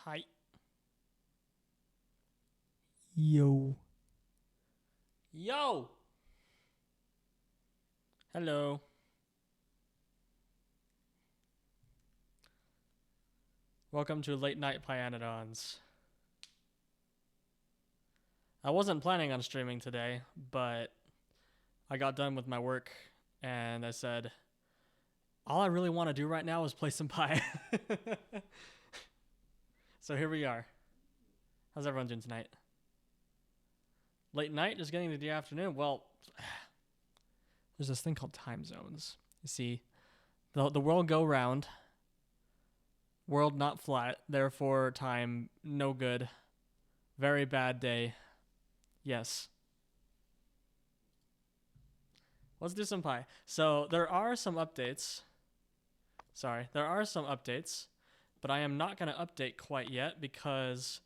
Hi. Yo. Yo! Hello. Welcome to Late Night Pyanodons. I wasn't planning on streaming today, but I got done with my work and I said, all I really want to do right now is play some Pi. So here we are. How's everyone doing tonight? Late night, just getting to the afternoon. Well, there's this thing called time zones. You see, the world go round. World not flat, therefore time no good. Very bad day. Yes. Let's do some Pi. So there are some updates. There are some updates, but I am not going to update quite yet because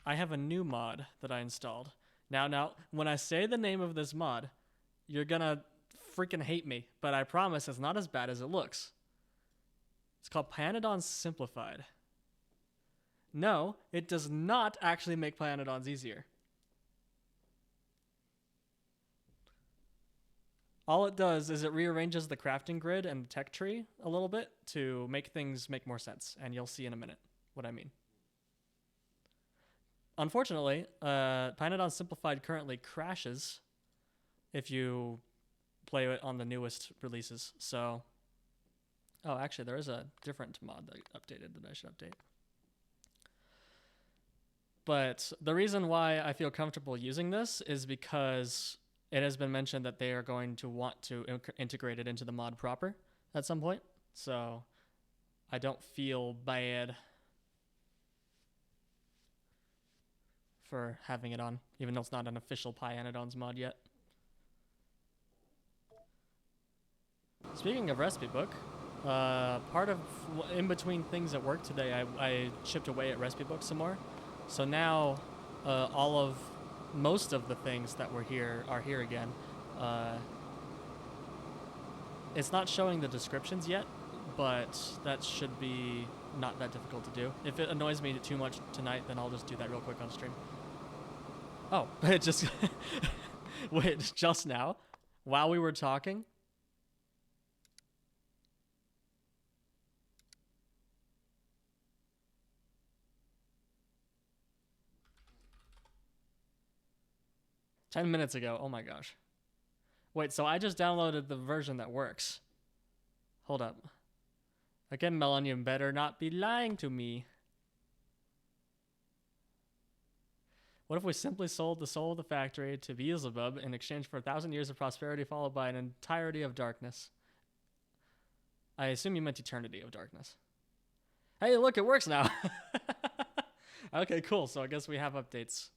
I have a new mod that I installed. Now, when I say the name of this mod, you're going to freaking hate me, but I promise it's not as bad as it looks. It's called Pyanodons Simplified. No, it does not actually make Pyanodons easier. All it does is it rearranges the crafting grid and the tech tree a little bit to make things make more sense, and you'll see in a minute what I mean. Unfortunately, Pyanodons Simplified currently crashes if you play it on the newest releases, so... Oh, actually, there is a different mod that updated that I should update. But the reason why I feel comfortable using this is because it has been mentioned that they are going to want to integrate it into the mod proper at some point. So I don't feel bad for having it on, even though it's not an official Pyanodons mod yet. Speaking of recipe book, part of in between things at work today, I chipped away at recipe book some more. So now most of the things that were here are here again. It's not showing the descriptions yet, but that should be not that difficult to do. If it annoys me too much tonight, then I'll just do that real quick on stream. Oh, it just... Wait, just now? While we were talking? $10 minutes ago. Oh my gosh. Wait, so I just downloaded the version that works. Hold up. Again, Melon, you better not be lying to me. What if we simply sold the soul of the factory to Beelzebub in exchange for 1,000 years of prosperity followed by an entirety of darkness? I assume you meant eternity of darkness. Hey, look, it works now. Okay, cool. So I guess we have updates.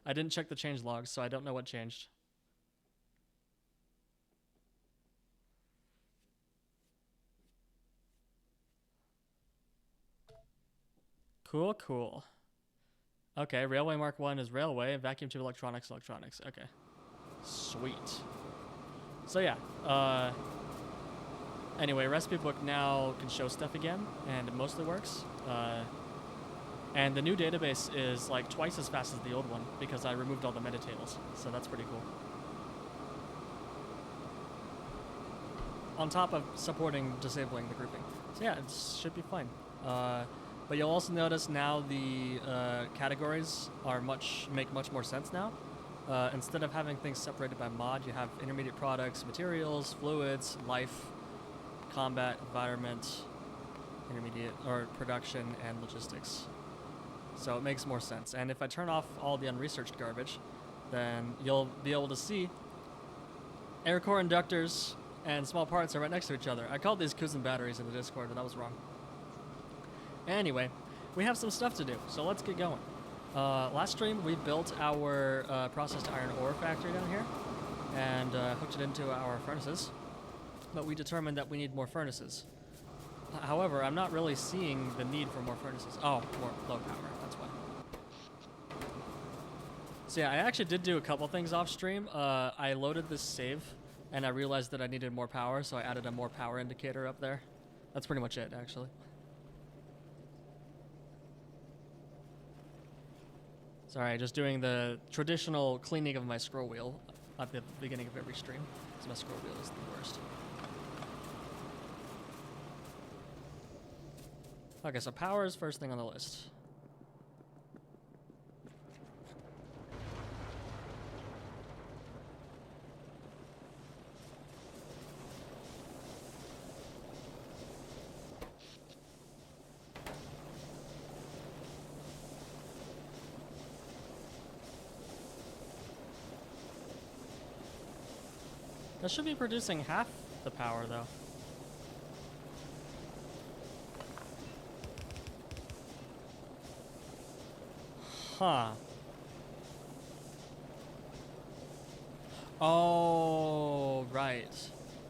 I didn't check the change logs, so I don't know what changed. Cool, cool. Okay, Railway Mark 1 is Railway, Vacuum Tube Electronics, Electronics. Okay. Sweet. So yeah, anyway, recipe book now can show stuff again, and it mostly works. And the new database is like twice as fast as the old one because I removed all the meta tables, so that's pretty cool. On top of supporting disabling the grouping. So yeah, it should be fine. But you'll also notice now the categories are make much more sense now. Instead of having things separated by mod, you have intermediate products, materials, fluids, life, combat, environment, intermediate, or production, and logistics. So it makes more sense. And if I turn off all the unresearched garbage, then you'll be able to see air core inductors and small parts are right next to each other. I called these Kuzin batteries in the Discord, but that was wrong. Anyway, we have some stuff to do, so let's get going. Last stream, we built our processed iron ore factory down here and hooked it into our furnaces, but we determined that we need more furnaces. However, I'm not really seeing the need for more furnaces. Oh, more low power, that's why. So yeah, I actually did do a couple things off stream. I loaded this save, and I realized that I needed more power, so I added a more power indicator up there. That's pretty much it, actually. Sorry, just doing the traditional cleaning of my scroll wheel at the beginning of every stream, because my scroll wheel is the worst. Okay, so power is first thing on the list. That should be producing half the power, though. Huh. Oh, right.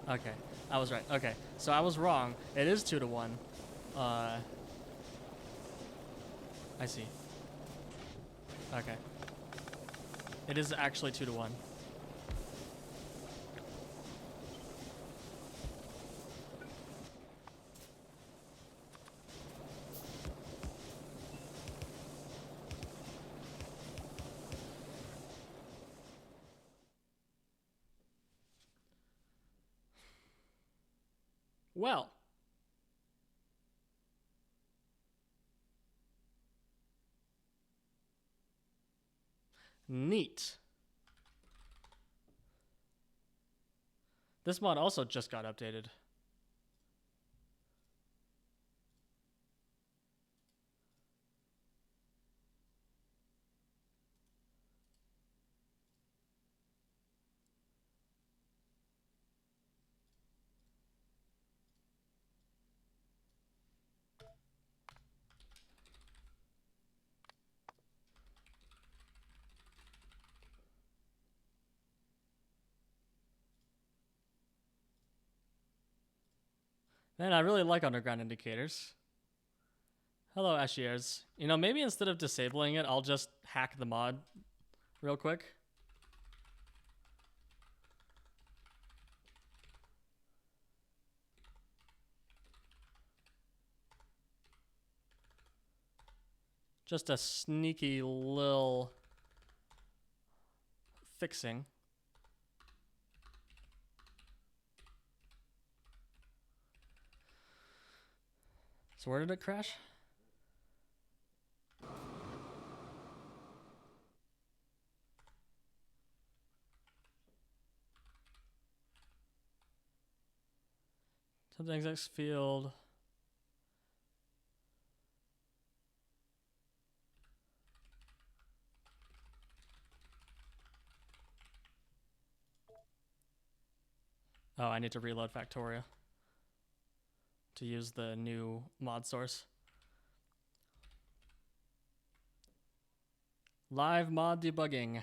Okay, I was right. Okay, so I was wrong. It is 2 to 1. I see. Okay. It is actually 2 to 1. Well. Neat. This mod also just got updated. Man, I really like underground indicators. Hello, Ashiers. You know, maybe instead of disabling it, I'll just hack the mod real quick. Just a sneaky little fixing. So where did it crash? Something X field. Oh, I need to reload Factorio to use the new mod source. Live mod debugging.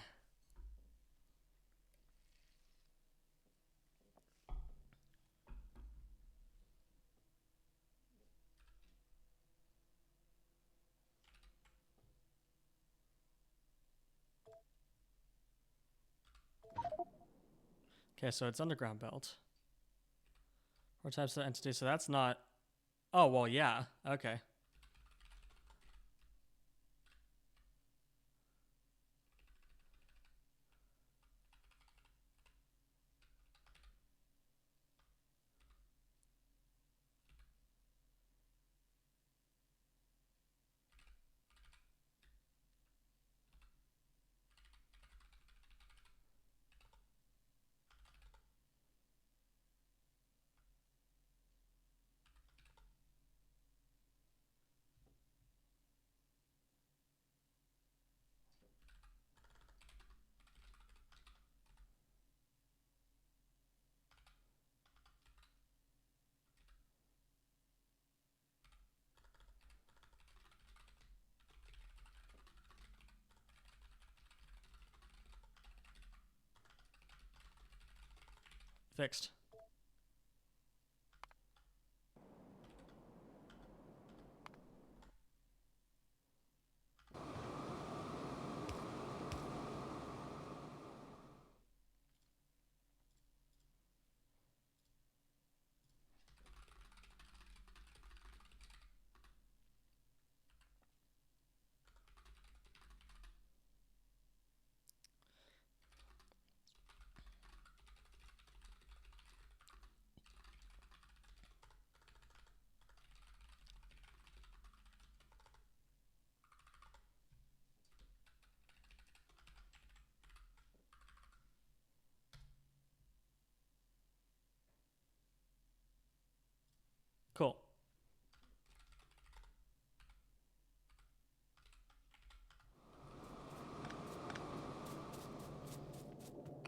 Okay, so it's underground belt. Or types of entity, so that's not... Oh, well, yeah. Okay. Fixed.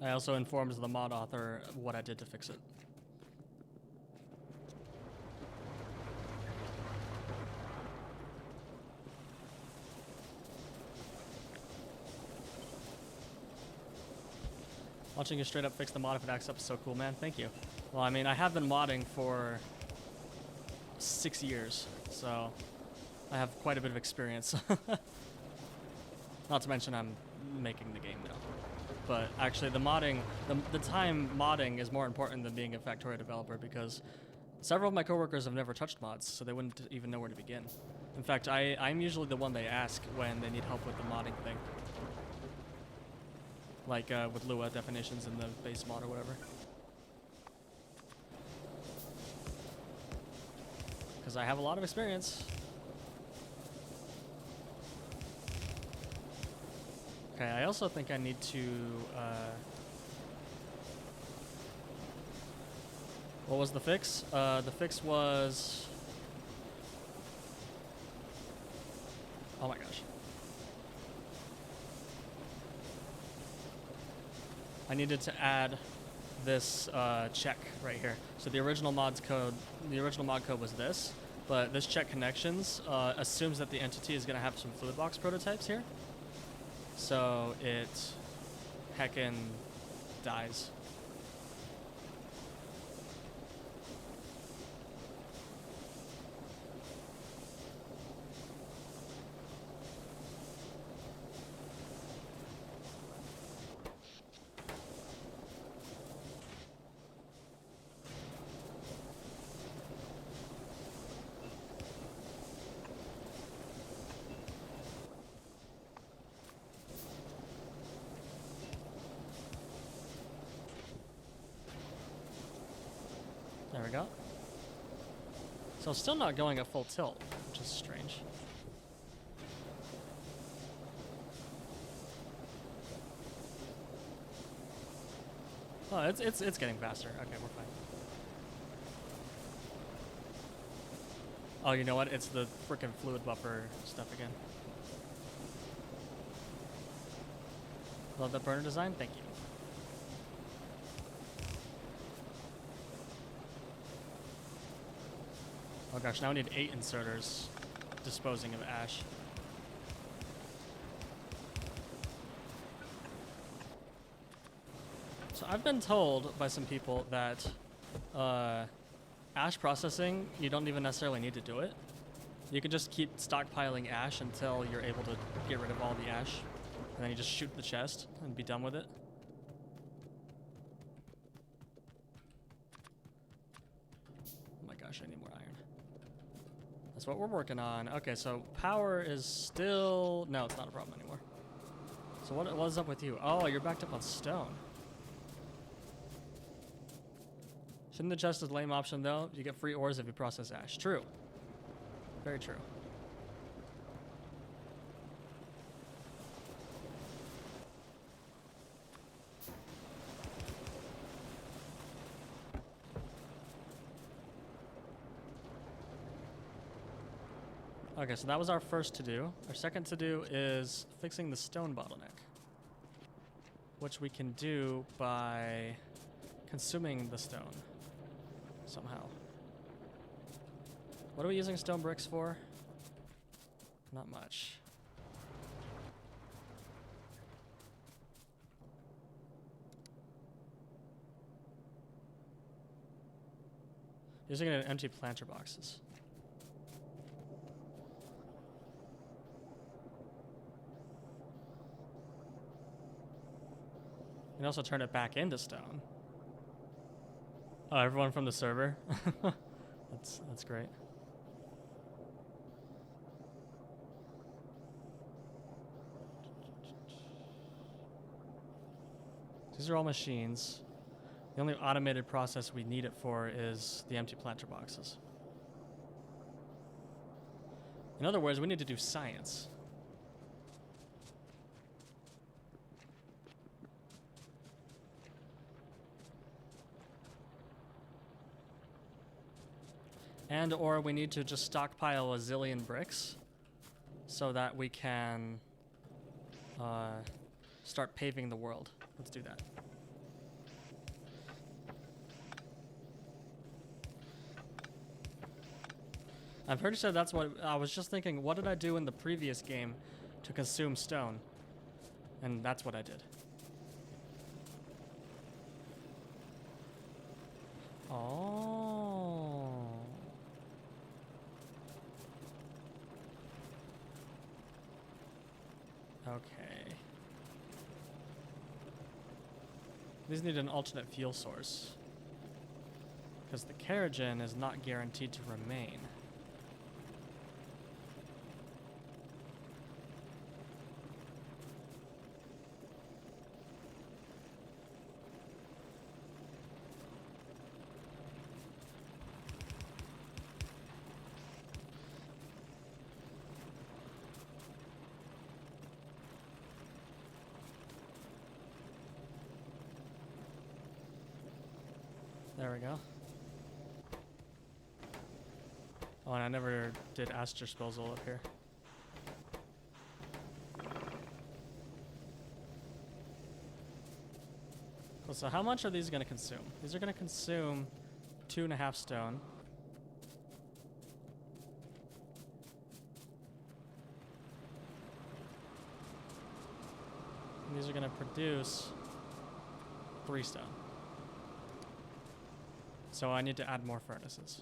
I also informed the mod author what I did to fix it. Watching you straight up fix the mod if it acts up is so cool, man. Thank you. Well, I mean, I have been modding for 6 years, so I have quite a bit of experience. Not to mention I'm making the game now. But actually the modding, the time modding is more important than being a Factorio developer because several of my coworkers have never touched mods, so they wouldn't even know where to begin. In fact, I'm usually the one they ask when they need help with the modding thing. Like with Lua definitions in the base mod or whatever. Because I have a lot of experience. Okay, I also think I need to, what was the fix? The fix was, oh my gosh. I needed to add this check right here. So the original mod code was this, but this check connections assumes that the entity is going to have some fluid box prototypes here. So it heckin' dies. There we go. So still not going at full tilt, which is strange. Oh, it's getting faster. Okay, we're fine. Oh, you know what? It's the frickin' fluid buffer stuff again. Love that burner design. Thank you. Oh gosh, now we need 8 inserters disposing of ash. So I've been told by some people that ash processing, you don't even necessarily need to do it. You can just keep stockpiling ash until you're able to get rid of all the ash. And then you just shoot the chest and be done with it. Oh my gosh, I need more iron. That's what we're working on. Okay, so power is still... No, it's not a problem anymore. So what is up with you? Oh, you're backed up on stone. Shouldn't the chest is a lame option, though? You get free ores if you process ash. True. Very true. Okay, so that was our first to-do. Our second to-do is fixing the stone bottleneck, which we can do by consuming the stone somehow. What are we using stone bricks for? Not much. Using it in empty planter boxes. You can also turn it back into stone. Oh, everyone from the server? That's great. These are all machines. The only automated process we need it for is the empty planter boxes. In other words, we need to do science. And or we need to just stockpile a zillion bricks so that we can start paving the world. Let's do that. I'm pretty sure that's what I was just thinking. What did I do in the previous game to consume stone? And that's what I did. Oh. Okay. These need an alternate fuel source. Because the kerogen is not guaranteed to remain. There we go. Oh, and I never did aster disposal up here. Cool, so how much are these going to consume? These are going to consume 2.5 stone. And these are going to produce 3 stone. So I need to add more furnaces.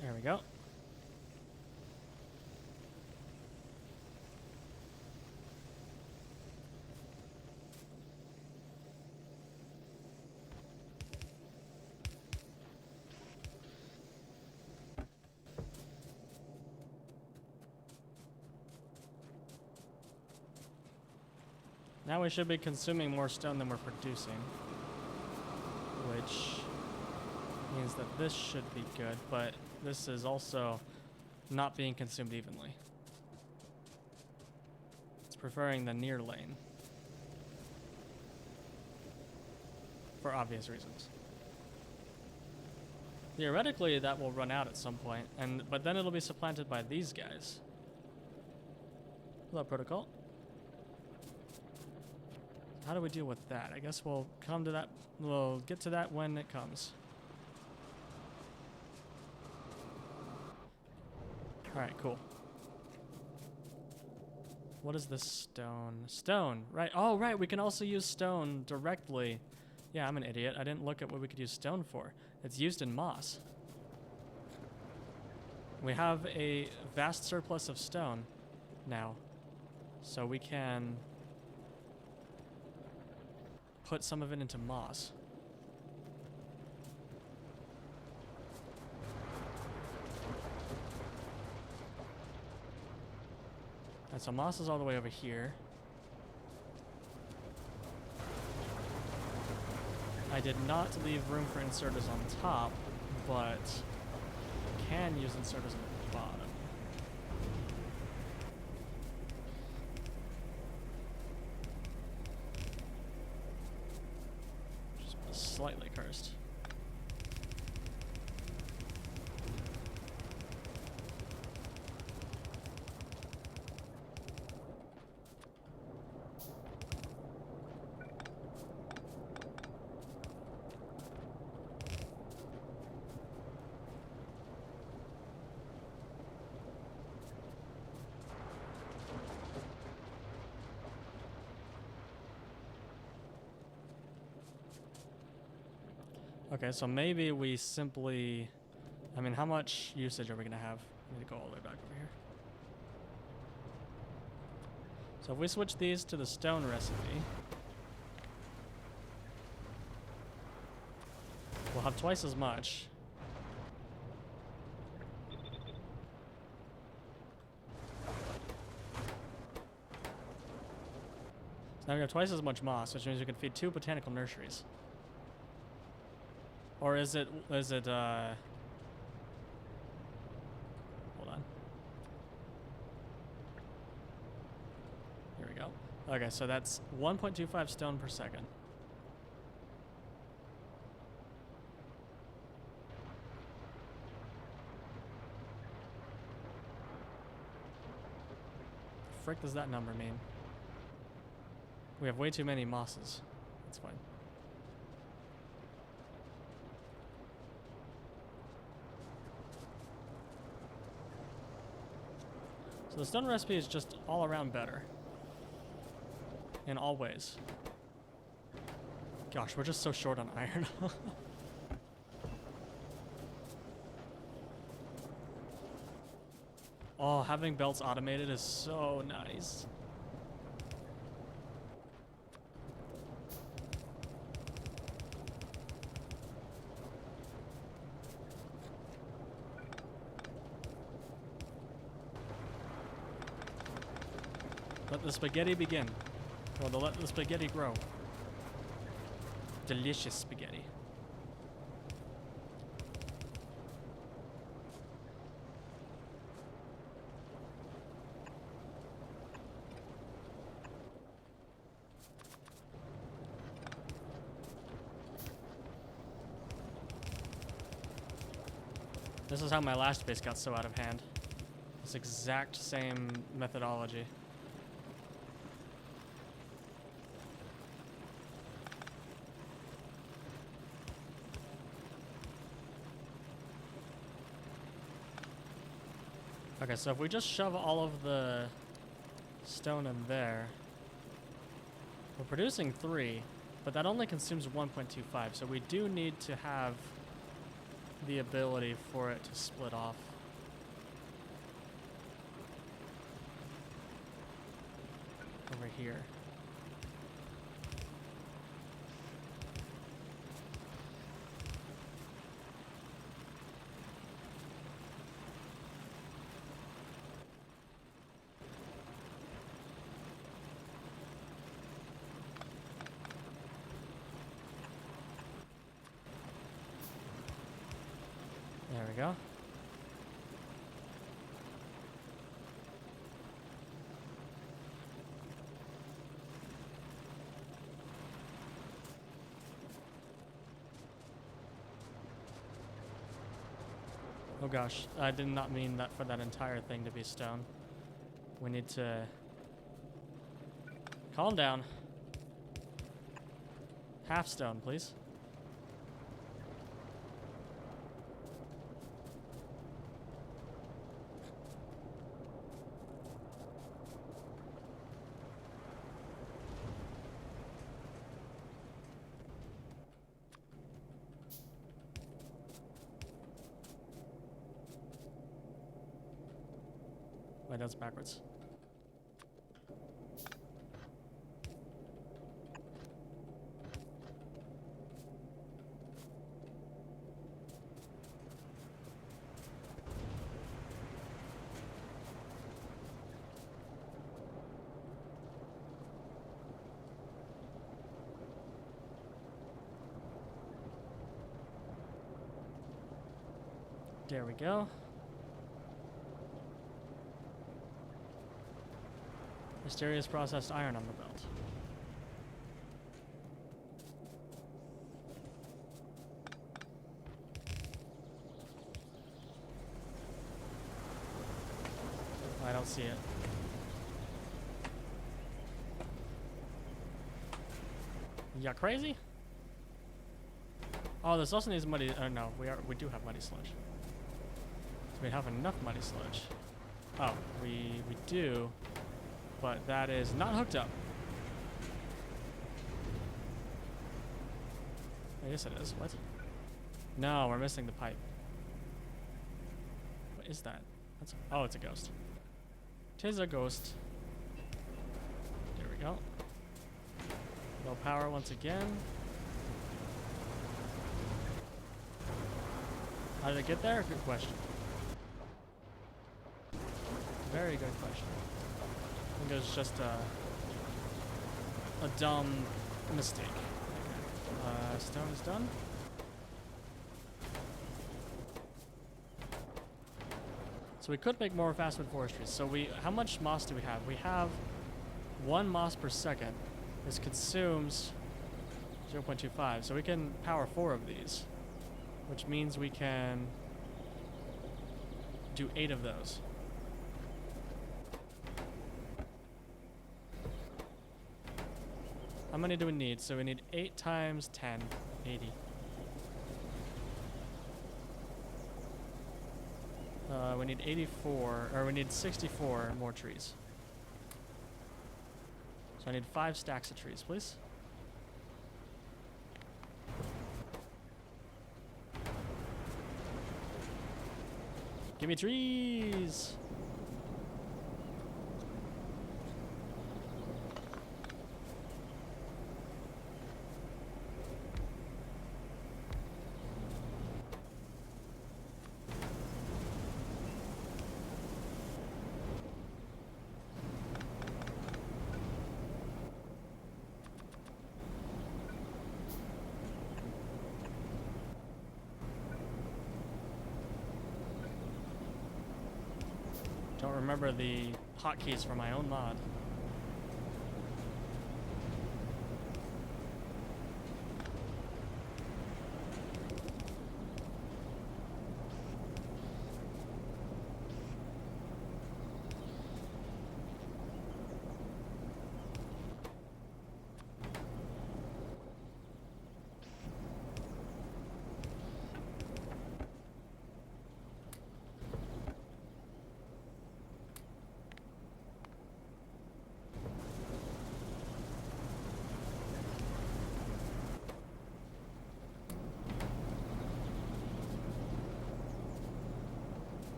There we go. Now we should be consuming more stone than we're producing, which means that this should be good, but this is also not being consumed evenly. It's preferring the near lane for obvious reasons. Theoretically, that will run out at some point, but then it'll be supplanted by these guys. Hello, protocol. How do we deal with that? I guess we'll come to that. We'll get to that when it comes. Alright, cool. What is this stone? Stone, right. Oh, right, we can also use stone directly. Yeah, I'm an idiot. I didn't look at what we could use stone for. It's used in moss. We have a vast surplus of stone now. So we can put some of it into moss. And so moss is all the way over here. I did not leave room for inserters on top, but can use inserters on the bottom. Just slightly cursed. Okay, so maybe we simply... I mean, how much usage are we going to have? I need to go all the way back over here. So if we switch these to the stone recipe, we'll have twice as much. So now we have twice as much moss, which means we can feed 2 botanical nurseries. Or is it, hold on. Here we go. Okay, so that's 1.25 stone per second. The frick does that number mean? We have way too many mosses. That's fine. So the stone recipe is just all around better. In all ways. Gosh, we're just so short on iron. Oh, having belts automated is so nice. Let the spaghetti begin. Or let the spaghetti grow. Delicious spaghetti. This is how my last base got so out of hand. This exact same methodology. Okay, so if we just shove all of the stone in there, we're producing 3, but that only consumes 1.25, so we do need to have the ability for it to split off. Over here. There we go. Oh gosh, I did not mean that for that entire thing to be stone. We need to calm down. Half stone, please. Wait, that's backwards. There we go. Mysterious processed iron on the belt. I don't see it. You crazy? Oh, this also needs muddy. No, we do have muddy sludge. So we have enough muddy sludge. Oh, we do. But that is not hooked up. I guess it is. What? No, we're missing the pipe. What is that? Oh, it's a ghost. Tis a ghost. go. No power once again. How did it get there? Good question. Very good question. I think it was just a dumb mistake. Stone is done. So we could make more fastwood forestry. So how much moss do we have? We have 1 moss per second. This consumes 0.25. So we can power 4 of these, which means we can do 8 of those. How many do we need? So we need 8 times 10, 80. We need 84, or we need 64 more trees. So I need 5 stacks of trees, please. Give me trees! Don't remember the hotkeys for my own mod.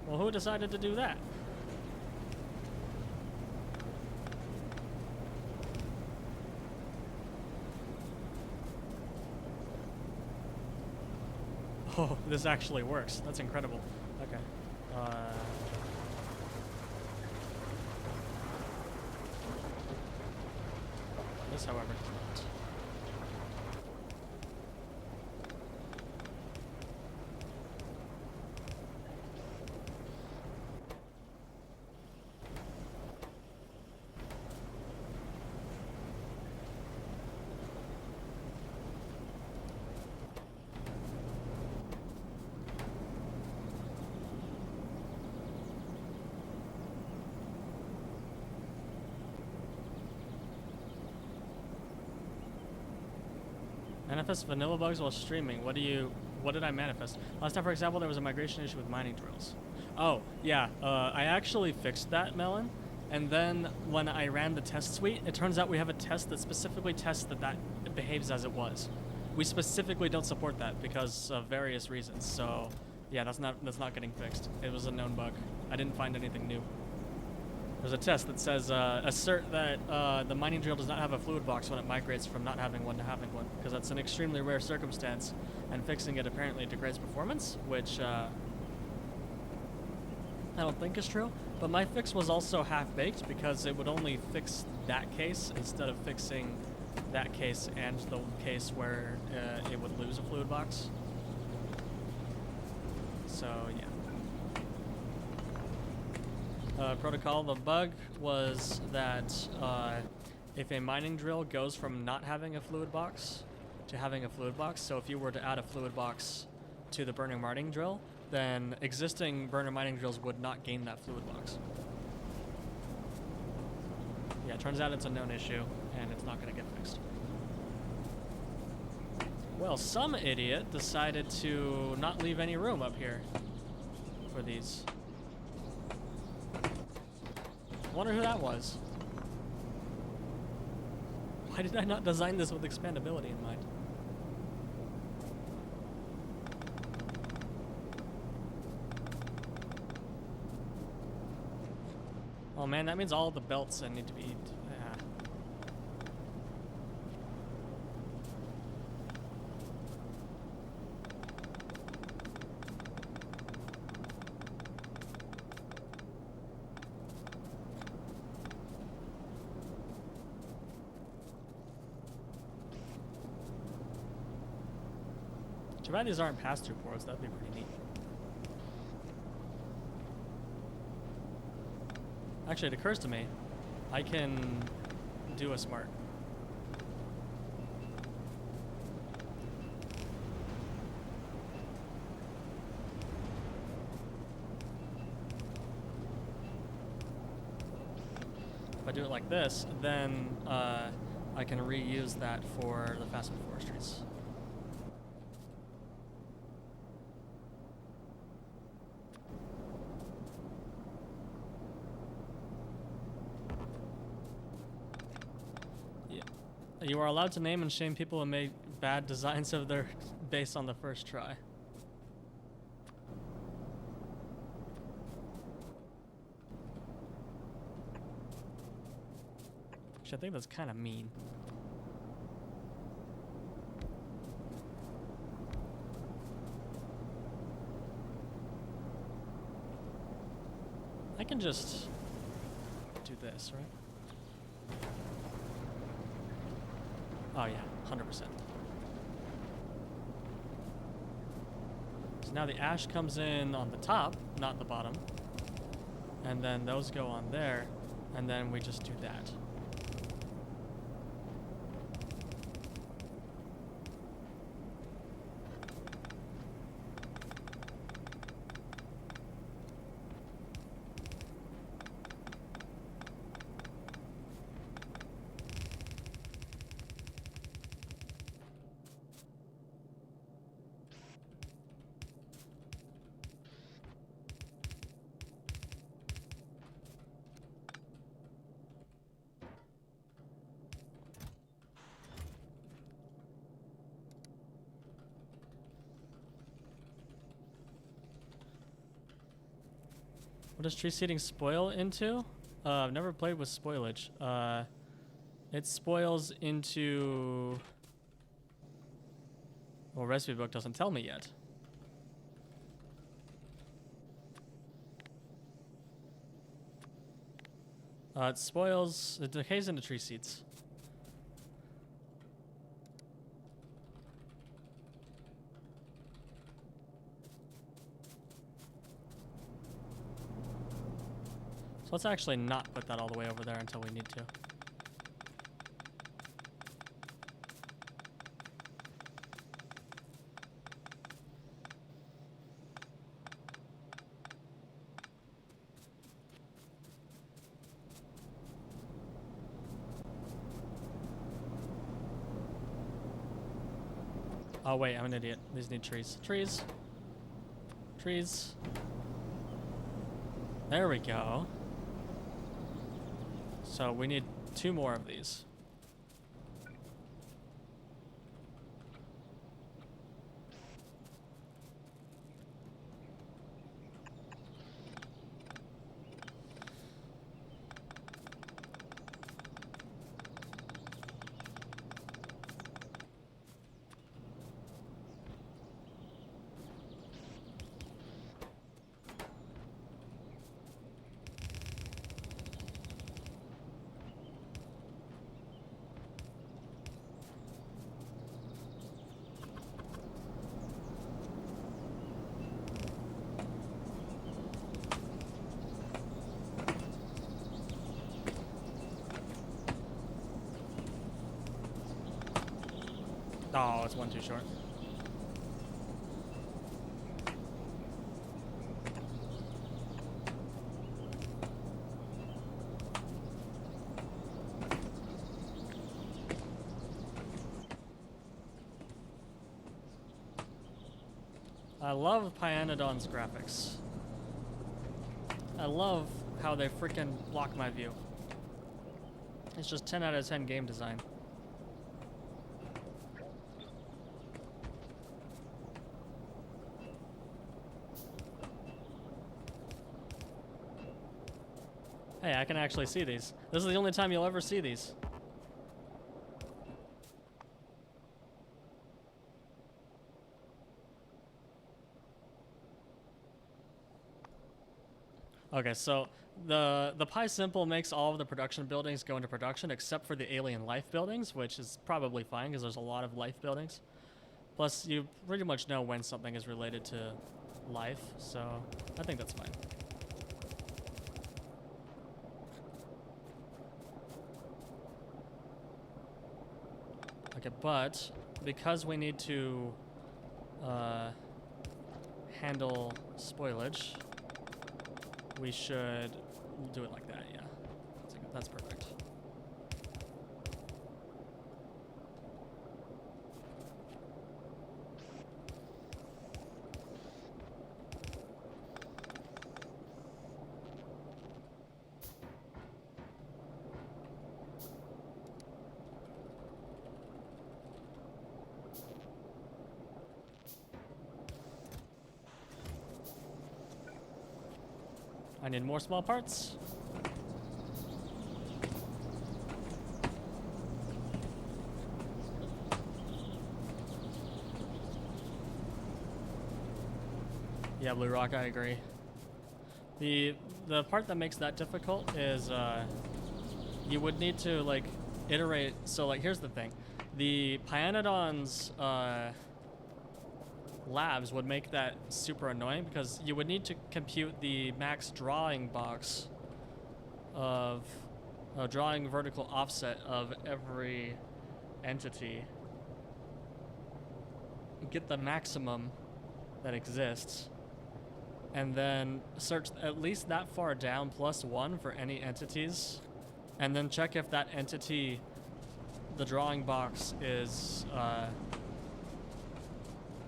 Well, who decided to do that? Oh, this actually works. That's incredible. Okay. This, however, does not. Manifest vanilla bugs while streaming. What did I manifest? Last time, for example, there was a migration issue with mining drills. Oh, yeah. I actually fixed that, Melon. And then when I ran the test suite, it turns out we have a test that specifically tests that it behaves as it was. We specifically don't support that because of various reasons. So, yeah, that's not getting fixed. It was a known bug. I didn't find anything new. There's a test that says assert that the mining drill does not have a fluid box when it migrates from not having one to having one, because that's an extremely rare circumstance, and fixing it apparently degrades performance, which I don't think is true. But my fix was also half-baked because it would only fix that case instead of fixing that case and the case where it would lose a fluid box. So, yeah. Protocol, the bug was that if a mining drill goes from not having a fluid box to having a fluid box, so if you were to add a fluid box to the burner mining drill, then existing burner mining drills would not gain that fluid box. Yeah, it turns out it's a known issue, and it's not going to get fixed. Well, some idiot decided to not leave any room up here for these. Wonder who that was. Why did I not design this with expandability in mind? Oh man, that means all the belts need to be... Too bad these aren't pass-through ports. That'd be pretty neat. Actually, it occurs to me, I can do a smart. If I do it like this, then I can reuse that for the fast food forestries. You are allowed to name and shame people who made bad designs of their base on the first try. Actually, I think that's kind of mean. I can just do this, right? Oh yeah, 100%. So now the ash comes in on the top, not the bottom. And then those go on there, and then we just do that. What does tree seeding spoil into? I've never played with spoilage. It spoils into... Well, recipe book doesn't tell me yet. It spoils... It decays into tree seeds. Let's actually not put that all the way over there until we need to. Oh wait, I'm an idiot. These need trees. Trees. Trees. There we go. So we need 2 more of these. Oh, it's 1 too short. I love Pyanodon's graphics. I love how they freaking block my view. It's just 10 out of 10 game design. Hey, I can actually see these. This is the only time you'll ever see these. Okay, so the pYsimple makes all of the production buildings go into production except for the alien life buildings, which is probably fine because there's a lot of life buildings. Plus, you pretty much know when something is related to life, so I think that's fine. Okay, but because we need to handle spoilage, we should do it like that, yeah. That's perfect. I need more small parts. Yeah, Blue Rock, I agree. The part that makes that difficult is you would need to like iterate. So like here's the thing, the Pyanodon's labs would make that super annoying because you would need to compute the max drawing box of drawing vertical offset of every entity, get the maximum that exists, and then search at least that far down +1 for any entities, and then check if that entity, the drawing box, is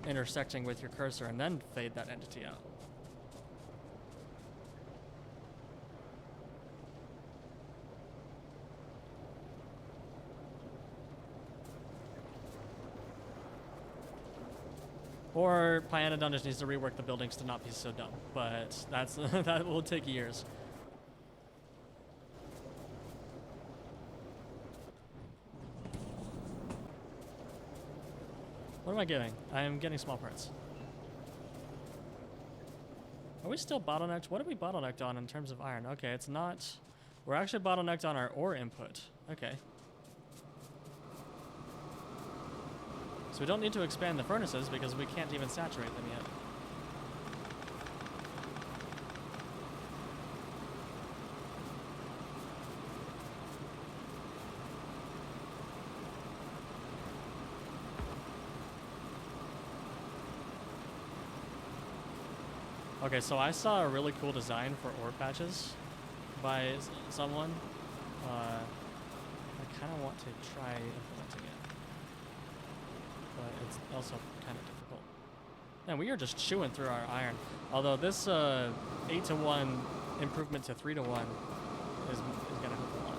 intersecting with your cursor, and then fade that entity out. Or Pyanodon just needs to rework the buildings to not be so dumb, but that's that will take years. What am I getting? I am getting small parts. Are we still bottlenecked? What are we bottlenecked on in terms of iron? Okay, it's not. We're actually bottlenecked on our ore input. Okay. So we don't need to expand the furnaces because we can't even saturate them yet. Okay, so I saw a really cool design for ore patches by someone. I kind of want to try implementing it, but it's also kind of difficult. Man, we are just chewing through our iron. Although this 8-to-1 improvement to 3-to-1 is gonna help a lot.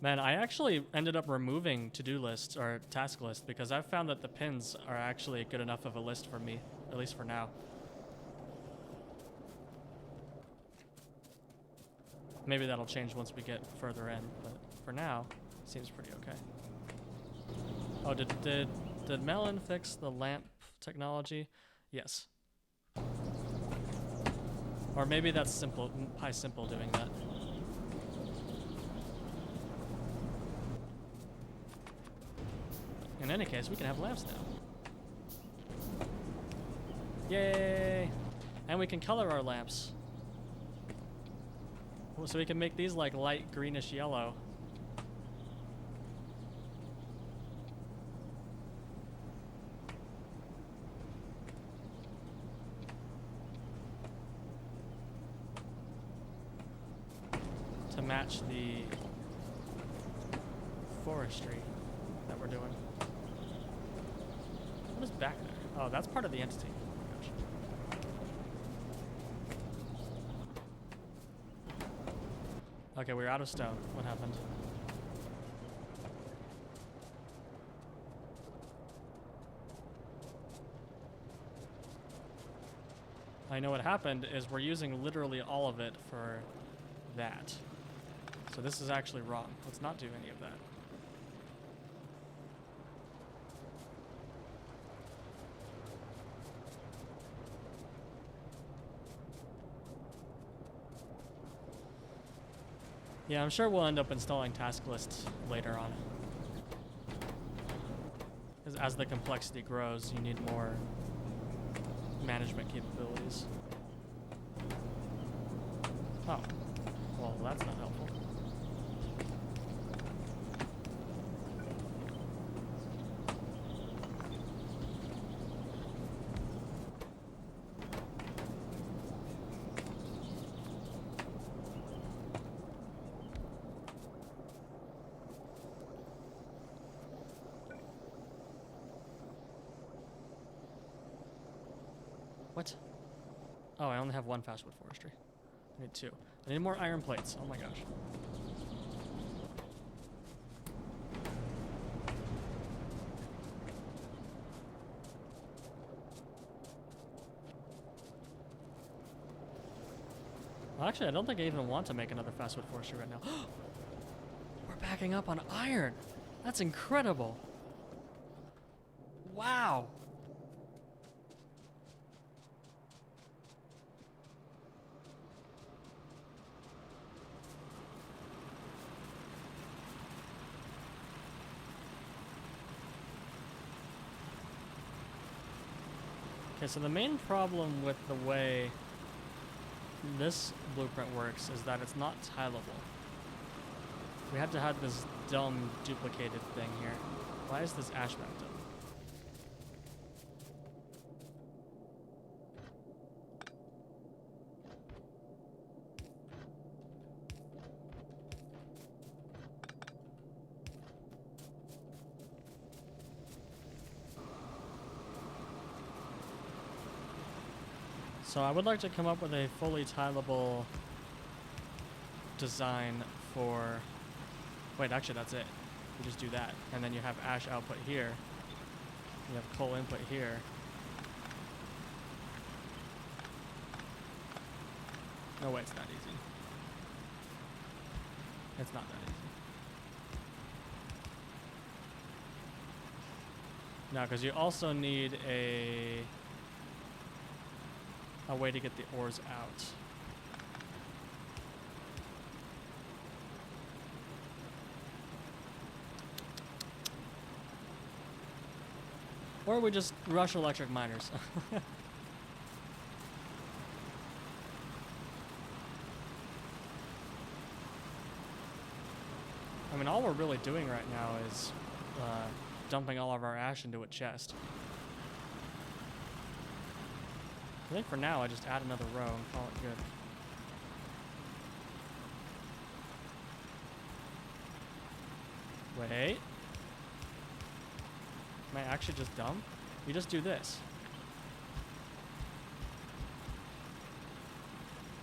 Man, I actually ended up removing to-do lists or task lists because I've found that the pins are actually good enough of a list for me, at least for now. Maybe that'll change once we get further in, but for now, it seems pretty okay. Oh, did Melon fix the lamp technology? Yes. Or maybe that's simple, pYsimple doing that. In any case, we can have lamps now. Yay! And we can color our lamps. So we can make these like light greenish yellow. To match the forestry that we're doing. What is back there? Oh, that's part of the entity. Oh my gosh. Okay, we're out of stone. What happened? I know what happened is we're using literally all of it for that. So this is actually wrong. Let's not do any of that. Yeah, I'm sure we'll end up installing task lists later on. Because as the complexity grows, you need more management capabilities. Oh, well, that's not helpful. What? Oh, I only have one fastwood forestry. I need 2. I need more iron plates. Oh my gosh. Well, actually, I don't think I even want to make another fastwood forestry right now. We're backing up on iron. That's incredible. Wow. Okay, so the main problem with the way this blueprint works is that it's not tileable. We have to have this dumb duplicated thing here. Why is this ash backed up? So I would like to come up with a fully tileable design for... Wait, actually that's it. You just do that. And then you have ash output here. You have coal input here. No way, it's not easy. It's not that easy. No, because you also need a way to get the ores out. Or we just rush electric miners. I mean, all we're really doing right now is dumping all of our ash into a chest. I think for now I just add another row and call it good. Wait. Am I actually just dumb? You just do this.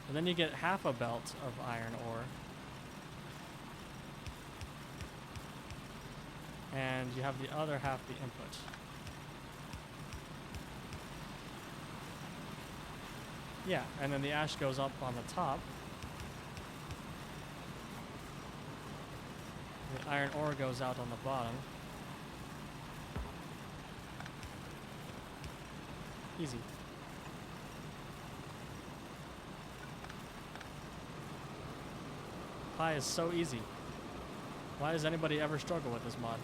And then you get half a belt of iron ore. And you have the other half the input. Yeah, and then the ash goes up on the top. The iron ore goes out on the bottom. Easy. Pi is so easy. Why does anybody ever struggle with this mod?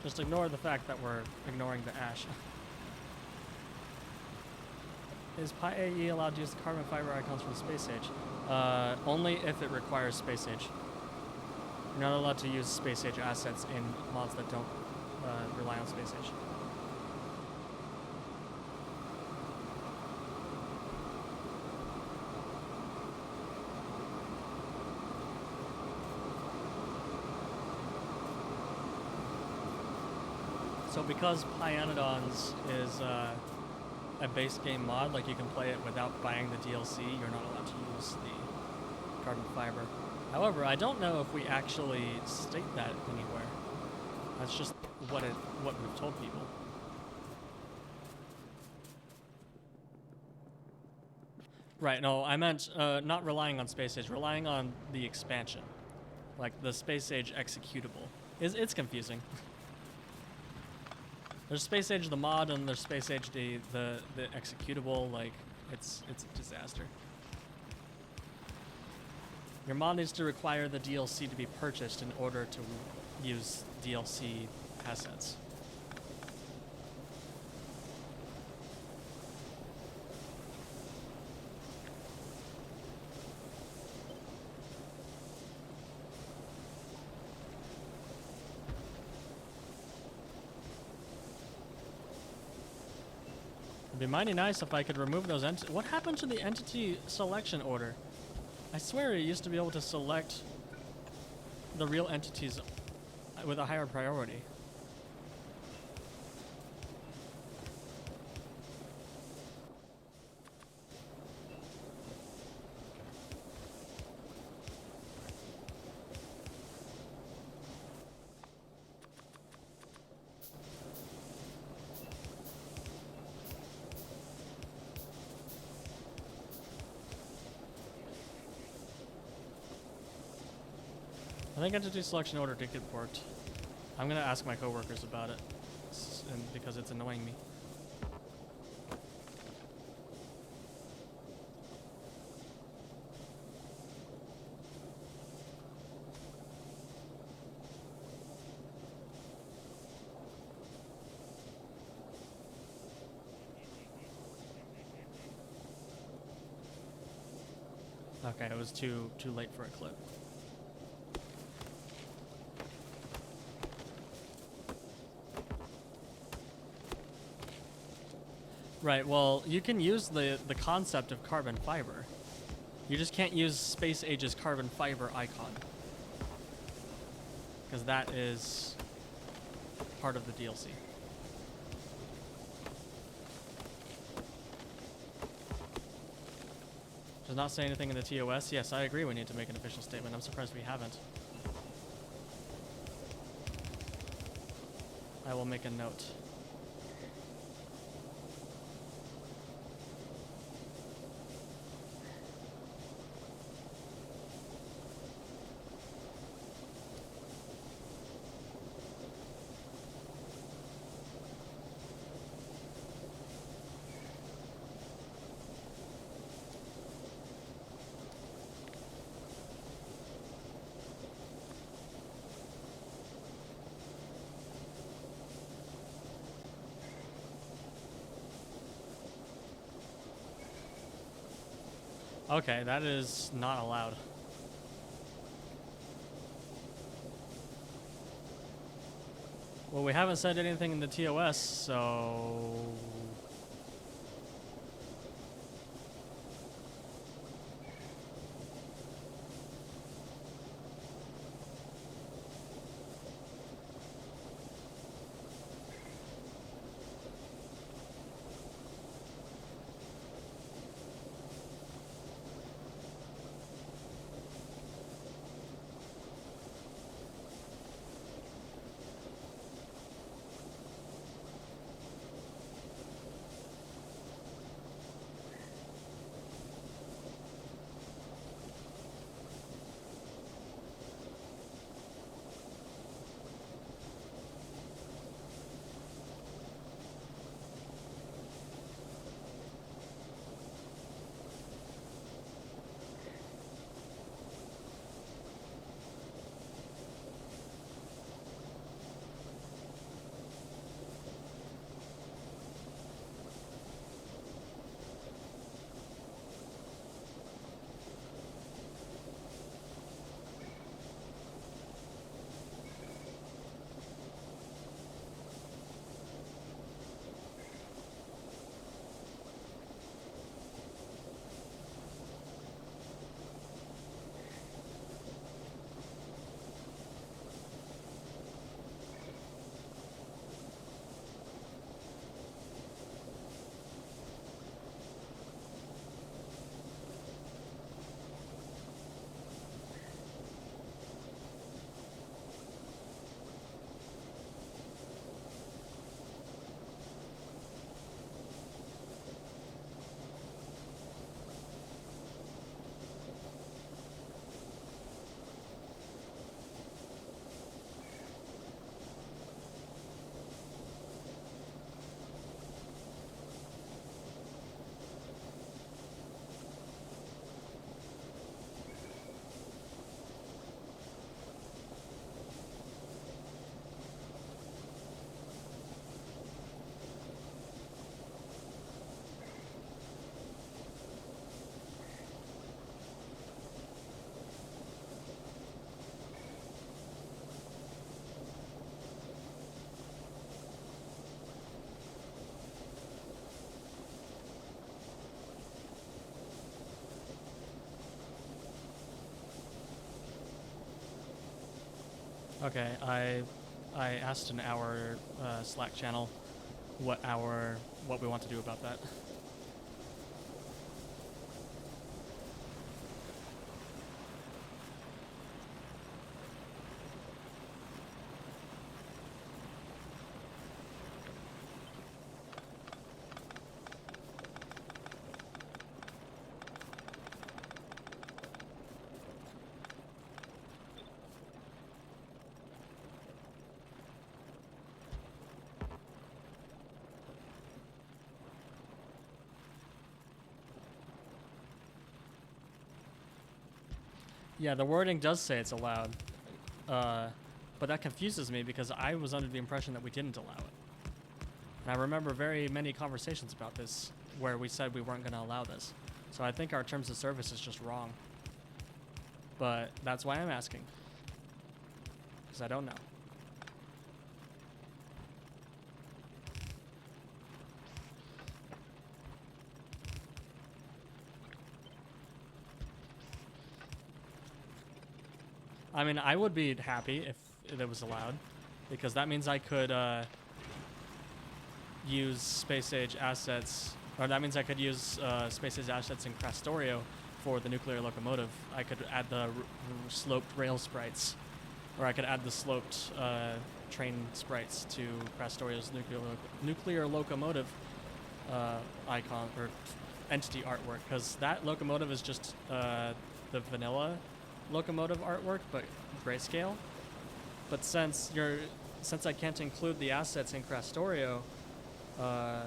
Just ignore the fact that we're ignoring the ash. Is pYAE allowed to use the carbon fiber icons from Space Age? Only if it requires Space Age. You're not allowed to use Space Age assets in mods that don't rely on Space Age. So because Pyanodons is a base game mod, like you can play it without buying the DLC, you're not allowed to use the carbon fiber. However, I don't know if we actually state that anywhere. That's just what we've told people. Right, no, I meant not relying on space age, relying on the expansion. Like the space age executable. It's confusing. There's space age the mod and there's space age the executable, like it's a disaster. Your mod needs to require the DLC to be purchased in order to use DLC assets. It'd be mighty nice if I could remove those entities. What happened to the entity selection order? I swear it used to be able to select the real entities with a higher priority. I think entity selection order did get forked. I'm gonna ask my coworkers about it, because it's annoying me. Okay, it was too late for a clip. Right, well, you can use the concept of carbon fiber. You just can't use Space Age's carbon fiber icon. Because that is part of the DLC. Does not say anything in the TOS? Yes, I agree we need to make an official statement. I'm surprised we haven't. I will make a note. Okay, that is not allowed. Well, we haven't said anything in the TOS, so... Okay, I asked in our Slack channel what we want to do about that. Yeah, the wording does say it's allowed, but that confuses me because I was under the impression that we didn't allow it. And I remember very many conversations about this where we said we weren't going to allow this. So I think our terms of service is just wrong. But that's why I'm asking, because I don't know. I mean, I would be happy if it was allowed, because that means I could use space age assets, or that means I could use space age assets in Crastorio for the nuclear locomotive. I could add the sloped rail sprites, or I could add the sloped train sprites to Crastorio's nuclear locomotive icon or entity artwork, because that locomotive is just the vanilla locomotive artwork, but grayscale. But since I can't include the assets in Crastorio, or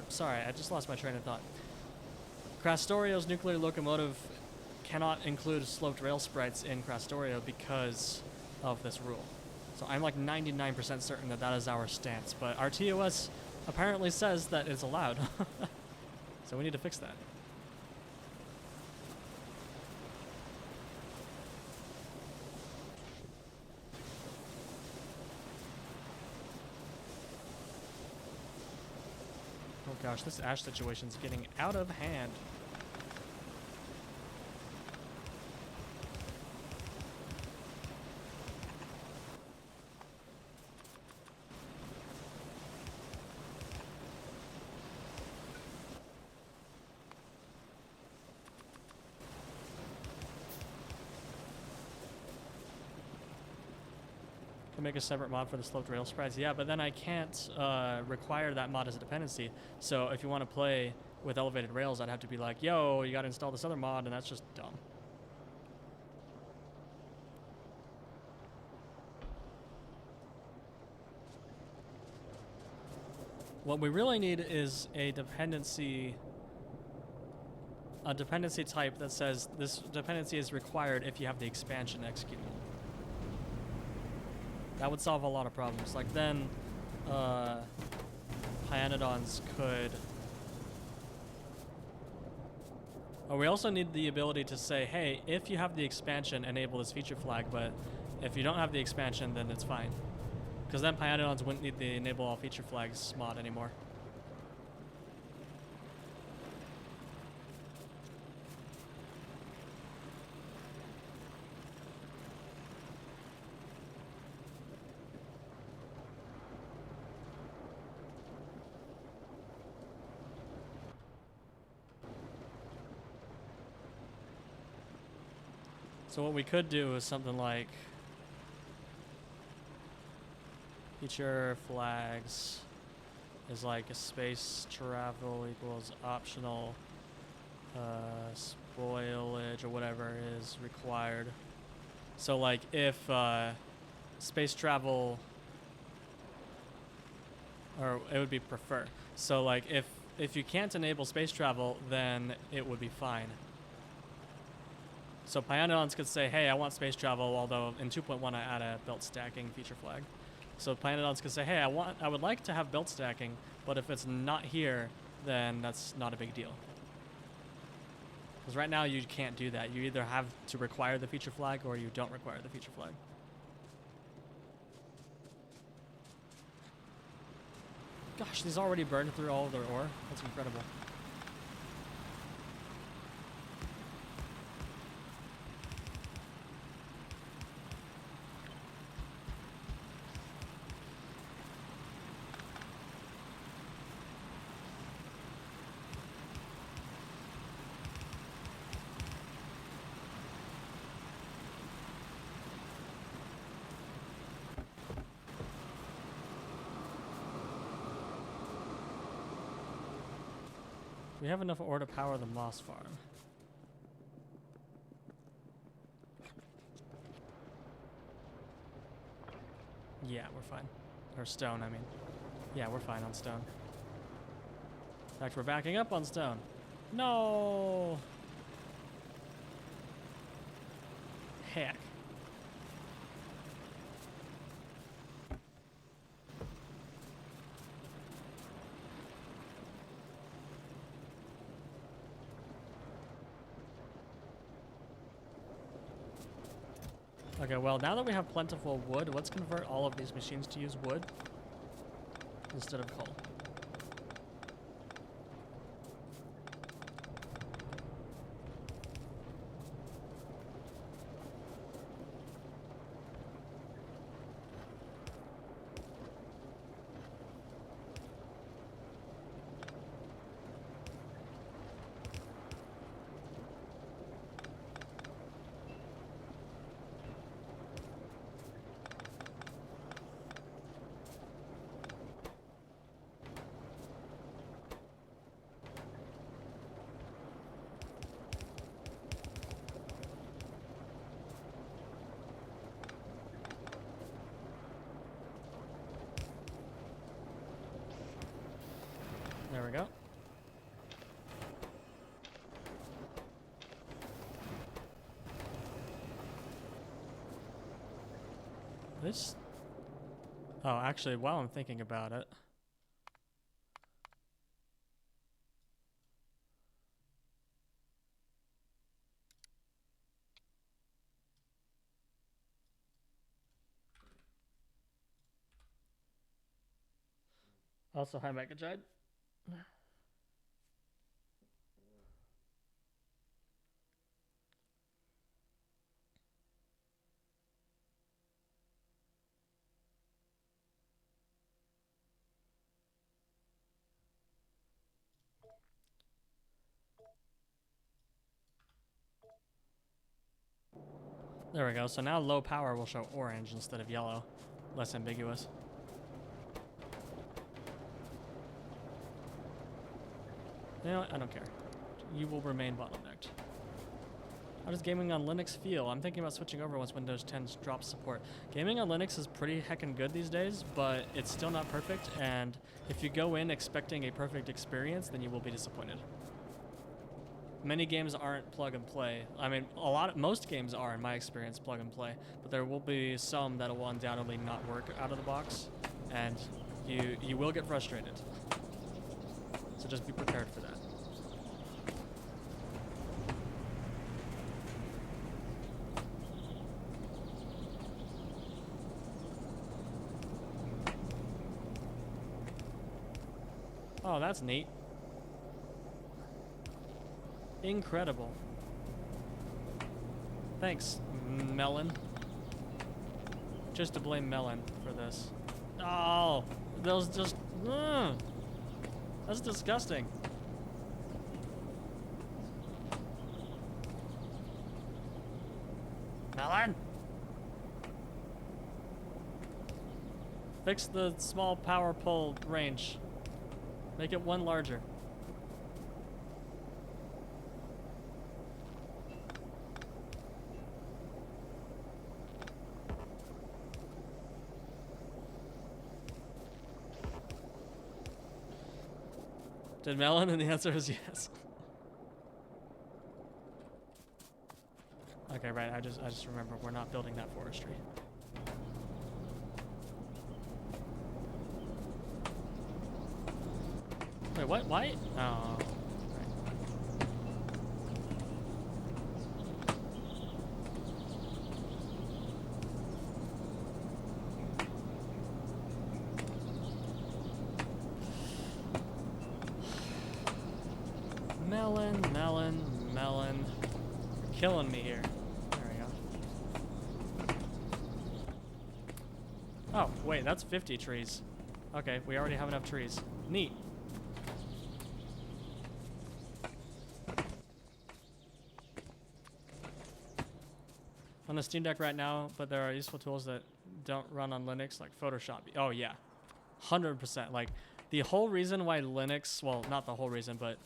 sorry, I just lost my train of thought. Crastorio's nuclear locomotive cannot include sloped rail sprites in Crastorio because of this rule. So I'm like 99% certain that that is our stance, but our TOS apparently says that it's allowed. So we need to fix that. Oh gosh, this ash situation's getting out of hand. Make a separate mod for the sloped rail sprites. Yeah, but then I can't require that mod as a dependency. So if you want to play with elevated rails, I'd have to be like, yo, you got to install this other mod, and that's just dumb. What we really need is a dependency type that says this dependency is required if you have the expansion executable. That would solve a lot of problems. Like then, Pyanodons could... Oh, we also need the ability to say, hey, if you have the expansion, enable this feature flag, but if you don't have the expansion, then it's fine. Because then Pyanodons wouldn't need the enable all feature flags mod anymore. So what we could do is something like feature flags is like a space travel equals optional spoilage or whatever is required. So like if space travel, or it would be prefer. So like if you can't enable space travel, then it would be fine. So Pyanodons could say, hey, I want space travel, although in 2.1 I add a belt stacking feature flag. So Pyanodons could say, hey, I would like to have belt stacking, but if it's not here, then that's not a big deal. Because right now you can't do that. You either have to require the feature flag or you don't require the feature flag. Gosh, these already burned through all of their ore. That's incredible. We have enough ore to power the moss farm. Yeah, we're fine. Or stone, I mean. Yeah, we're fine on stone. In fact, we're backing up on stone. No! Heck. Okay, well, now that we have plentiful wood, let's convert all of these machines to use wood instead of coal. There we go. This... Oh, actually, while I'm thinking about it... Also, hi, Megajide. There we go. So now low power will show orange instead of yellow. Less ambiguous. You know what? I don't care. You will remain bottlenecked. How does gaming on Linux feel? I'm thinking about switching over once Windows 10 drops support. Gaming on Linux is pretty heckin' good these days, but it's still not perfect, and if you go in expecting a perfect experience, then you will be disappointed. Many games aren't plug and play. I mean, most games are, in my experience, plug and play, but there will be some that will undoubtedly not work out of the box, and you will get frustrated. So just be prepared for that. Oh, that's neat. Incredible. Thanks, Melon. Just to blame Melon for this. Oh, those just... that's disgusting. Melon! Fix the small power pole range. Make it one larger. Did Melon? And the answer is yes. Okay, right. I just remember we're not building that forestry. Wait, what? Why? Oh. killing me here. There we go. Oh, wait, that's 50 trees. Okay, we already have enough trees. Neat. On the Steam Deck right now, but there are useful tools that don't run on Linux, like Photoshop. Oh yeah, 100%. Like the whole reason why Linux, well, not the whole reason, but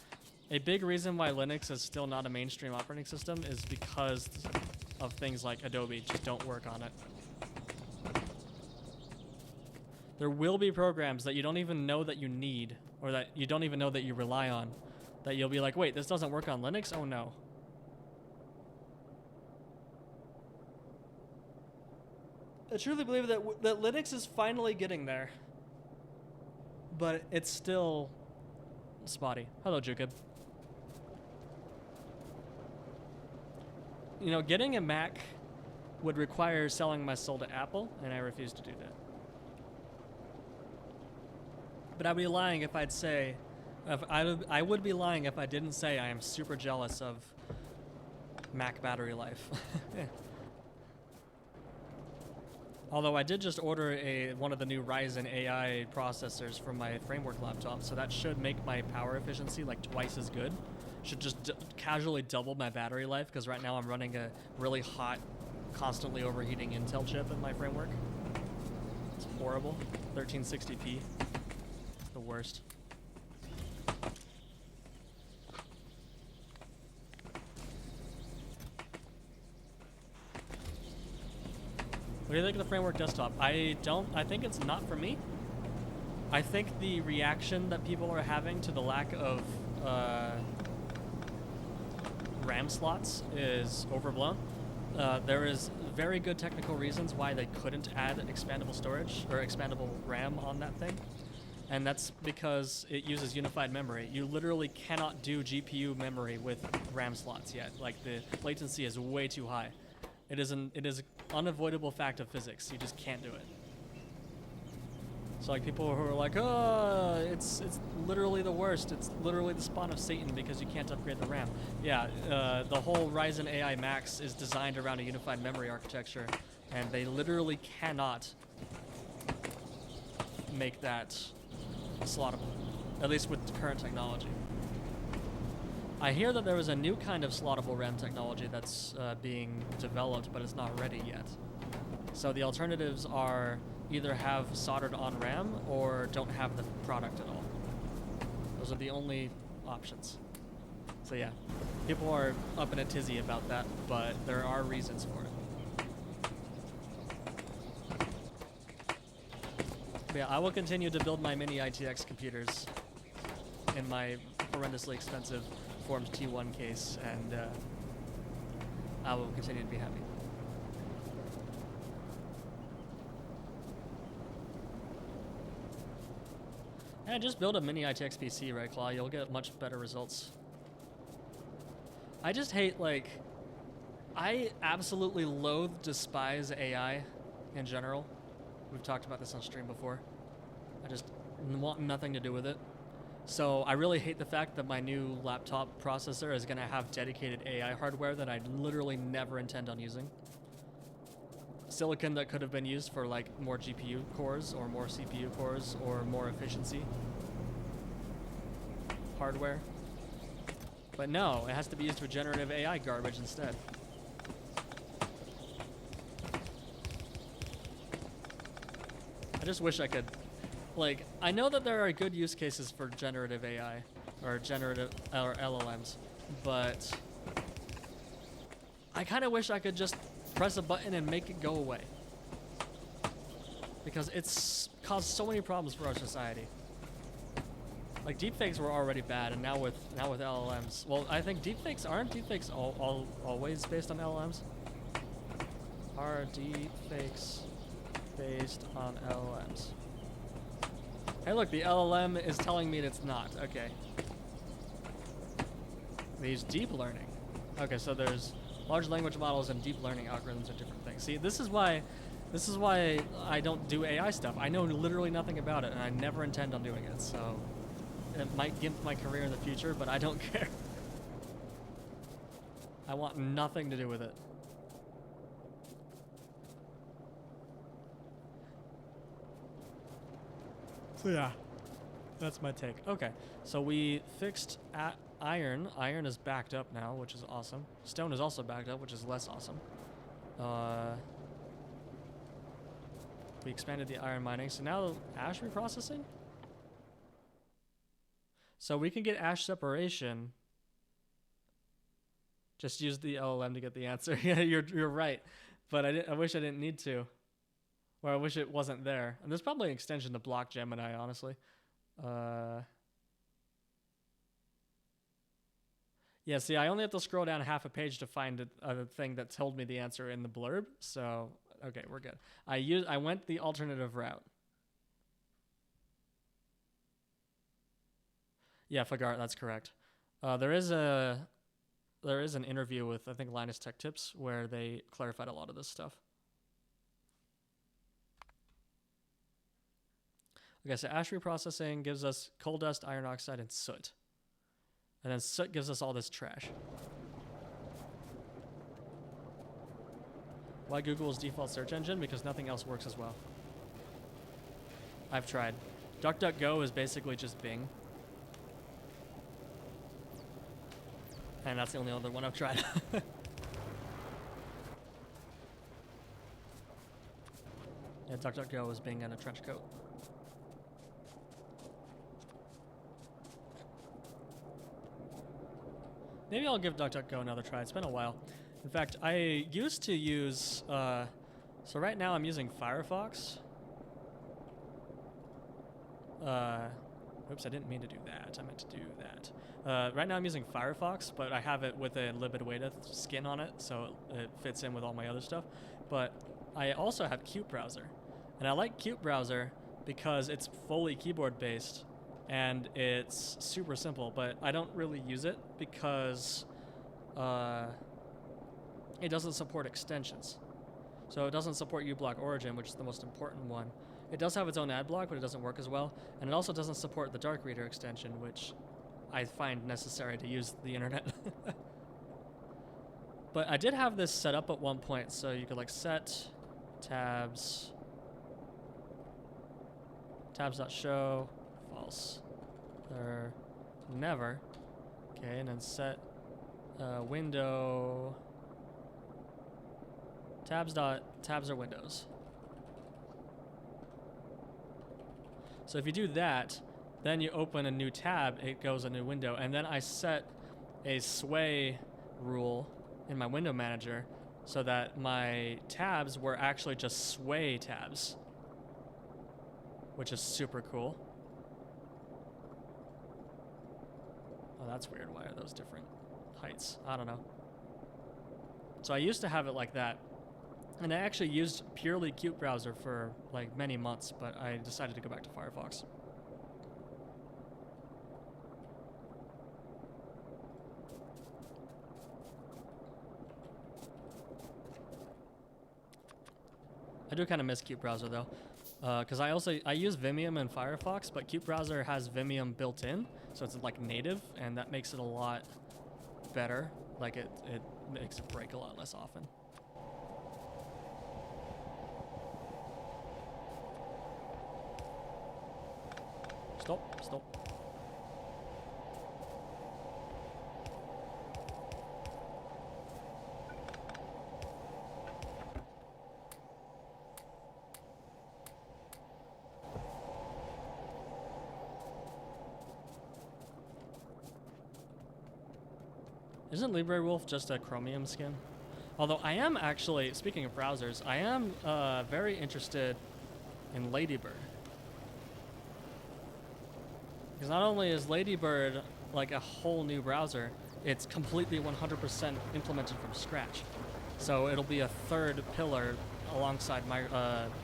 a big reason why Linux is still not a mainstream operating system is because of things like Adobe just don't work on it. There will be programs that you don't even know that you need, or that you don't even know that you rely on, that you'll be like, wait, this doesn't work on Linux? Oh no. I truly believe that Linux is finally getting there, but it's still spotty. Hello, Jukib. You know, getting a Mac would require selling my soul to Apple, and I refuse to do that. But I'd be lying if I'd say, I would be lying if I didn't say I am super jealous of Mac battery life. Although I did just order one of the new Ryzen AI processors for my framework laptop, so that should make my power efficiency like twice as good. Should just casually double my battery life, because right now I'm running a really hot, constantly overheating Intel chip in my framework. It's horrible. 1360p. It's the worst. What do you think of the framework desktop? I think it's not for me. I think the reaction that people are having to the lack of RAM slots is overblown. There is very good technical reasons why they couldn't add expandable storage or expandable RAM on that thing. And that's because it uses unified memory. You literally cannot do GPU memory with RAM slots yet. Like, the latency is way too high. It is an unavoidable fact of physics. You just can't do it. So like people who are like, oh, it's literally the worst. It's literally the spawn of Satan because you can't upgrade the RAM. Yeah, the whole Ryzen AI Max is designed around a unified memory architecture, and they literally cannot make that slottable, at least with current technology. I hear that there was a new kind of slottable RAM technology that's being developed, but it's not ready yet. So the alternatives are either have soldered on RAM or don't have the product at all. Those are the only options. So yeah, people are up in a tizzy about that, but there are reasons for it. But yeah, I will continue to build my mini ITX computers in my horrendously expensive Formed T1 case, and I will continue to be happy. And just build a mini ITX PC, right, Claw? You'll get much better results. I just hate, like, I absolutely loathe, despise AI in general. We've talked about this on stream before. I just want nothing to do with it. So I really hate the fact that my new laptop processor is going to have dedicated AI hardware that I literally never intend on using. Silicon that could have been used for like more GPU cores or more CPU cores or more efficiency hardware. But no, it has to be used for generative AI garbage instead. I just wish I could, like, I know that there are good use cases for generative AI or LLMs, but I kind of wish I could just press a button and make it go away, because it's caused so many problems for our society. Like, deepfakes were already bad, and now with LLMs, well, I think aren't deepfakes always based on LLMs? Are deepfakes based on LLMs? Hey, look, the LLM is telling me it's not. Okay. They use deep learning. Okay, so there's large language models and deep learning algorithms are different things. See, this is why I don't do AI stuff. I know literally nothing about it, and I never intend on doing it. So it might gimp my career in the future, but I don't care. I want nothing to do with it. So yeah, that's my take. Okay, so we fixed iron. Iron is backed up now, which is awesome. Stone is also backed up, which is less awesome. We expanded the iron mining, so now ash reprocessing? So we can get ash separation. Just use the LLM to get the answer. Yeah, you're right. But I wish I didn't need to. Or I wish it wasn't there. And there's probably an extension to block Gemini, honestly. Yeah, see, I only have to scroll down half a page to find a thing that told me the answer in the blurb. So, okay, we're good. I went the alternative route. Yeah, Fagart, that's correct. There is an interview with, I think, Linus Tech Tips where they clarified a lot of this stuff. Okay, so ash reprocessing gives us coal dust, iron oxide, and soot. And then soot gives us all this trash. Why Google's default search engine? Because nothing else works as well. I've tried. DuckDuckGo is basically just Bing. And that's the only other one I've tried. Yeah, DuckDuckGo is Bing in a trench coat. Maybe I'll give DuckDuckGo another try. It's been a while. In fact, I used to use... so right now I'm using Firefox. Oops, I didn't mean to do that. I meant to do that. Right now I'm using Firefox, but I have it with a libidweighted skin on it, so it fits in with all my other stuff. But I also have Qt Browser. And I like Qt Browser because it's fully keyboard-based, and it's super simple, but I don't really use it because it doesn't support extensions. So it doesn't support uBlock Origin, which is the most important one. It does have its own ad block, but it doesn't work as well. And it also doesn't support the Dark Reader extension, which I find necessary to use the internet. But I did have this set up at one point, so you could like set tabs, tabs.show, false, or never. Okay, and then set window, tabs are windows. So if you do that, then you open a new tab, it goes a new window, and then I set a sway rule in my window manager so that my tabs were actually just sway tabs, which is super cool. Oh, that's weird. Why are those different heights? I don't know. So I used to have it like that. And I actually used purely Qt Browser for like many months, but I decided to go back to Firefox. I do kind of miss Qt Browser though, because I use Vimium in Firefox, but Qt Browser has Vimium built in, so it's like native, and that makes it a lot better. Like it makes it break a lot less often. Stop. Isn't LibreWolf just a Chromium skin? Although I am actually, speaking of browsers, I am very interested in Ladybird. Because not only is Ladybird like a whole new browser, it's completely 100% implemented from scratch. So it'll be a third pillar alongside my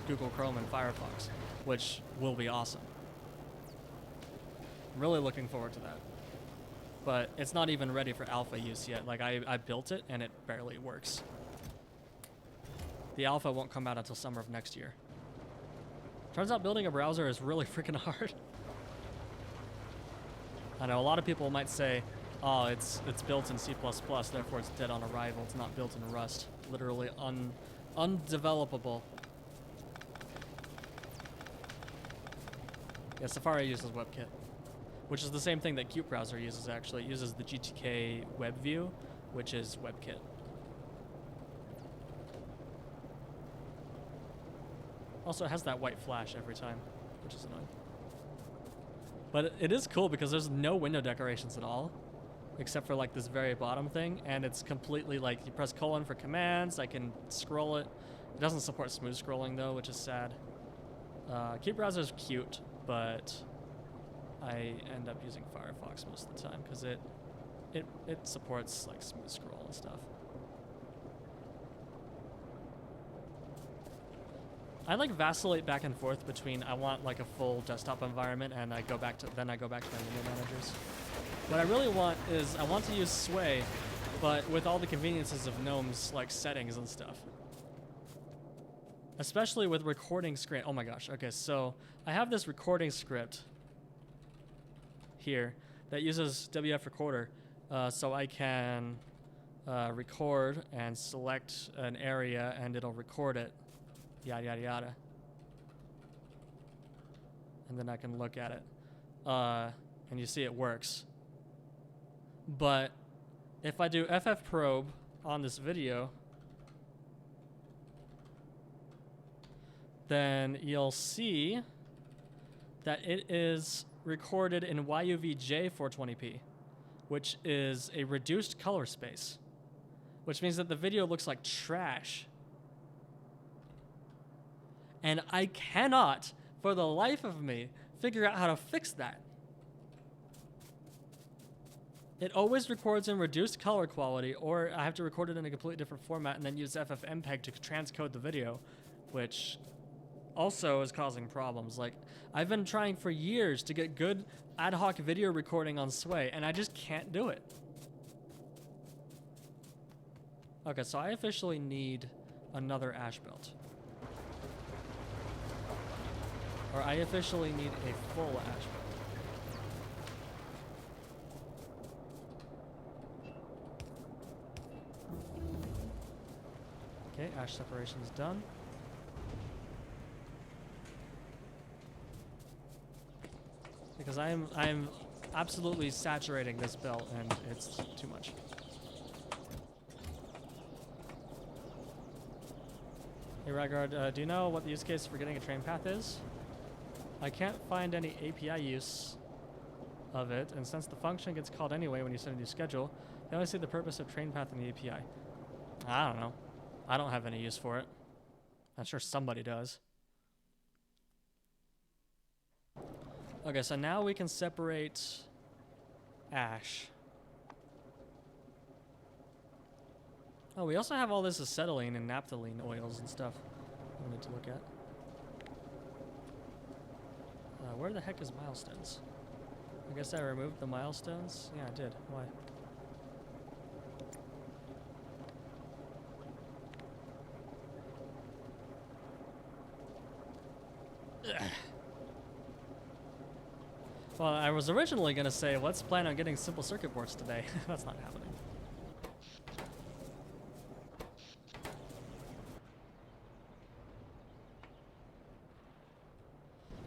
Google Chrome and Firefox, which will be awesome. I'm really looking forward to that. But it's not even ready for alpha use yet. Like I built it and it barely works. The alpha won't come out until summer of next year. Turns out building a browser is really freaking hard. I know a lot of people might say, oh, it's built in C++, therefore it's dead on arrival. It's not built in Rust. Literally undevelopable. Yeah, Safari uses WebKit, which is the same thing that Qt Browser uses, actually. It uses the GTK web view, which is WebKit. Also, it has that white flash every time, which is annoying. But it is cool because there's no window decorations at all, except for like this very bottom thing, and it's completely like you press colon for commands. I can scroll it. It doesn't support smooth scrolling though, which is sad. Qt Browser is cute, but I end up using Firefox most of the time because it supports like smooth scroll and stuff. I like vacillate back and forth between I want like a full desktop environment and I go back to my window managers. What I really want is I want to use Sway, but with all the conveniences of GNOME's like settings and stuff. Especially with recording script. Oh my gosh. Okay, so I have this recording script here that uses WF Recorder, so I can record and select an area and it'll record it. Yada, yada, yada. And then I can look at it. And you see it works. But if I do ffprobe on this video, then you'll see that it is recorded in YUVJ 420p, which is a reduced color space, which means that the video looks like trash. And I cannot, for the life of me, figure out how to fix that. It always records in reduced color quality, or I have to record it in a completely different format and then use FFmpeg to transcode the video, which also is causing problems. Like, I've been trying for years to get good ad hoc video recording on Sway, and I just can't do it. Okay, so I officially need another ash belt. Or I officially need a full ash belt. Okay, ash separation is done. Because I'm absolutely saturating this belt and it's too much. Hey Rygard, do you know what the use case for getting a train path is? I can't find any API use of it, and since the function gets called anyway when you send a new schedule, I only see the purpose of train path in the API. I don't know. I don't have any use for it. I'm sure somebody does. Okay, so now we can separate ash. Oh, we also have all this acetylene and naphthalene oils and stuff we need to look at. Where the heck is milestones? I guess I removed the milestones? Yeah, I did. Why? Ugh. Well, I was originally going to say, let's plan on getting simple circuit boards today. That's not happening.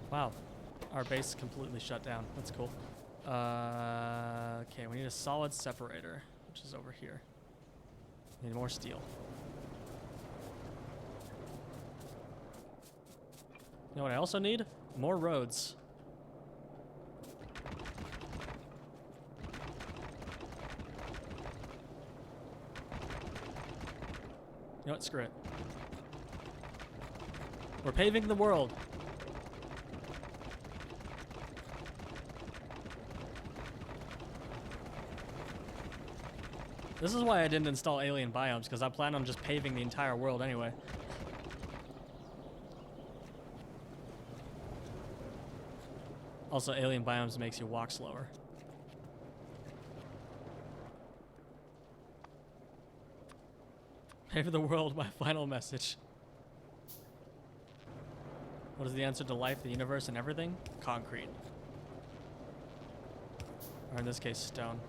Wow. Our base completely shut down. That's cool. Okay, we need a solid separator, which is over here. Need more steel. You know what I also need? More roads. You know what? Screw it. We're paving the world. This is why I didn't install alien biomes, because I plan on just paving the entire world anyway. Also, alien biomes makes you walk slower. Pave the world, my final message. What is the answer to life, the universe, and everything? Concrete. Or in this case, stone.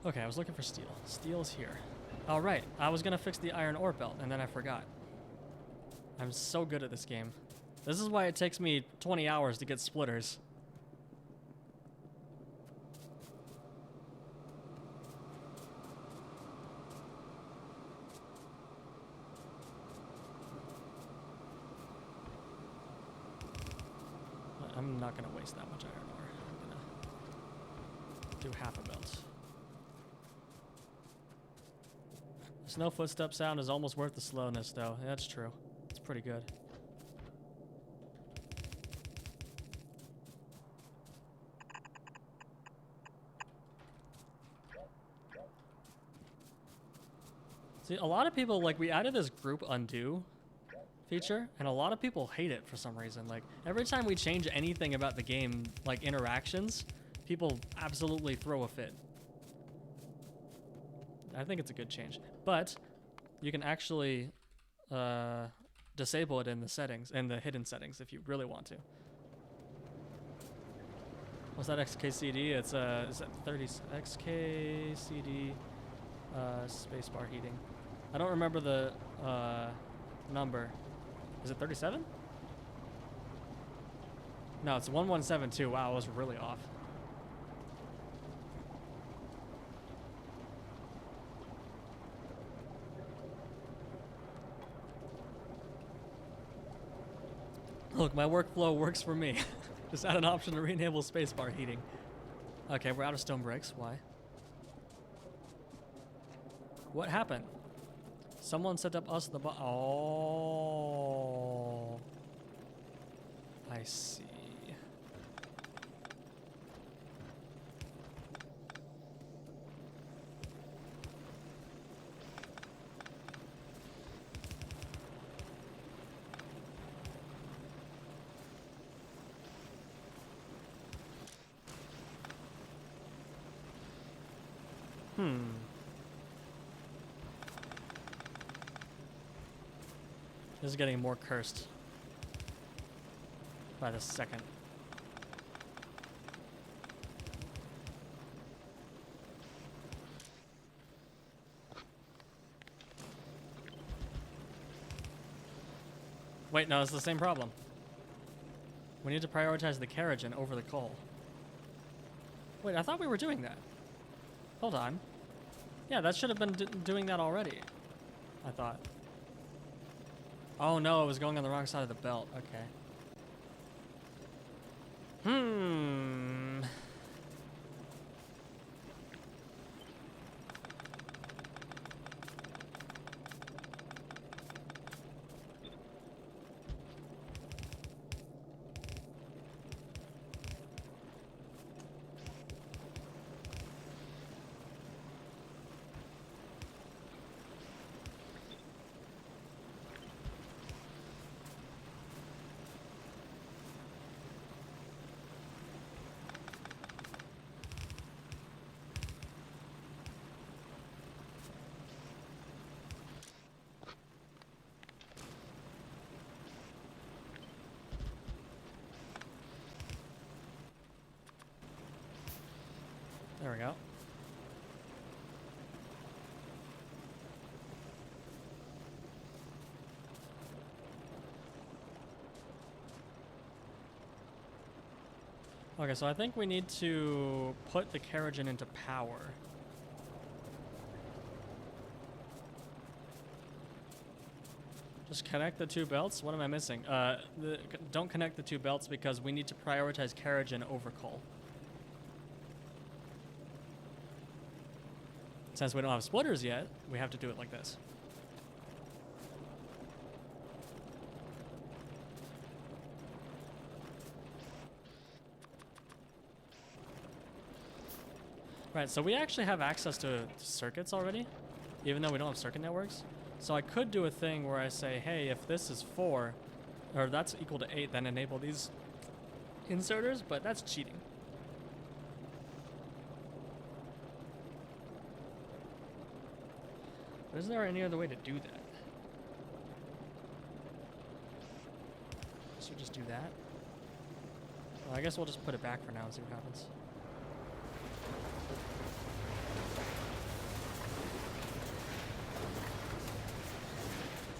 Okay, I was looking for steel. Steel's here. All right, I was gonna fix the iron ore belt, and then I forgot. I'm so good at this game. This is why it takes me 20 hours to get splitters. I'm not gonna waste that much iron ore. I'm gonna do half a belt. The snow footstep sound is almost worth the slowness, though. Yeah, that's true. It's pretty good. See, a lot of people, like, we added this group undo feature, and a lot of people hate it for some reason. Like, every time we change anything about the game, like interactions, people absolutely throw a fit. I think it's a good change. But you can actually disable it in the settings, in the hidden settings, if you really want to. What's that XKCD? It's is that 30 XKCD spacebar heating. I don't remember the number. Is it 37? No, it's 1172. Wow, I was really off. Look, my workflow works for me. Just add an option to re-enable spacebar heating. Okay, we're out of stone bricks. Why? What happened? Someone set up us the oh. I see. This is getting more cursed by the second. Wait, no, it's the same problem. We need to prioritize the Keragen over the coal. Wait, I thought we were doing that. Hold on. Yeah, that should have been doing that already, I thought. Oh no, it was going on the wrong side of the belt. Okay. There we go. Okay, so I think we need to put the Keragen into power. Just connect the two belts? What am I missing? Don't connect the two belts because we need to prioritize Keragen over coal. Since we don't have splitters yet, we have to do it like this. Right, so we actually have access to circuits already, even though we don't have circuit networks. So I could do a thing where I say, hey, if this is 4, or that's equal to 8, then enable these inserters, but that's cheating. But is there any other way to do that? Should we just do that? Well, I guess we'll just put it back for now and see what happens.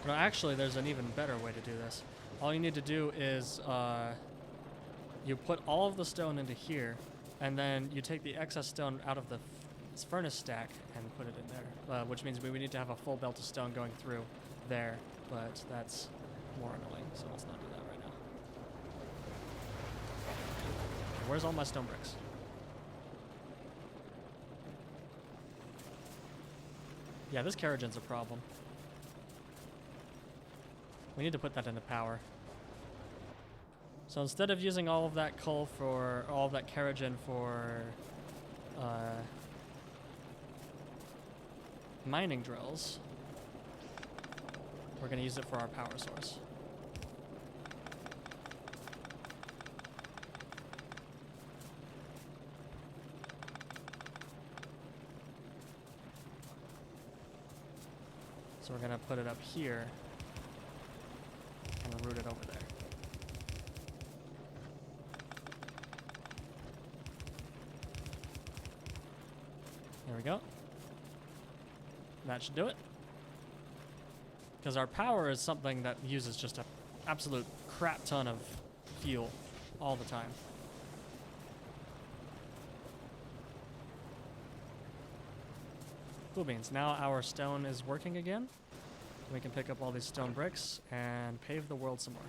No, actually, there's an even better way to do this. All you need to do is you put all of the stone into here, and then you take the excess stone out of the furnace stack and put it in there, which means we would need to have a full belt of stone going through there, but that's more annoying, so let's not do that right now. Where's all my stone bricks? Yeah, this Keragin's a problem. We need to put that into power. So instead of using all of that coal for, all of that Keragin for mining drills, we're gonna use it for our power source. So we're gonna put it up here and route it over there. There we go. That should do it. Because our power is something that uses just an absolute crap ton of fuel all the time. Cool beans. Now our stone is working again. We can pick up all these stone bricks and pave the world some more.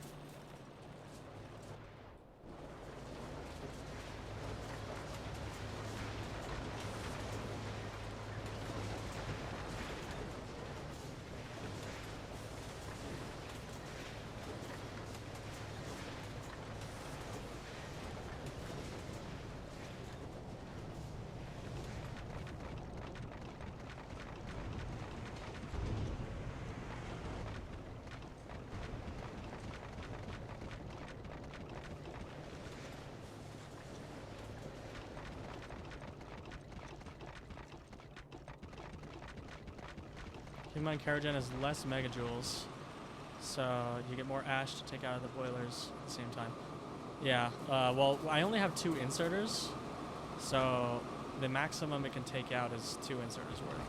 Keep in mind, Keragen is less megajoules, so you get more ash to take out of the boilers at the same time. Yeah, well, I only have 2 inserters, so the maximum it can take out is 2 inserters worth.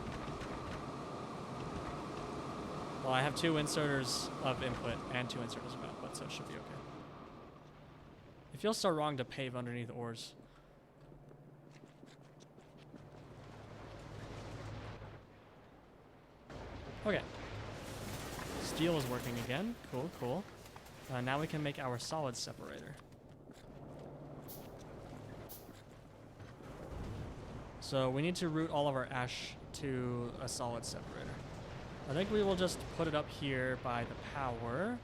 Well, I have 2 inserters of input and 2 inserters of output, so it should be okay. It feels so wrong to pave underneath ores. Okay. Steel is working again. Cool, cool. Now we can make our solid separator. So we need to route all of our ash to a solid separator. I think we will just put it up here by the power.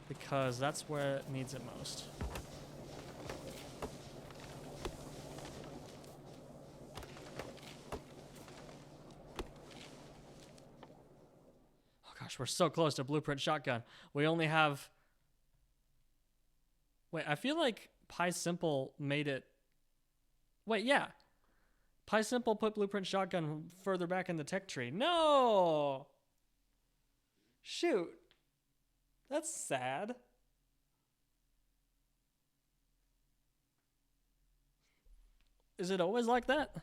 Because that's where it needs it most. We're so close to blueprint shotgun. We only have... Wait, I feel like pYsimple made it... Wait, yeah. pYsimple put blueprint shotgun further back in the tech tree. No! Shoot. That's sad. Is it always like that?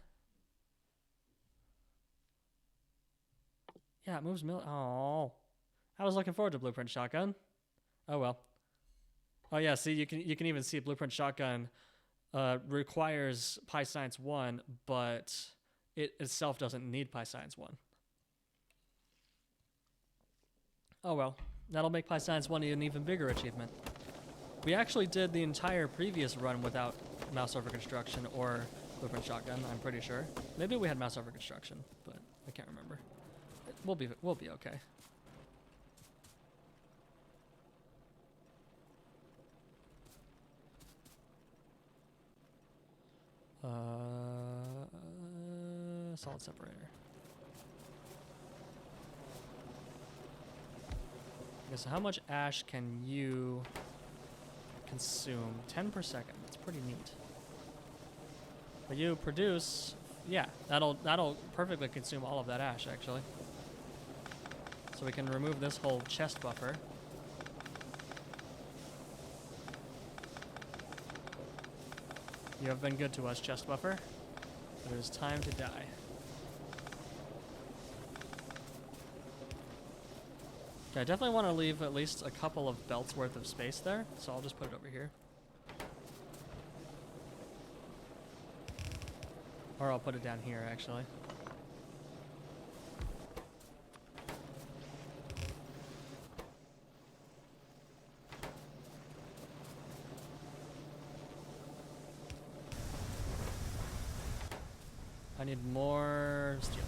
Yeah, it moves Oh. I was looking forward to blueprint shotgun. Oh well. Oh yeah, see you can even see blueprint shotgun requires pyscience 1, but it itself doesn't need pyscience 1. Oh well. That'll make pyscience 1 an even bigger achievement. We actually did the entire previous run without mouse over construction or blueprint shotgun, I'm pretty sure. Maybe we had mouse over construction, but I can't remember. We'll be okay. Solid separator. Okay, so how much ash can you consume? 10 per second. That's pretty neat. But you produce, yeah, that'll perfectly consume all of that ash actually. So we can remove this whole chest buffer. You have been good to us, chest buffer. But it is time to die. Okay, I definitely want to leave at least a couple of belts worth of space there, so I'll just put it over here. Or I'll put it down here, actually. I need more steel.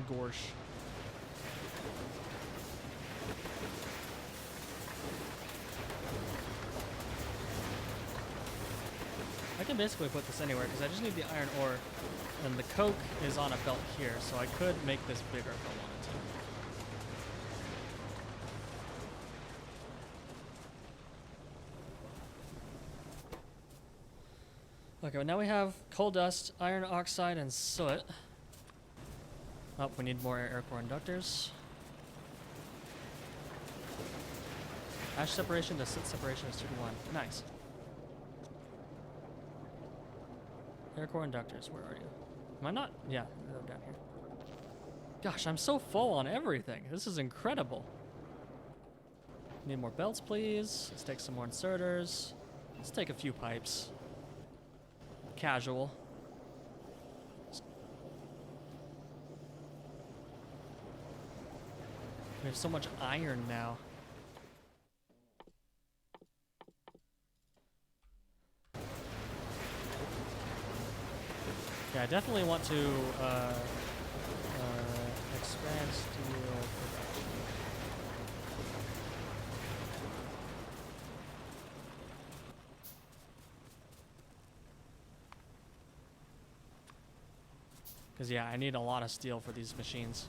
Gorsh. I can basically put this anywhere because I just need the iron ore, and the coke is on a belt here, so I could make this bigger if I wanted to. Okay, well now we have coal dust, iron oxide, and soot. Oh, we need more air core inductors. Ash separation to soot separation is 2 to 1. Nice. Air core inductors, where are you? Am I not? Yeah, they're down here. Gosh, I'm so full on everything. This is incredible. Need more belts, please. Let's take some more inserters. Let's take a few pipes. Casual. We have so much iron now. Yeah, I definitely want to expand steel production. Because, yeah, I need a lot of steel for these machines.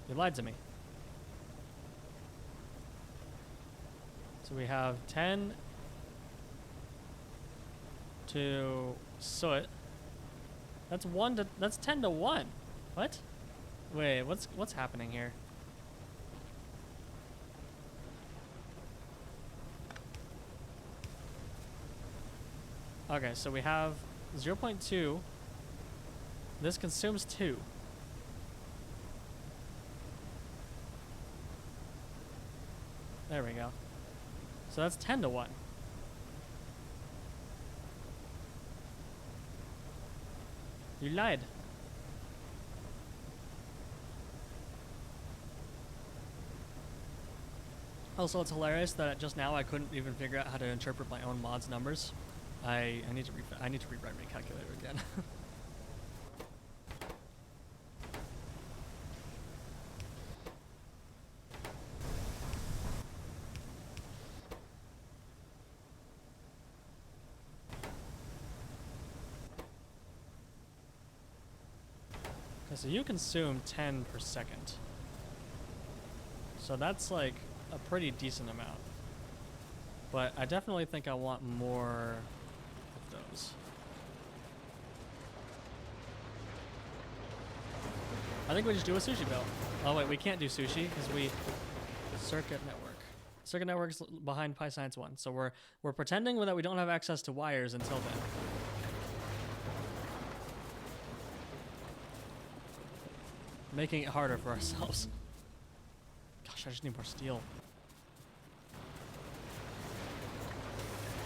You lied to me. So we have 10 to soot. That's 10 to 1. What? Wait, what's happening here? Okay, so we have 0.2. This consumes 2. There we go. So that's 10 to 1. You lied. Also, it's hilarious that just now I couldn't even figure out how to interpret my own mod's numbers. I need to rewrite my calculator again. So you consume 10 per second. So that's like a pretty decent amount. But I definitely think I want more of those. I think we just do a sushi belt. Oh wait, we can't do sushi because we circuit network. Circuit network's behind PyScience 1. So we're pretending that we don't have access to wires until then. Making it harder for ourselves. Gosh, I just need more steel.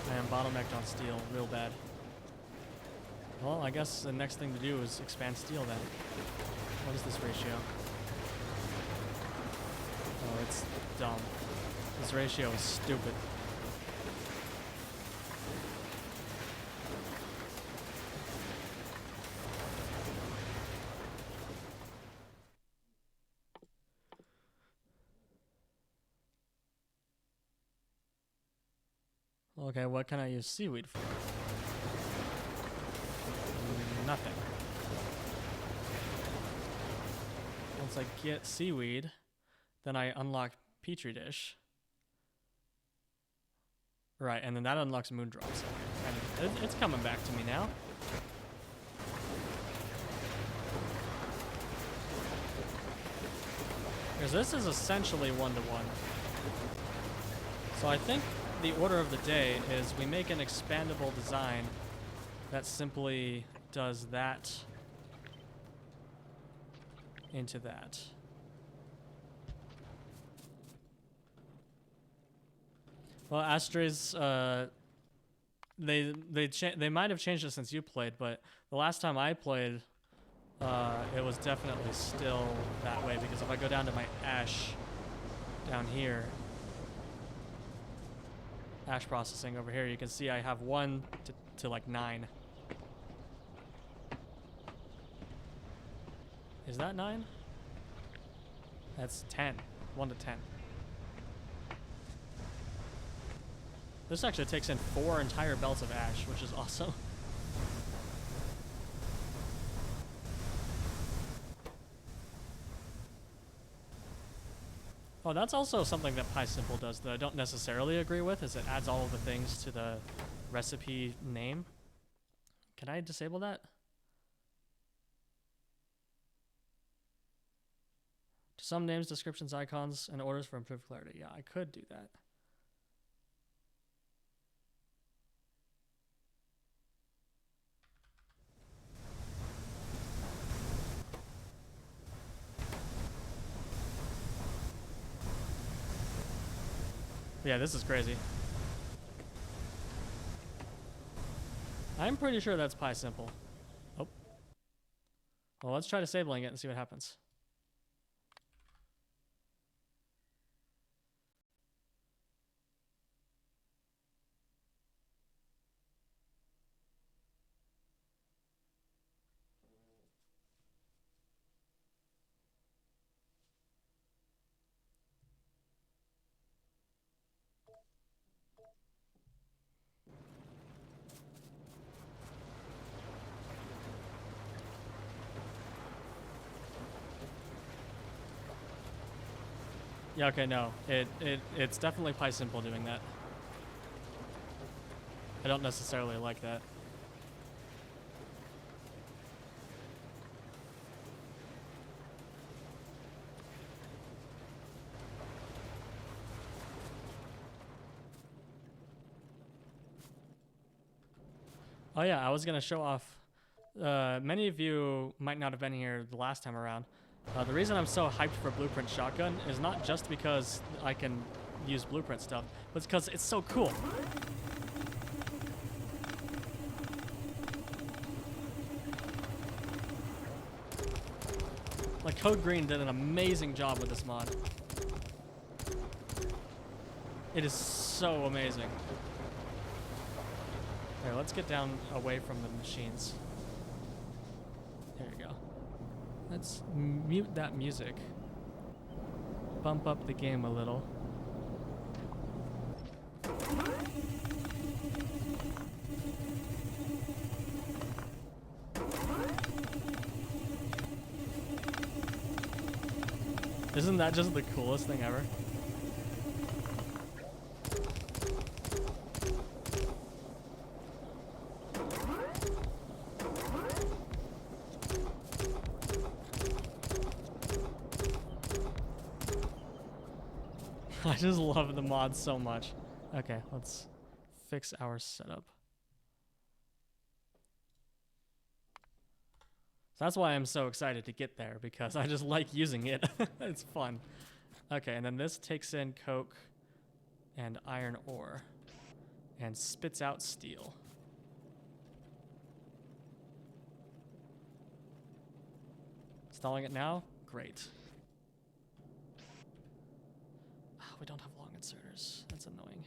I am bottlenecked on steel real bad. Well, I guess the next thing to do is expand steel then. What is this ratio? Oh, it's dumb. This ratio is stupid. Okay, what can I use seaweed for? Nothing. Once I get seaweed, then I unlock Petri dish. Right, and then that unlocks moondrops. And it's coming back to me now. Because this is essentially 1-to-1. So I think the order of the day is we make an expandable design that simply does that into that. Well, Astra's, they might have changed it since you played, but the last time I played, it was definitely still that way, because if I go down to my ash down here, ash processing over here, you can see I have 1 to like 9. Is that 9? That's 10. 1 to 10. This actually takes in 4 entire belts of ash, which is awesome. Oh, that's also something that pYsimple does that I don't necessarily agree with, is it adds all of the things to the recipe name. Can I disable that? To some names, descriptions, icons, and orders for improved clarity. Yeah, I could do that. Yeah, this is crazy. I'm pretty sure that's pYsimple. Oh. Well, let's try disabling it and see what happens. Yeah, okay, no. It's definitely pYsimple doing that. I don't necessarily like that. Oh yeah, I was gonna show off. Many of you might not have been here the last time around. The reason I'm so hyped for Blueprint Shotgun is not just because I can use Blueprint stuff, but it's because it's so cool. Like, Code Green did an amazing job with this mod. It is so amazing. Here, let's get down away from the machines. There we go. Let's mute that music. Bump up the game a little. Isn't that just the coolest thing ever? I just love the mod so much. Okay, let's fix our setup. So that's why I'm so excited to get there, because I just like using it. It's fun. Okay, and then this takes in coke and iron ore and spits out steel. Installing it now? Great. We don't have long inserters. That's annoying.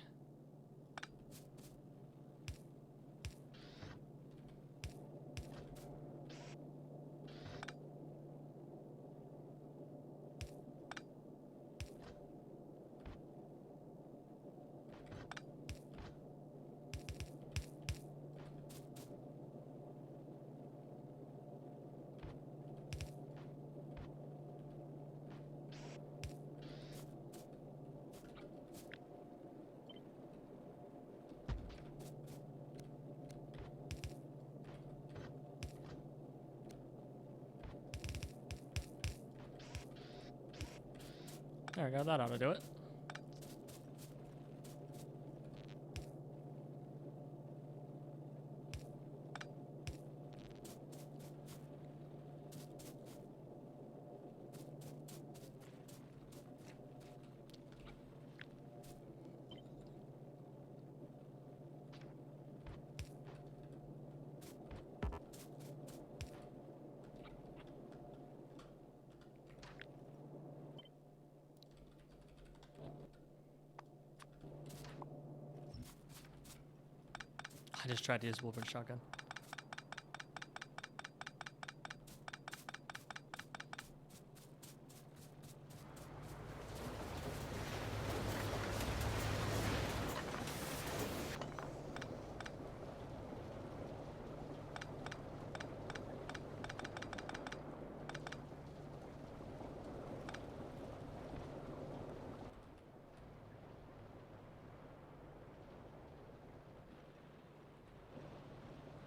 There we go, that ought to do it. I just tried to use Wolverine shotgun.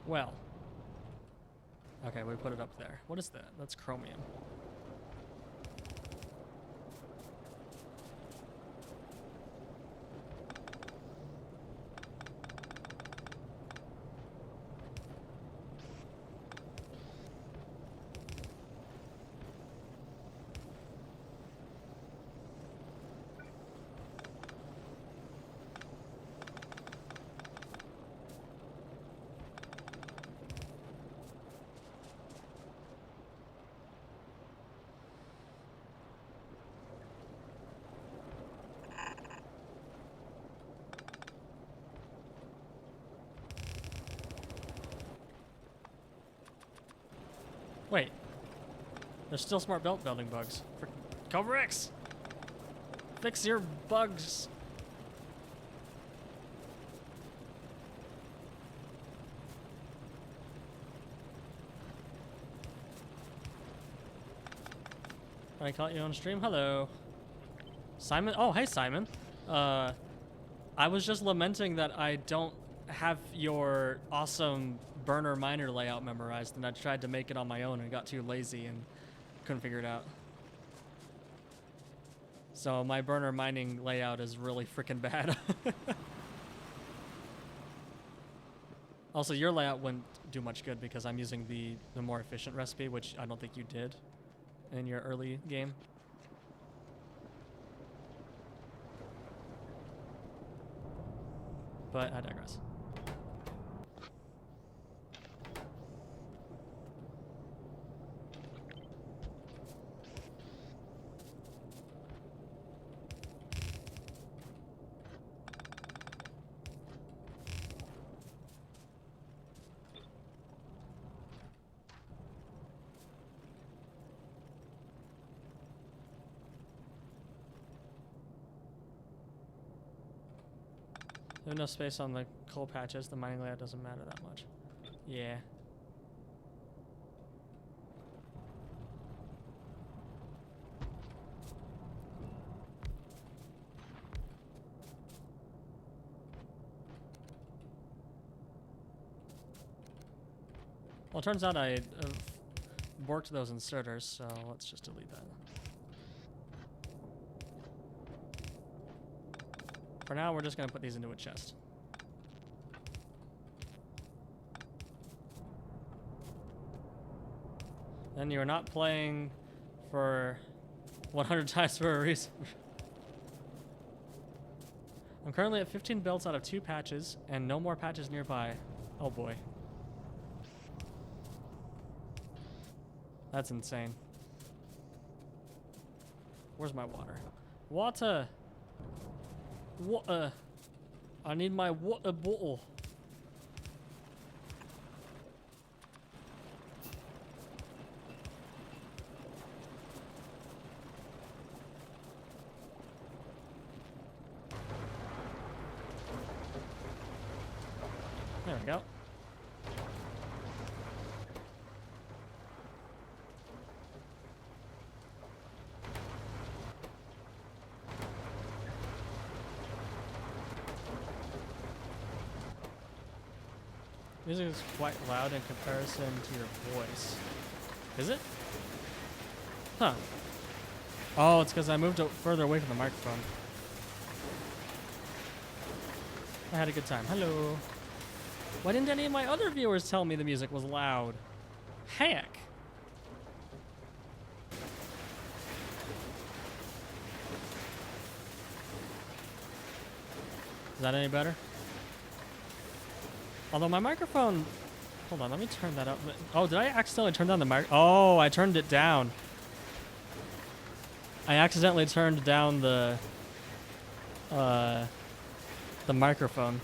Well. Okay, we put it up there. What is that? That's chromium. Wait. There's still smart belt building bugs. For Cover X! Fix your bugs! I caught you on stream. Hello. Simon? Oh, hey, Simon. I was just lamenting that I don't have your awesome burner miner layout memorized, and I tried to make it on my own and got too lazy and couldn't figure it out. So my burner mining layout is really freaking bad. Also, your layout wouldn't do much good because I'm using the more efficient recipe, which I don't think you did in your early game. But I digress. There's no space on the coal patches. The mining layout doesn't matter that much. Yeah. Well, it turns out I worked those inserters, so let's just delete that. For now, we're just going to put these into a chest. Then you're not playing for 100 times for a reason. I'm currently at 15 belts out of 2 patches, and no more patches nearby. Oh boy. That's insane. Where's my water? Water! Water! I need my water bottle. There we go. Music is quite loud in comparison to your voice. Is it? Huh. Oh, it's because I moved further away from the microphone. I had a good time. Hello. Why didn't any of my other viewers tell me the music was loud? Heck. Is that any better? Although my microphone... Hold on, let me turn that up. Oh, did I accidentally turn down the mic? Oh, I turned it down. I accidentally turned down the microphone.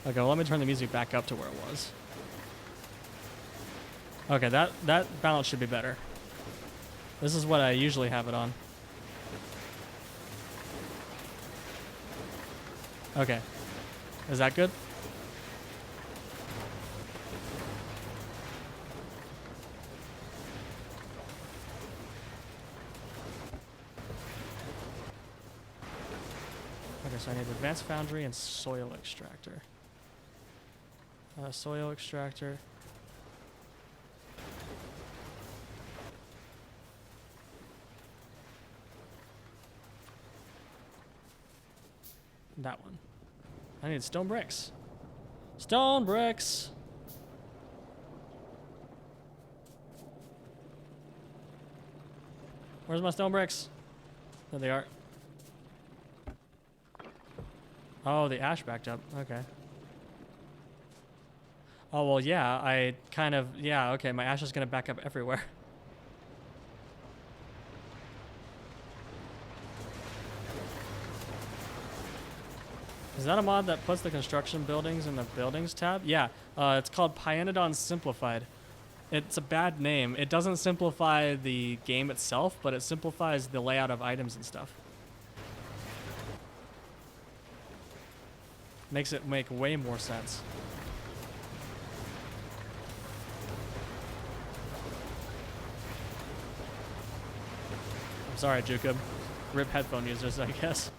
Okay, well, let me turn the music back up to where it was. Okay, that balance should be better. This is what I usually have it on. Okay. Is that good? Okay, so I need advanced foundry and soil extractor. Soil extractor. That one. I need stone bricks. Stone bricks! Where's my stone bricks? There they are. Oh, the ash backed up. Okay. Oh, well, yeah, I kind of... Yeah, okay, my ash is going to back up everywhere. Is that a mod that puts the construction buildings in the buildings tab? Yeah, it's called pYgain Simplified. It's a bad name. It doesn't simplify the game itself, but it simplifies the layout of items and stuff. Makes it make way more sense. I'm sorry, Jacob. Rip headphone users, I guess.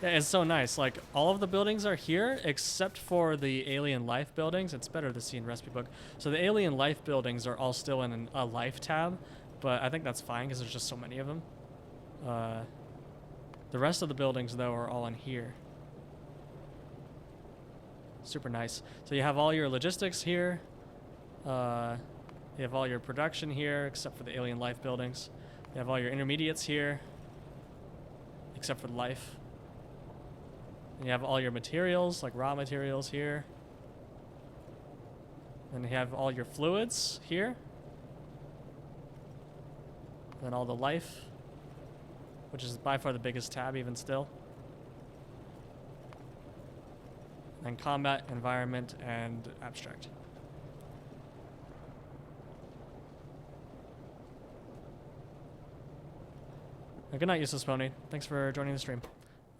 Yeah, it's so nice. Like, all of the buildings are here except for the alien life buildings. It's better to see in recipe book. So the alien life buildings are all still in a life tab, but I think that's fine because there's just so many of them. The rest of the buildings, though, are all in here. Super nice. So you have all your logistics here. You have all your production here, except for the alien life buildings. You have all your intermediates here, except for life. And you have all your materials, like raw materials here. Then you have all your fluids here. And then all the life, which is by far the biggest tab even still. And combat, environment, and abstract. Good night, Useless Pony. Thanks for joining the stream.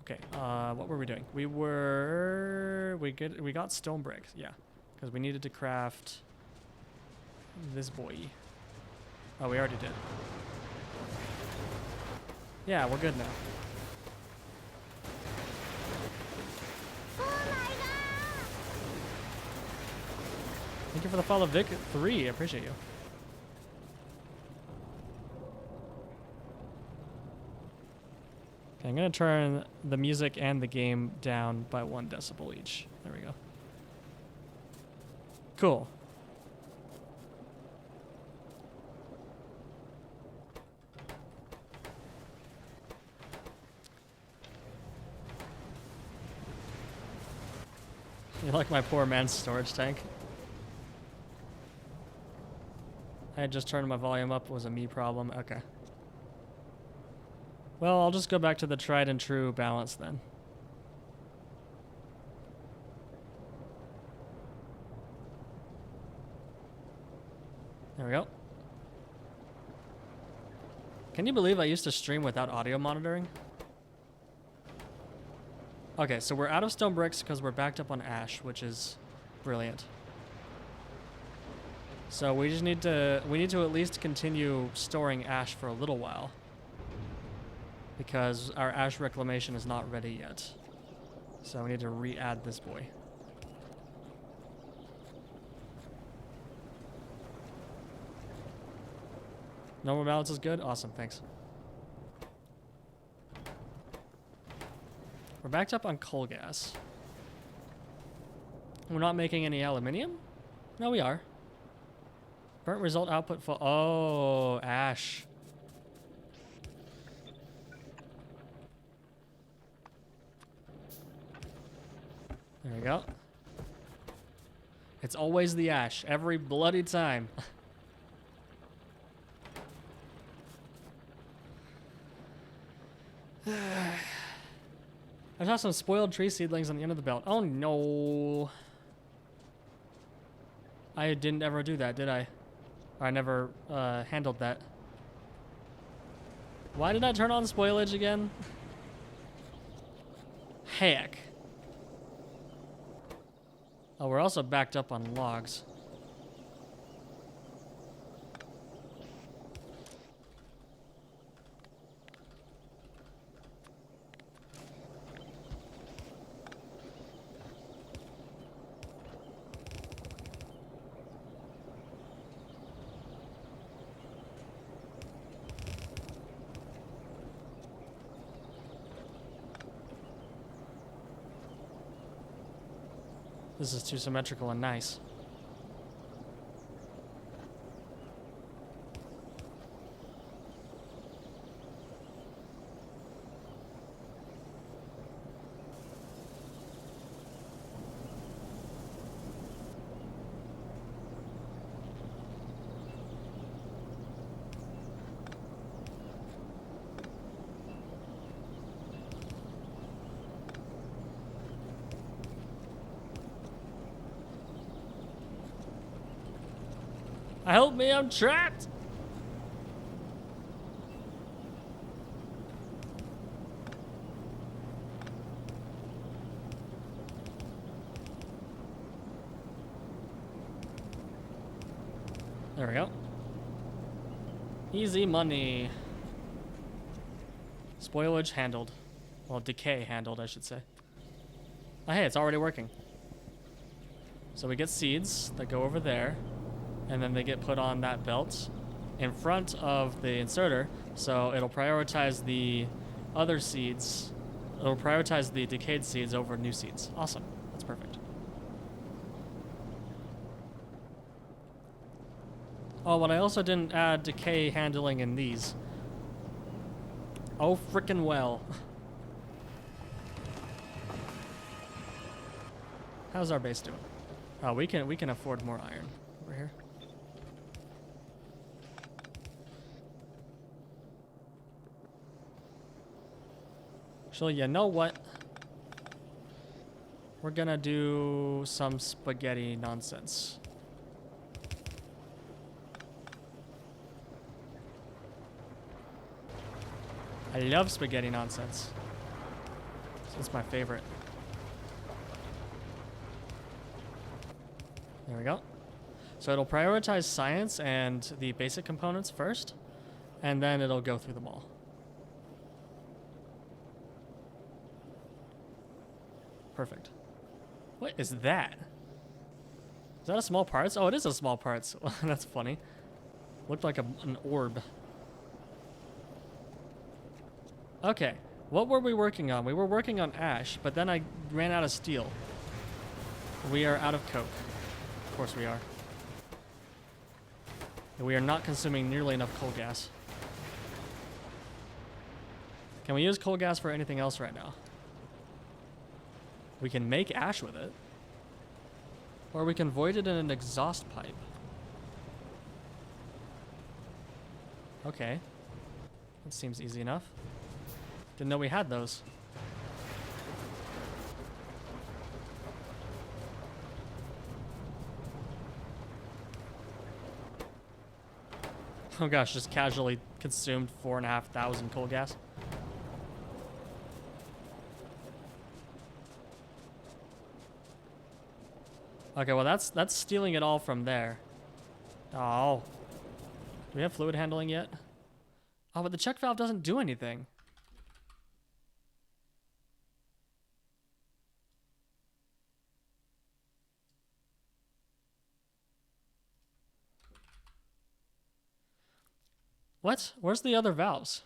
Okay, what were we doing? We got stone bricks, yeah. Because we needed to craft this boy. Oh, we already did. Yeah, we're good now. Thank you for the follow, Vic3. I appreciate you. Okay, I'm going to turn the music and the game down by 1 decibel each. There we go. Cool. You like my poor man's storage tank? I had just turned my volume up. It was a me problem. Okay. Well, I'll just go back to the tried and true balance then. There we go. Can you believe I used to stream without audio monitoring? Okay, so we're out of stone bricks because we're backed up on ash, which is brilliant. So we need to at least continue storing ash for a little while, because our ash reclamation is not ready yet. So we need to re-add this boy. Normal balance is good? Awesome, thanks. We're backed up on coal gas. We're not making any aluminium? No, we are. Burnt result output for... Oh, ash. There we go. It's always the ash, every bloody time. I saw some spoiled tree seedlings on the end of the belt. Oh no. I didn't ever do that, did I? Or I never handled that. Why did I turn on spoilage again? Heck. Oh, we're also backed up on logs. This is too symmetrical and nice. Help me, I'm trapped! There we go. Easy money. Spoilage handled. Well, decay handled, I should say. Oh, hey, it's already working. So we get seeds that go over there, and then they get put on that belt in front of the inserter, so it'll prioritize the other seeds. It'll prioritize the decayed seeds over new seeds. Awesome. That's perfect. Oh, but I also didn't add decay handling in these. Oh, frickin' well. How's our base doing? Oh, we can afford more iron over here. Actually, you know what? We're gonna do some spaghetti nonsense. I love spaghetti nonsense. It's my favorite. There we go. So it'll prioritize science and the basic components first, and then it'll go through them all. Perfect. What is that? Is that a small parts? Oh, it is a small parts. That's funny. Looked like an orb. Okay, what were we working on? We were working on ash, but then I ran out of steel. We are out of coke. Of course we are. And we are not consuming nearly enough coal gas. Can we use coal gas for anything else right now? We can make ash with it. Or we can void it in an exhaust pipe. Okay. That seems easy enough. Didn't know we had those. Oh gosh, just casually consumed 4,500 coal gas. Okay, well that's stealing it all from there. Oh. Do we have fluid handling yet? Oh, but the check valve doesn't do anything. What? Where's the other valves?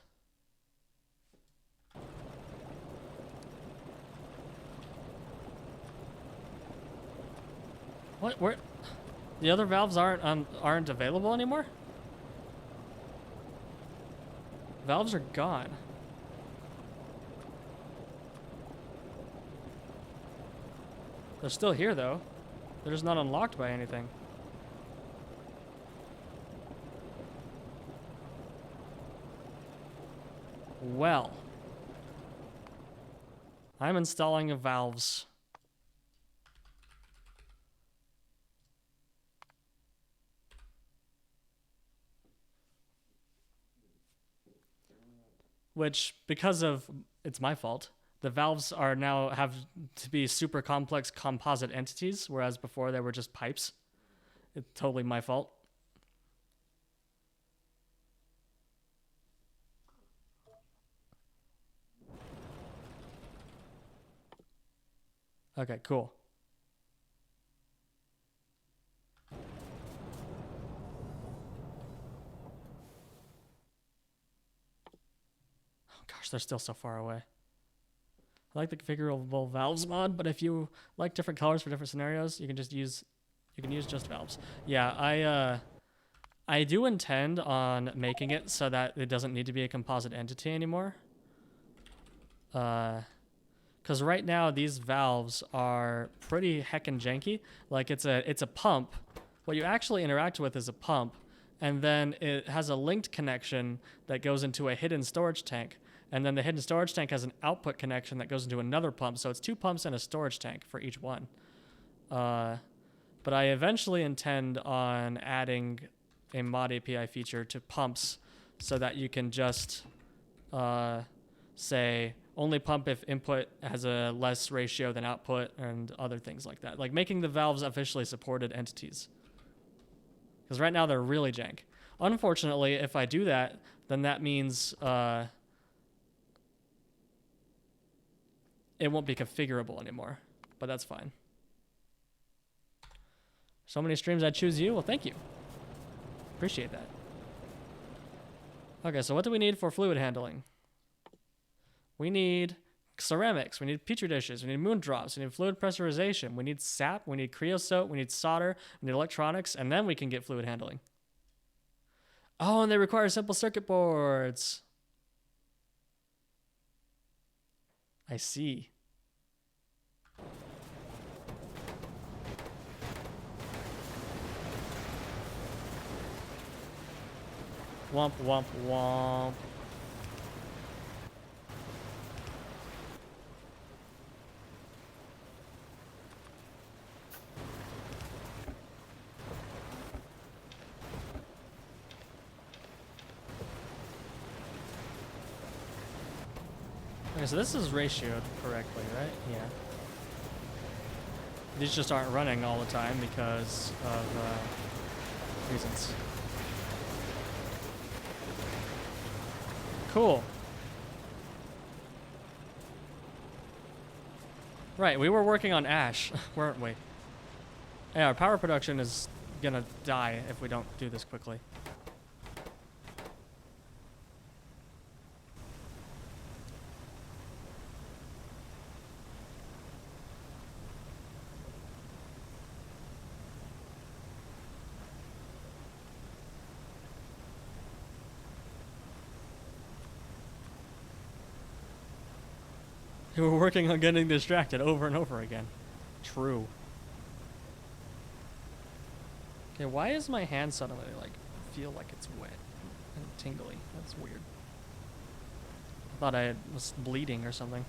What? Where? The other valves aren't available anymore? Valves are gone. They're still here though. They're just not unlocked by anything. Well. I'm installing valves. Which, because of, it's my fault, the valves are now have to be super complex composite entities, whereas before they were just pipes. It's totally my fault. Okay, cool. Oh gosh, they're still so far away. I like the configurable valves mod, but if you like different colors for different scenarios, you can use just valves. Yeah, I do intend on making it so that it doesn't need to be a composite entity anymore. Because right now these valves are pretty heckin' janky. Like it's a pump. What you actually interact with is a pump, and then it has a linked connection that goes into a hidden storage tank. And then the hidden storage tank has an output connection that goes into another pump. So it's 2 pumps and a storage tank for each one. But I eventually intend on adding a mod API feature to pumps so that you can just say only pump if input has a less ratio than output and other things like that. Like making the valves officially supported entities. Because right now they're really jank. Unfortunately, if I do that, then that means it won't be configurable anymore. But that's fine. So many streams, I choose you. Well, thank you. Appreciate that. Okay, so what do we need for fluid handling? We need ceramics, we need petri dishes, we need moon drops, we need fluid pressurization, we need sap, we need creosote, we need solder, we need electronics, and then we can get fluid handling. Oh, and they require simple circuit boards. I see. Womp, womp, womp. Okay, so this is ratioed correctly, right? Yeah. These just aren't running all the time because of reasons. Cool. Right, we were working on ash, weren't we? Yeah, our power production is gonna die if we don't do this quickly. We're working on getting distracted over and over again. True. Okay, why is my hand suddenly like feel like it's wet and tingly? That's weird. I thought I was bleeding or something.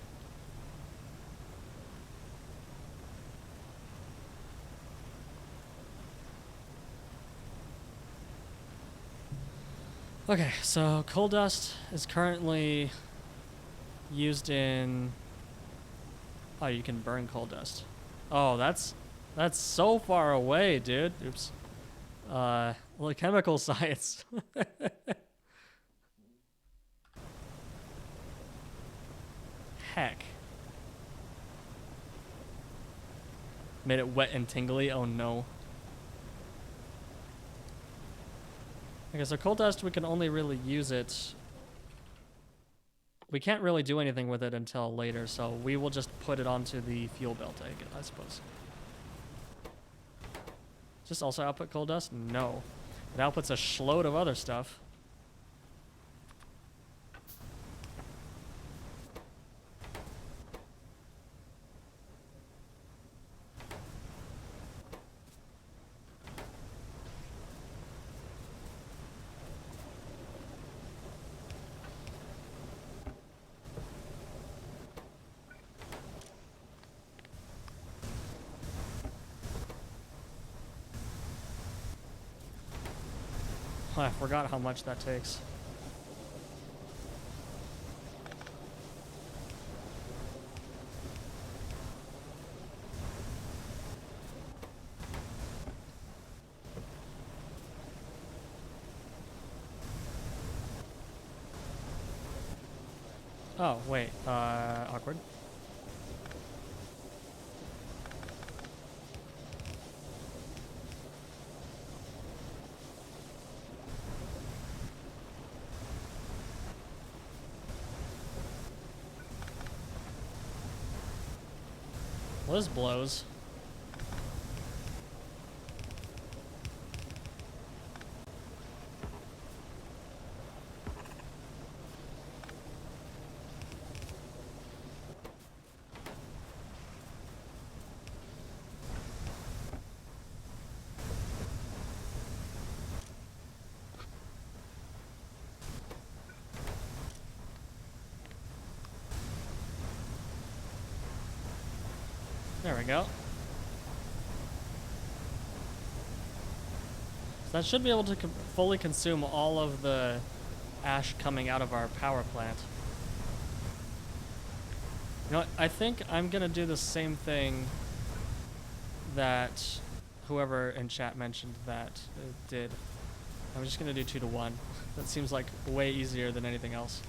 Okay, so coal dust is currently used in... Oh, you can burn coal dust. Oh, that's so far away, dude. Oops. Well, chemical science. Heck. Made it wet and tingly. Oh no. Okay, so coal dust, we can only really use it. We can't really do anything with it until later, so we will just put it onto the fuel belt, I suppose. Does this also output coal dust? No. It outputs a shload of other stuff. I forgot how much that takes. Oh, wait, awkward. Well, this blows. There we go. So that should be able to fully consume all of the ash coming out of our power plant. You know what? I think I'm gonna do the same thing that whoever in chat mentioned that did. I'm just gonna do 2 to 1. That seems like way easier than anything else.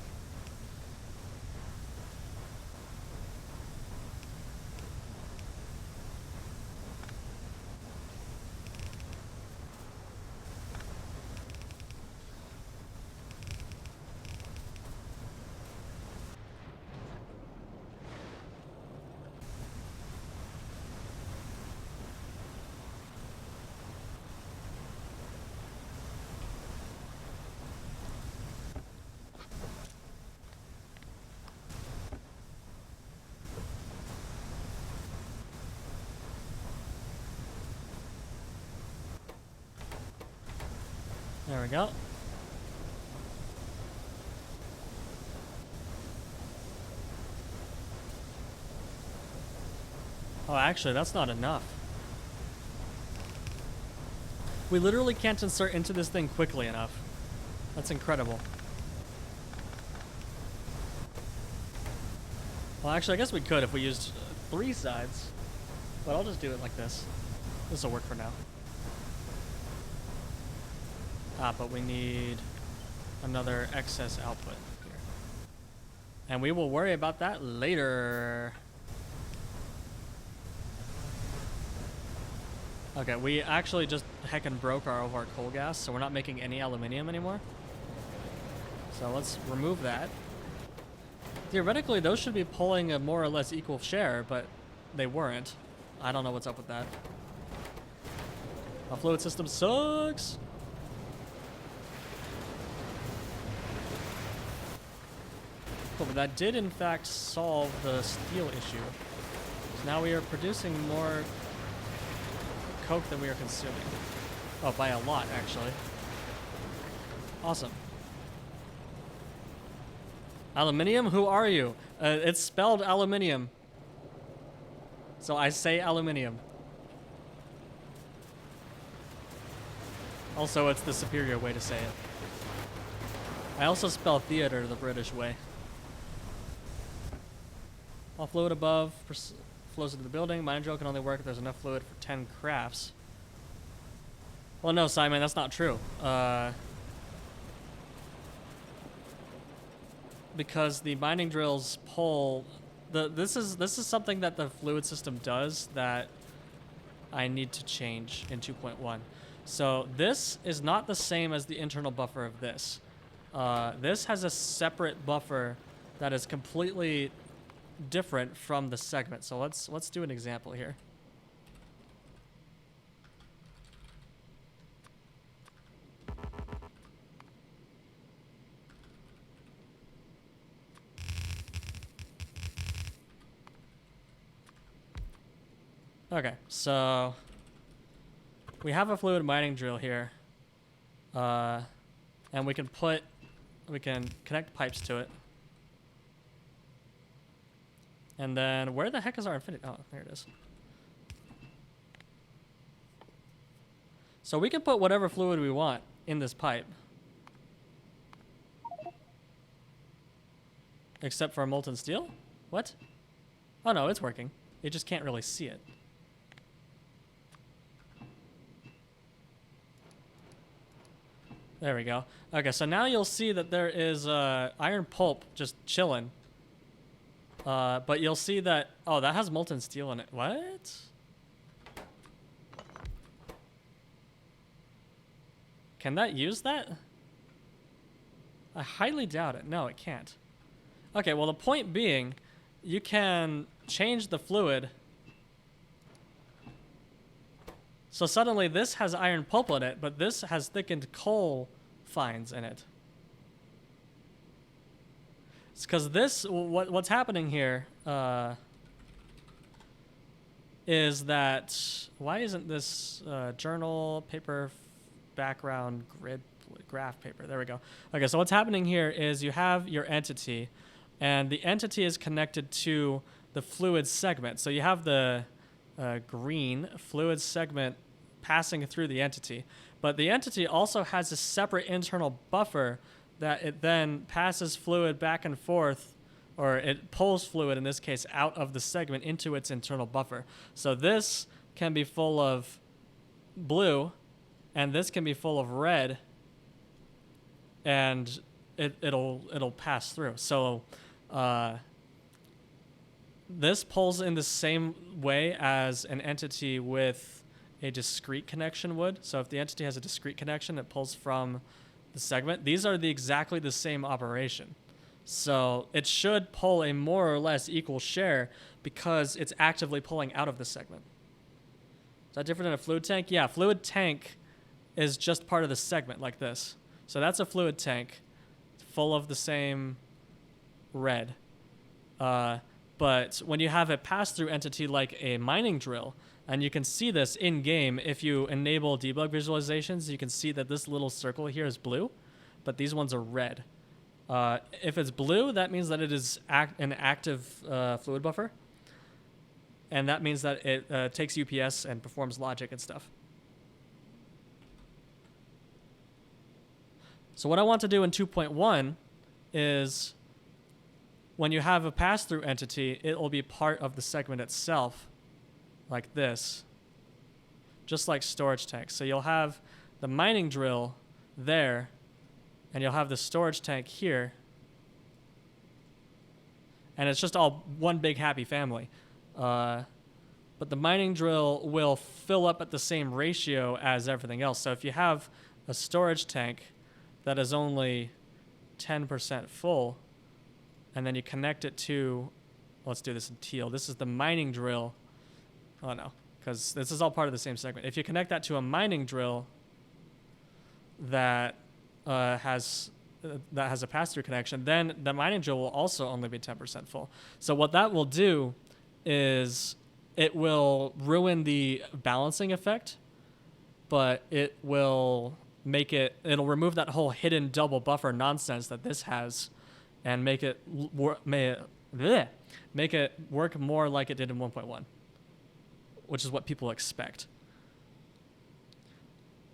There we go. Oh, actually, that's not enough. We literally can't insert into this thing quickly enough. That's incredible. Well, actually, I guess we could if we used 3 sides. But I'll just do it like this. This will work for now. Ah, but we need another excess output here. And we will worry about that later. Okay, we actually just heckin' broke all of our coal gas, so we're not making any aluminium anymore. So let's remove that. Theoretically, those should be pulling a more or less equal share, but they weren't. I don't know what's up with that. Our fluid system sucks. Cool, but that did in fact solve the steel issue. So now we are producing more coke than we are consuming. Oh, by a lot, actually. Awesome. Aluminium? Who are you? It's spelled aluminium. So I say aluminium. Also, it's the superior way to say it. I also spell theater the British way. All fluid above flows into the building. Mining drill can only work if there's enough fluid for 10 crafts. Well, no, Simon, that's not true. Because the mining drills pull... This is something that the fluid system does that I need to change in 2.1. So this is not the same as the internal buffer of this. This has a separate buffer that is completely different from the segment. So let's do an example here. Okay, so we have a fluid mining drill here, and we can connect pipes to it. And then where the heck is our infinity? Oh, there it is. So we can put whatever fluid we want in this pipe. except for molten steel? What? Oh no, it's working. You just can't really see it. There we go. Okay, so now you'll see that there is iron pulp just chilling. But you'll see that, oh, that has molten steel in it. What? Can that use that? I highly doubt it. No, it can't. Okay, well, the point being, you can change the fluid. So suddenly this has iron pulp in it, but this has thickened coal fines in it. It's because this, what's happening here is that, why isn't this journal paper background grid graph paper? There we go. Okay, so what's happening here is you have your entity, and the entity is connected to the fluid segment. So you have the green fluid segment passing through the entity, but the entity also has a separate internal buffer that it then passes fluid back and forth, or it pulls fluid, in this case, out of the segment into its internal buffer. So this can be full of blue, and this can be full of red, and it'll pass through. So this pulls in the same way as an entity with a discrete connection would. So if the entity has a discrete connection, it pulls from the segment. These are exactly the same operation. So it should pull a more or less equal share because it's actively pulling out of the segment. Is that different than a fluid tank? Yeah, fluid tank is just part of the segment like this. So that's a fluid tank full of the same red. But when you have a pass-through entity like a mining drill, and you can see this in-game if you enable debug visualizations, you can see that this little circle here is blue, but these ones are red. If it's blue, that means that it is an active fluid buffer, and that means that it takes UPS and performs logic and stuff. So what I want to do in 2.1 is when you have a pass-through entity, it will be part of the segment itself, like this, just like storage tanks. So you'll have the mining drill there, and you'll have the storage tank here, and it's just all one big happy family. But the mining drill will fill up at the same ratio as everything else. So if you have a storage tank that is only 10% full, and then you connect it to, let's do this in teal. This is the mining drill. Oh no, because this is all part of the same segment. If you connect that to a mining drill that has a pass-through connection, then the mining drill will also only be 10% full. So what that will do is it will ruin the balancing effect, but it will it'll remove that whole hidden double buffer nonsense that this has, and make it work more like it did in 1.1, which is what people expect.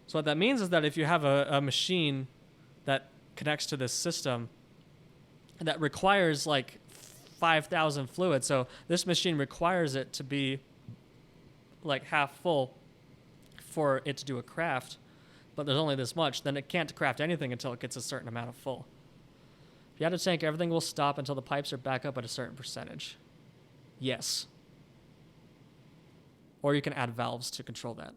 So what that means is that if you have a machine that connects to this system that requires like 5,000 fluid, so this machine requires it to be like half full for it to do a craft, but there's only this much, then it can't craft anything until it gets a certain amount of full. If you add a tank, everything will stop until the pipes are back up at a certain percentage. Yes. Or you can add valves to control that.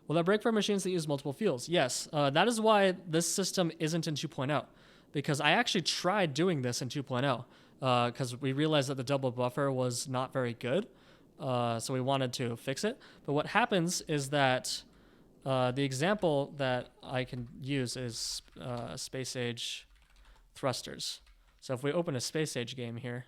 Will that break for machines that use multiple fuels? Yes. That is why this system isn't in 2.0, because I actually tried doing this in 2.0 because we realized that the double buffer was not very good, so we wanted to fix it. But what happens is that the example that I can use is space age thrusters. So if we open a space age game here,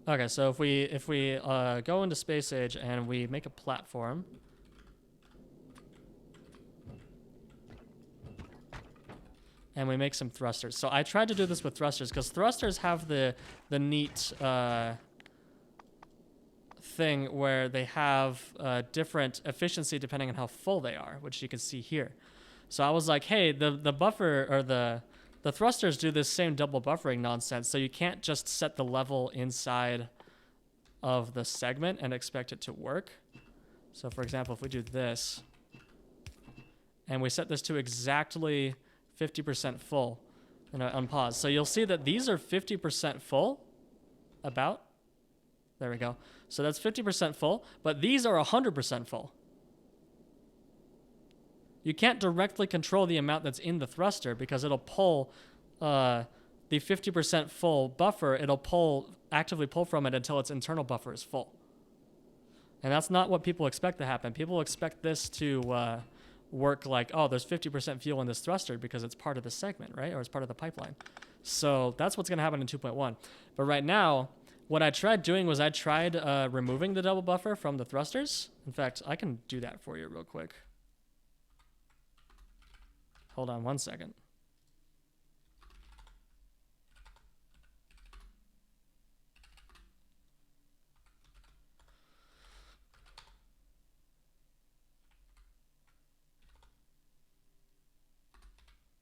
okay, so if we go into space age and we make a platform, and we make some thrusters. So I tried to do this with thrusters because thrusters have the neat thing where they have different efficiency depending on how full they are, which you can see here. So I was like, hey, the buffer or the thrusters do this same double buffering nonsense, so you can't just set the level inside of the segment and expect it to work. So for example, if we do this and we set this to exactly 50% full and I unpause. So you'll see that these are 50% full, about. There we go. So that's 50% full, but these are 100% full. You can't directly control the amount that's in the thruster because it'll pull the 50% full buffer, it'll actively pull from it until its internal buffer is full. And that's not what people expect to happen. People expect this to work like, oh, there's 50% fuel in this thruster because it's part of the segment, right? Or it's part of the pipeline. So that's what's going to happen in 2.1. But right now, what I tried doing was I tried removing the double buffer from the thrusters. In fact, I can do that for you real quick. Hold on one second.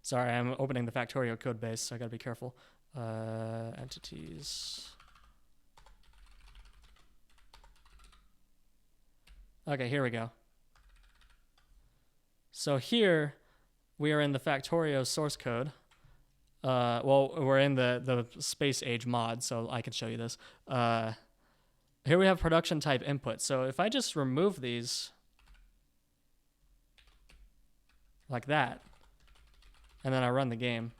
Sorry, I'm opening the Factorio code base, so I gotta be careful. Entities. Okay, here we go. So here, we are in the Factorio source code. Well, we're in the space age mod, so I can show you this. Here we have production type input. So if I just remove these like that, and then I run the game,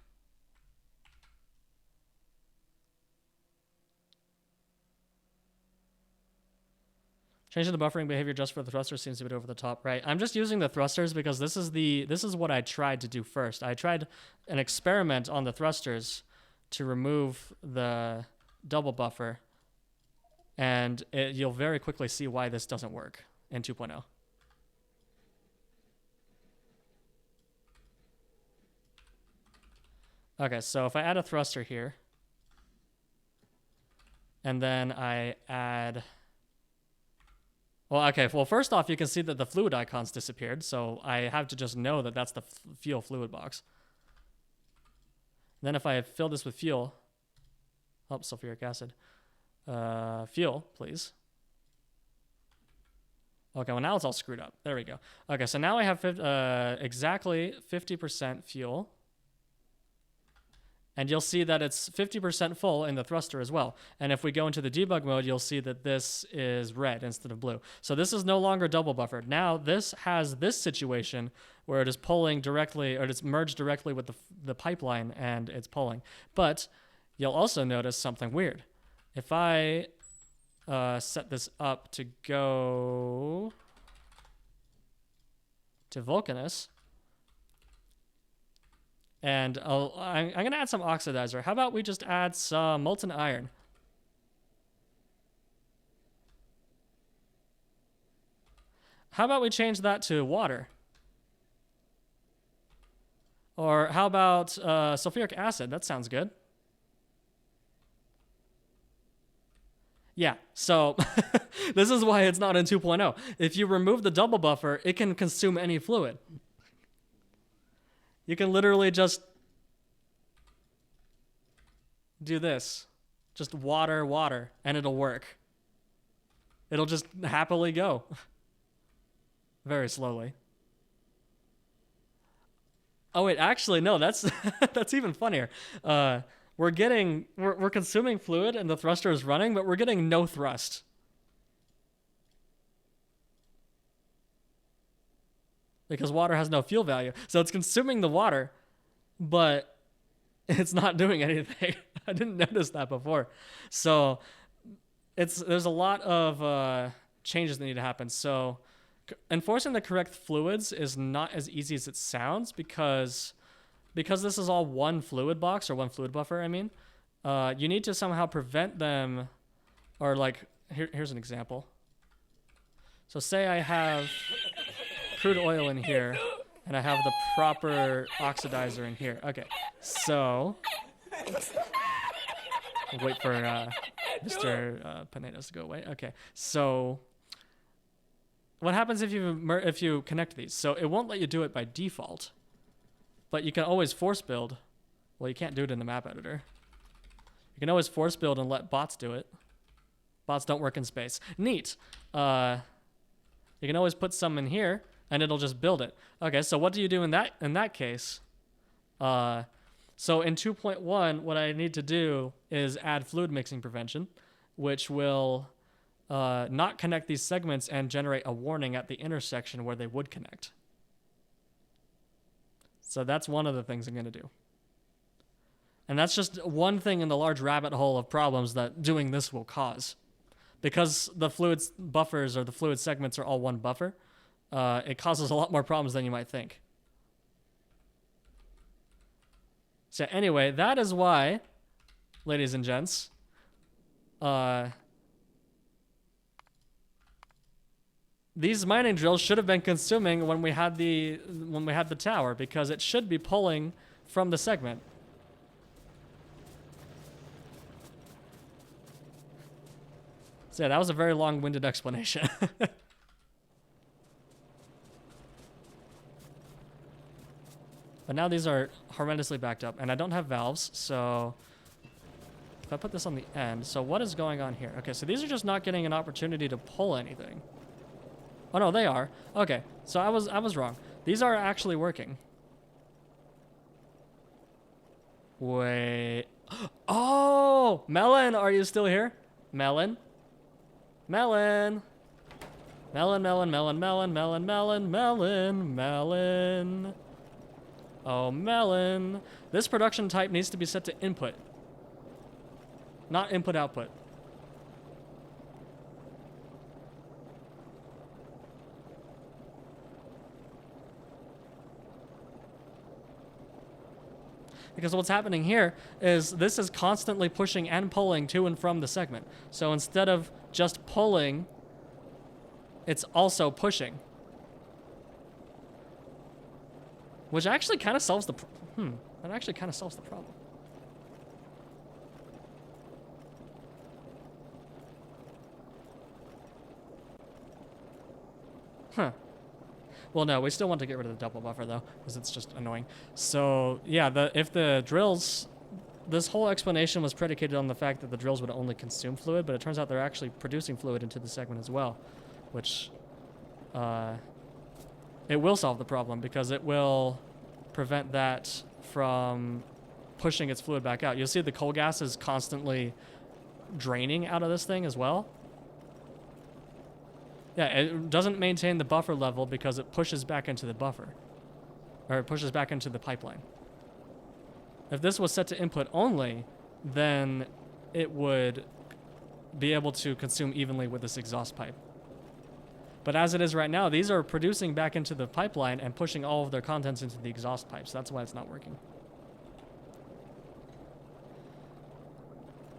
changing the buffering behavior just for the thrusters seems a bit over the top, right? I'm just using the thrusters because this is what I tried to do first. I tried an experiment on the thrusters to remove the double buffer, and you'll very quickly see why this doesn't work in 2.0. Okay, so if I add a thruster here, and then I add... Well, okay, well, first off, you can see that the fluid icon's disappeared, so I have to just know that that's the fuel fluid box. And then if I fill this with fuel... Oh, sulfuric acid. Fuel, please. Okay, well, now it's all screwed up. There we go. Okay, so now I have exactly 50% fuel. And you'll see that it's 50% full in the thruster as well. And if we go into the debug mode, you'll see that this is red instead of blue. So this is no longer double buffered. Now this has this situation where it is pulling directly, or it's merged directly with the pipeline and it's pulling. But you'll also notice something weird. If I set this up to go to Vulcanus, and I'm going to add some oxidizer. How about we just add some molten iron? How about we change that to water? Or how about sulfuric acid? That sounds good. Yeah, so this is why it's not in 2.0. If you remove the double buffer, it can consume any fluid. You can literally just do this. Just water, and it'll work. It'll just happily go. Very slowly. Oh wait, actually no, that's that's even funnier. We're consuming fluid and the thruster is running, but we're getting no thrust. Because water has no fuel value. So it's consuming the water, but it's not doing anything. I didn't notice that before. So there's a lot of changes that need to happen. So enforcing the correct fluids is not as easy as it sounds because this is all one fluid box, or one fluid buffer, I mean. You need to somehow prevent them, or like, here's an example. So say I have crude oil in here, And I have the proper oxidizer in here. Okay, so we'll wait for Mr. Pinedos to go away. Okay, so what happens if you connect these? So it won't let you do it by default, but you can always force build. Well, you can't do it in the map editor. You can always force build and let bots do it. Bots don't work in space. Neat. You can always put some in here, and it'll just build it. Okay, so what do you do in that case? So in 2.1, what I need to do is add fluid mixing prevention, which will not connect these segments and generate a warning at the intersection where they would connect. So that's one of the things I'm going to do. And that's just one thing in the large rabbit hole of problems that doing this will cause. Because the fluid buffers or the fluid segments are all one buffer, it causes a lot more problems than you might think. So anyway, that is why, ladies and gents, these mining drills should have been consuming when we had the tower, because it should be pulling from the segment. So yeah, that was a very long-winded explanation. But now these are horrendously backed up, and I don't have valves, so if I put this on the end, so what is going on here? Okay, so these are just not getting an opportunity to pull anything. Oh no, they are. Okay, so I was wrong. These are actually working. Wait. Oh, Melon, are you still here? Melon? Melon. Melon, melon, melon, melon, melon, melon, melon, melon. Oh, melon. This production type needs to be set to input, not input output. Because what's happening here is this is constantly pushing and pulling to and from the segment. So instead of just pulling, it's also pushing. Which actually kind of solves the that actually kind of solves the problem. Huh. Well, no, we still want to get rid of the double buffer, though, because it's just annoying. So, yeah, if the drills... This whole explanation was predicated on the fact that the drills would only consume fluid, but it turns out they're actually producing fluid into the segment as well, which... it will solve the problem, because it will prevent that from pushing its fluid back out. You'll see the coal gas is constantly draining out of this thing as well. Yeah, it doesn't maintain the buffer level because it pushes back into the buffer. Or it pushes back into the pipeline. If this was set to input only, then it would be able to consume evenly with this exhaust pipe. But as it is right now, these are producing back into the pipeline and pushing all of their contents into the exhaust pipes. That's why it's not working.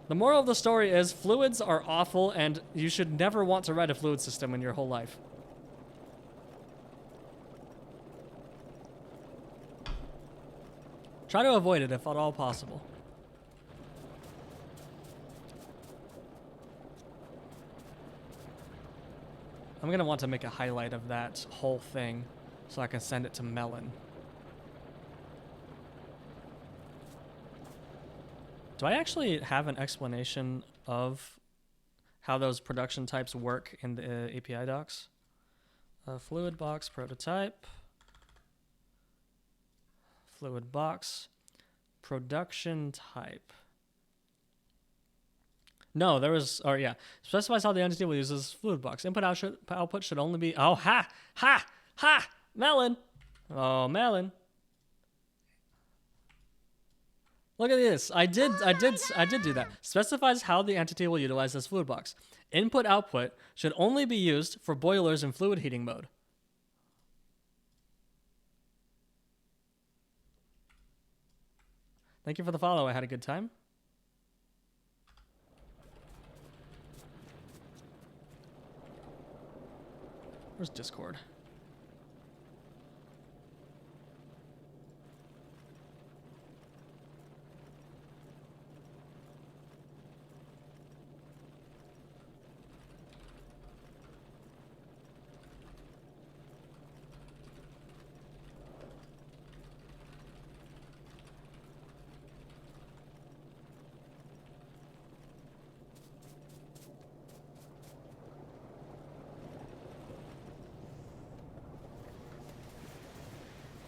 The moral of the story is fluids are awful, and you should never want to write a fluid system in your whole life. Try to avoid it if at all possible. I'm going to want to make a highlight of that whole thing so I can send it to Melon. Do I actually have an explanation of how those production types work in the API docs? Fluid box prototype. Fluid box production type. No, there was, or yeah. Specifies how the entity will use this fluid box. Input output should only be, oh, ha, Melon. Oh, Melon. Look at this. I did do that. Specifies how the entity will utilize this fluid box. Input output should only be used for boilers in fluid heating mode. Thank you for the follow. I had a good time. Where's Discord?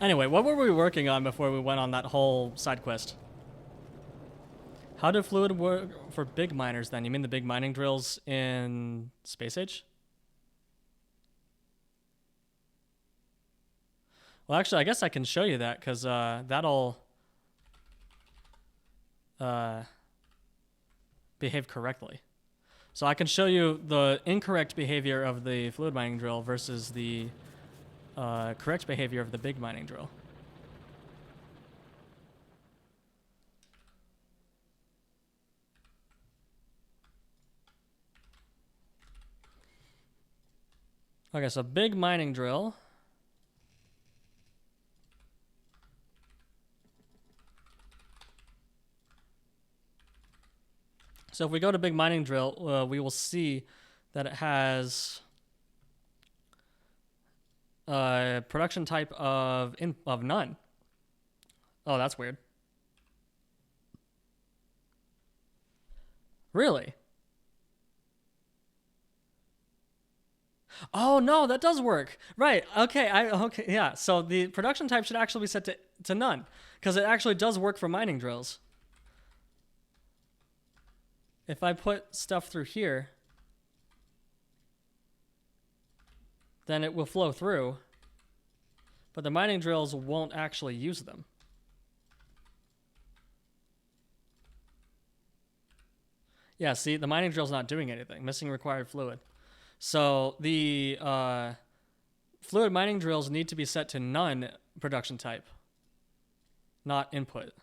Anyway, what were we working on before we went on that whole side quest? How did fluid work for big miners then? You mean the big mining drills in Space Age? Well, actually, I guess I can show you that because that'll behave correctly. So I can show you the incorrect behavior of the fluid mining drill versus the correct behavior of the big mining drill. Okay, so big mining drill. So if we go to big mining drill, we will see that it has a production type of none. Oh, that's weird. Really? Oh no, that does work. Right. Okay. Okay. Yeah. So the production type should actually be set to none because it actually does work for mining drills. If I put stuff through here, then it will flow through, but the mining drills won't actually use them. Yeah, see, the mining drill's not doing anything. Missing required fluid. So the fluid mining drills need to be set to none production type, not input.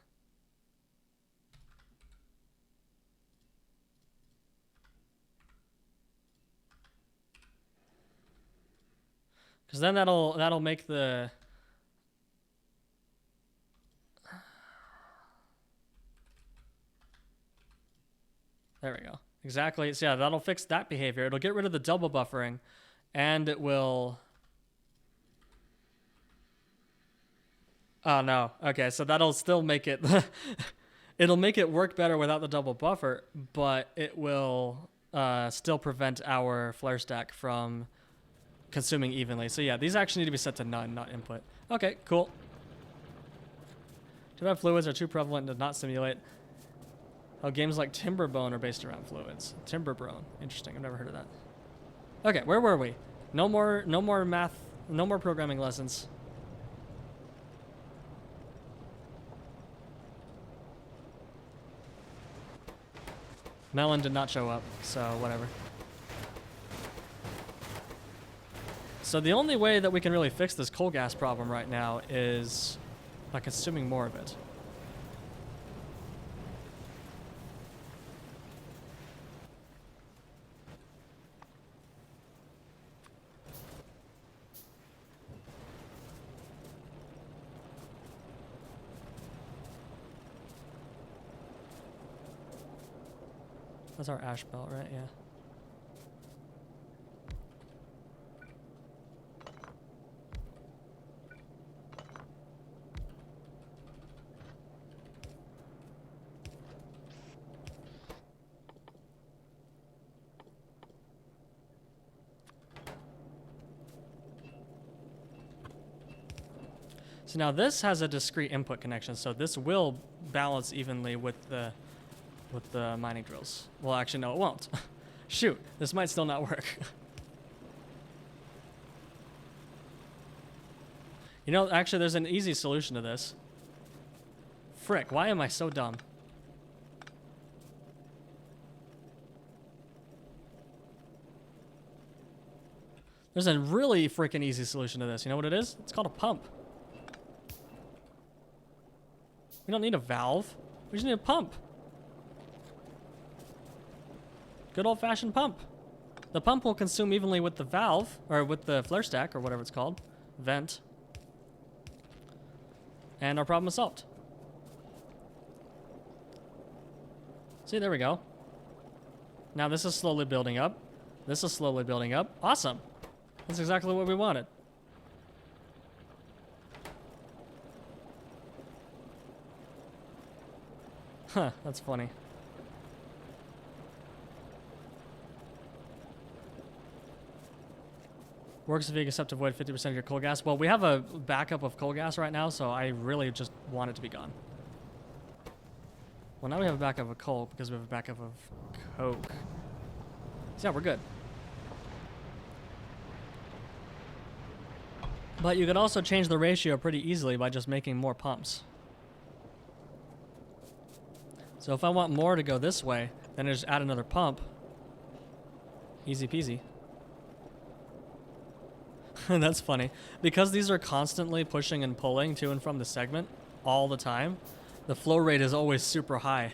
Because then that'll make the there we go. Exactly. So yeah, that'll fix that behavior. It'll get rid of the double buffering, and it will. Oh no. Okay, so that'll still make it. It'll make it work better without the double buffer, but it will still prevent our flare stack from consuming evenly. So yeah, these actually need to be set to none, not input. Okay, cool. Too bad fluids are too prevalent to not simulate. Oh, games like Timberbone are based around fluids. Timberbone. Interesting. I've never heard of that. Okay, where were we? No more math, no more programming lessons. Melon did not show up, so whatever. So the only way that we can really fix this coal gas problem right now is by consuming more of it. That's our ash belt, right? Yeah. So now this has a discrete input connection, so this will balance evenly with the mining drills. Well, actually, no, it won't. Shoot, this might still not work. You know, actually, there's an easy solution to this. Frick, why am I so dumb? There's a really freaking easy solution to this. You know what it is? It's called a pump. We don't need a valve. We just need a pump. Good old-fashioned pump. The pump will consume evenly with the valve, or with the flare stack, or whatever it's called. Vent. And our problem is solved. See, there we go. Now this is slowly building up. This is slowly building up. Awesome. That's exactly what we wanted. Huh, that's funny. Works if you accept to avoid 50% of your coal gas. Well, we have a backup of coal gas right now, so I really just want it to be gone. Well, now we have a backup of coal because we have a backup of coke. So yeah, we're good. But you could also change the ratio pretty easily by just making more pumps. So if I want more to go this way, then I just add another pump. Easy peasy. That's funny. Because these are constantly pushing and pulling to and from the segment all the time, the flow rate is always super high.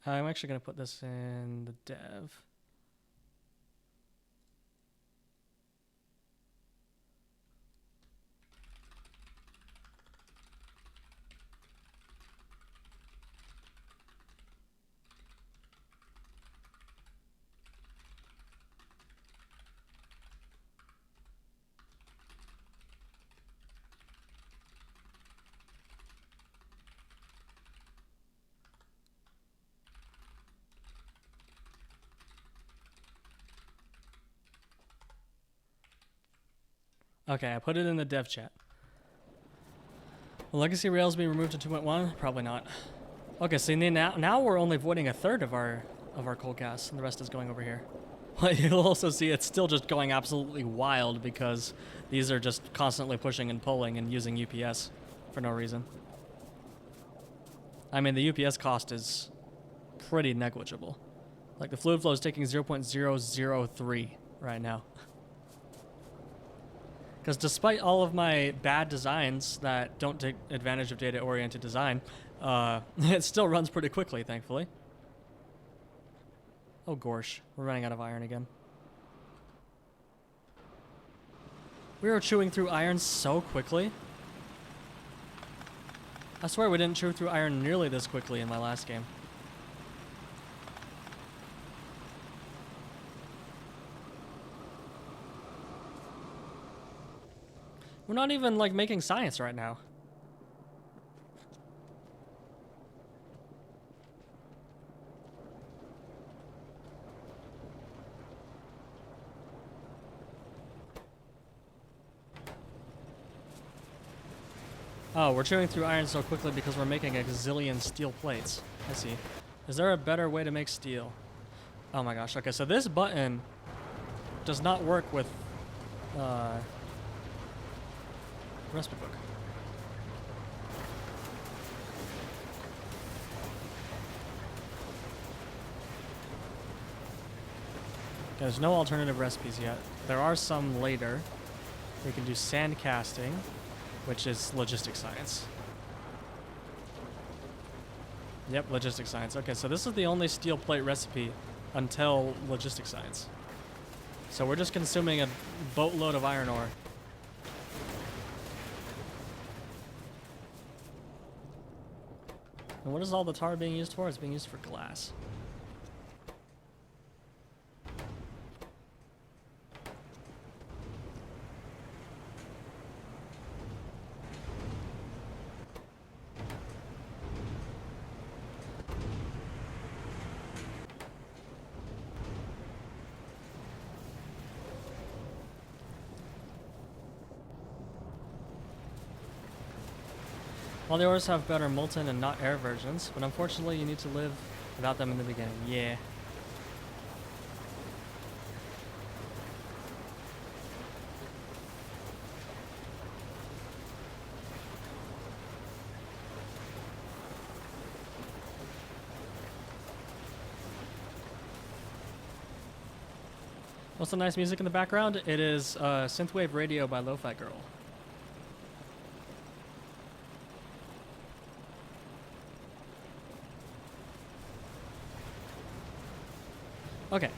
I'm actually going to put this in the dev. Okay, I put it in the dev chat. Will legacy rails be removed to 2.1? Probably not. Okay, so now we're only voiding a third of our coal gas, and the rest is going over here. But you'll also see it's still just going absolutely wild because these are just constantly pushing and pulling and using UPS for no reason. I mean, the UPS cost is pretty negligible. Like the fluid flow is taking 0.003 right now. Because despite all of my bad designs that don't take advantage of data-oriented design, it still runs pretty quickly, thankfully. Oh, gorsh. We're running out of iron again. We were chewing through iron so quickly. I swear we didn't chew through iron nearly this quickly in my last game. We're not even, like, making science right now. Oh, we're chewing through iron so quickly because we're making a gazillion steel plates. I see. Is there a better way to make steel? Oh my gosh. Okay, so this button does not work with recipe book. There's no alternative recipes yet. There are some later. We can do sand casting, which is logistics science. Yep, logistics science. Okay, so this is the only steel plate recipe until logistics science. So we're just consuming a boatload of iron ore. And what is all the tar being used for? It's being used for glass. All the ores have better molten and not air versions, but unfortunately you need to live without them in the beginning. Yeah. What's the nice music in the background? It is Synthwave Radio by Lo-Fi Girl. Okay,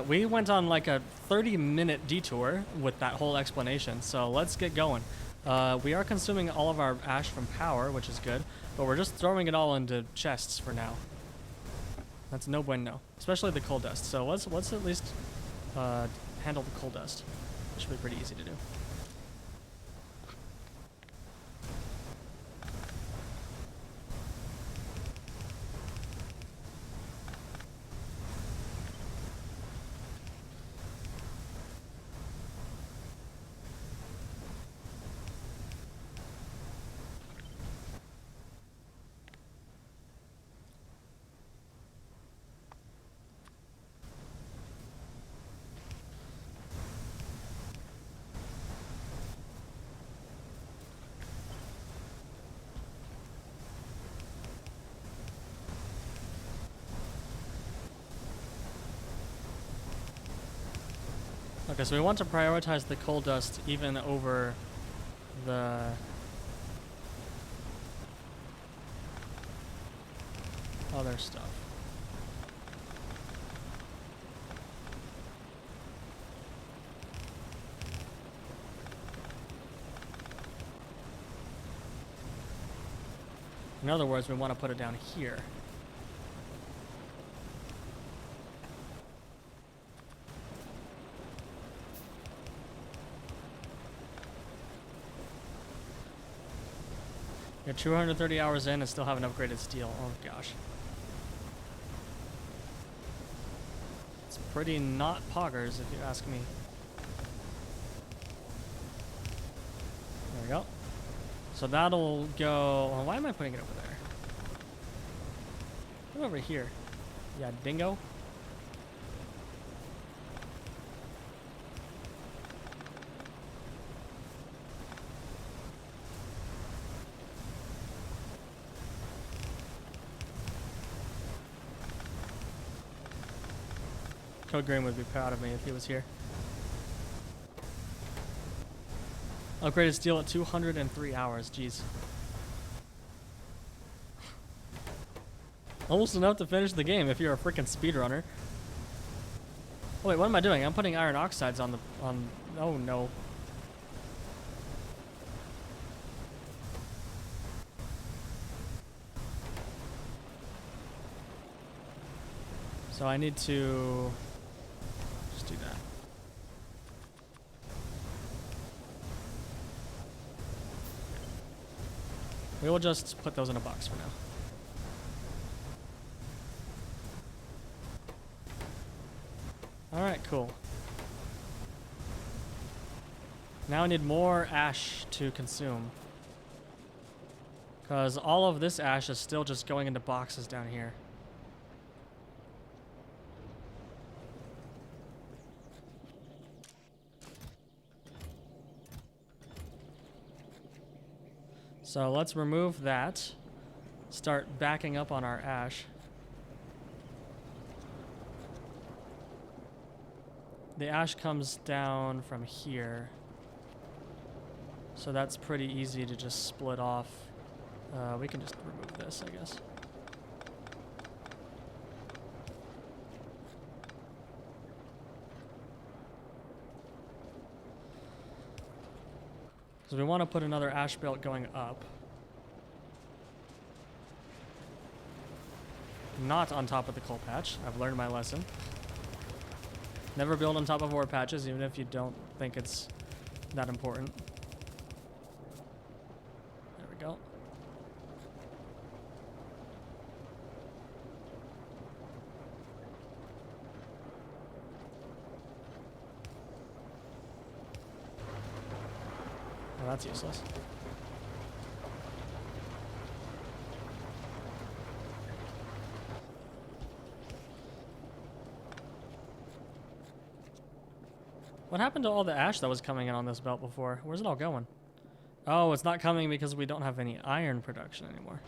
We went on like a 30-minute detour with that whole explanation, so let's get going. We are consuming all of our ash from power, which is good, but we're just throwing it all into chests for now. That's no bueno, especially the coal dust. So let's at least handle the coal dust. It should be pretty easy to do. Okay, so we want to prioritize the coal dust even over the other stuff. In other words, we want to put it down here. You're 230 hours in and still haven't upgraded steel. Oh gosh. It's pretty not poggers if you ask me. There we go. So that'll go... Well, why am I putting it over there? Put it over here. Yeah, dingo. Code Green would be proud of me if he was here. Upgraded steel at 203 hours, jeez. Almost enough to finish the game if you're a freaking speedrunner. Oh wait, what am I doing? I'm putting iron oxides on the... Oh no. So I need to... just do that. We will just put those in a box for now. Alright, cool. Now I need more ash to consume. Because all of this ash is still just going into boxes down here. So let's remove that. Start backing up on our ash. The ash comes down from here. So that's pretty easy to just split off. We can just remove this, I guess. So we want to put another ash belt going up. Not on top of the coal patch. I've learned my lesson. Never build on top of ore patches, even if you don't think it's that important. There we go. Oh, that's useless. What happened to all the ash that was coming in on this belt before? Where's it all going? Oh, it's not coming because we don't have any iron production anymore.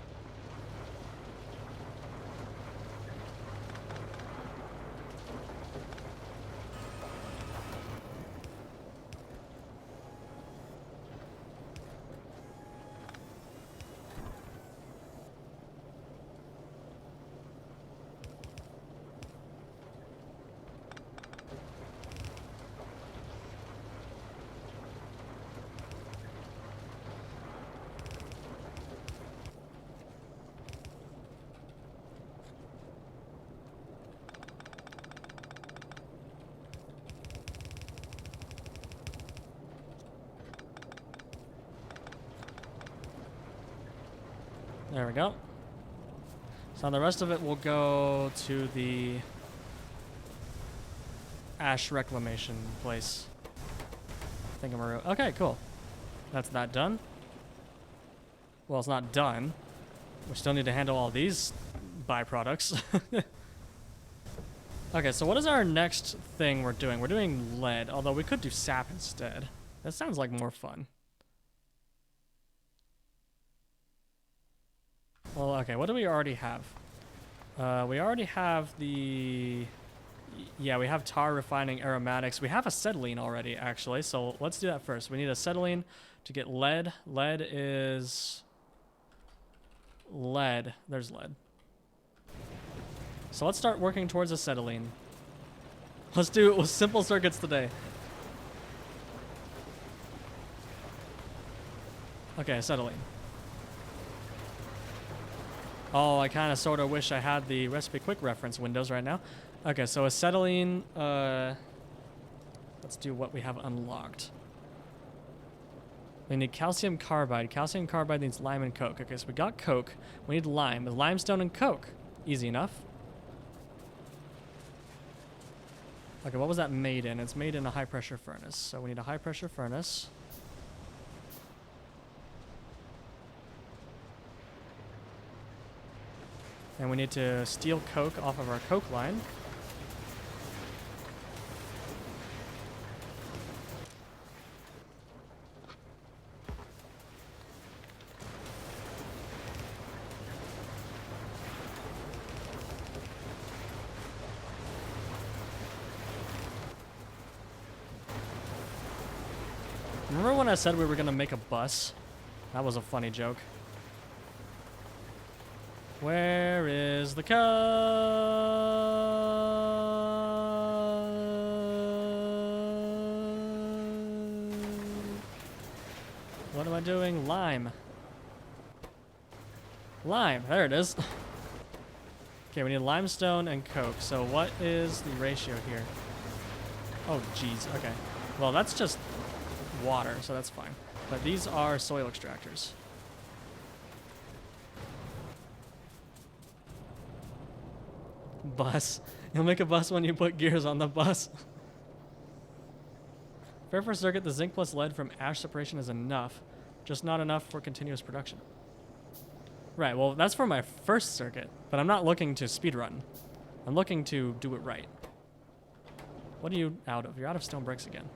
There we go. So the rest of it will go to the ash reclamation place. Thingamaroo. Okay, cool. That's that done. Well, it's not done. We still need to handle all these byproducts. Okay, so what is our next thing we're doing? We're doing lead, although we could do sap instead. That sounds like more fun. Well, okay, what do we already have? We already have the... Yeah, we have tar refining aromatics. We have acetylene already, actually, so let's do that first. We need acetylene to get lead. Lead is... Lead. There's lead. So let's start working towards acetylene. Let's do it with simple circuits today. Okay, acetylene. Oh, I kind of sort of wish I had the recipe quick reference windows right now. Okay, so acetylene, let's do what we have unlocked. We need calcium carbide. Calcium carbide needs lime and coke. Okay, so we got coke. We need lime. With limestone and coke. Easy enough. Okay, what was that made in? It's made in a high pressure furnace. So we need a high pressure furnace. And we need to steal coke off of our coke line. Remember when I said we were going to make a bus? That was a funny joke. Where is the code? What am I doing? Lime. Lime. There it is. Okay, we need limestone and coke. So what is the ratio here? Oh, geez. Okay. Well, that's just water, so that's fine. But these are soil extractors. Bus. You'll make a bus when you put gears on the bus. Fair for circuit, the zinc plus lead from ash separation is enough, just not enough for continuous production. Right, well, that's for my first circuit, but I'm not looking to speedrun. I'm looking to do it right. What are you out of? You're out of stone bricks again.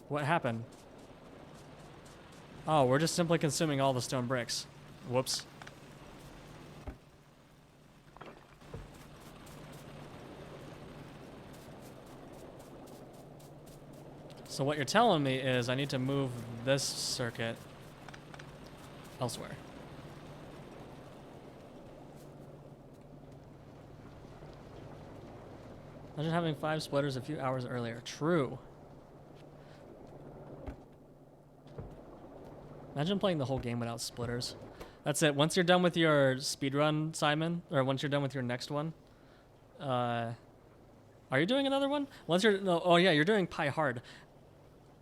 What happened? Oh, we're just simply consuming all the stone bricks. Whoops. So what you're telling me is I need to move this circuit elsewhere. Imagine having 5 splitters a few hours earlier. True. Imagine playing the whole game without splitters. That's it. Once you're done with your speedrun, Simon, or once you're done with your next one, are you doing another one? Once you're, no, oh yeah, you're doing pYhard.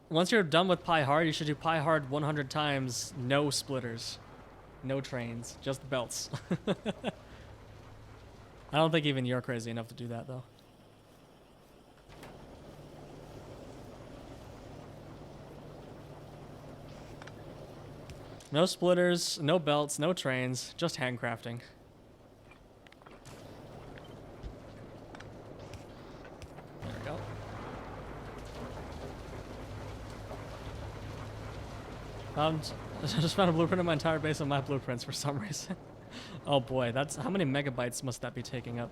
Once you're done with pYhard, you should do pYhard 100 times, no splitters, no trains, just belts. I don't think even you're crazy enough to do that, though. No splitters, no belts, no trains, just handcrafting. There we go. I just found a blueprint of my entire base on my blueprints for some reason. Oh boy, that's how many megabytes must that be taking up?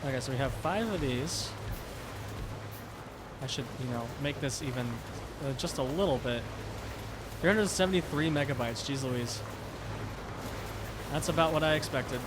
Okay, so we have 5 of these. I should, you know, make this even just a little bit. 373 megabytes, jeez Louise. That's about what I expected.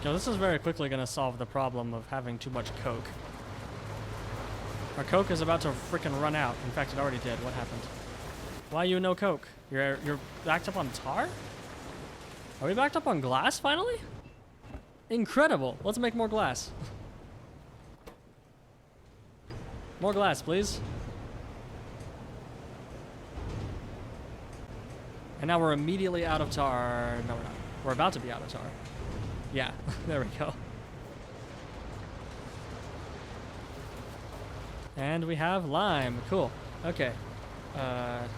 Yo, this is very quickly going to solve the problem of having too much coke. Our coke is about to freaking run out. In fact, it already did. What happened? Why you no coke? You're backed up on tar? Are we backed up on glass finally? Incredible. Let's make more glass. More glass, please. And now we're immediately out of tar. No, we're not. We're about to be out of tar. Yeah, there we go. And we have lime. Cool. Okay. What are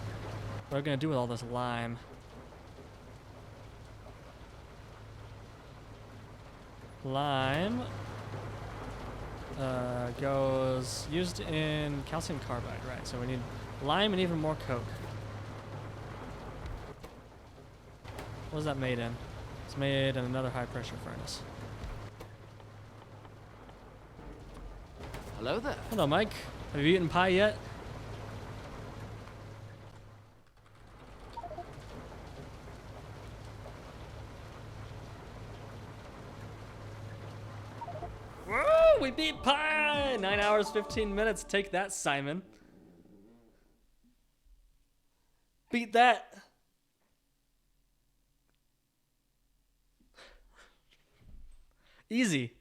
we gonna do with all this lime? Lime goes used in calcium carbide, right? So we need lime and even more coke. What is that made in? It's made in another high pressure furnace. Hello there. Hello, Mike. Have you eaten pie yet? Whoa, we beat pie! 9 hours, 15 minutes. Take that, Simon. Beat that. Easy.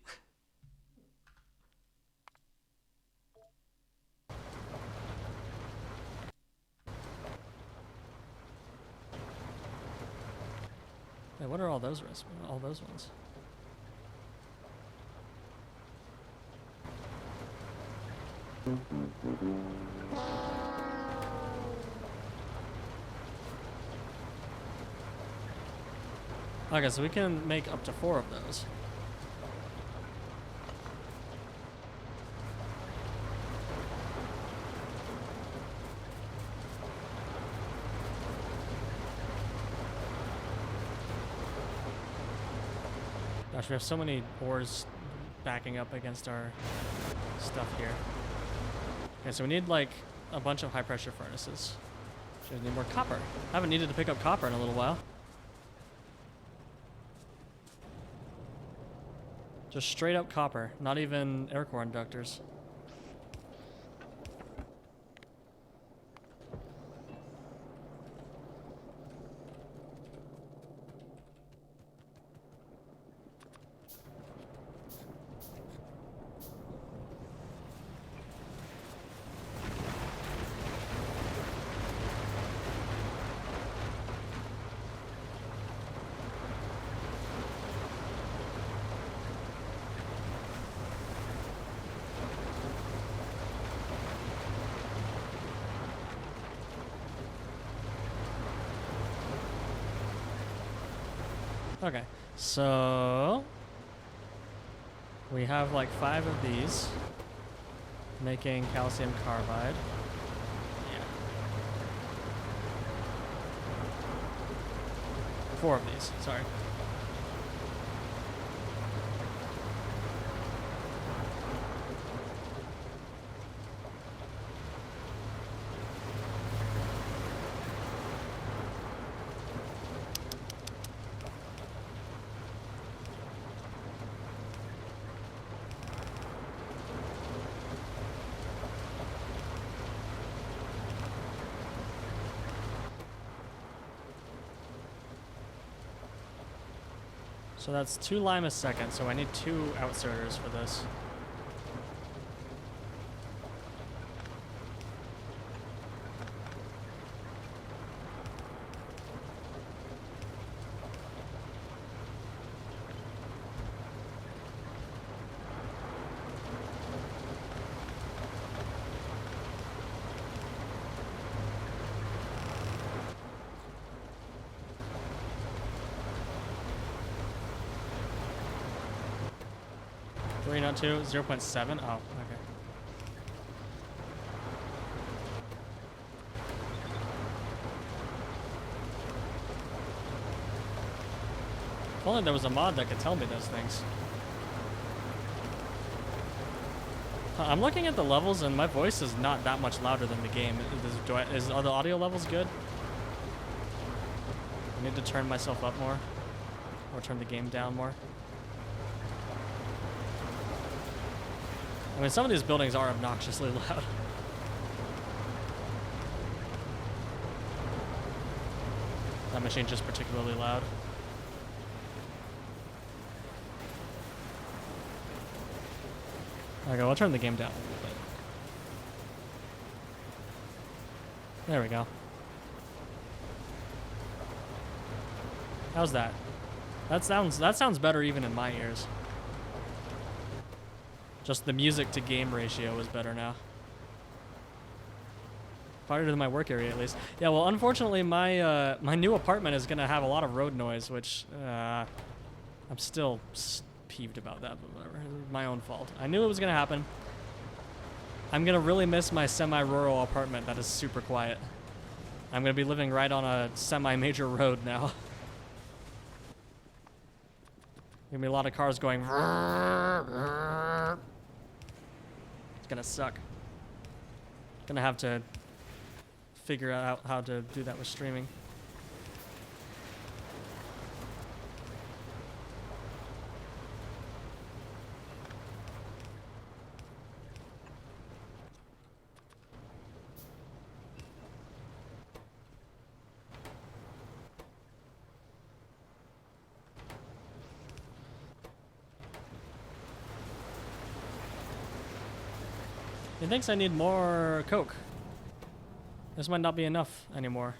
Hey, what are all those risks? All those ones. Okay, so we can make up to 4 of those. Gosh, we have so many ores backing up against our stuff here. Okay, so we need like a bunch of high pressure furnaces. So we need more copper. I haven't needed to pick up copper in a little while. Just straight up copper, not even air core inductors. Okay, so we have like 5 of these making calcium carbide. Yeah. 4 of these, sorry. So that's 2 lime a second, so I need 2 outserters for this. Three, not 2, 0.7. Oh, okay. If only there was a mod that could tell me those things. I'm looking at the levels and my voice is not that much louder than the game. Are the audio levels good? I need to turn myself up more. Or turn the game down more. I mean, some of these buildings are obnoxiously loud. That machine's just particularly loud. Okay, I'll turn the game down a little bit. There we go. How's that? That sounds better even in my ears. Just the music to game ratio is better now. Farther than my work area, at least. Yeah, well, unfortunately, my my new apartment is gonna have a lot of road noise, which I'm still peeved about that, but whatever. My own fault. I knew it was gonna happen. I'm gonna really miss my semi-rural apartment that is super quiet. I'm gonna be living right on a semi-major road now. Gonna be a lot of cars going. It's gonna suck. Gonna have to figure out how to do that with streaming. He thinks I need more Coke. This might not be enough anymore.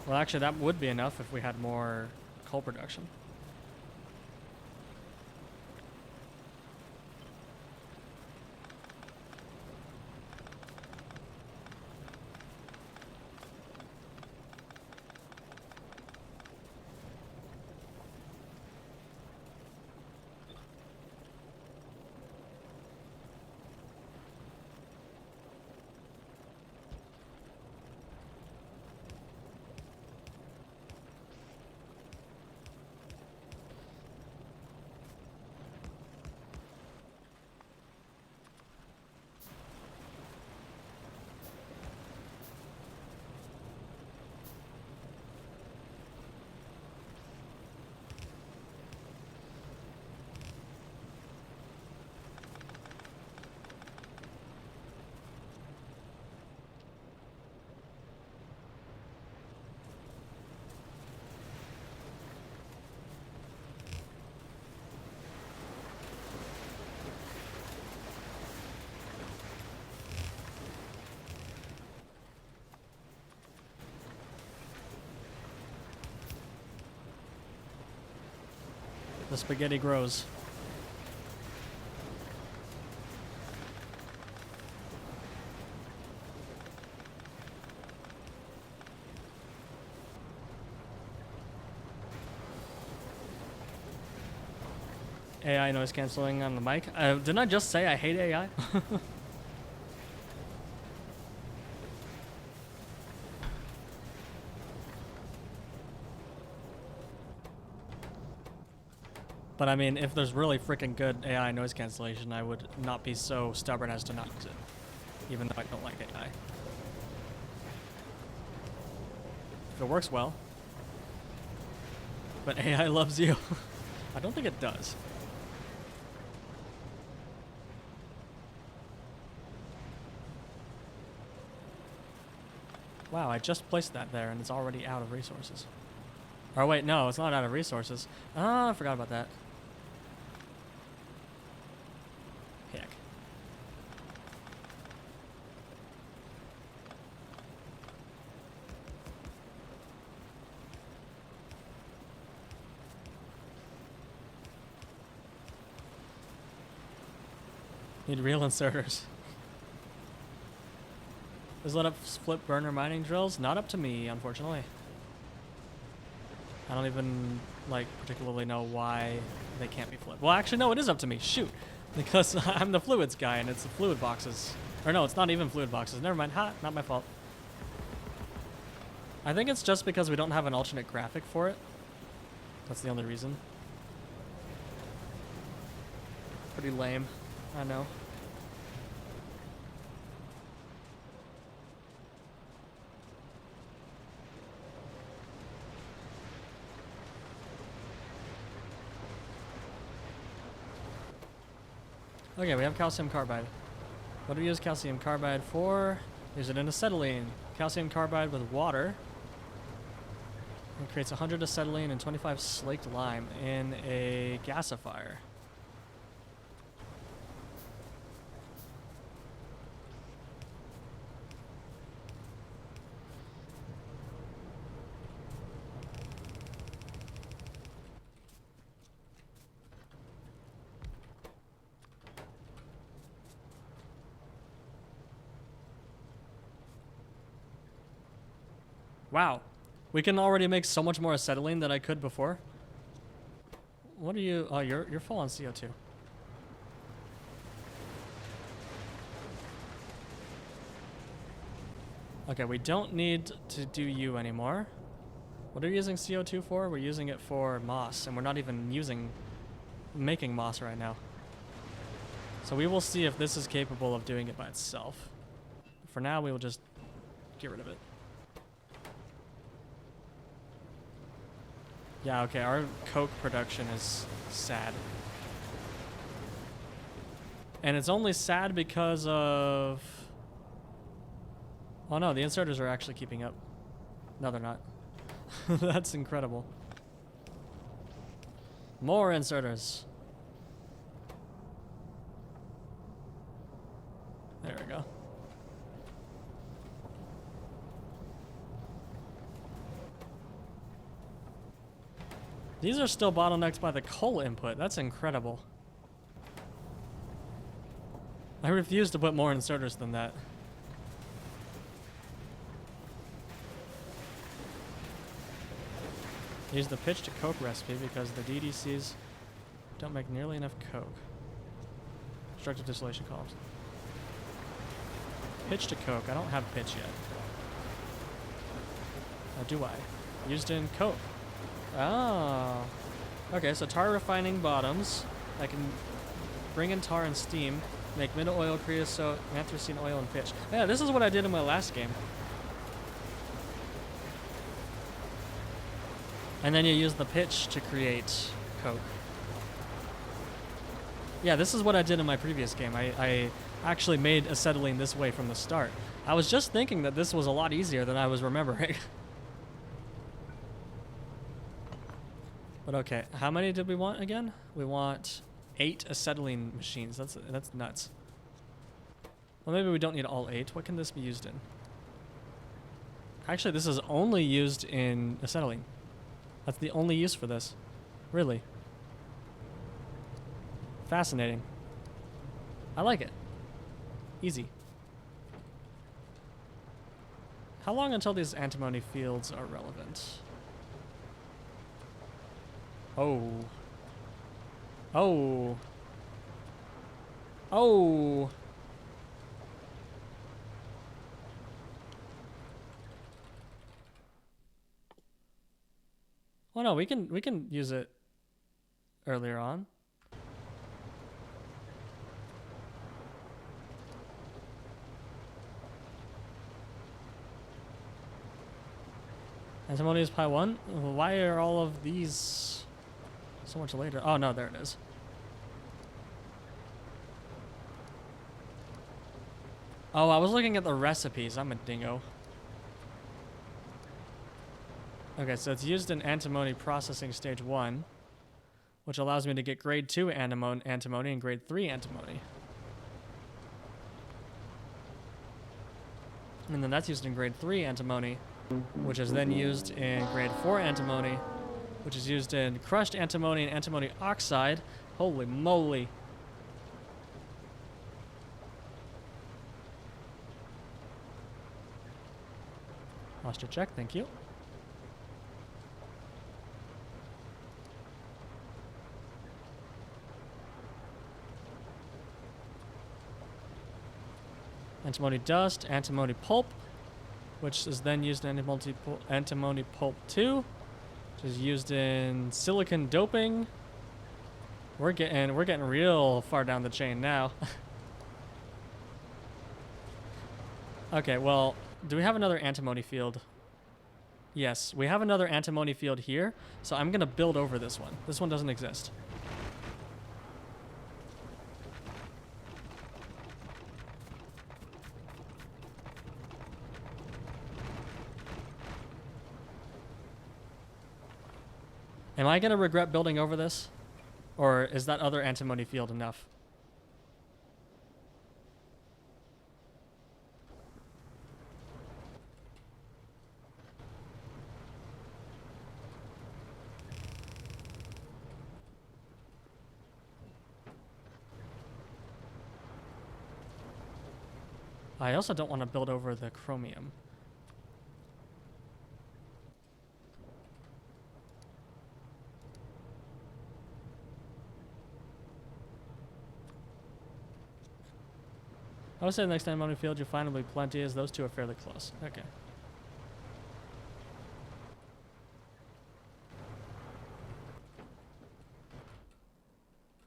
Well, actually, that would be enough if we had more coal production. The spaghetti grows. AI noise canceling on the mic. Didn't I just say I hate AI? But I mean, if there's really freaking good AI noise cancellation, I would not be so stubborn as to not use it, even though I don't like AI. If it works well. But AI loves you. I don't think it does. Wow, I just placed that there and it's already out of resources. Or wait, no, it's not out of resources. Oh, I forgot about that. Heck. Need real inserters. Is let up split burner mining drills? Not up to me, unfortunately. I don't even, like, particularly know why they can't be flipped. Well, actually, no, it is up to me. Shoot. Because I'm the fluids guy, and it's the fluid boxes. Or no, it's not even fluid boxes. Never mind. Ha, not my fault. I think it's just because we don't have an alternate graphic for it. That's the only reason. Pretty lame. I know. Okay, we have calcium carbide. What do we use calcium carbide for? Use it in acetylene. Calcium carbide with water. It creates 100 acetylene and 25 slaked lime in a gasifier. Wow. We can already make so much more acetylene than I could before. What are you? Oh, you're full on CO2. Okay, we don't need to do you anymore. What are we using CO2 for? We're using it for moss, and we're not even making moss right now. So we will see if this is capable of doing it by itself. For now, we will just get rid of it. Yeah, okay, our coke production is sad. And it's only sad because of... Oh no, the inserters are actually keeping up. No, they're not. That's incredible. More inserters. There we go. These are still bottlenecked by the coal input. That's incredible. I refuse to put more inserters than that. Use the pitch to coke recipe because the DDCs don't make nearly enough coke. Destructive distillation columns. Pitch to coke. I don't have pitch yet. Or do I? Used in coke. Oh. Okay, so tar refining bottoms. I can bring in tar and steam, make mineral oil, creosote, anthracene oil, and pitch. Yeah, this is what I did in my last game. And then you use the pitch to create coke. Yeah, this is what I did in my previous game. I actually made acetylene this way from the start. I was just thinking that this was a lot easier than I was remembering. But okay, how many did we want again? We want 8 acetylene machines. That's nuts. Well, maybe we don't need all 8. What can this be used in? Actually, this is only used in acetylene. That's the only use for this. Really. Fascinating. I like it. Easy. How long until these antimony fields are relevant? Oh. Oh. Oh. Oh no, we can use it earlier on. Antimony is pi1? Why are all of these so much later? Oh no, there it is. Oh, I was looking at the recipes. I'm a dingo. Okay, so it's used in antimony processing stage 1, which allows me to get grade 2 antimony and grade 3 antimony. And then that's used in grade 3 antimony, which is then used in grade 4 antimony, which is used in crushed antimony and antimony oxide. Holy moly. Posture check, thank you. Antimony dust, antimony pulp, which is then used in antimony pulp 2, which is used in silicon doping. We're getting real far down the chain now. Okay, well, do we have another antimony field? Yes, we have another antimony field here, so I'm gonna build over this one. This one doesn't exist. Am I gonna regret building over this? Or is that other antimony field enough? I also don't want to build over the chromium. I would say the next antimony field you find will be plenty, as those two are fairly close. Okay.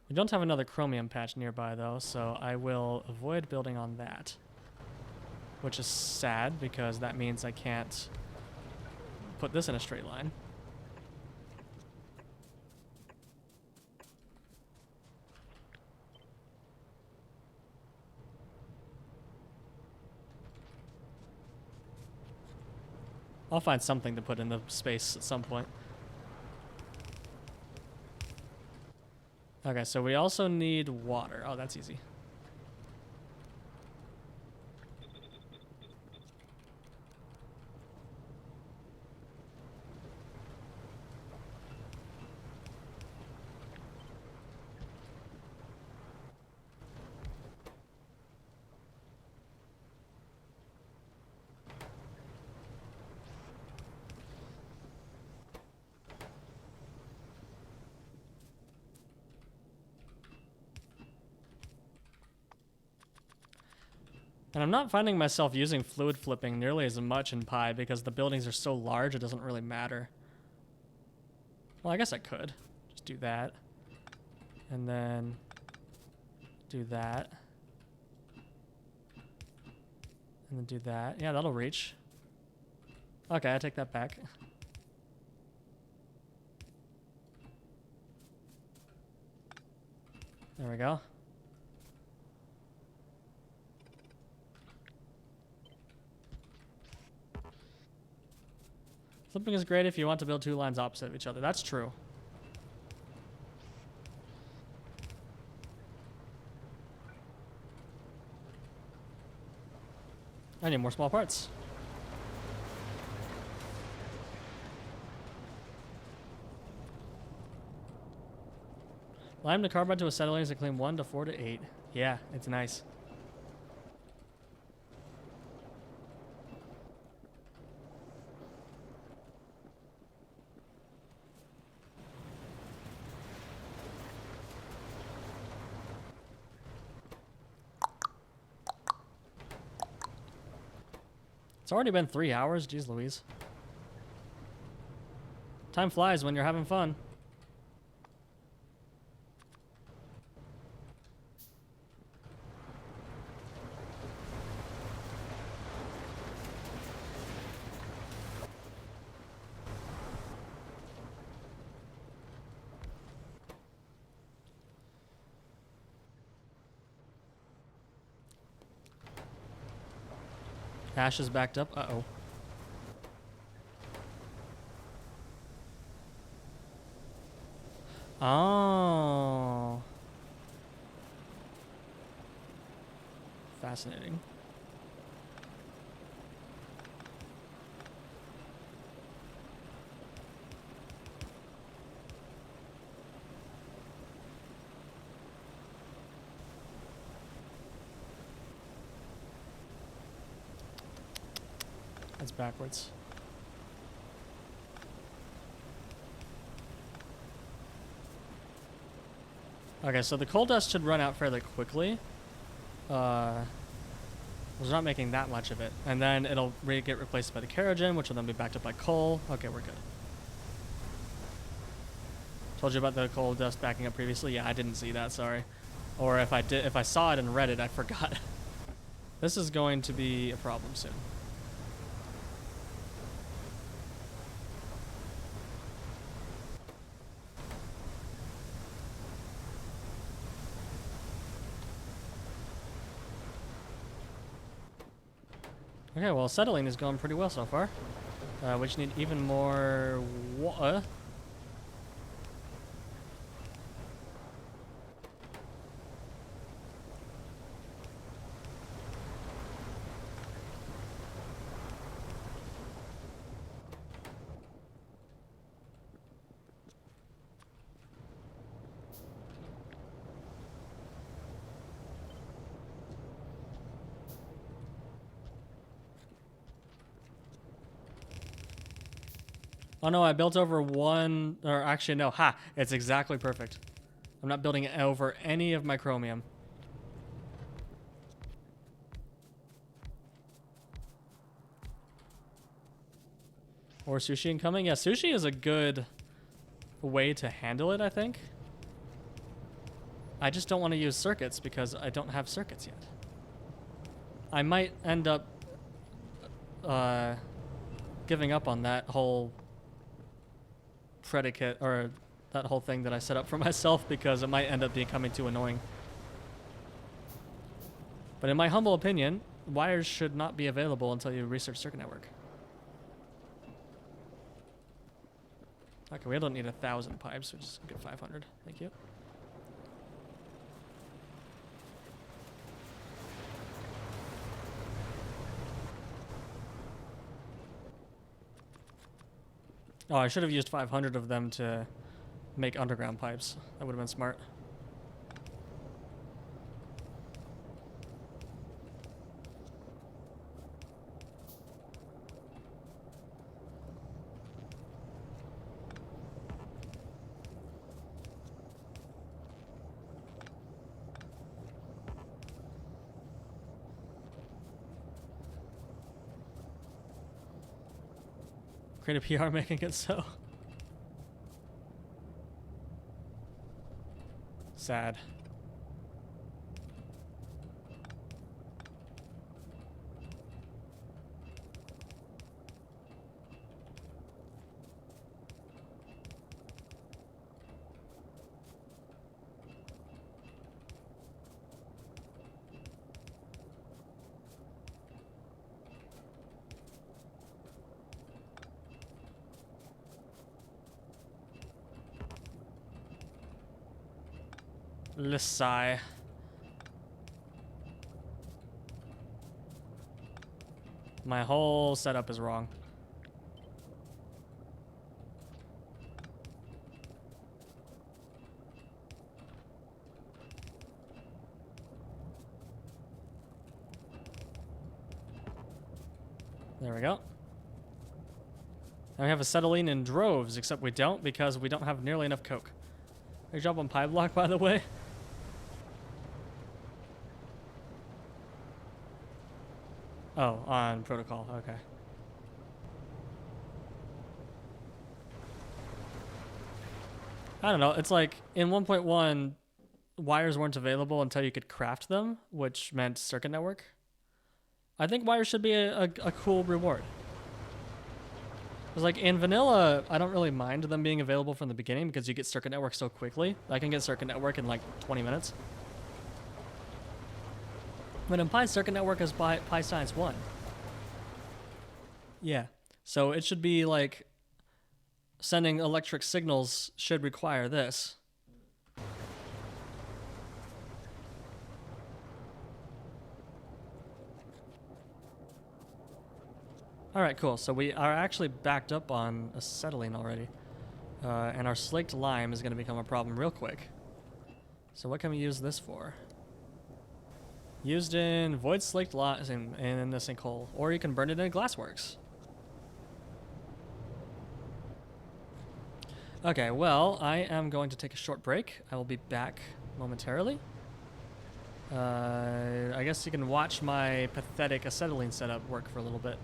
We don't have another chromium patch nearby, though, so I will avoid building on that. Which is sad, because that means I can't put this in a straight line. I'll find something to put in the space at some point. Okay, so we also need water. Oh, that's easy. And I'm not finding myself using fluid flipping nearly as much in Pi because the buildings are so large it doesn't really matter. Well, I guess I could. Just do that. And then do that. And then do that. Yeah, that'll reach. Okay, I take that back. There we go. Flipping is great if you want to build two lines opposite of each other. That's true. I need more small parts. Lime to carbide to acetylene is a claim 1 to 4 to 8. Yeah, it's nice. It's already been 3 hours. Jeez Louise. Time flies when you're having fun. Ash is backed up. Uh-oh. Oh. Fascinating. That's backwards. Okay, so the coal dust should run out fairly quickly. Was not making that much of it. And then it'll get replaced by the kerogen, which will then be backed up by coal. Okay, we're good. Told you about the coal dust backing up previously? Yeah, I didn't see that, sorry. Or if I saw it and read it, I forgot. This is going to be a problem soon. Okay, well, acetylene is going pretty well so far. We just need even more water. Oh no, I built over one, or actually no, ha, it's exactly perfect. I'm not building it over any of my chromium. Or sushi incoming? Yeah, sushi is a good way to handle it, I think. I just don't want to use circuits because I don't have circuits yet. I might end up giving up on that whole predicate or that whole thing that I set up for myself because it might end up becoming too annoying. But in my humble opinion, wires should not be available until you research circuit network. Okay, we don't need 1,000 pipes, we just get 500. Thank you. Oh, I should have used 500 of them to make underground pipes. That would have been smart. Create a PR making it so. Sad. Sigh. My whole setup is wrong. There we go. Now we have acetylene in droves, except we don't because we don't have nearly enough coke. Great job on pyblock, by the way. Oh, on protocol, okay. I don't know, it's like in 1.1, wires weren't available until you could craft them, which meant circuit network. I think wires should be a cool reward. Because like in vanilla, I don't really mind them being available from the beginning because you get circuit network so quickly. I can get circuit network in like 20 minutes. But in Pi, circuit network is by Pi Science 1. Yeah. So it should be like sending electric signals should require this. All right, cool. So we are actually backed up on acetylene already. And our slaked lime is going to become a problem real quick. So what can we use this for? Used in void slaked lime in the sinkhole. Or you can burn it in glassworks. Okay, well, I am going to take a short break. I will be back momentarily. I guess you can watch my pathetic acetylene setup work for a little bit.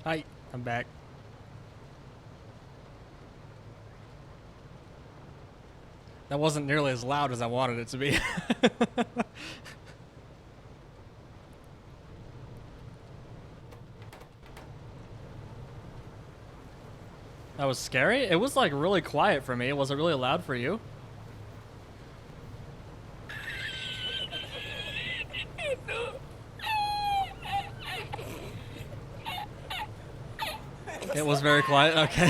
Hi, I'm back. That wasn't nearly as loud as I wanted it to be. That was scary? It was like really quiet for me. Was it really loud for you? It was very quiet? Okay.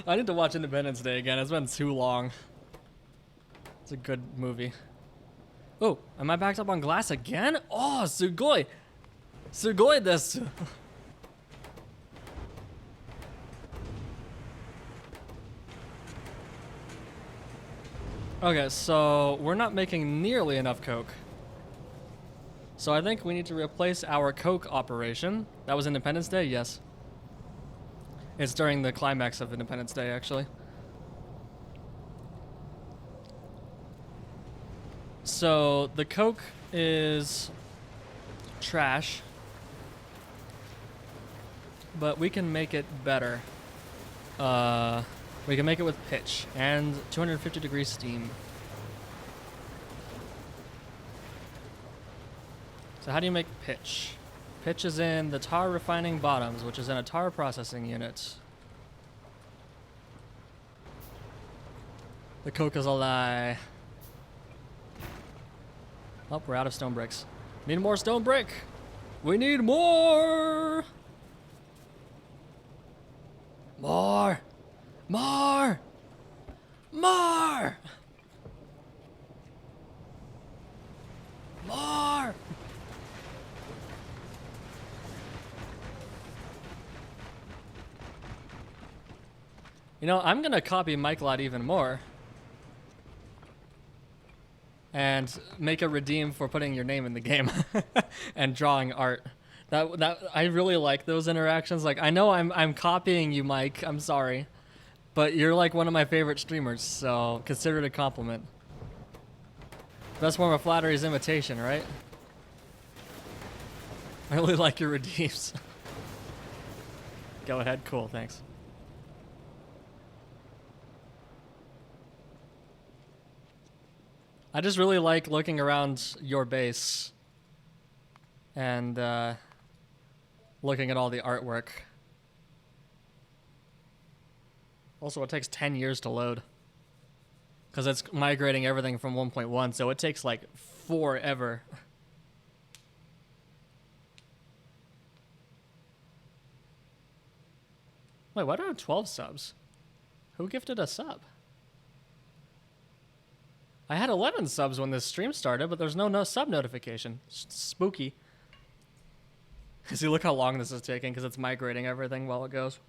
I need to watch Independence Day again. It's been too long. It's a good movie. Oh, am I backed up on glass again? Oh, sugoi! Sugoi desu! Okay, so we're not making nearly enough coke. So I think we need to replace our coke operation. That was Independence Day? Yes. It's during the climax of Independence Day, actually. So the coke is trash, but we can make it better. We can make it with pitch and 250 degree steam. So how do you make pitch? Pitch is in the tar refining bottoms, which is in a tar processing unit. The coke is a lie. Oh, we're out of stone bricks. Need more stone brick. We need more. More. More. More. More. You know, I'm gonna copy MikeLot even more. And make a redeem for putting your name in the game and drawing art. That I really like those interactions. Like, I know I'm copying you, Mike. I'm sorry, but you're like one of my favorite streamers, so consider it a compliment. Best form of flattery is imitation, right? I really like your redeems. Go ahead. Cool. Thanks. I just really like looking around your base and looking at all the artwork. Also, it takes 10 years to load because it's migrating everything from 1.1, so it takes like forever. Wait, why do I have 12 subs? Who gifted a sub? I had 11 subs when this stream started, but there's no sub notification. Spooky. See, look how long this is taking because it's migrating everything while it goes.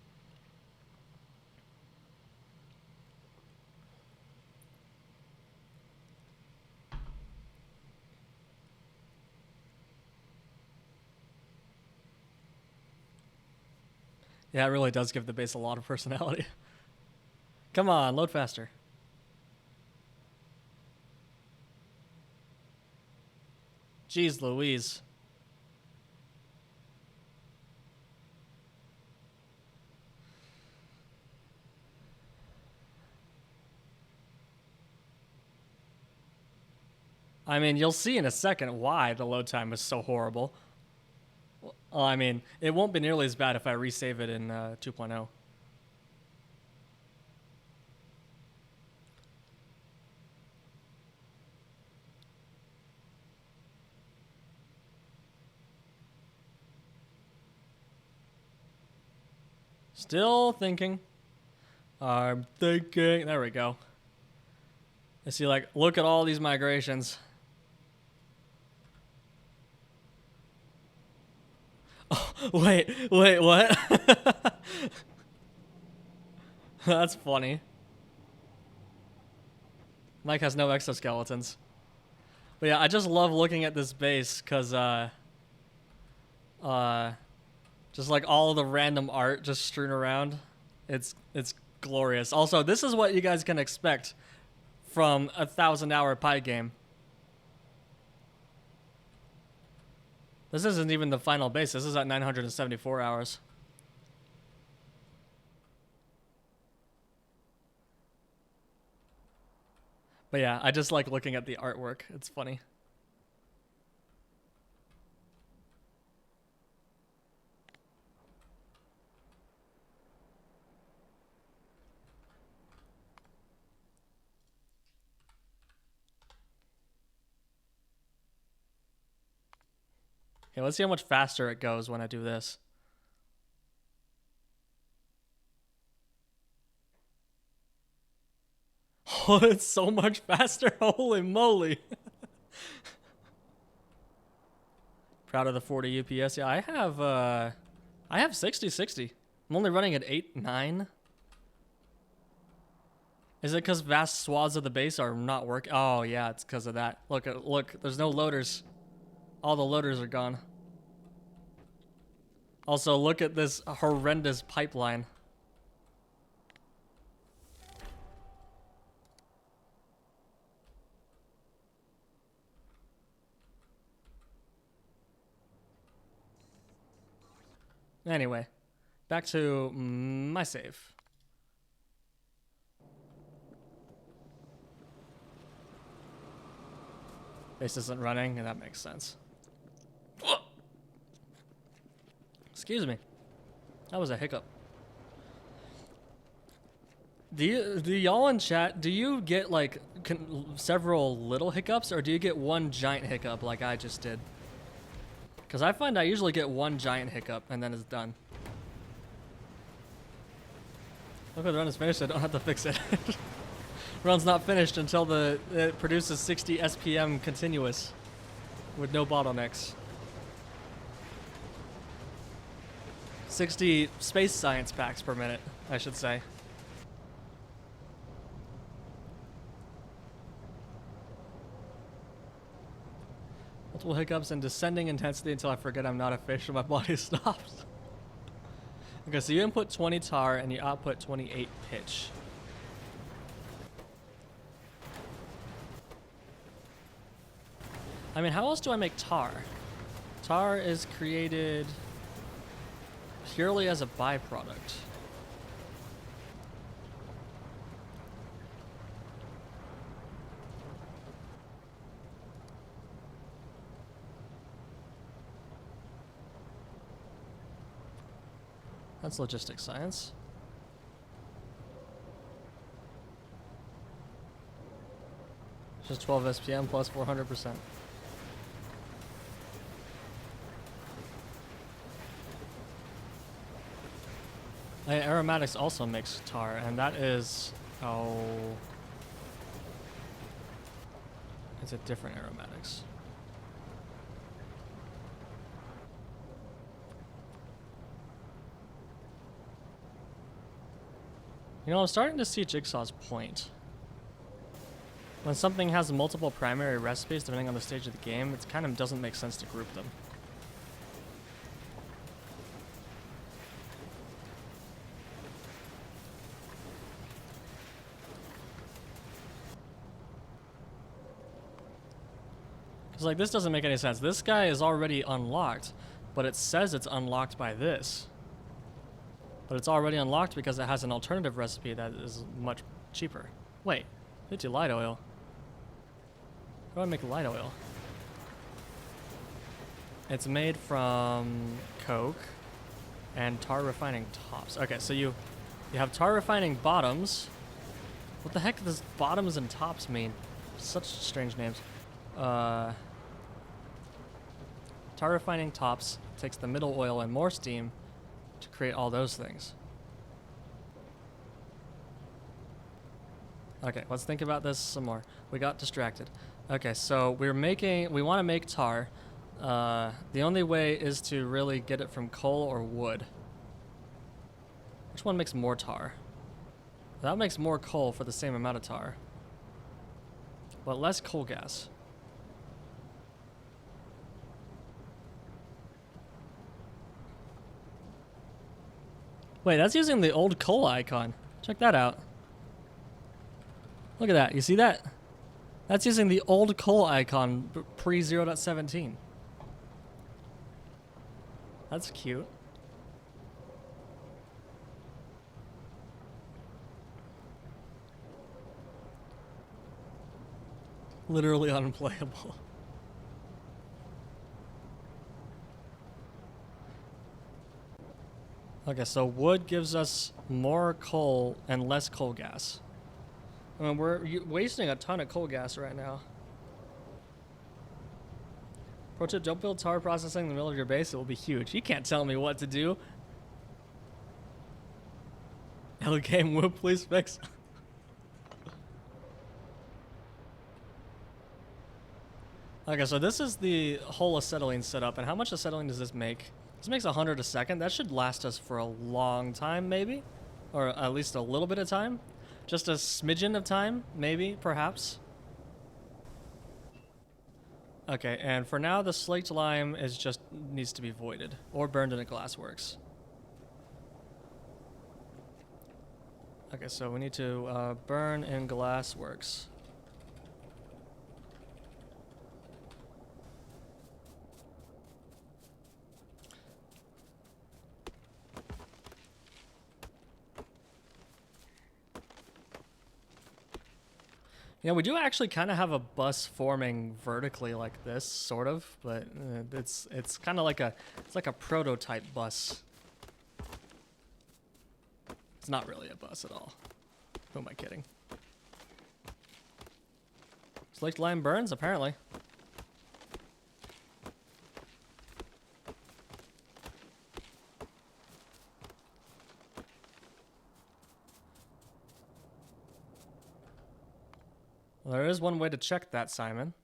Yeah, it really does give the base a lot of personality. Come on, load faster. Jeez Louise. I mean, you'll see in a second why the load time is so horrible. Well, I mean, it won't be nearly as bad if I resave it in 2.0. Still thinking. I'm thinking. There we go. I see, like, look at all these migrations. Oh, wait, what? That's funny. Mike has no exoskeletons. But yeah, I just love looking at this base because, just like all the random art just strewn around. It's glorious. Also, this is what you guys can expect from a 1,000-hour pie game. This isn't even the final base. This is at 974 hours. But yeah, I just like looking at the artwork. It's funny. Okay, let's see how much faster it goes when I do this. Oh, it's so much faster. Holy moly. Proud of the 40 UPS. Yeah, I have 60. I'm only running at 8, 9. Is it because vast swaths of the base are not working? Oh, yeah, it's because of that. Look, there's no loaders. All the loaders are gone. Also, look at this horrendous pipeline. Anyway, back to my save. Base isn't running, and that makes sense. Excuse me. That was a hiccup. Do y'all in chat, do you get like several little hiccups, or do you get one giant hiccup like I just did? Because I find I usually get one giant hiccup and then it's done. Look, the run is finished, I don't have to fix it. Run's not finished until it produces 60 SPM continuous with no bottlenecks. 60 space science packs per minute, I should say. Multiple hiccups and descending intensity until I forget I'm not a fish and my body stops. Okay, so you input 20 tar and you output 28 pitch. I mean, how else do I make tar? Tar is created purely as a byproduct. That's logistics science. Just 12 SPM plus 400%. Aromatics also makes tar, and that is, it's a different aromatics. You know, I'm starting to see Jigsaw's point. When something has multiple primary recipes, depending on the stage of the game, it kind of doesn't make sense to group them. Because, like, this doesn't make any sense. This guy is already unlocked, but it says it's unlocked by this. But it's already unlocked because it has an alternative recipe that is much cheaper. Wait, 50 light oil. How do I make light oil? It's made from coke and tar refining tops. Okay, so you have tar refining bottoms. What the heck does bottoms and tops mean? Such strange names. Tar refining tops takes the middle oil and more steam to create all those things. Okay, let's think about this some more. We got distracted. Okay, so we want to make tar. The only way is to really get it from coal or wood. Which one makes more tar? That makes more coal for the same amount of tar, but less coal gas. Wait, that's using the old coal icon. Check that out. Look at that. You see that? That's using the old coal icon pre 0.17. That's cute. Literally unplayable. Okay, so wood gives us more coal and less coal gas. I mean, we're wasting a ton of coal gas right now. Pro tip, don't build tower processing in the middle of your base. It will be huge. You can't tell me what to do. Hello game, would please fix. Okay, so this is the whole acetylene setup, and how much acetylene does this make? This makes 100 a second. That should last us for a long time, maybe? Or at least a little bit of time? Just a smidgen of time, maybe, perhaps? Okay, and for now, the slaked lime is just needs to be voided, or burned in a glassworks. Okay, so we need to burn in glassworks. Yeah, we do actually kind of have a bus forming vertically like this, sort of, but it's kind of like a prototype bus. It's not really a bus at all. Who am I kidding? Slaked lime burns, apparently. Well, there is one way to check that, Simon.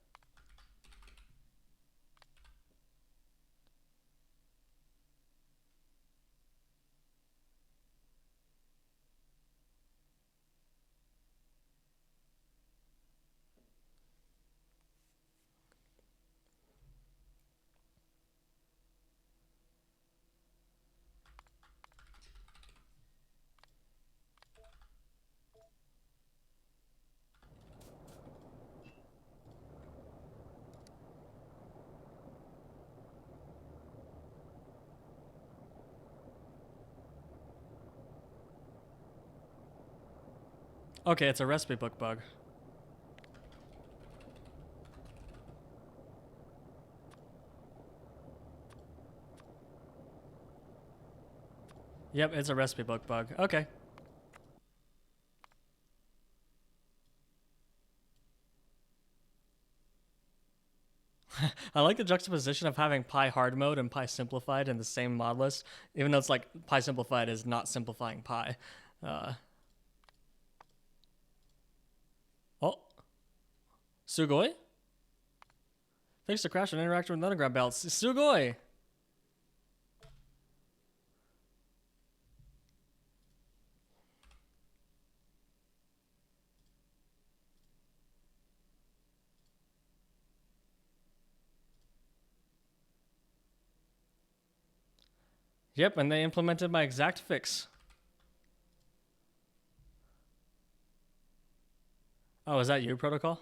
Okay, it's a recipe book bug. Yep, it's a recipe book bug. Okay. I like the juxtaposition of having hard mode and simplified in the same mod list, even though it's like simplified is not simplifying Oh. Sugoi? Thanks to crash and interaction with underground belts. Sugoi! Yep, and they implemented my exact fix. Oh, is that you, Protocol?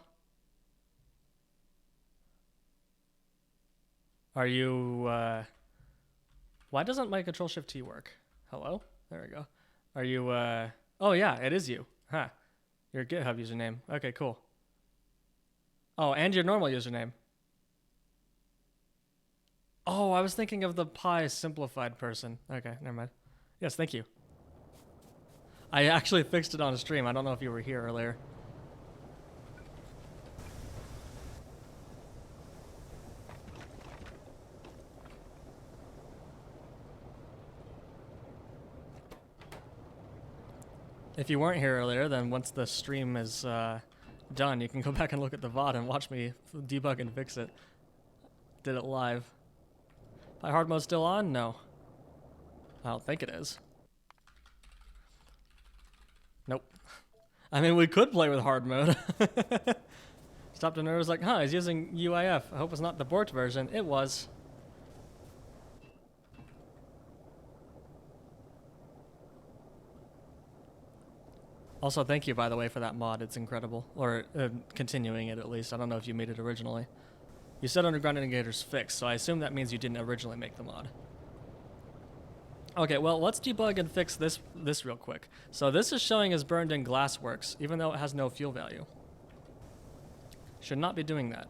Are you, why doesn't my Control-Shift-T work? Hello? There we go. Are you, oh yeah, it is you. Huh. Your GitHub username. Okay, cool. Oh, and your normal username. Oh, I was thinking of the simplified person. Okay, never mind. Yes, thank you. I actually fixed it on a stream. I don't know if you were here earlier. If you weren't here earlier, then once the stream is done, you can go back and look at the VOD and watch me debug and fix it. Did it live. Hard mode still on? No. I don't think it is. Nope. I mean, we could play with hard mode. Stopped and was like, huh, he's using UIF. I hope it's not the borked version. It was. Also, thank you, by the way, for that mod. It's incredible. Or continuing it, at least. I don't know if you made it originally. You said underground indicator's fixed, so I assume that means you didn't originally make the mod. Okay, well, let's debug and fix this real quick. So this is showing as burned in Glassworks, even though it has no fuel value. Should not be doing that.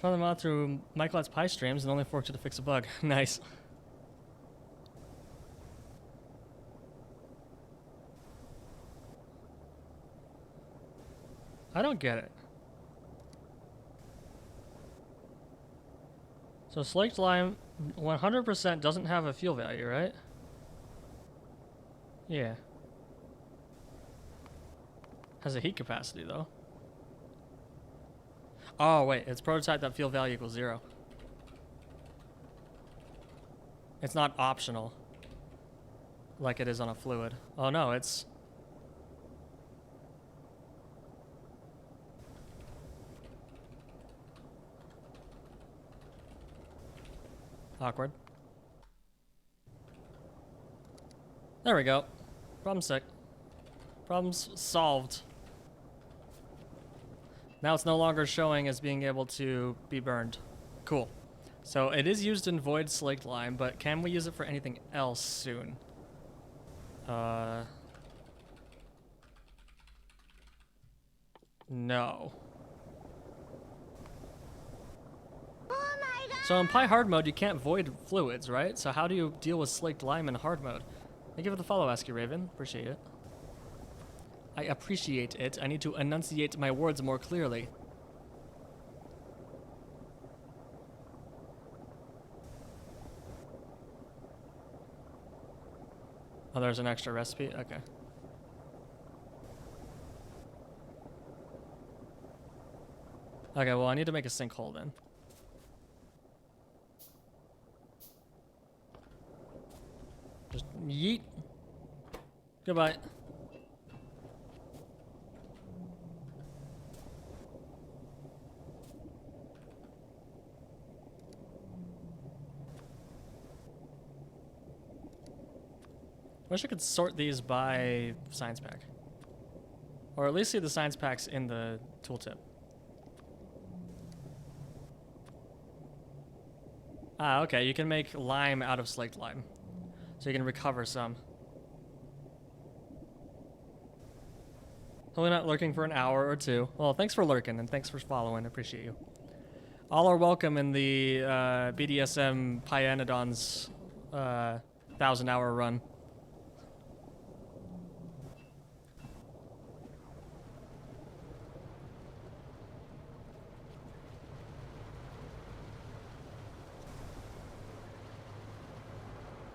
Found them out through Michael's Pi streams and only forked it to fix a bug. Nice. I don't get it. So slaked lime 100% doesn't have a fuel value, right? Yeah. Has a heat capacity though. Oh wait, it's prototype that fuel value equals 0. It's not optional like it is on a fluid. Oh no, it's... Awkward. There we go. Problem sick. Problems solved. Now it's no longer showing as being able to be burned. Cool. So it is used in void slaked lime, but can we use it for anything else soon? No. So in Pi hard mode, you can't void fluids, right? So how do you deal with slaked lime in hard mode? Thank you for the follow, Asky Raven. Appreciate it. I appreciate it. I need to enunciate my words more clearly. Oh, there's an extra recipe? Okay. Okay, well, I need to make a sinkhole then. Just yeet. Goodbye. Wish I could sort these by science pack. Or at least see the science packs in the tooltip. Ah, okay, you can make lime out of slaked lime. So you can recover some. Hopefully not lurking for an hour or two. Well, thanks for lurking and thanks for following. I appreciate you. All are welcome in the BDSM Pyanodon's 1,000-hour run.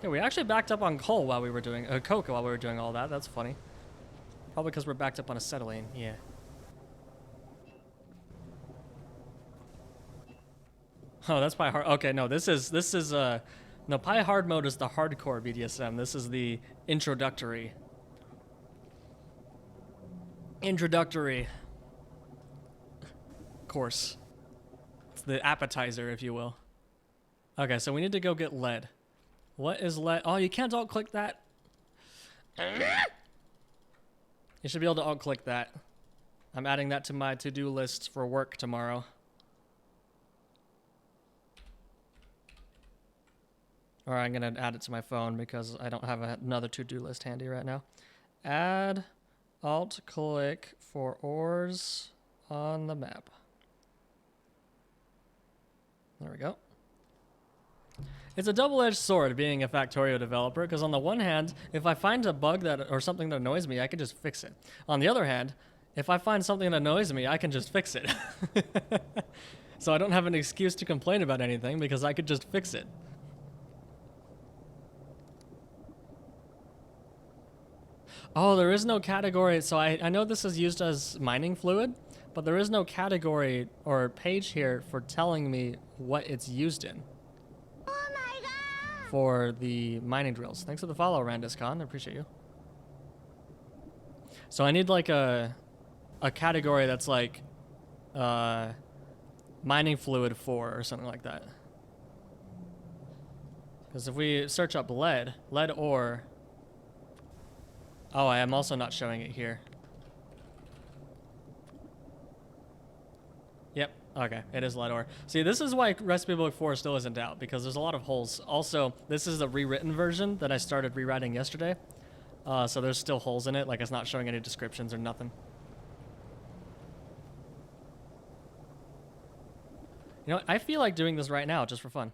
Yeah, we actually backed up on coal while we were doing coke while we were doing all that. That's funny. Probably because we're backed up on acetylene. Yeah. Oh, that's Pi hard. Okay, no, this is no, Pi hard mode is the hardcore BDSM. This is the introductory course. It's the appetizer, if you will. Okay, so we need to go get lead. What is lead? Oh, you can't alt-click that. You should be able to alt-click that. I'm adding that to my to-do list for work tomorrow. Or I'm going to add it to my phone because I don't have another to-do list handy right now. Add alt-click for ores on the map. There we go. It's a double-edged sword being a Factorio developer, because on the one hand, if I find a bug that or something that annoys me, I can just fix it. On the other hand, if I find something that annoys me, I can just fix it. So I don't have an excuse to complain about anything because I could just fix it. Oh, there is no category. So I know this is used as mining fluid, but there is no category or page here for telling me what it's used in. Oh my god! For the mining drills. Thanks for the follow, RandisCon. I appreciate you. So I need like a category that's like mining fluid for or something like that. Because if we search up lead ore. Oh, I am also not showing it here. Yep, okay, it is lead ore. See, this is why Recipe Book 4 still isn't out, because there's a lot of holes. Also, this is the rewritten version that I started rewriting yesterday. So there's still holes in it, like it's not showing any descriptions or nothing. You know, I feel like doing this right now, just for fun.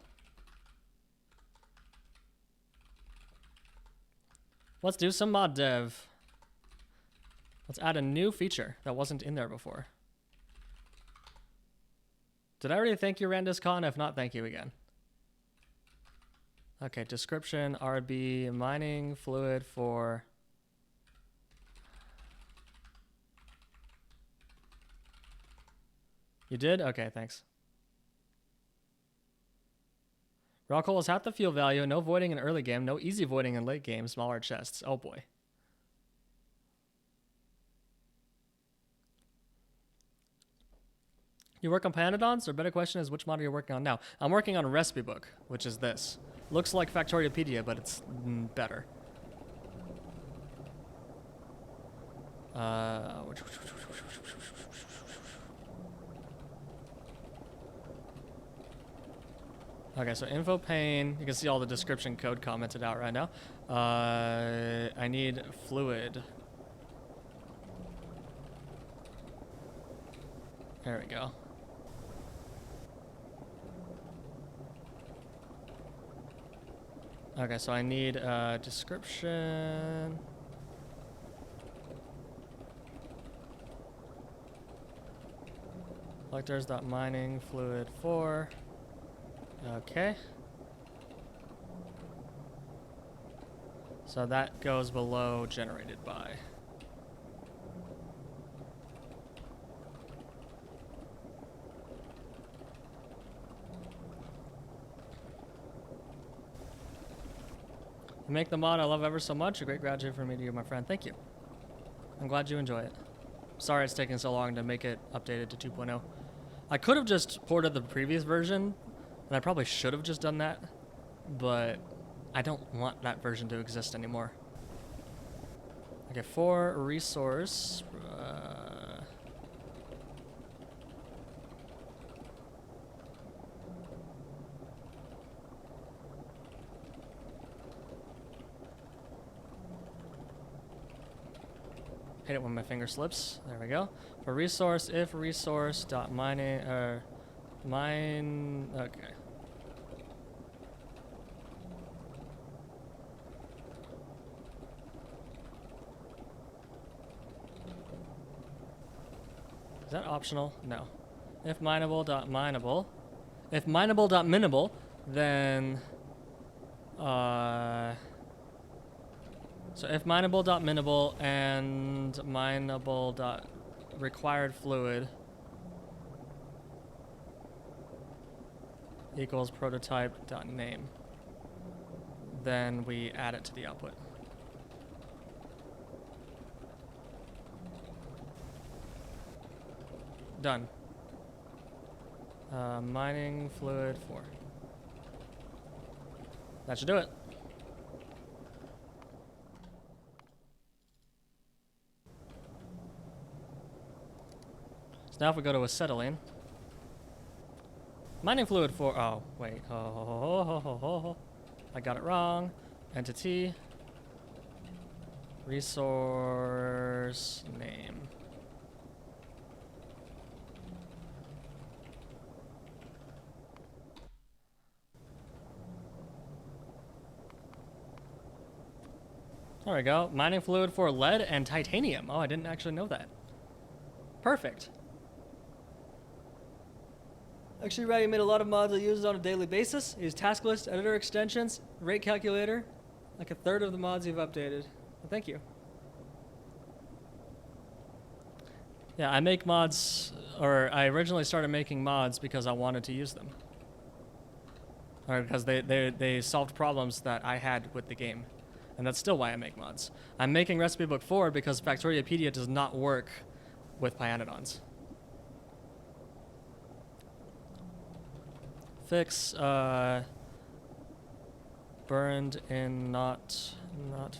Let's do some mod dev. Let's add a new feature that wasn't in there before. Did I already thank you, RandisCon? If not, thank you again. Okay, description, RB, mining, fluid for... You did? Okay, thanks. Rock hole is half the fuel value, no voiding in early game, no easy voiding in late game, smaller chests. Oh boy. You work on Panodons? Or better question is, which mod are you working on now? I'm working on a recipe book, which is this. Looks like Factoriopedia, but it's better. Okay, so info pane. You can see all the description code commented out right now. I need fluid. There we go. Okay, so I need description. Collectors.mining fluid 4. Okay. So that goes below generated by. You make the mod I love ever so much. A great graduate for me to you, my friend. Thank you. I'm glad you enjoy it. Sorry it's taking so long to make it updated to 2.0. I could have just ported the previous version, and I probably should have just done that, but I don't want that version to exist anymore. Okay, for resource, hit it when my finger slips. There we go. For resource, if resource dot mining mine. Okay. Is that optional? No. If mineable dot mineable. If mineable dot minable, then so if mineable.minable and mineable.required fluid equals prototype.name, then we add it to the output. Done. Mining fluid 4. That should do it. Now if we go to acetylene, mining fluid for, oh, wait, I got it wrong. Entity, resource name. There we go, mining fluid for lead and titanium. Oh, I didn't actually know that. Perfect. Actually, Rowdy made a lot of mods I use on a daily basis. I use task list, editor extensions, rate calculator. Like a third of the mods you've updated. Well, thank you. Yeah, I make mods, or I originally started making mods because I wanted to use them. Or because they solved problems that I had with the game. And that's still why I make mods. I'm making Recipe Book 4 because Factoriopedia does not work with pyanidons. Fix burned in not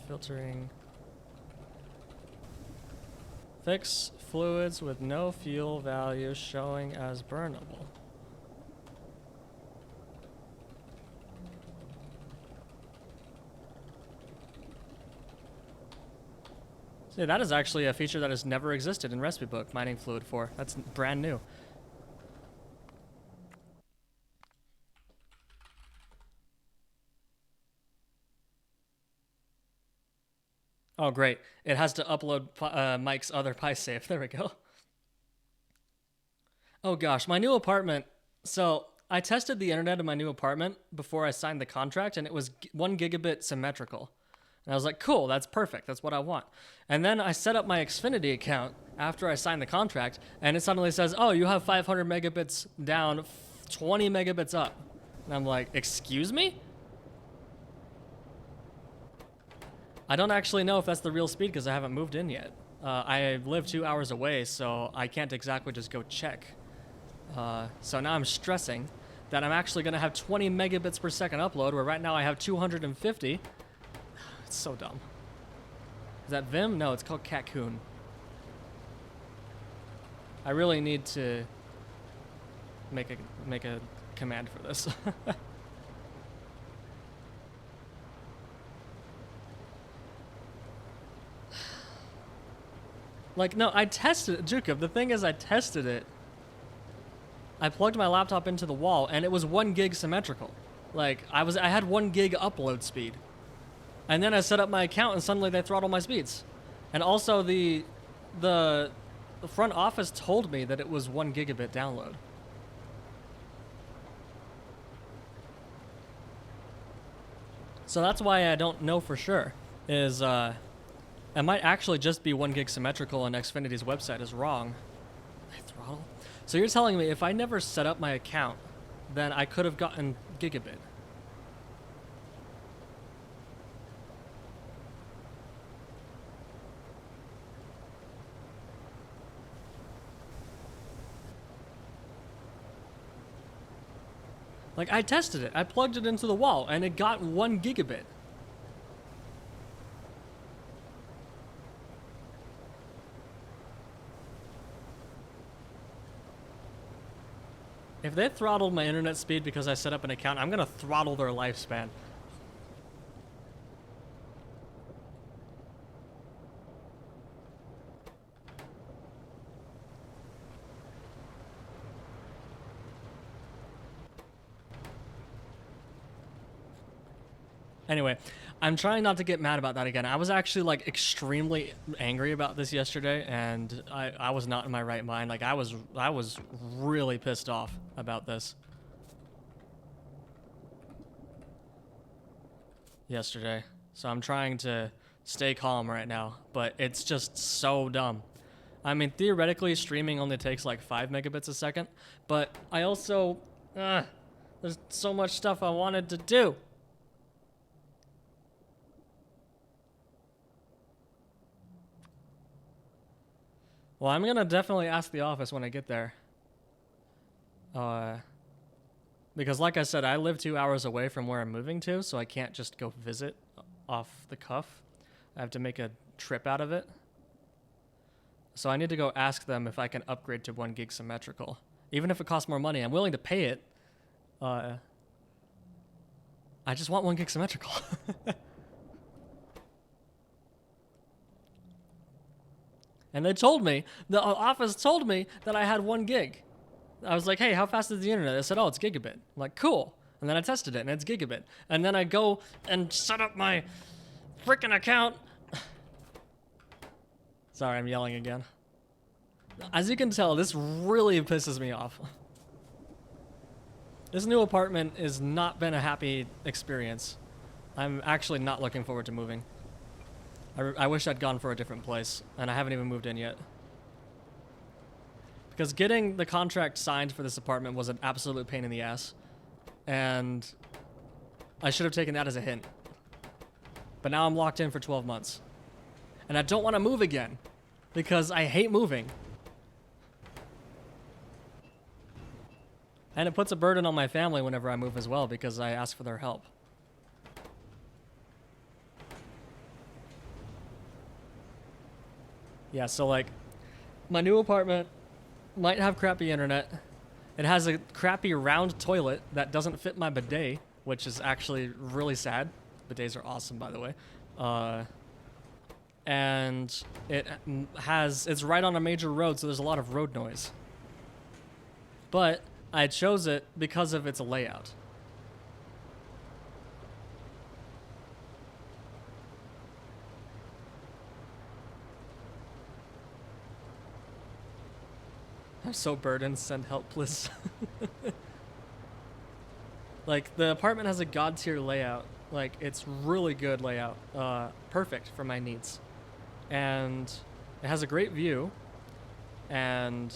filtering. Fix fluids with no fuel value showing as burnable. See, that is actually a feature that has never existed in Recipe Book, mining fluid 4. That's brand new. Oh, great. It has to upload Mike's other PySafe. There we go. Oh gosh, my new apartment. So I tested the internet in my new apartment before I signed the contract, and it was 1 gigabit symmetrical. And I was like, cool, that's perfect. That's what I want. And then I set up my Xfinity account after I signed the contract, and it suddenly says, oh, you have 500 megabits down, 20 megabits up. And I'm like, excuse me? I don't actually know if that's the real speed because I haven't moved in yet. I live 2 hours away, so I can't exactly just go check. So now I'm stressing that I'm actually going to have 20 megabits per second upload, where right now I have 250. It's so dumb. Is that Vim? No, it's called Catcoon. I really need to make a command for this. Like, no, I tested it, Jacob. The thing is, I tested it. I plugged my laptop into the wall, and it was 1 gig symmetrical. Like, I had 1 gig upload speed. And then I set up my account, and suddenly they throttle my speeds. And also, the front office told me that it was 1 gigabit download. So that's why I don't know for sure, is, it might actually just be 1 gig symmetrical, and Xfinity's website is wrong. I throttle? So you're telling me if I never set up my account, then I could have gotten gigabit. Like, I tested it. I plugged it into the wall, and it got 1 gigabit. If they throttled my internet speed because I set up an account, I'm gonna throttle their lifespan. Anyway, I'm trying not to get mad about that again. I was actually like extremely angry about this yesterday, and I was not in my right mind. Like I was really pissed off about this yesterday. So I'm trying to stay calm right now, but it's just so dumb. I mean, theoretically, streaming only takes like 5 megabits a second, but I also, there's so much stuff I wanted to do. Well, I'm gonna definitely ask the office when I get there. Because like I said, I live 2 hours away from where I'm moving to, so I can't just go visit off the cuff. I have to make a trip out of it. So I need to go ask them if I can upgrade to 1 gig symmetrical. Even if it costs more money, I'm willing to pay it. I just want 1 gig symmetrical. And they told me, the office told me that I had 1 gig. I was like, hey, how fast is the internet? They said, oh, it's gigabit. I'm like, cool. And then I tested it, and it's gigabit. And then I go and set up my freaking account. Sorry, I'm yelling again. As you can tell, this really pisses me off. This new apartment has not been a happy experience. I'm actually not looking forward to moving. I wish I'd gone for a different place, and I haven't even moved in yet. Because getting the contract signed for this apartment was an absolute pain in the ass. And I should have taken that as a hint. But now I'm locked in for 12 months. And I don't want to move again, because I hate moving. And it puts a burden on my family whenever I move as well, because I ask for their help. Yeah, so like, my new apartment might have crappy internet. It has a crappy round toilet that doesn't fit my bidet, which is actually really sad. Bidets are awesome, by the way. And it's right on a major road, so there's a lot of road noise. But I chose it because of its layout. I'm so burdened, send help, please. Like, the apartment has a god tier layout. Like, it's really good layout. Perfect for my needs. And it has a great view. And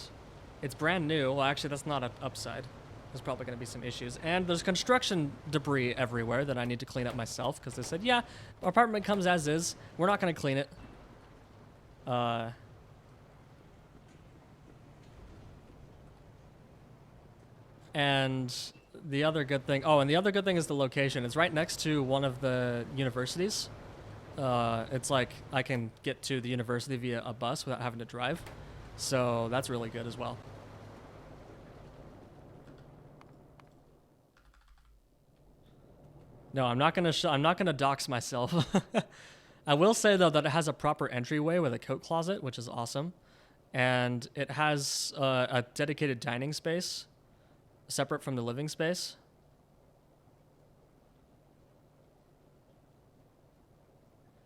it's brand new. Well, actually, that's not an upside. There's probably going to be some issues. And there's construction debris everywhere that I need to clean up myself, because they said, yeah, our apartment comes as is. We're not going to clean it. And the other good thing, and the other good thing is the location. It's right next to one of the universities. It's like I can get to the university via a bus without having to drive. So that's really good as well. No, I'm not gonna dox myself. I will say though that it has a proper entryway with a coat closet, which is awesome, and it has a dedicated dining space, separate from the living space.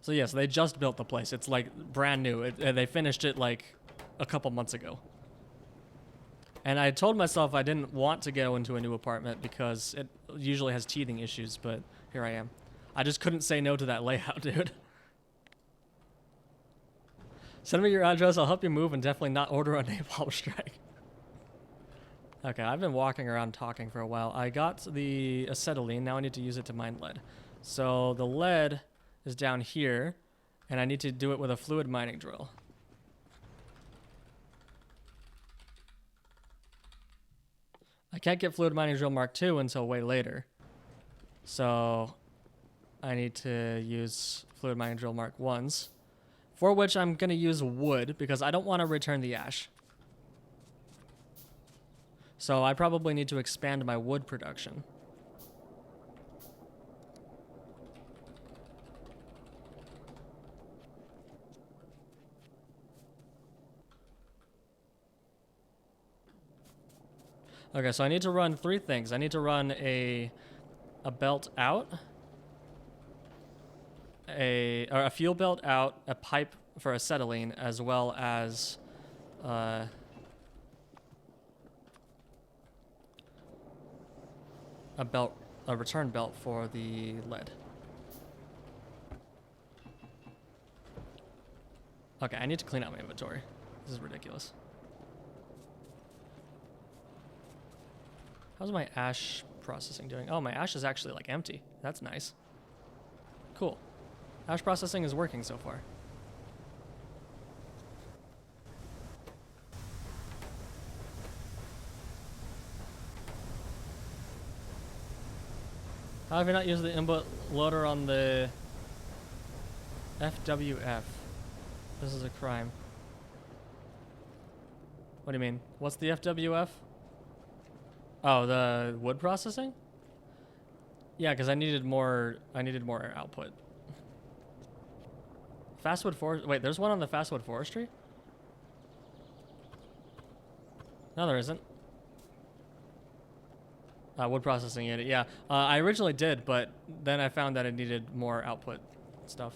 So yes, they just built the place. It's like brand new. They finished it like a couple months ago. And I told myself I didn't want to go into a new apartment because it usually has teething issues, but here I am. I just couldn't say no to that layout, dude. Send me your address, I'll help you move, and definitely not order a napalm strike. Okay, I've been walking around talking for a while. I got the acetylene, now I need to use it to mine lead. So the lead is down here, and I need to do it with a fluid mining drill. I can't get fluid mining drill Mark II until way later. So I need to use fluid mining drill Mark I's, for which I'm going to use wood because I don't want to return the ash. So I probably need to expand my wood production. Okay, so I need to run 3 things. I need to run a belt out, or a fuel belt out, a pipe for acetylene, as well as a return belt for the lead. Okay, I need to clean out my inventory. This is ridiculous. How's my ash processing doing? Oh, my ash is actually like empty. That's nice. Cool. Ash processing is working so far. How have you not used the input loader on the FWF? This is a crime. What do you mean? What's the FWF? Oh, the wood processing? Yeah, because I needed more output. Fastwood forest. Wait, there's one on the fastwood forestry? No, there isn't. Wood processing unit. Yeah, I originally did, but then I found that it needed more output stuff.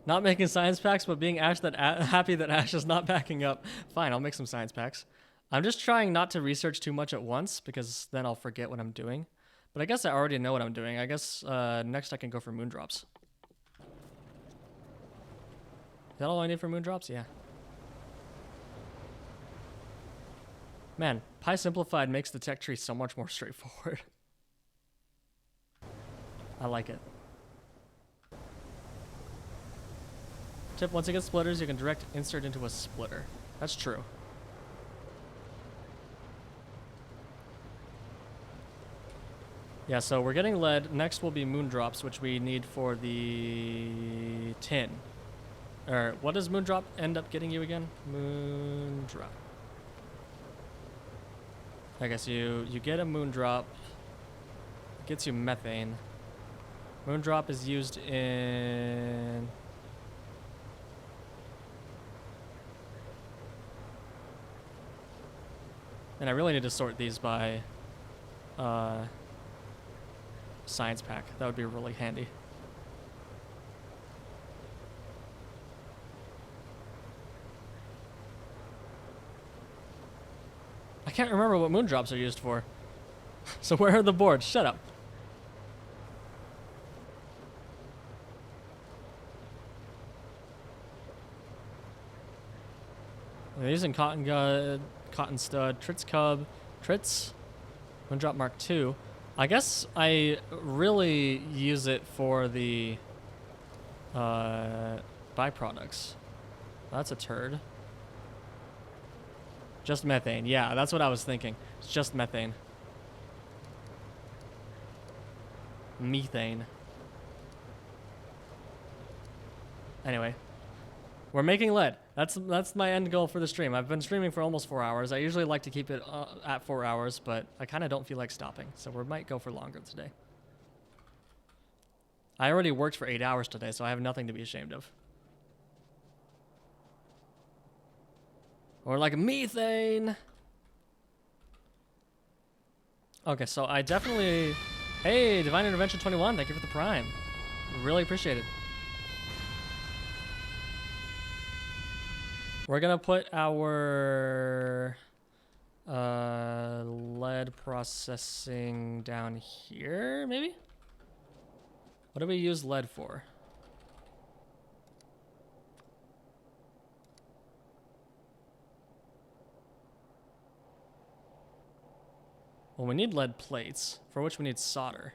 Not making science packs, but being happy that Ash is not backing up. Fine, I'll make some science packs. I'm just trying not to research too much at once because then I'll forget what I'm doing. But I guess I already know what I'm doing. I guess next I can go for moondrops. Is that all I need for moondrops? Yeah. Man, pYsimplified makes the tech tree so much more straightforward. I like it. Tip, once you get splitters, you can direct insert into a splitter. That's true. Yeah, so we're getting lead. Next will be moondrops, which we need for the tin. Or what does moondrop end up getting you again? Moondrop. I guess you get a moondrop. It gets you methane. Moondrop is used in... And I really need to sort these by science pack. That would be really handy. I can't remember what moondrops are used for. So where are the boards? Shut up. They're using cotton stud, Tritz cub, Tritz, moondrop Mark II. I guess I really use it for the byproducts. That's a turd. Just methane. Yeah, that's what I was thinking. It's just methane. Methane. Anyway, we're making lead. That's my end goal for the stream. I've been streaming for almost 4 hours. I usually like to keep it at 4 hours, but I kind of don't feel like stopping, so we might go for longer today. I already worked for 8 hours today, so I have nothing to be ashamed of. Or like methane. Okay, so I definitely... Hey, Divine Intervention 21, thank you for the prime. Really appreciate it. We're gonna put our lead processing down here, maybe? What do we use lead for? Well, we need lead plates, for which we need solder.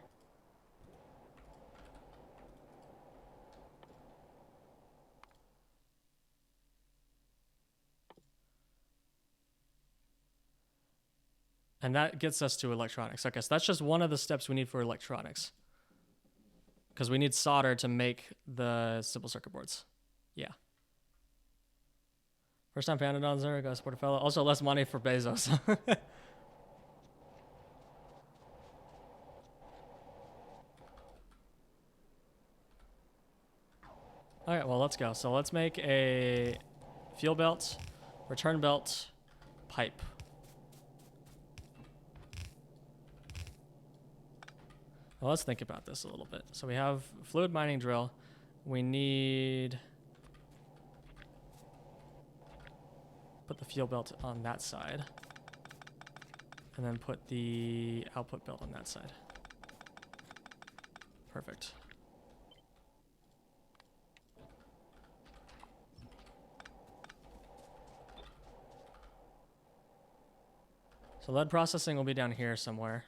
And that gets us to electronics. Okay, so that's just one of the steps we need for electronics. Because we need solder to make the simple circuit boards. Yeah. First time fan on Zero, got support a fellow. Also less money for Bezos. Alright, well, let's go. So let's make a fuel belt, return belt, pipe. Well, let's think about this a little bit. So we have fluid mining drill. We need... Put the fuel belt on that side. And then put the output belt on that side. Perfect. So lead processing will be down here somewhere.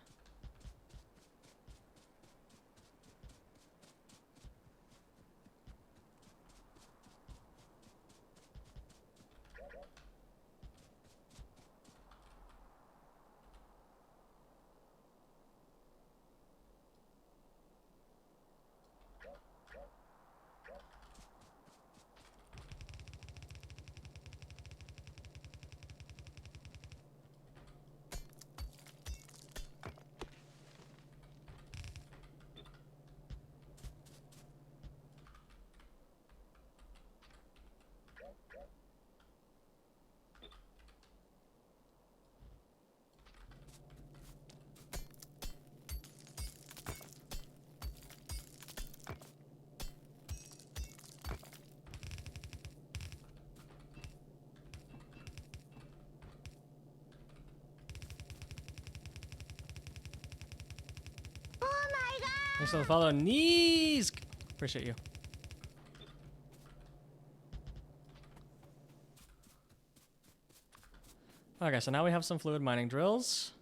Thanks for the follow, Knees. Appreciate you. Okay, so now we have some fluid mining drills.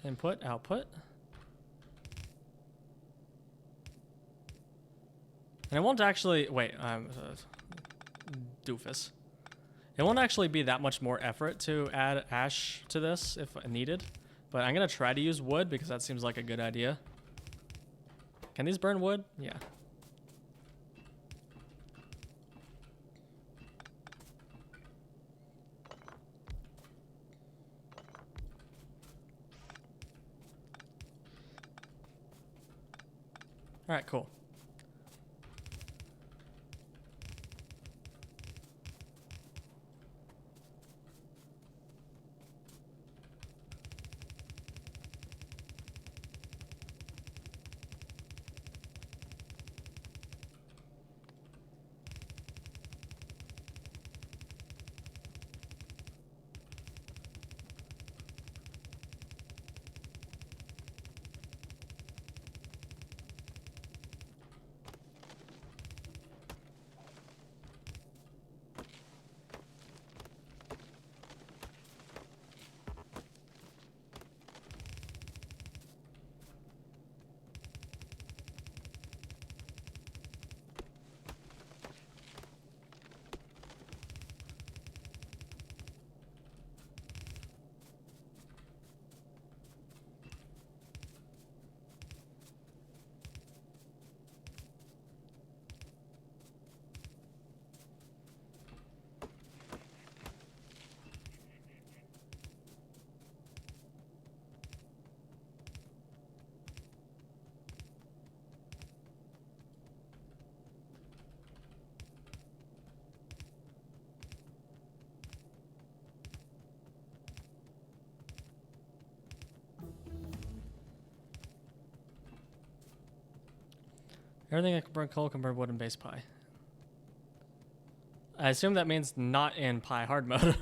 Input, output. And it won't actually, wait, doofus. It won't actually be that much more effort to add ash to this if needed, but I'm gonna try to use wood because that seems like a good idea. Can these burn wood? Yeah. All right, cool. Everything that can burn coal can burn wood in base pi. I assume that means not in pi hard mode.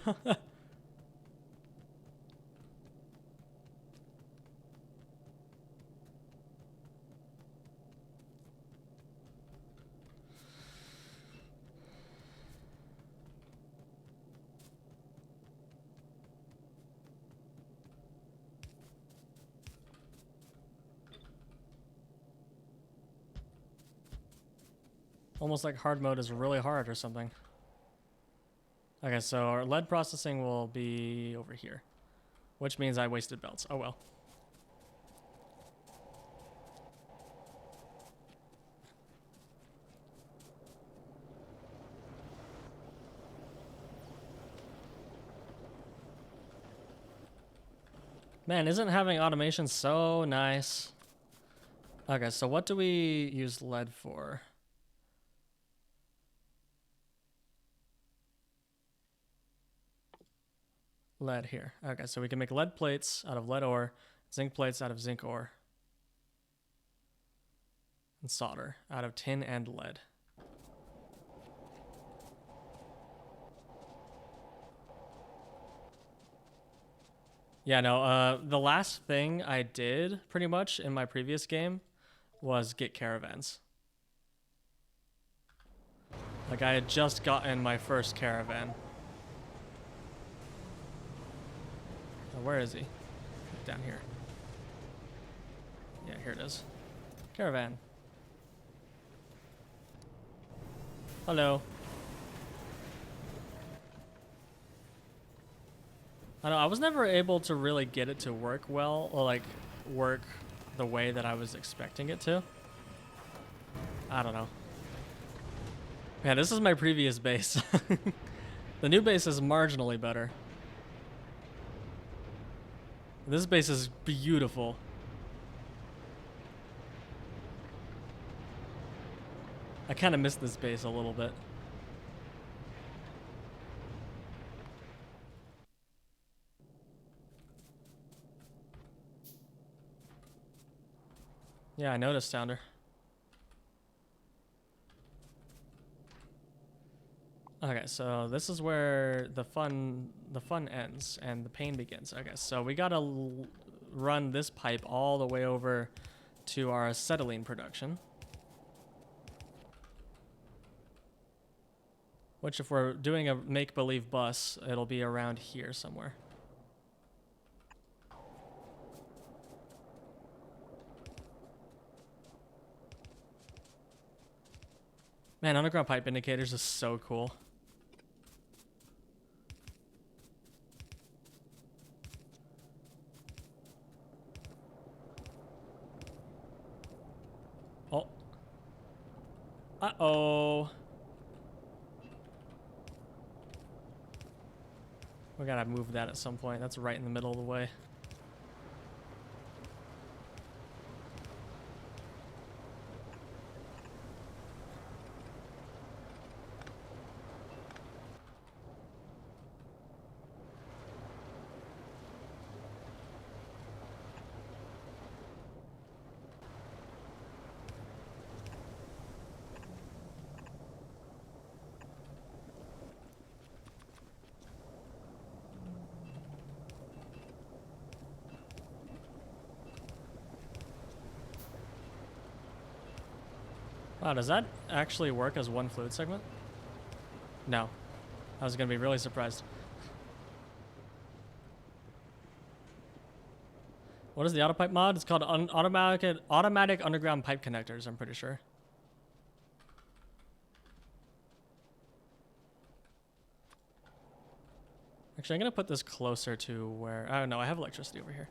Almost like hard mode is really hard or something. Okay, so our lead processing will be over here, which means I wasted belts. Oh well. Man, isn't having automation so nice? Okay, so what do we use lead for? Lead here. Okay, so we can make lead plates out of lead ore, zinc plates out of zinc ore, and solder out of tin and lead. Yeah, no, the last thing I did pretty much in my previous game was get caravans. Like I had just gotten my first caravan. Where is he? Down here. Yeah, here it is. Caravan. Hello. I don't know, I was never able to really get it to work well, or like work the way that I was expecting it to. I don't know. Man, this is my previous base. The new base is marginally better. This base is beautiful. I kind of miss this base a little bit. Yeah, I noticed, Sounder. Okay, so this is where the fun ends and the pain begins. Okay, so we gotta run this pipe all the way over to our acetylene production. Which, if we're doing a make-believe bus, it'll be around here somewhere. Man, underground pipe indicators is so cool. Oh. Uh-oh. We gotta move that at some point. That's right in the middle of the way. Wow, does that actually work as one fluid segment? No. I was gonna be really surprised. What is the auto pipe mod? It's called automatic underground pipe connectors, I'm pretty sure. Actually, I'm gonna put this closer to where, oh no, I have electricity over here.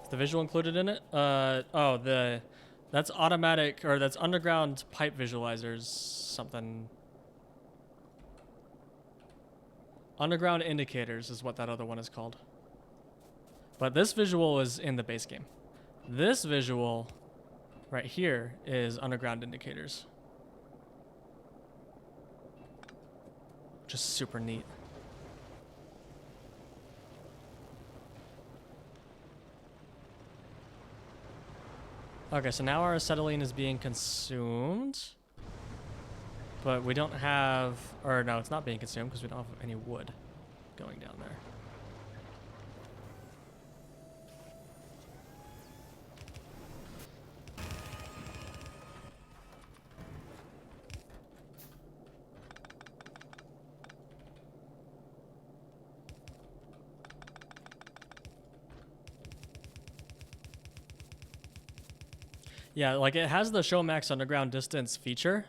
The visual included in it? That's automatic, or that's underground pipe visualizers, something. Underground indicators is what that other one is called. But this visual is in the base game. This visual right here is underground indicators. Just super neat. Okay, so now our acetylene is being consumed. But we don't have, or no, it's not being consumed because we don't have any wood going down there. Yeah, like it has the show max underground distance feature.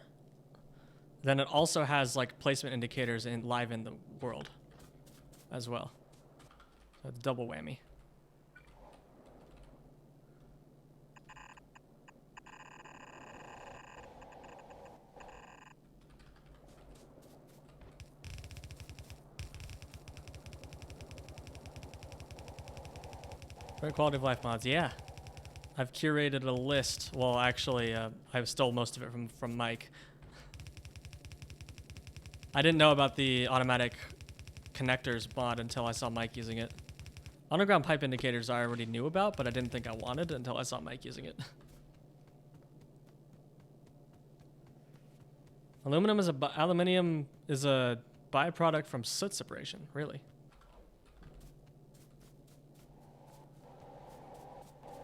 Then it also has like placement indicators live in the world as well. So it's double whammy. Great quality of life mods, yeah. I've curated a list. Well, actually, I stole most of it from Mike. I didn't know about the automatic connectors mod until I saw Mike using it. Underground pipe indicators I already knew about, but I didn't think I wanted until I saw Mike using it. Aluminium is a byproduct from soot separation, really.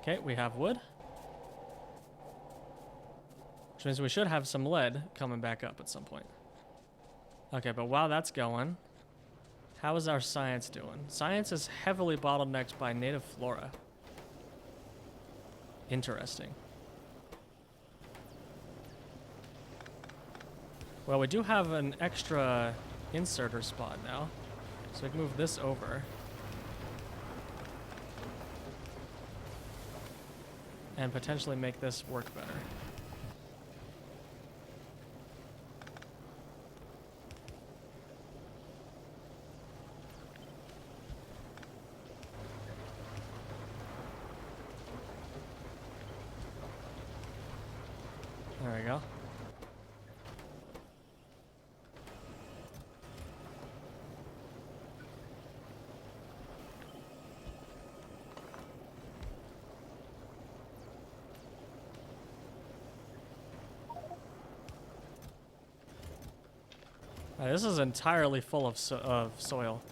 Okay, we have wood. Which means we should have some lead coming back up at some point. Okay, but while that's going, how is our science doing? Science is heavily bottlenecked by native flora. Interesting. Well, we do have an extra inserter spot now, so we can move this over. And potentially make this work better. This is entirely full of soil.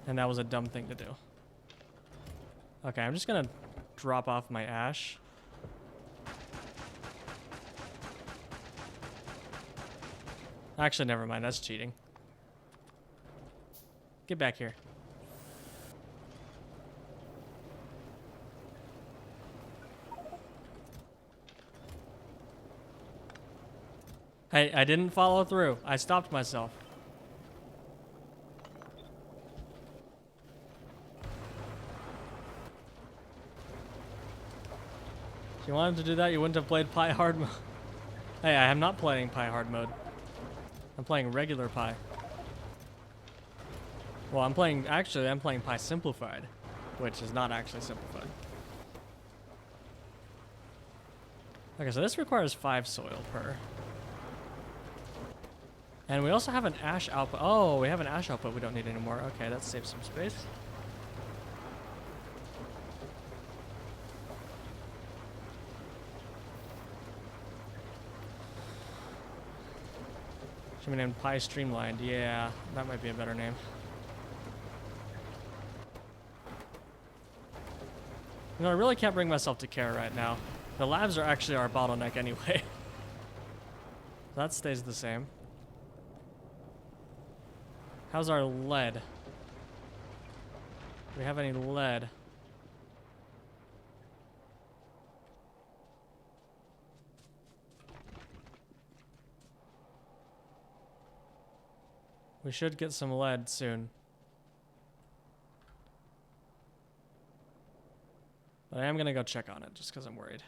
And that was a dumb thing to do. Okay, I'm just gonna drop off my ash. Actually, never mind. That's cheating. Get back here. Hey, I didn't follow through. I stopped myself. If you wanted to do that, you wouldn't have played Pi hard mode. Hey, I am not playing Pi hard mode. I'm playing regular Pi. Well, I'm playing Pi simplified, which is not actually simplified. Okay, so this requires 5 soil per. And we also have an ash output. Oh, we have an ash output we don't need anymore. Okay, that saves some space. Should be named Pi Streamlined. Yeah, that might be a better name. You know, I really can't bring myself to care right now. The labs are actually our bottleneck anyway. That stays the same. How's our lead? Do we have any lead? We should get some lead soon. But I am gonna go check on it just because I'm worried.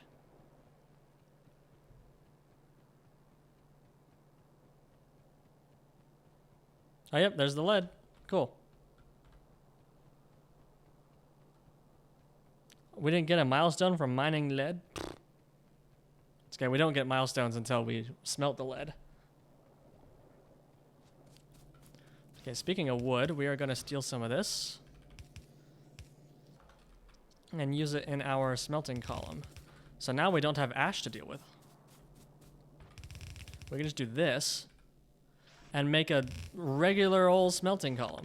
Oh, yep, there's the lead. Cool. We didn't get a milestone from mining lead. It's okay, we don't get milestones until we smelt the lead. Okay, speaking of wood, we are going to steal some of this and use it in our smelting column. So now we don't have ash to deal with. We can just do this and make a regular old smelting column.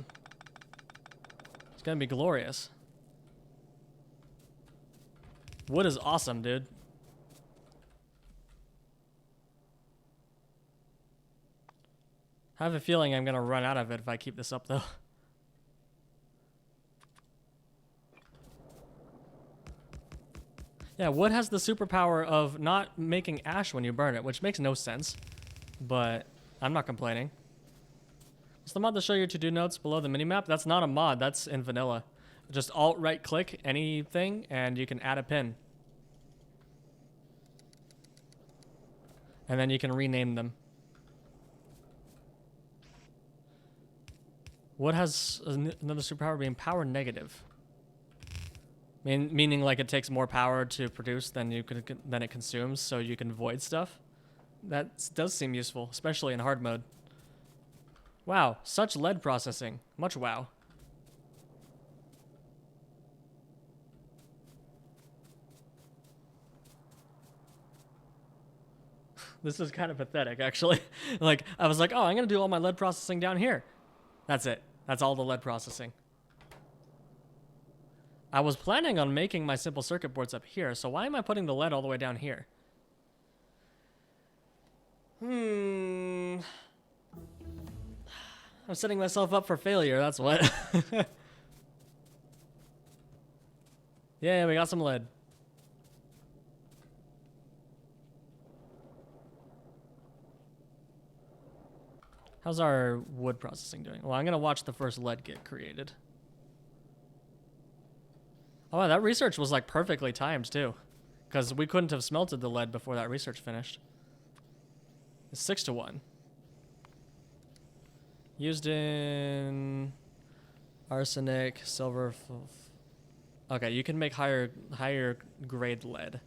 It's gonna be glorious. Wood is awesome, dude. I have a feeling I'm gonna run out of it if I keep this up, though. Yeah, wood has the superpower of not making ash when you burn it, which makes no sense, but I'm not complaining. It's the mod to show your to-do notes below the minimap. That's not a mod, that's in vanilla. Just alt-right click anything and you can add a pin. And then you can rename them. Wood has another superpower being power negative. Meaning like it takes more power to produce than it consumes, so you can void stuff. That does seem useful, especially in hard mode. Wow, such lead processing. Much wow. This is kind of pathetic, actually. Like, I was like, oh, I'm gonna do all my lead processing down here. That's it. That's all the lead processing. I was planning on making my simple circuit boards up here, so why am I putting the lead all the way down here? I'm setting myself up for failure, that's what. Yeah, we got some lead. How's our wood processing doing? Well, I'm gonna watch the first lead get created. Oh, wow, that research was like perfectly timed too, because we couldn't have smelted the lead before that research finished. It's 6-1. Used in arsenic, silver. Okay, you can make higher grade lead.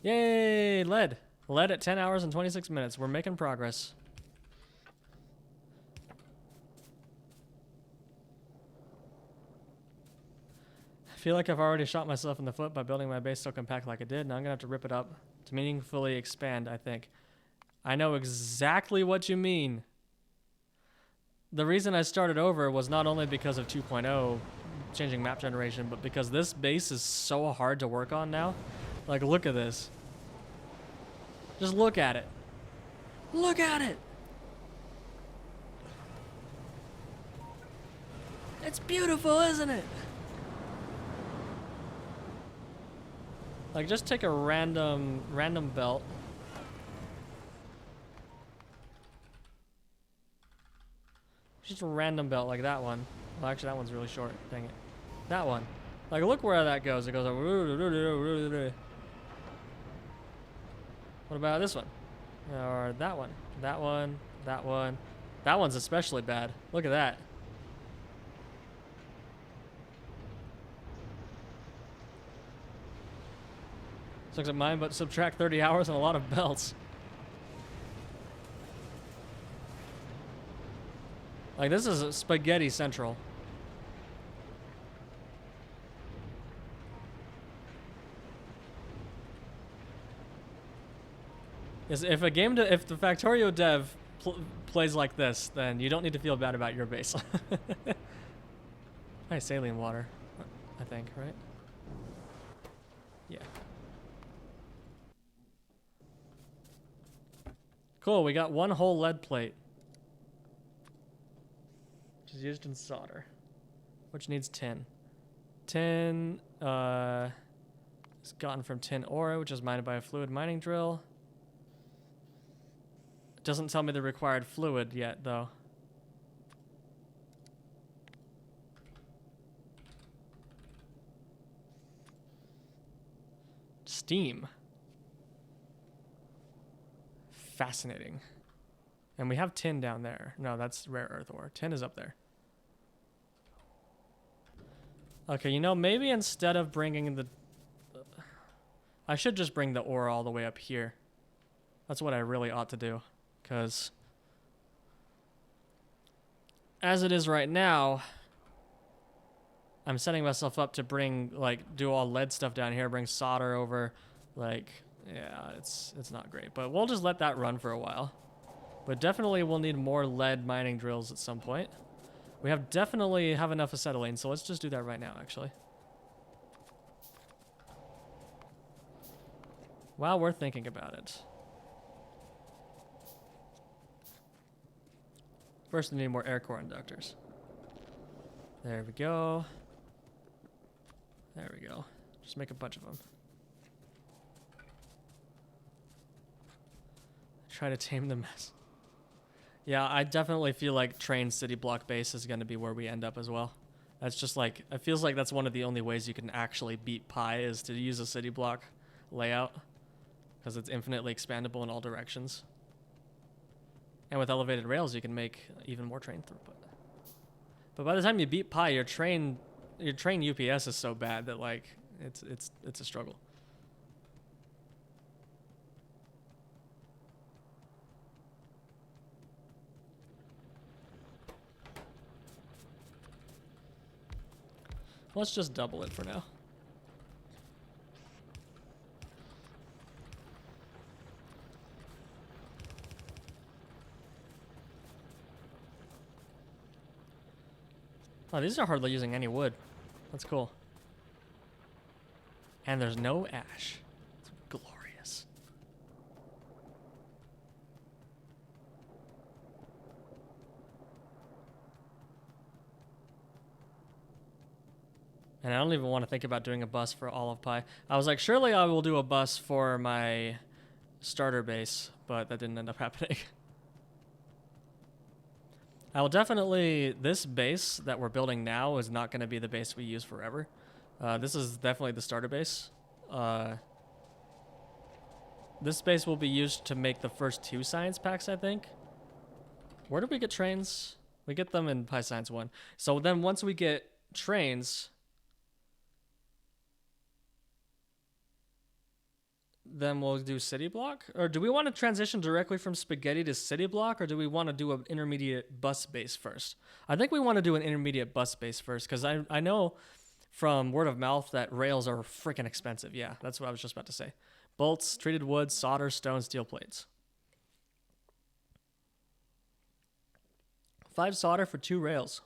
Yay, lead. Lead at 10 hours and 26 minutes. We're making progress. I feel like I've already shot myself in the foot by building my base so compact like I did. Now I'm gonna have to rip it up to meaningfully expand, I think. I know exactly what you mean. The reason I started over was not only because of 2.0 changing map generation, but because this base is so hard to work on now. Like, look at this. Just look at it. Look at it! It's beautiful, isn't it? Like, just take a random belt. Just a random belt like that one. Well, actually, that one's really short. Dang it. That one. Like, look where that goes. It goes like... What about this one? Or that one? That one. That one. That one's especially bad. Look at that. Looks like mine, but subtract 30 hours and a lot of belts. Like, this is spaghetti central. If the Factorio dev plays like this, then you don't need to feel bad about your base. Nice saline water, I think, right? Yeah. Cool, we got one whole lead plate. Which is used in solder. Which needs tin. Tin, is gotten from tin ore, which is mined by a fluid mining drill. It doesn't tell me the required fluid yet, though. Steam. Fascinating. And we have tin down there. No, that's rare earth ore. Tin is up there. Okay, you know, maybe instead of bringing the... I should just bring the ore all the way up here. That's what I really ought to do. Because... as it is right now... I'm setting myself up to bring, like, do all lead stuff down here, bring solder over, like... yeah, it's not great. But we'll just let that run for a while. But definitely we'll need more lead mining drills at some point. We definitely have enough acetylene, so let's just do that right now, actually. While we're thinking about it. First, we need more air core inductors. There we go. There we go. Just make a bunch of them. Try to tame the mess. Yeah, I definitely feel like train city block base is going to be where we end up as well. That's just like, it feels like that's one of the only ways you can actually beat Pi is to use a city block layout. Because it's infinitely expandable in all directions. And with elevated rails, you can make even more train throughput. But by the time you beat Pi, your train UPS is so bad that like, it's a struggle. Let's just double it for now. Oh, these are hardly using any wood. That's cool. And there's no ash. It's glorious. And I don't even want to think about doing a bus for all of Pi. I was like, surely I will do a bus for my starter base, but that didn't end up happening. I will definitely, this base that we're building now is not going to be the base we use forever. This is definitely the starter base. This base will be used to make the first 2 science packs, I think. Where do we get trains? We get them in Pi Science 1. So then once we get trains, then we'll do city block. Or do we want to transition directly from spaghetti to city block, or do we want to do an intermediate bus base first? I think we want to do an intermediate bus base first, because I know from word of mouth that rails are freaking expensive. Yeah, that's what I was just about to say. Bolts, treated wood, solder, stone, steel plates. 5 solder for 2 rails.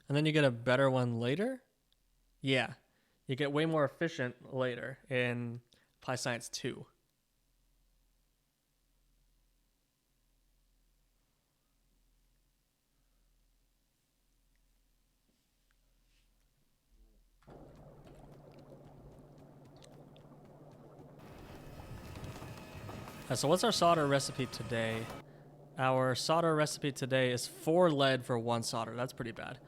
And then you get a better one later? Yeah. You get way more efficient later in pyscience 2. So what's our solder recipe today? Our solder recipe today is 4 lead for 1 solder. That's pretty bad.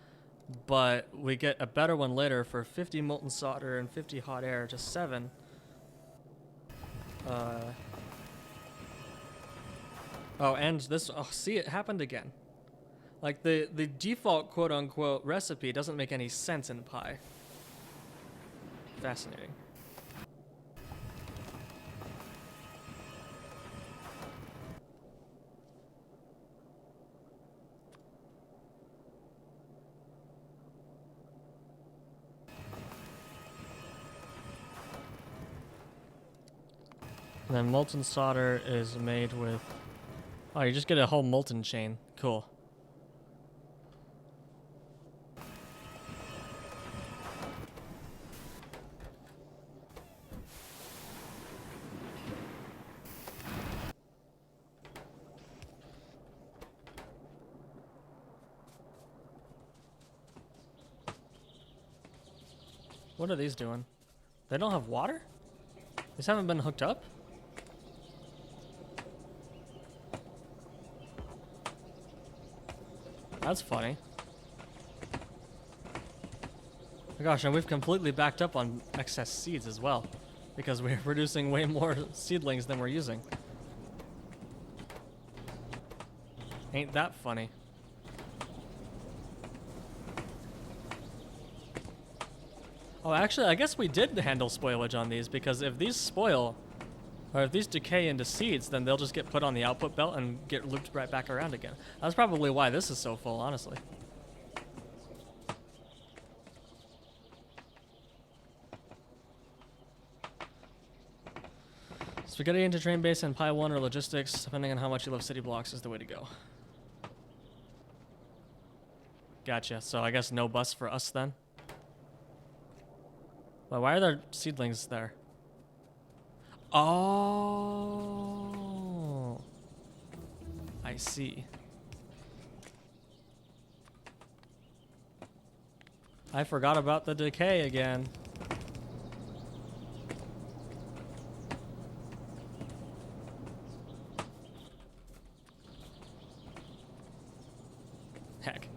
But we get a better one later for 50 molten solder and 50 hot air to 7. Oh, and this, oh, see, it happened again. Like the default quote unquote recipe doesn't make any sense in Pi. Fascinating. And then molten solder is made with... Oh, you just get a whole molten chain. Cool. What are these doing? They don't have water? These haven't been hooked up? That's funny. Oh gosh, and we've completely backed up on excess seeds as well, because we're producing way more seedlings than we're using. Ain't that funny? Oh, actually, I guess we did handle spoilage on these, because if these spoil, or if these decay into seeds, then they'll just get put on the output belt and get looped right back around again. That's probably why this is so full, honestly. Spaghetti into train base and Pi 1 or logistics, depending on how much you love city blocks, is the way to go. Gotcha. So I guess no bus for us then? Well, why are there seedlings there? Oh, I see. I forgot about the decay again. Heck.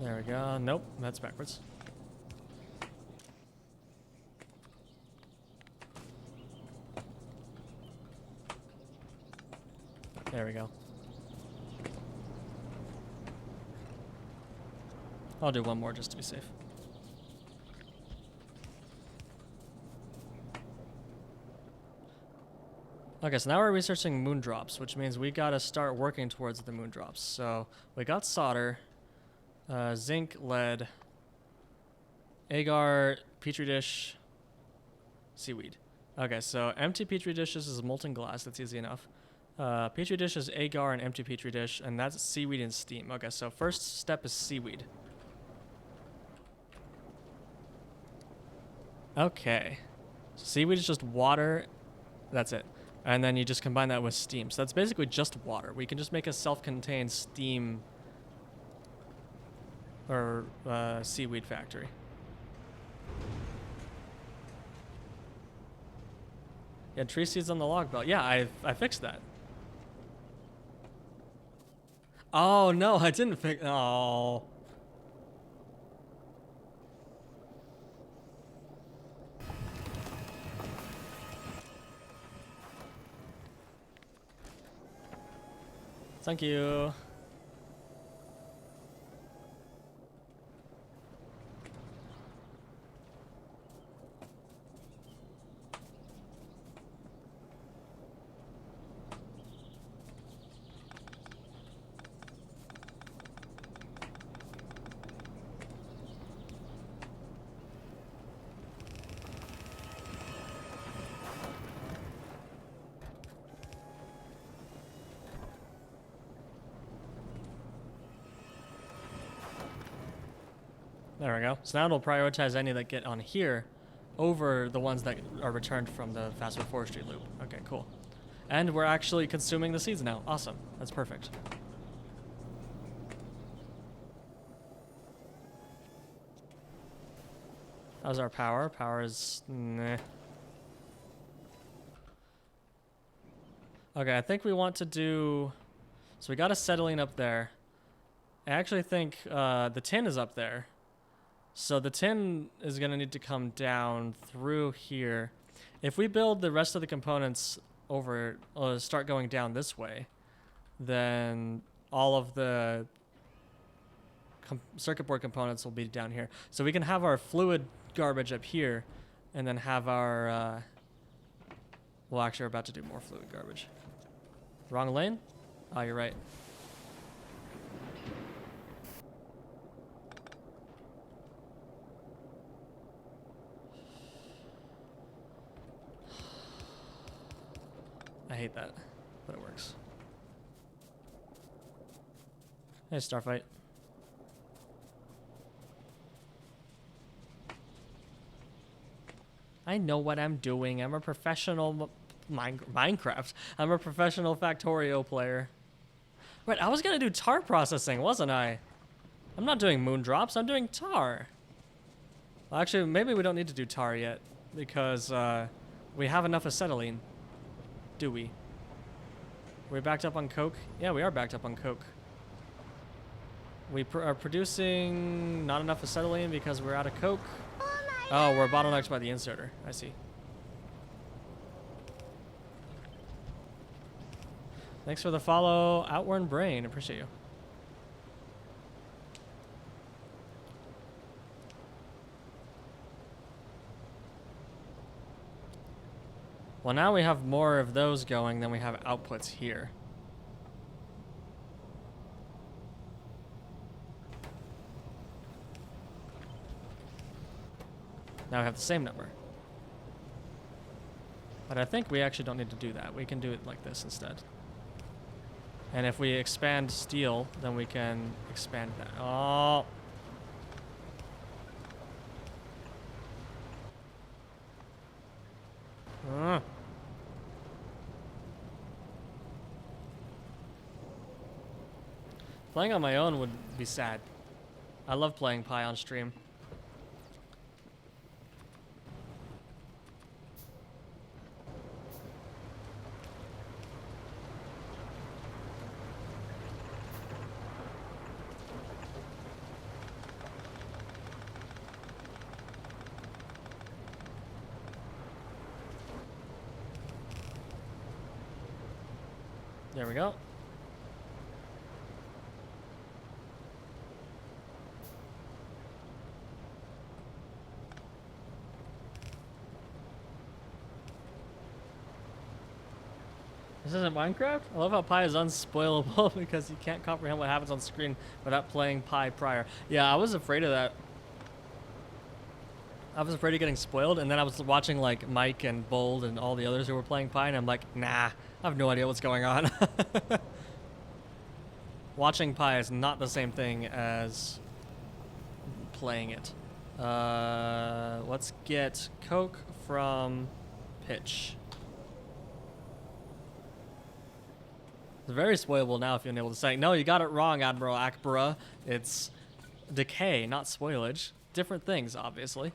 There we go. Nope, that's backwards. There we go. I'll do one more just to be safe. Okay, so now we're researching moon drops, which means we gotta start working towards the moon drops. So we got solder, zinc, lead, agar, petri dish, seaweed. Okay, so empty petri dishes is molten glass. That's easy enough. Petri dish is agar and empty petri dish, and that's seaweed and steam. Okay, so first step is seaweed. Okay, so seaweed is just water. That's it. And then you just combine that with steam. So that's basically just water. We can just make a self-contained steam or seaweed factory. Yeah, tree seeds on the log belt. Yeah, I fixed that. Oh no, I didn't fix. Oh, Thank you. There we go. So now it'll prioritize any that get on here over the ones that are returned from the fast food forestry loop. Okay, cool. And we're actually consuming the seeds now. Awesome. That's perfect. How's our power? Power is... Nah. Okay, I think we want to do... So we got acetylene up there. I actually think the tin is up there. So the tin is going to need to come down through here. If we build the rest of the components over, start going down this way, then all of the circuit board components will be down here. So we can have our fluid garbage up here, and then have our... well, actually, we're about to do more fluid garbage. Wrong lane? Oh, you're right. I hate that, but it works. Hey, Starfight. I know what I'm doing. I'm a professional Minecraft. I'm a professional Factorio player. Right, I was gonna do tar processing, wasn't I? I'm not doing moon drops, I'm doing tar. Well, actually, maybe we don't need to do tar yet, because we have enough acetylene. Do we? We're backed up on coke? Yeah, we are backed up on coke. We are producing not enough acetylene because we're out of coke. Oh, we're bottlenecked by the inserter. I see. Thanks for the follow, Outworn Brain. Appreciate you. Well, now we have more of those going than we have outputs here. Now we have the same number. But I think we actually don't need to do that. We can do it like this instead. And if we expand steel, then we can expand that. Oh! Playing on my own would be sad. I love playing Pi on stream. There we go. This isn't Minecraft? I love how Pi is unspoilable because you can't comprehend what happens on screen without playing Pi prior. Yeah, I was afraid of that. I was afraid of getting spoiled, and then I was watching like Mike and Bold and all the others who were playing Pi, and I'm like, nah, I have no idea what's going on. Watching Pi is not the same thing as playing it. Let's get coke from pitch. It's very spoilable now if you're unable to say, no, you got it wrong, Admiral Akbara. It's decay, not spoilage. Different things, obviously.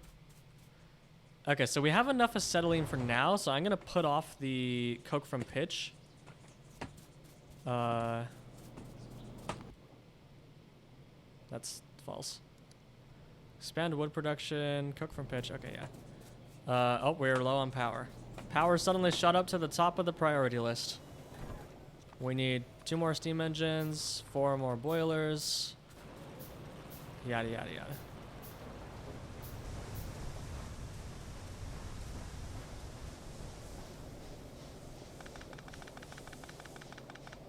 Okay, so we have enough acetylene for now, so I'm going to put off the coke from pitch. That's false. Expand wood production, coke from pitch. Okay, yeah. Oh, we're low on power. Power suddenly shot up to the top of the priority list. We need 2 more steam engines, 4 more boilers, yada yada yada.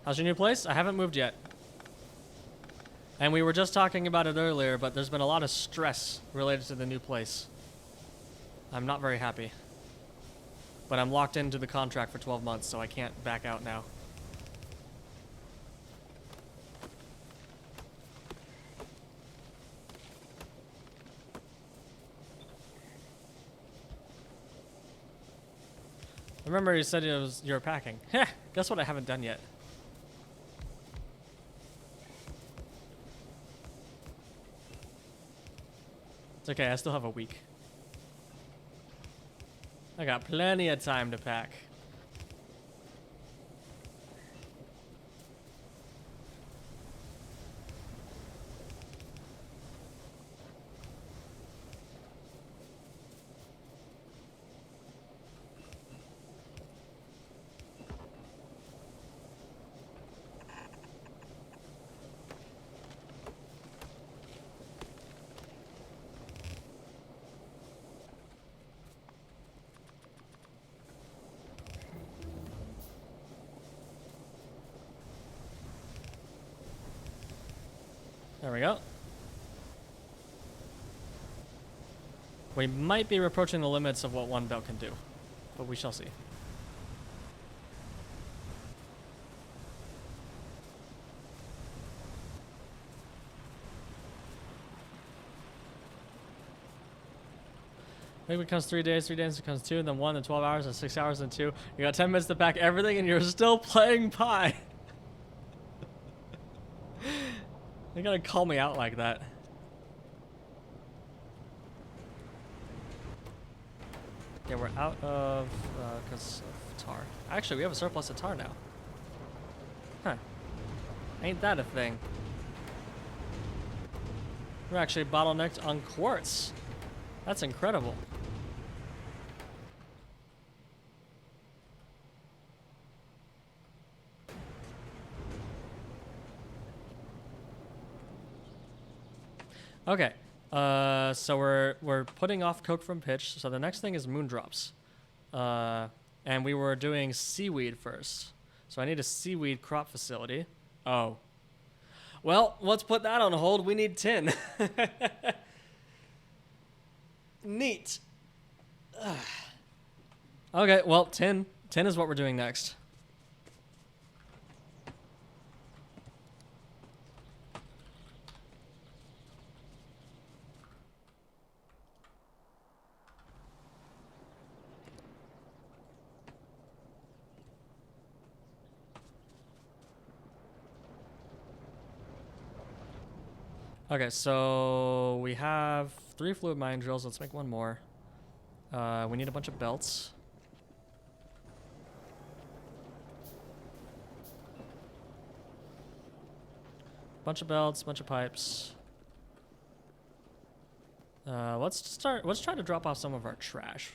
How's your new place? I haven't moved yet. And we were just talking about it earlier, but there's been a lot of stress related to the new place. I'm not very happy. But I'm locked into the contract for 12 months, so I can't back out now. Remember you said you were packing. Heh, guess what I haven't done yet? It's okay, I still have a week. I got plenty of time to pack. There we go. We might be approaching the limits of what one belt can do, but we shall see. Maybe it becomes 3 days, 3 days becomes 2, then 1, then 12 hours, then 6 hours, then 2. You got 10 minutes to pack everything and you're still playing Pi. You're gonna call me out like that. Okay, we're out of, because of tar. Actually, we have a surplus of tar now. Huh. Ain't that a thing? We're actually bottlenecked on quartz. That's incredible. Okay, so we're putting off coke from pitch. So the next thing is moondrops, and we were doing seaweed first. So I need a seaweed crop facility. Oh, well, let's put that on hold. We need tin. Neat. Ugh. Okay, well, tin is what we're doing next. Okay, so we have 3 fluid mine drills. Let's make 1 more. We need a bunch of belts. Bunch of belts, bunch of pipes. Let's try to drop off some of our trash.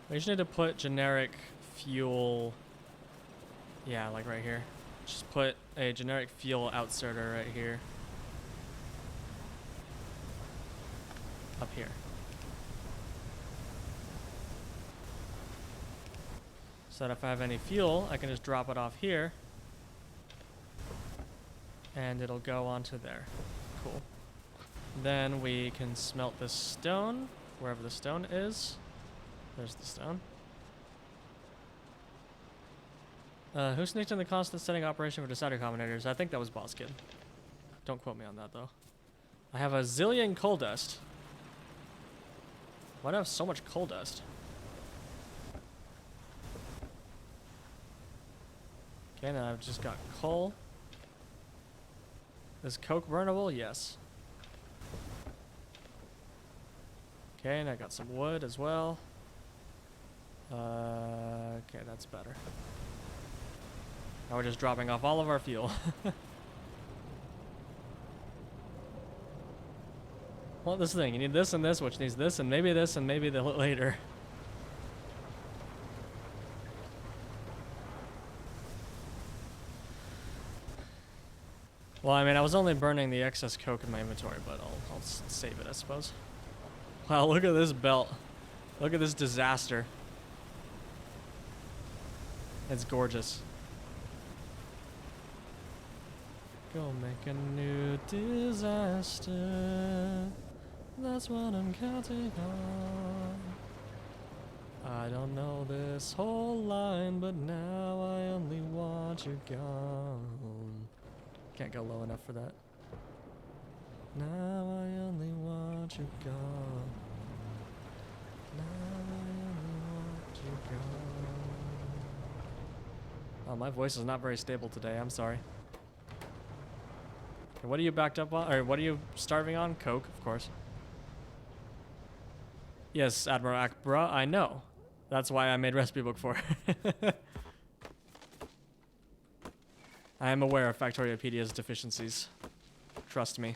We just need to put generic fuel, yeah, like right here. Just put a generic fuel outserter right here. Up here. So that if I have any fuel, I can just drop it off here. And it'll go onto there. Cool. Then we can smelt this stone, wherever the stone is. There's the stone. Who sneaked in the constant setting operation for decider combinators? I think that was Boss Kid. Don't quote me on that, though. I have a zillion coal dust. Why do I have so much coal dust? Okay, now I've just got coal. Is coke burnable? Yes. Okay, and I got some wood as well. Okay, that's better. Now we're just dropping off all of our fuel. Well, this thing, you need this and this, which needs this and maybe the later. Well, I mean, I was only burning the excess coke in my inventory, but I'll save it, I suppose. Wow, look at this belt. Look at this disaster. It's gorgeous. Go make a new disaster. That's what I'm counting on. I don't know this whole line, but now I only want you gone. Can't go low enough for that. Now I only want you gone. Now I only want you gone. Oh, my voice is not very stable today. I'm sorry. Okay, what are you backed up on? Or what are you starving on? Coke, of course. Yes, Admiral Akbra, I know. That's why I made recipe book for it. I am aware of Factoriopedia's deficiencies. Trust me.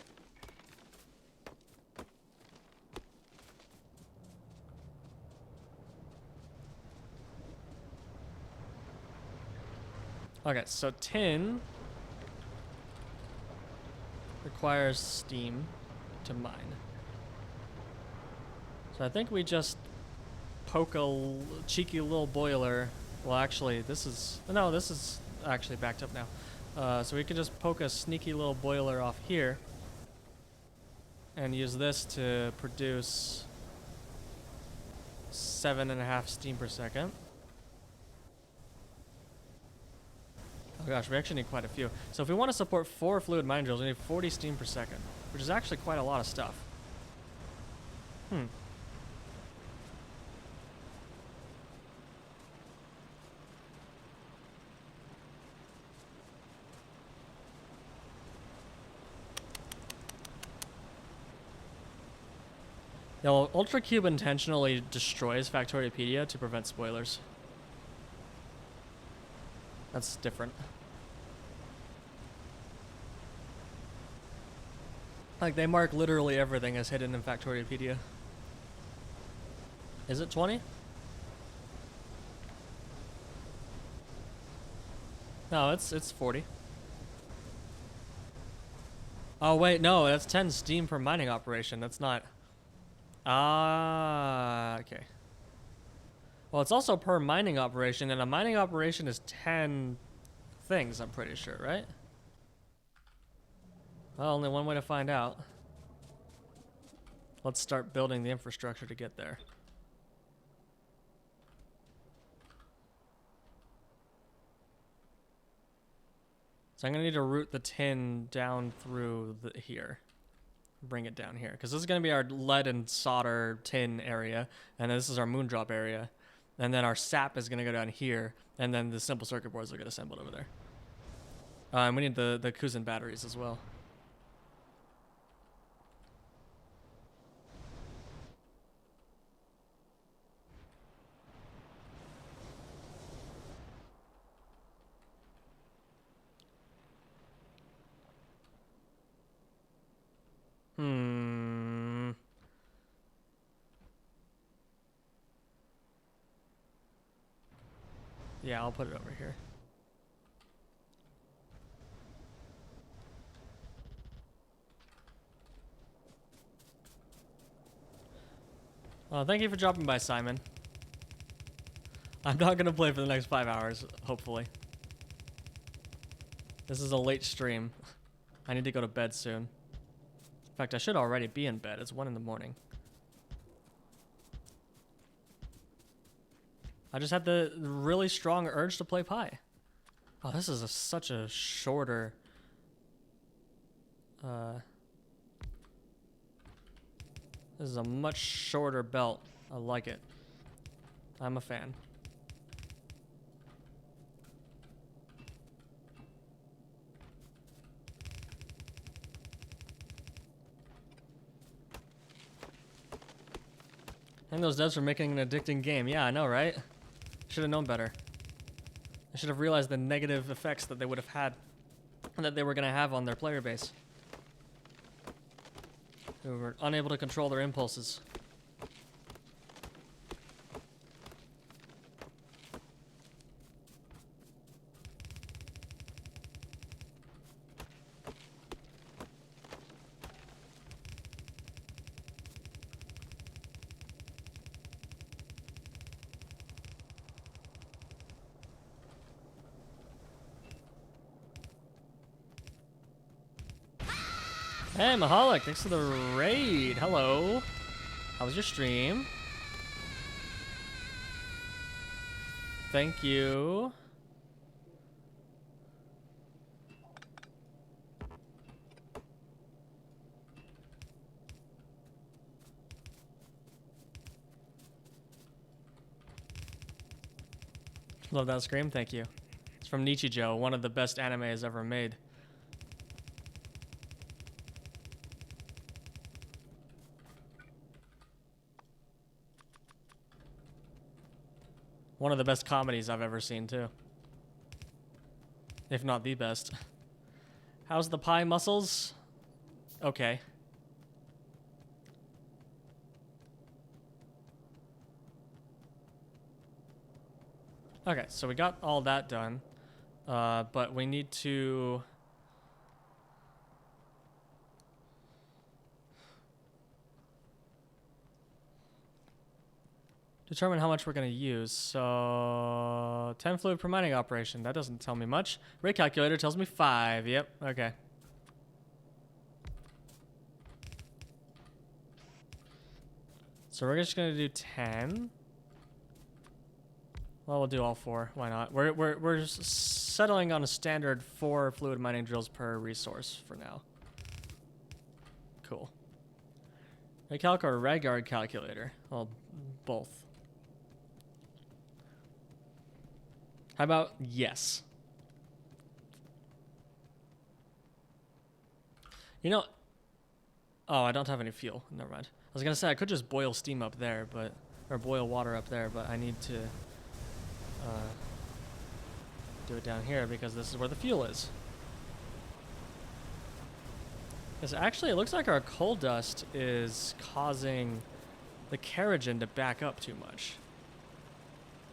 Okay, so tin requires steam to mine. So I think we just poke a cheeky little boiler. Well, actually, this is actually backed up now. So we can just poke a sneaky little boiler off here and use this to produce 7.5 steam per second. Oh gosh, we actually need quite a few. So if we want to support 4 fluid mine drills, we need 40 steam per second, which is actually quite a lot of stuff. Yeah, well, Ultra Cube intentionally destroys Factoriopedia to prevent spoilers. That's different. Like, they mark literally everything as hidden in Factoriopedia. Is it 20? No, it's 40. Oh, wait, no, that's 10 steam per mining operation. That's not... Ah, okay. Well, it's also per mining operation, and a mining operation is 10 things, I'm pretty sure, right? Well, only one way to find out. Let's start building the infrastructure to get there. So I'm gonna need to route the tin down through here. Bring it down here, because this is going to be our lead and solder tin area, and this is our moondrop area, and then our sap is going to go down here, and then the simple circuit boards will get assembled over there. And we need the Kuzin batteries as well. Yeah, I'll put it over here. Thank you for dropping by, Simon. I'm not going to play for the next 5 hours, hopefully. This is a late stream. I need to go to bed soon. In fact, I should already be in bed. It's 1 in the morning. I just had the really strong urge to play Pi. Oh, this is such a shorter... This is a much shorter belt. I like it. I'm a fan. And those devs are making an addicting game. Yeah, I know, right? Should have known better. I should have realized the negative effects that they would have had and that they were going to have on their player base, who were unable to control their impulses. Hey, Mahalik, thanks for the raid. Hello. How was your stream? Thank you. Love that scream, thank you. It's from Nichijou, one of the best animes ever made. One of the best comedies I've ever seen, too. If not the best. How's the pie muscles? Okay. Okay, so we got all that done. But we need to... determine how much we're going to use. So 10 fluid per mining operation. That doesn't tell me much. Rate calculator tells me 5. Yep. Okay. So we're just going to do 10. Well, we'll do all 4. Why not? We're settling on a standard 4 fluid mining drills per resource for now. Cool. Rate calc or Regard calculator? Well, both. How about yes? You know... Oh, I don't have any fuel. Never mind. I was gonna say I could just boil steam up there, but... or boil water up there, but I need to... do it down here because this is where the fuel is. Because actually it looks like our coal dust is causing the Keragen to back up too much.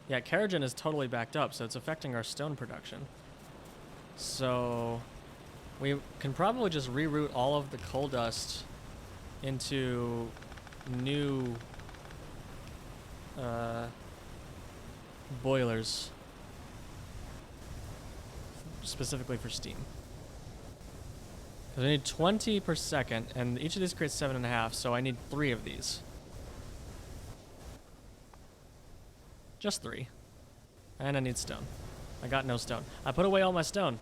Yeah, Keragen is totally backed up, so it's affecting our stone production. So we can probably just reroute all of the coal dust into new boilers, specifically for steam. Because I need 20 per second, and each of these creates 7.5, so I need 3 of these. Just 3. And I need stone. I got no stone. I put away all my stone.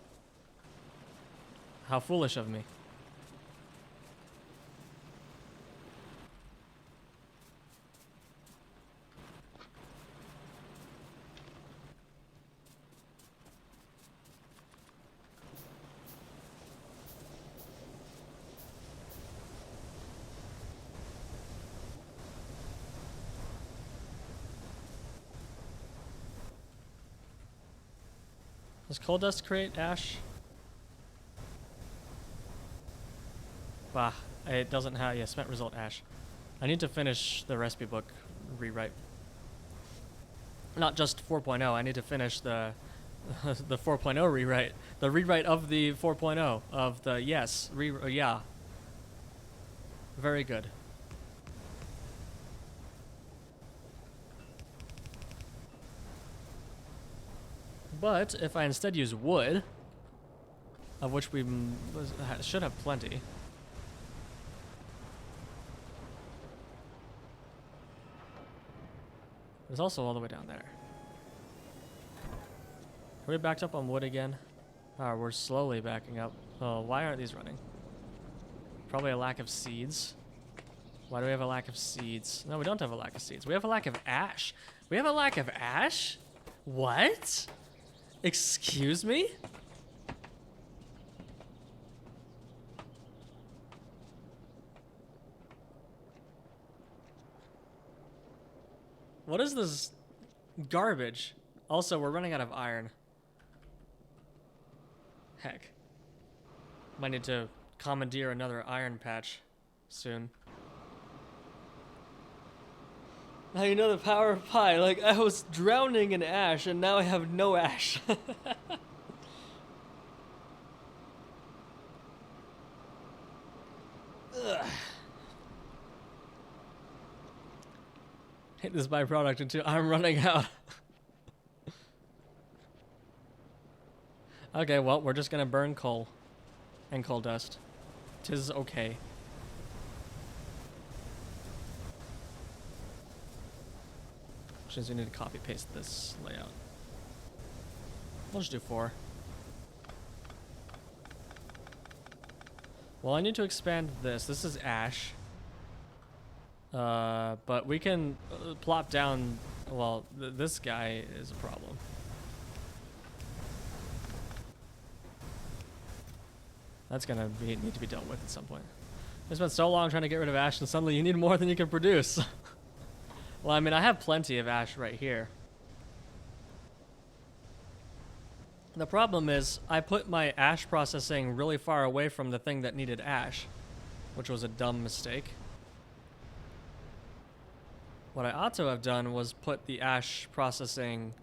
How foolish of me. Does coal dust create ash? Bah, it doesn't have, yeah, spent result ash. I need to finish the recipe book rewrite. Not just 4.0, I need to finish the the 4.0 rewrite. The rewrite of the 4.0 of the, yes, yeah. Very good. But if I instead use wood, of which we should have plenty. There's also all the way down there. Are we backed up on wood again? Oh, we're slowly backing up. Oh, why aren't these running? Probably a lack of seeds. Why do we have a lack of seeds? No, we don't have a lack of seeds. We have a lack of ash. We have a lack of ash? What? Excuse me? What is this garbage? Also, we're running out of iron. Heck. Might need to commandeer another iron patch soon. Now you know the power of pi. Like, I was drowning in ash, and now I have no ash. Ugh. Hate this byproduct until I'm running out. Okay, well, we're just gonna burn coal and coal dust. 'Tis okay. Which means we need to copy paste this layout. We'll just do 4. Well, I need to expand this. This is ash. But we can plop down. Well, this guy is a problem. That's gonna need to be dealt with at some point. I spent so long trying to get rid of ash, and suddenly you need more than you can produce. Well, I mean, I have plenty of ash right here. The problem is, I put my ash processing really far away from the thing that needed ash, which was a dumb mistake. What I ought to have done was put the ash processing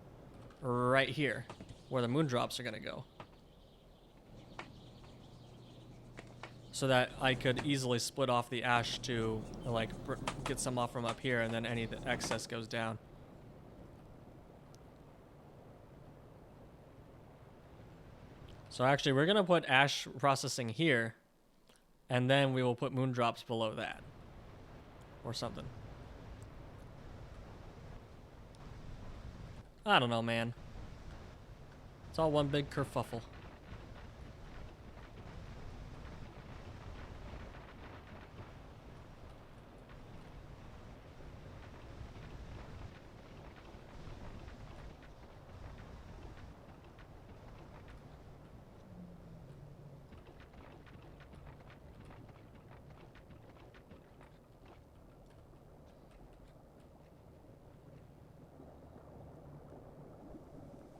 right here, where the moondrops are gonna go. So that I could easily split off the ash to, like, get some off from up here, and then any of the excess goes down. So actually, we're gonna put ash processing here, and then we will put moondrops below that. Or something. I don't know, man. It's all one big kerfuffle.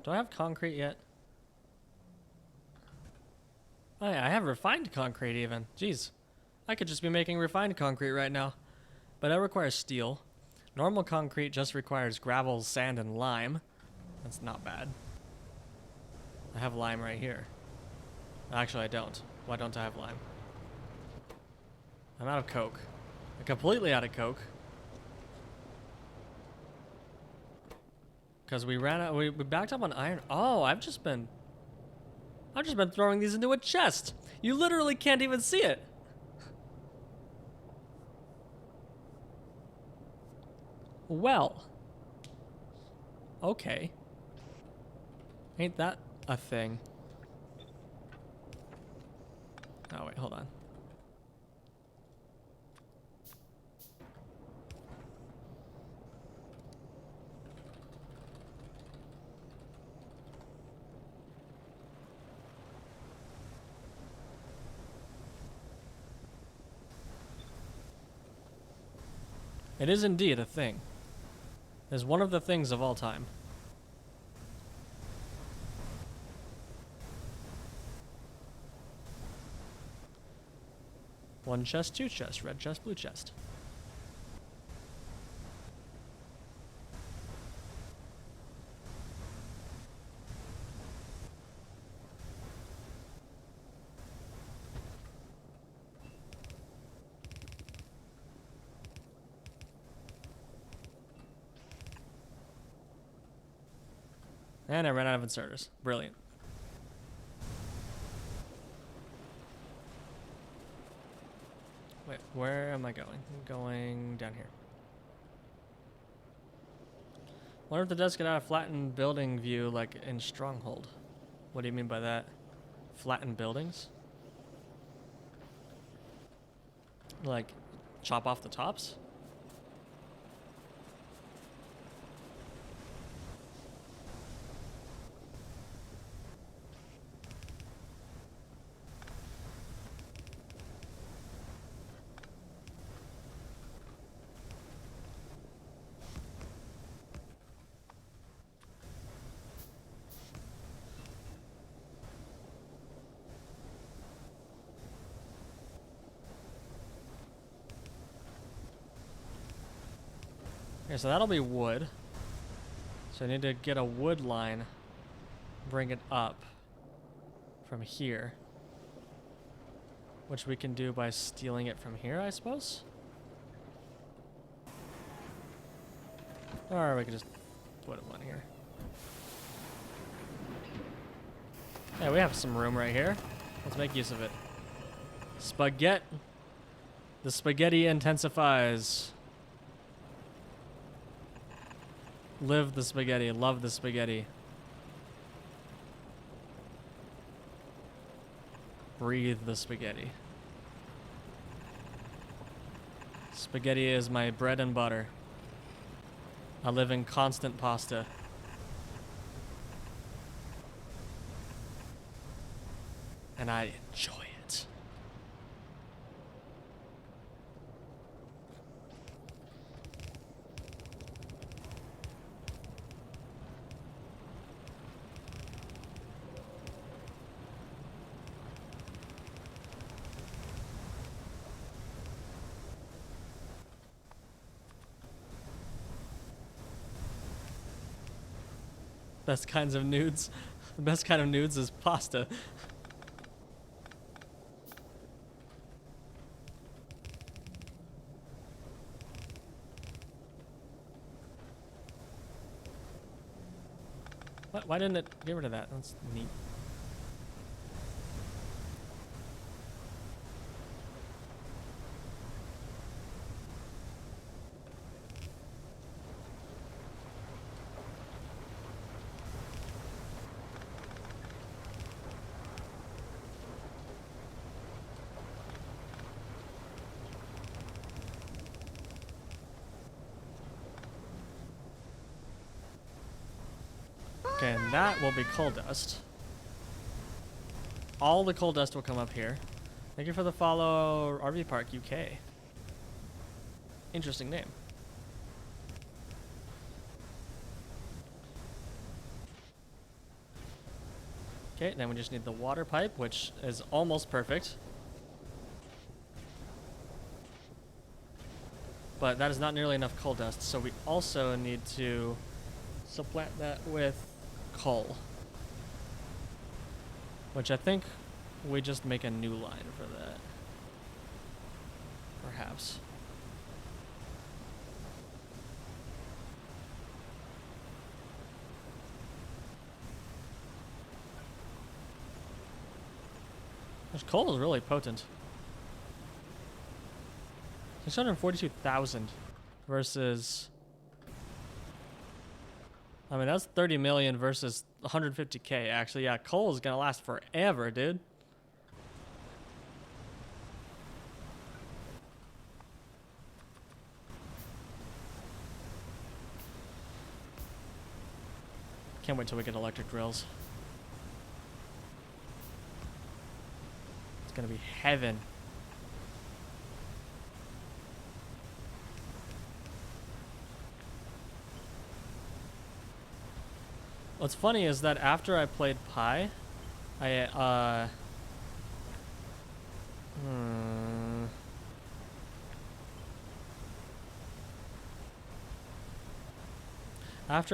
Do I have concrete yet? Oh yeah, I have refined concrete even. Jeez. I could just be making refined concrete right now. But that requires steel. Normal concrete just requires gravel, sand, and lime. That's not bad. I have lime right here. Actually, I don't. Why don't I have lime? I'm out of coke. I'm completely out of coke. Because we ran out, we backed up on iron. Oh, I've just been throwing these into a chest. You literally can't even see it. Well. Okay. Ain't that a thing? Oh, wait, hold on. It is indeed a thing. It is one of the things of all time. One chest, two chests, red chest, blue chest. And I ran out of inserters. Brilliant. Wait, where am I going? I'm going down here. Wonder if the devs could add a flattened building view like in Stronghold. What do you mean by that? Flattened buildings? Like, chop off the tops? Okay, so that'll be wood. So I need to get a wood line, bring it up from here, which we can do by stealing it from here, I suppose. Or we can just put them on here. Yeah, we have some room right here. Let's make use of it. Spaghetti. The spaghetti intensifies. Live the spaghetti. Love the spaghetti. Breathe the spaghetti. Spaghetti is my bread and butter. I live in constant pasta. And I enjoy it. Best kinds of nudes. The best kind of nudes is pasta. Why didn't it get rid of that? That's neat. Okay, and that will be coal dust. All the coal dust will come up here. Thank you for the follow, RV Park UK. Interesting name. Okay, then we just need the water pipe, which is almost perfect. But that is not nearly enough coal dust, so we also need to supplant that with coal. Which I think we just make a new line for that. Perhaps. This coal is really potent. 642,000 versus... I mean, that's 30 million versus 150k. Actually, yeah, coal is gonna last forever, dude. Can't wait till we get electric drills. It's gonna be heaven. What's funny is that after I played Pi, after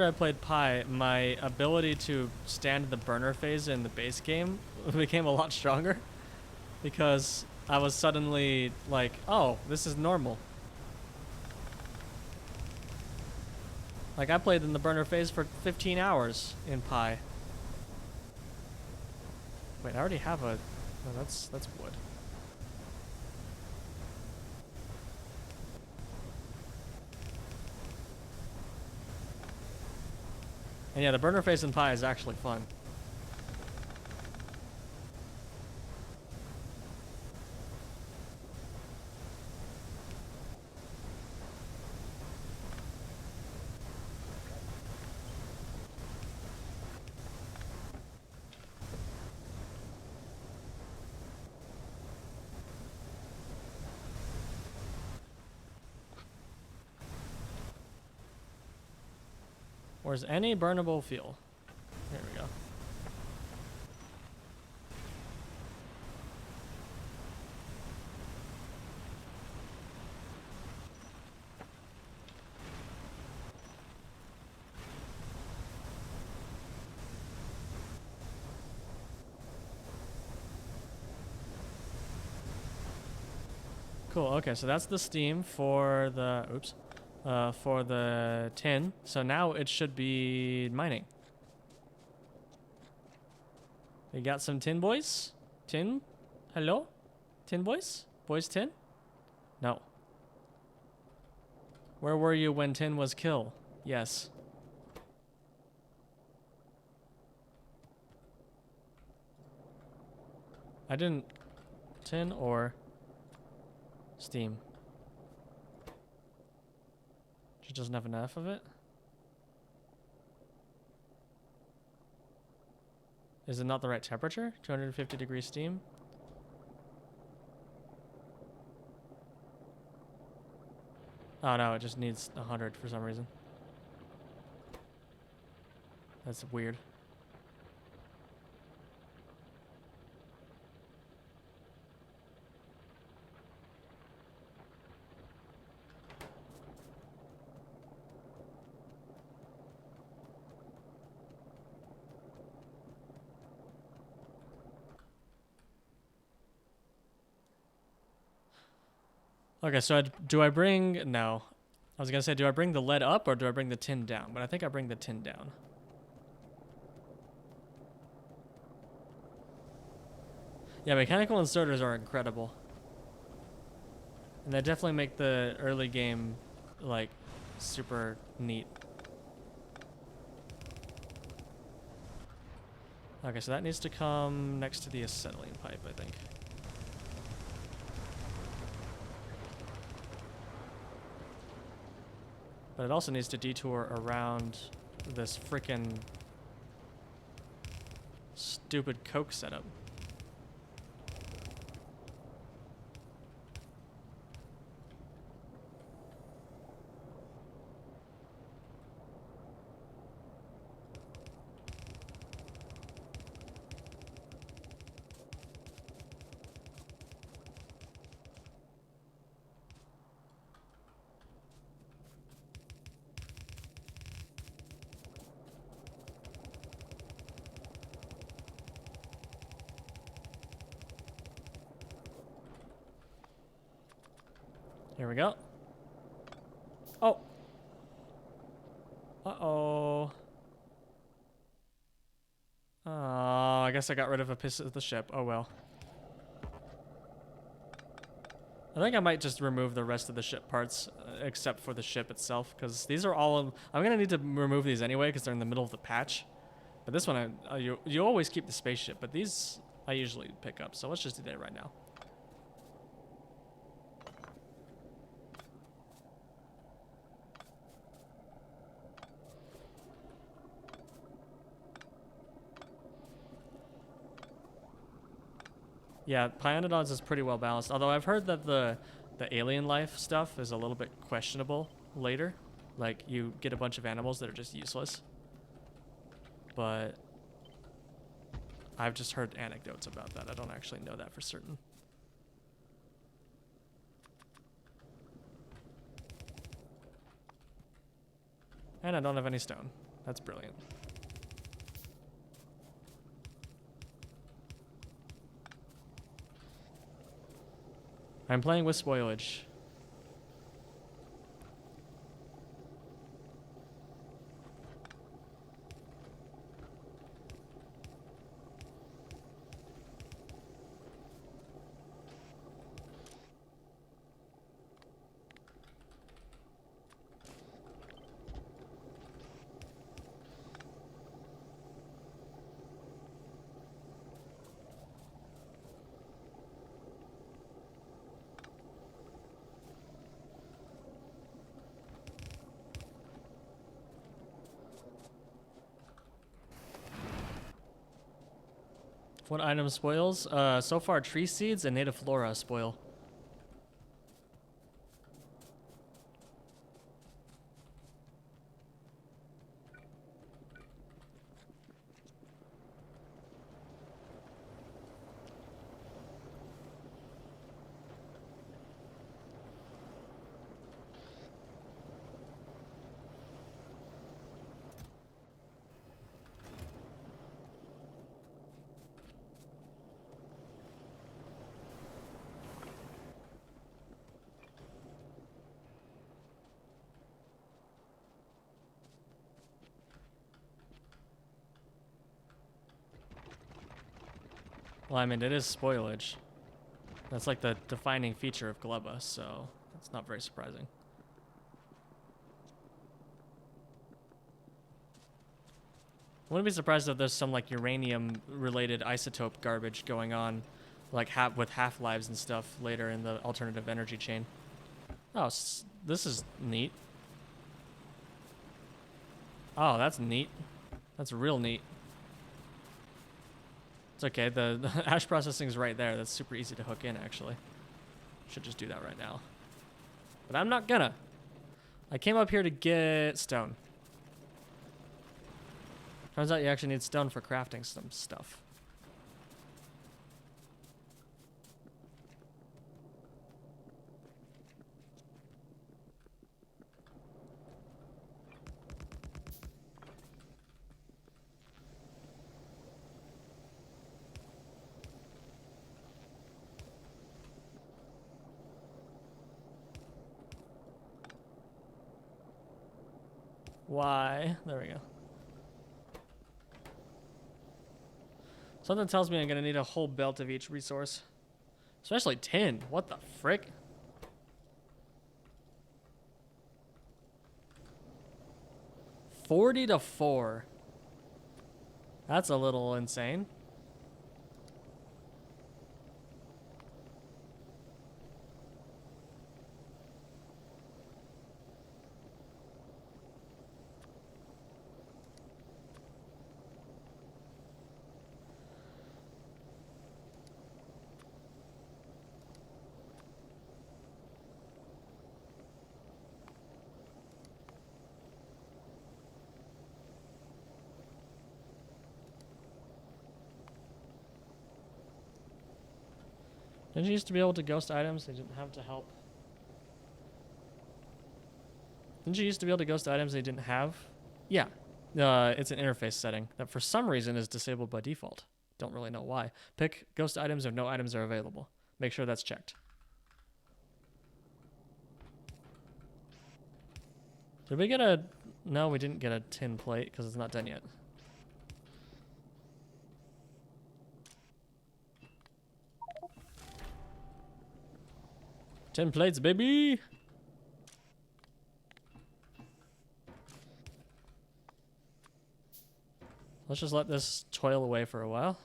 I played Pi, my ability to stand the burner phase in the base game became a lot stronger because I was suddenly like, oh, this is normal. Like, I played in the burner phase for 15 hours in Pi. Wait, I already have a... Oh, that's wood. And yeah, the burner phase in Pi is actually fun. Where's any burnable fuel? There we go. Cool. Okay, so that's the steam for the for the tin. So now it should be mining. We got some tin boys. Tin, hello, tin boys. Boys tin. No. Where were you when tin was kill? Yes. I didn't. Tin or steam? She doesn't have enough of it? Is it not the right temperature? 250 degrees steam? Oh no, it just needs 100 for some reason. That's weird. Okay, so do I bring... No. I was going to say, do I bring the lead up or do I bring the tin down? But I think I bring the tin down. Yeah, mechanical inserters are incredible. And they definitely make the early game, like, super neat. Okay, so that needs to come next to the acetylene pipe, I think. But it also needs to detour around this frickin' stupid coke setup. Here we go. Oh. Uh-oh. Oh, I guess I got rid of a piece of the ship. Oh well. I think I might just remove the rest of the ship parts, except for the ship itself, because these are all... I'm going to need to remove these anyway, because they're in the middle of the patch. But this one, you always keep the spaceship, but these I usually pick up, so let's just do that right now. Yeah, Pyanodons is pretty well balanced, although I've heard that the alien life stuff is a little bit questionable later. Like, you get a bunch of animals that are just useless. But I've just heard anecdotes about that. I don't actually know that for certain. And I don't have any stone. That's brilliant. I'm playing with spoilage. What item spoils? So far, tree seeds and native flora spoil. Well, I mean, it is spoilage. That's like the defining feature of Gleba, so it's not very surprising. Wouldn't be surprised if there's some like uranium-related isotope garbage going on, like with half-lives and stuff later in the alternative energy chain. Oh, this is neat. Oh, that's neat. That's real neat. It's okay, the ash processing is right there. That's super easy to hook in, actually. Should just do that right now. But I'm not gonna. I came up here to get stone. Turns out you actually need stone for crafting some stuff. Why? There we go. Something tells me I'm gonna need a whole belt of each resource. Especially tin. What the frick? $40 to $4. That's a little insane. Didn't you used to be able to ghost items? They didn't have to help. Didn't you used to be able to ghost items they didn't have? Yeah. It's an interface setting that for some reason is disabled by default. Don't really know why. Pick ghost items if no items are available. Make sure that's checked. Did we get a... No, we didn't get a tin plate because it's not done yet. Tin plates, baby! Let's just let this toil away for a while.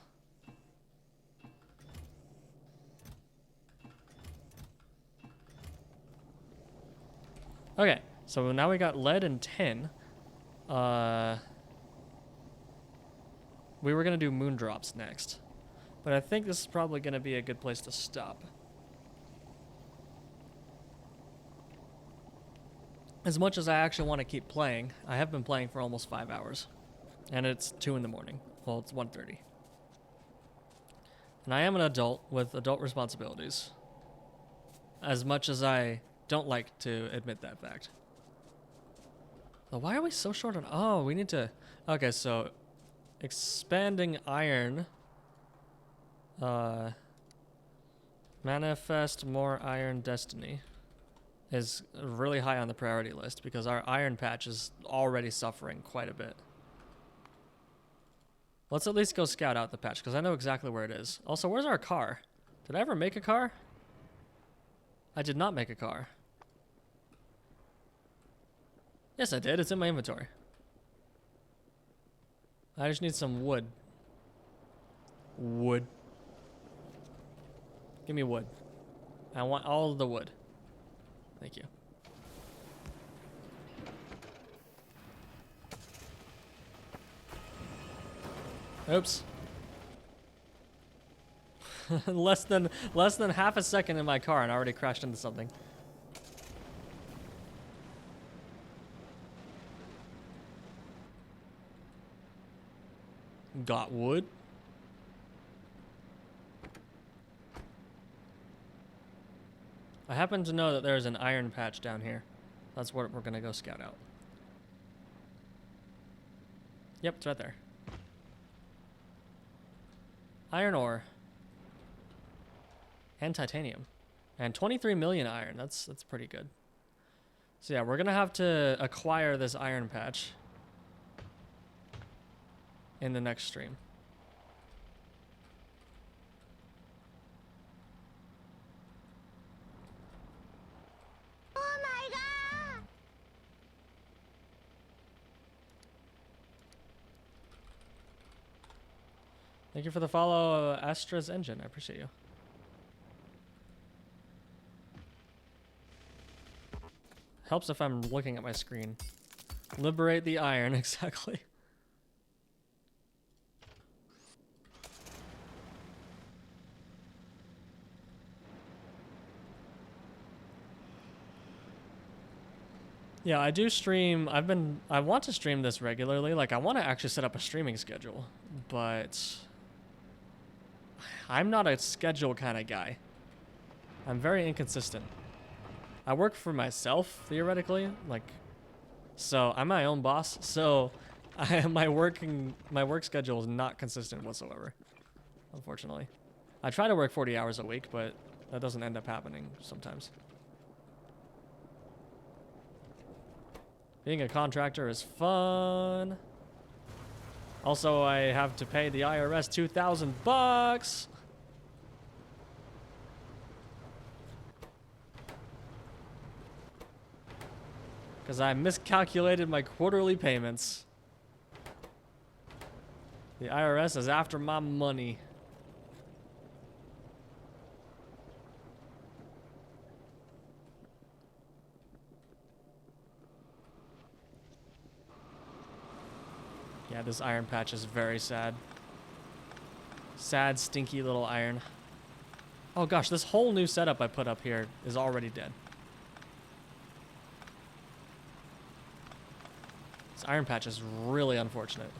Okay, so now we got lead and tin. We were gonna do moon drops next, but I think this is probably gonna be a good place to stop. As much as I actually want to keep playing, I have been playing for almost 5 hours. And it's 2 in the morning. Well, it's 1:30. And I am an adult with adult responsibilities. As much as I don't like to admit that fact. So why are we so short on... Oh, we need to... Okay, so... Expanding iron. Manifest more iron destiny. Is really high on the priority list because our iron patch is already suffering quite a bit. Let's at least go scout out the patch because I know exactly where it is. Also, where's our car? Did I ever make a car? I did not make a car. Yes, I did. It's in my inventory. I just need some wood. Wood. Give me wood. I want all of the wood. Thank you. Oops. less than half a second in my car and I already crashed into something. Got wood. I happen to know that there's an iron patch down here. That's what we're gonna go scout out. Yep, it's right there. Iron ore. And titanium. And 23 million iron. That's pretty good. So yeah, we're gonna have to acquire this iron patch in the next stream. Thank you for the follow, Astra's Engine. I appreciate you. Helps if I'm looking at my screen. Liberate the iron, exactly. Yeah, I do stream. I want to stream this regularly. Like, I want to actually set up a streaming schedule, but I'm not a schedule kind of guy. I'm very inconsistent. I work for myself, theoretically, like, so I'm my own boss, so my work schedule is not consistent whatsoever, unfortunately. I try to work 40 hours a week, but that doesn't end up happening sometimes. Being a contractor is fun. Also, I have to pay the IRS $2,000. Because I miscalculated my quarterly payments. The IRS is after my money. Yeah, this iron patch is very sad. Sad, stinky little iron. Oh gosh, this whole new setup I put up here is already dead. This iron patch is really unfortunate.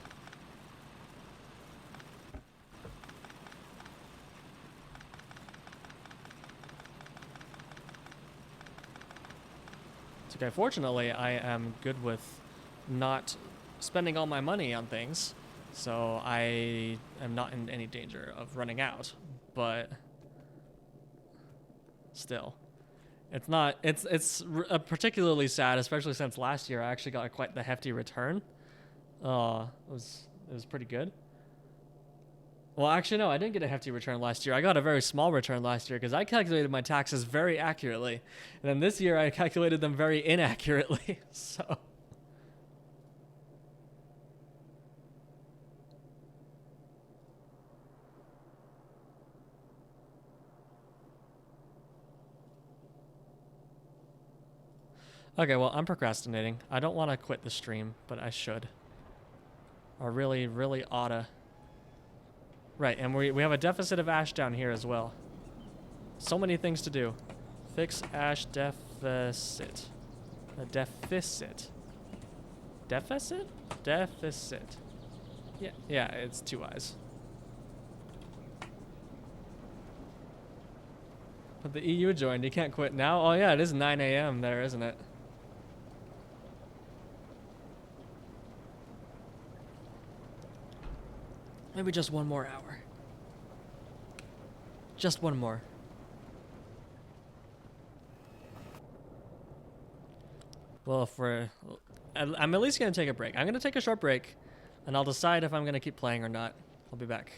It's okay. Fortunately, I am good with not spending all my money on things, so I am not in any danger of running out, but still. It's particularly sad, especially since last year I actually got quite the hefty return. It was pretty good. Well, actually, no, I didn't get a hefty return last year. I got a very small return last year because I calculated my taxes very accurately. And then this year I calculated them very inaccurately, so. Okay, well, I'm procrastinating. I don't want to quit the stream, but I should. I really, really oughta. Right, and we have a deficit of ash down here as well. So many things to do. Fix ash deficit. A deficit. Deficit? Deficit. Yeah, it's 2 eyes. But the EU joined. You can't quit now? Oh yeah, it is 9 a.m. there, isn't it? Maybe just one more hour. Just one more. Well, I'm at least going to take a break. I'm going to take a short break, and I'll decide if I'm going to keep playing or not. I'll be back.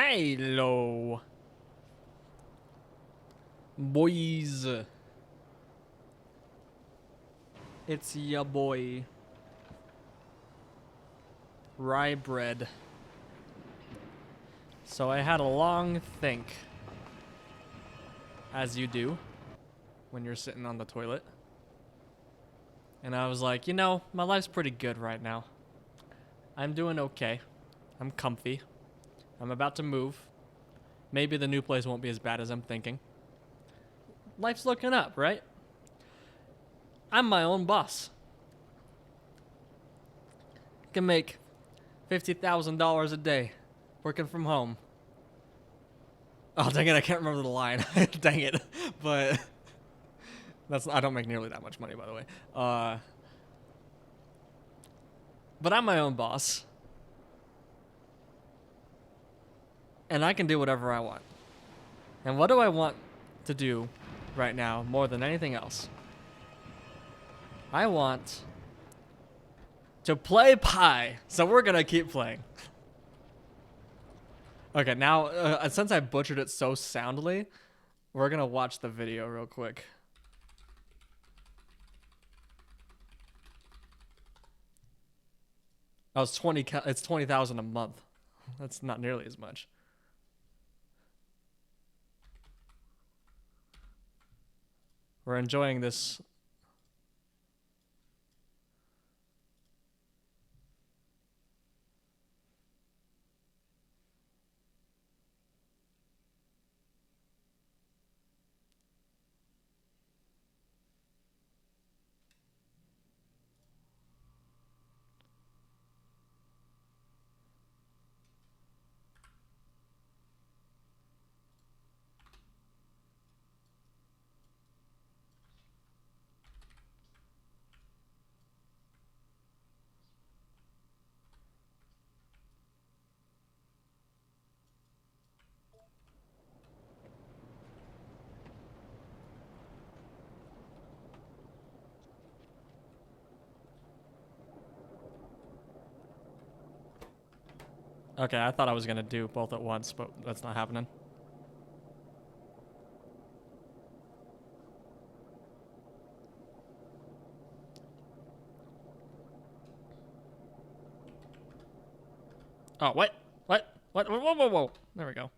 Hello, boys. It's ya boy, Rye Bread. So I had a long think, as you do, when you're sitting on the toilet. And I was like, you know, my life's pretty good right now. I'm doing okay. I'm comfy. I'm about to move. Maybe the new place won't be as bad as I'm thinking. Life's looking up, right? I'm my own boss. Can make $50,000 a day working from home. Oh, dang it, I can't remember the line. Dang it. But I don't make nearly that much money, by the way. But I'm my own boss. And I can do whatever I want. And what do I want to do right now more than anything else? I want to play Pi. So we're going to keep playing. Okay, now, since I butchered it so soundly, we're going to watch the video real quick. Oh, it's 20,000 a month. That's not nearly as much. We're enjoying this. Okay, I thought I was going to do both at once, but that's not happening. Oh, what? What? What? Whoa, whoa, whoa, whoa. There we go.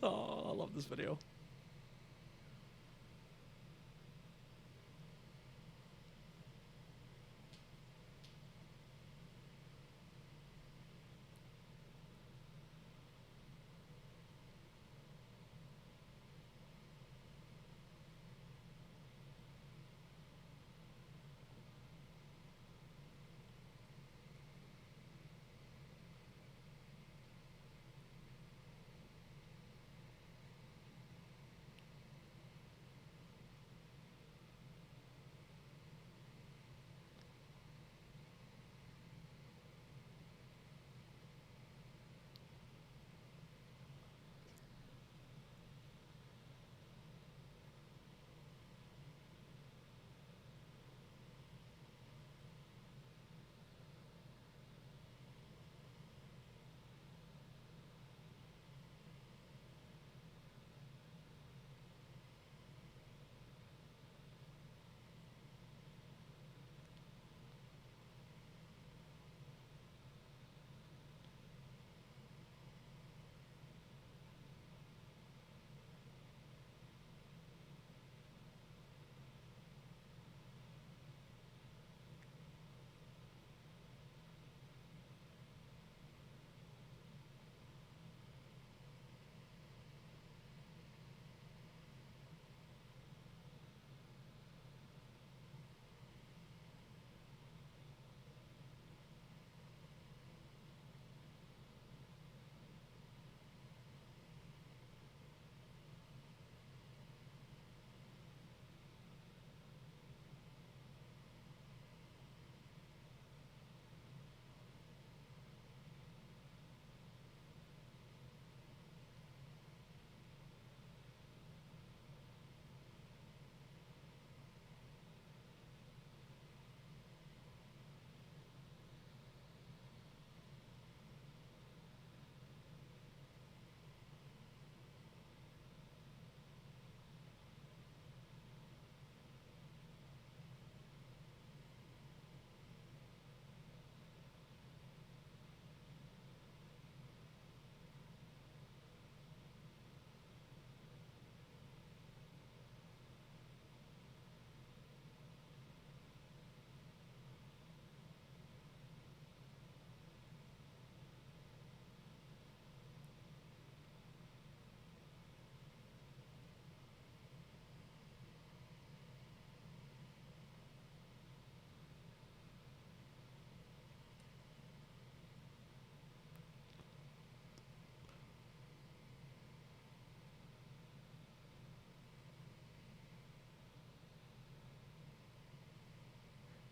Oh, I love this video.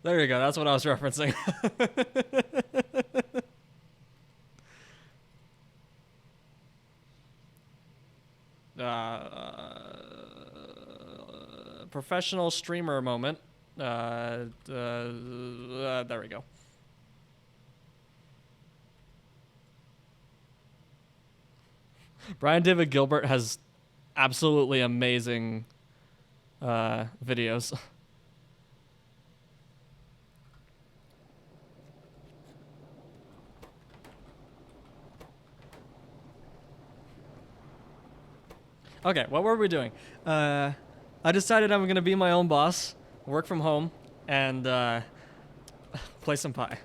There you go. That's what I was referencing. Professional streamer moment. There we go. Brian David Gilbert has absolutely amazing videos. Okay, what were we doing? I decided I'm gonna be my own boss, work from home, and play some Pi.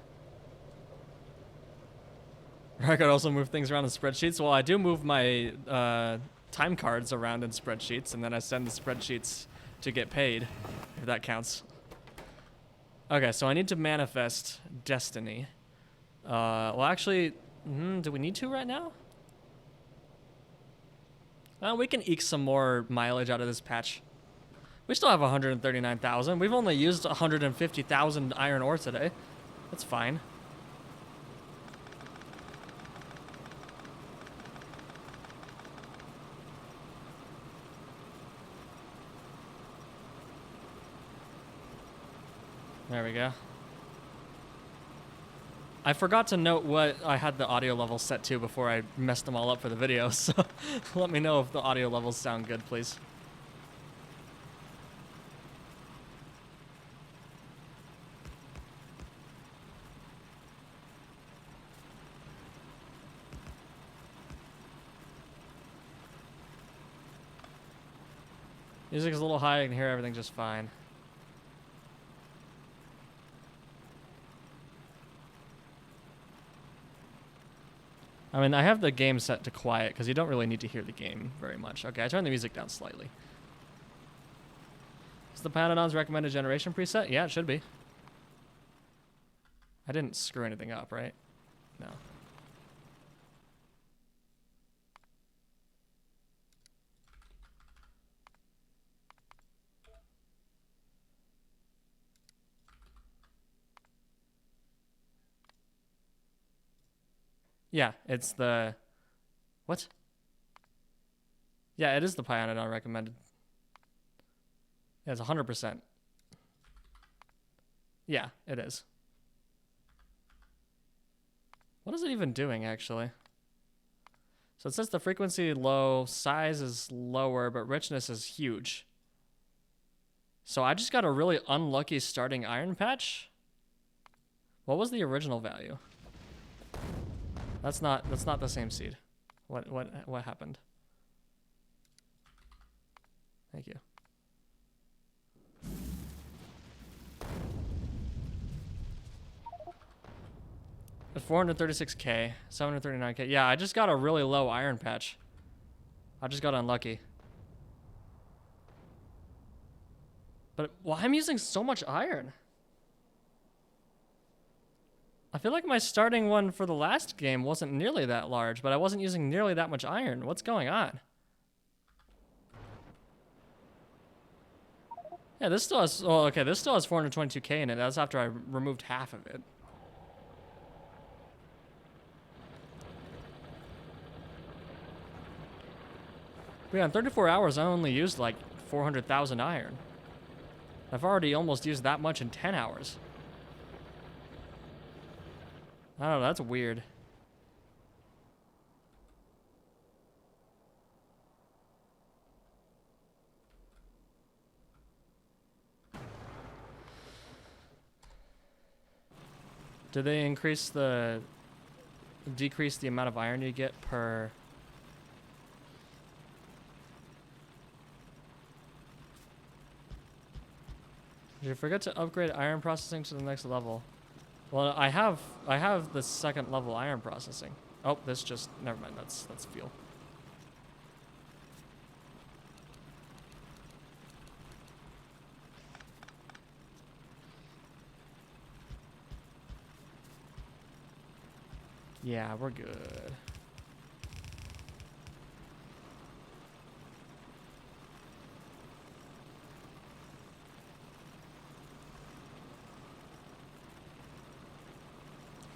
I could also move things around in spreadsheets. Well, I do move my time cards around in spreadsheets, and then I send the spreadsheets to get paid, if that counts. Okay, so I need to manifest destiny. Well, actually, do we need to right now? We can eke some more mileage out of this patch. We still have 139,000. We've only used 150,000 iron ore today. That's fine. There we go. I forgot to note what I had the audio levels set to before I messed them all up for the video, so let me know if the audio levels sound good, please. Music's a little high, I can hear everything just fine. I mean, I have the game set to quiet because you don't really need to hear the game very much. Okay, I turned the music down slightly. Is the Panadon's recommended generation preset? Yeah, it should be. I didn't screw anything up, right? No. Yeah, it's the... What? Yeah, it is the Pyanodon recommended. Yeah, it's 100%. Yeah, it is. What is it even doing, actually? So it says the frequency low, size is lower, but richness is huge. So I just got a really unlucky starting iron patch? What was the original value? That's not the same seed. What happened? Thank you. At 436k, 739k. Yeah, I just got a really low iron patch. I just got unlucky. But why am I using so much iron? I feel like my starting one for the last game wasn't nearly that large, but I wasn't using nearly that much iron. What's going on? Yeah, this still has, well, okay, this still has 422k in it. That's after I removed half of it. But yeah, in 34 hours, I only used like 400,000 iron. I've already almost used that much in 10 hours. I don't know, that's weird. Did they decrease the amount of iron you get per... Did you forget to upgrade iron processing to the next level? Well, I have the second level iron processing. Oh, this just, never mind, that's fuel. Yeah, we're good.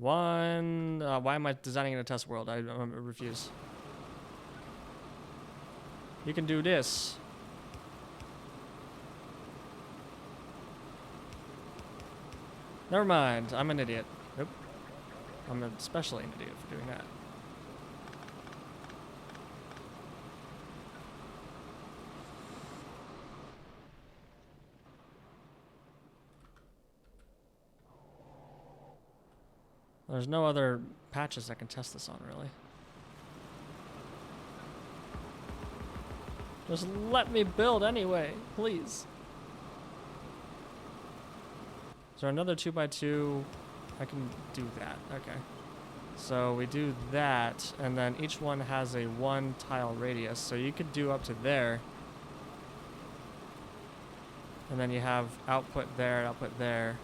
One. Why am I designing in a test world? I refuse. You can do this. Never mind. I'm an idiot. Nope. I'm especially an idiot for doing that. There's no other patches I can test this on, really. Just let me build anyway, please. Is there another 2x2? I can do that. Okay. So we do that, and then each one has a 1 tile radius. So you could do up to there. And then you have output there, output there.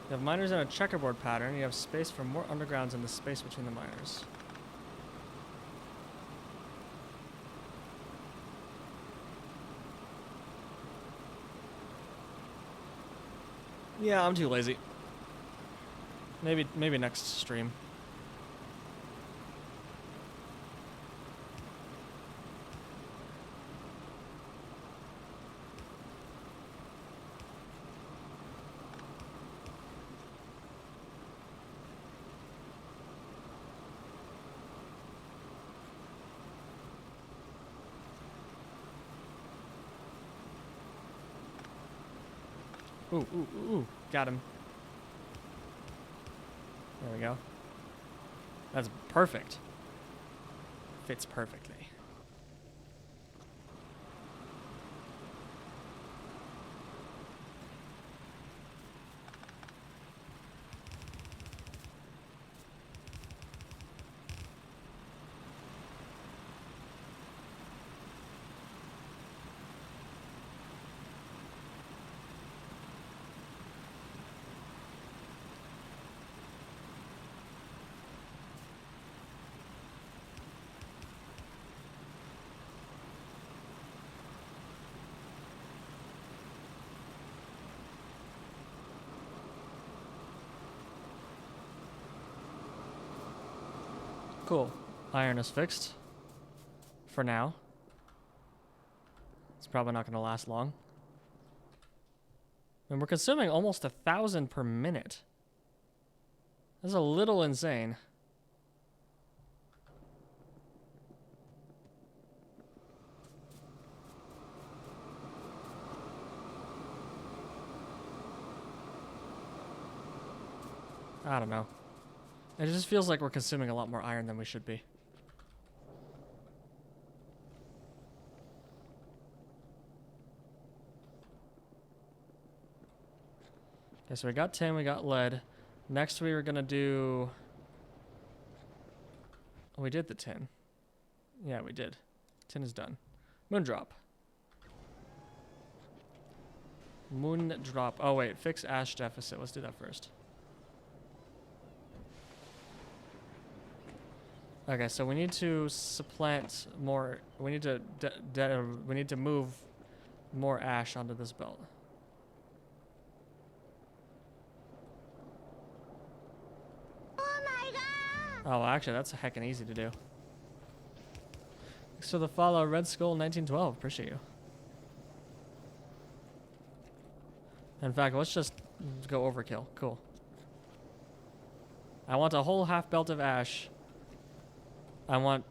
You have miners in a checkerboard pattern. You have space for more undergrounds in the space between the miners. Yeah, I'm too lazy. Maybe next stream. Ooh, got him. There we go. That's perfect. Fits perfectly. Cool. Iron is fixed. For now. It's probably not going to last long. And we're consuming almost 1,000 per minute. That's a little insane. I don't know. It just feels like we're consuming a lot more iron than we should be. Okay, so we got tin, we got lead. Next we were gonna do... Oh, we did the tin. Yeah, we did. Tin is done. Moondrop. Moondrop. Oh wait, fix ash deficit. Let's do that first. Okay, so we need to supplant more. We need to move more ash onto this belt. Oh my god! Oh, well, actually, that's heckin' easy to do. Thanks for the follow, Red Skull 1912. Appreciate you. In fact, let's just go overkill. Cool. I want a whole half belt of ash. I want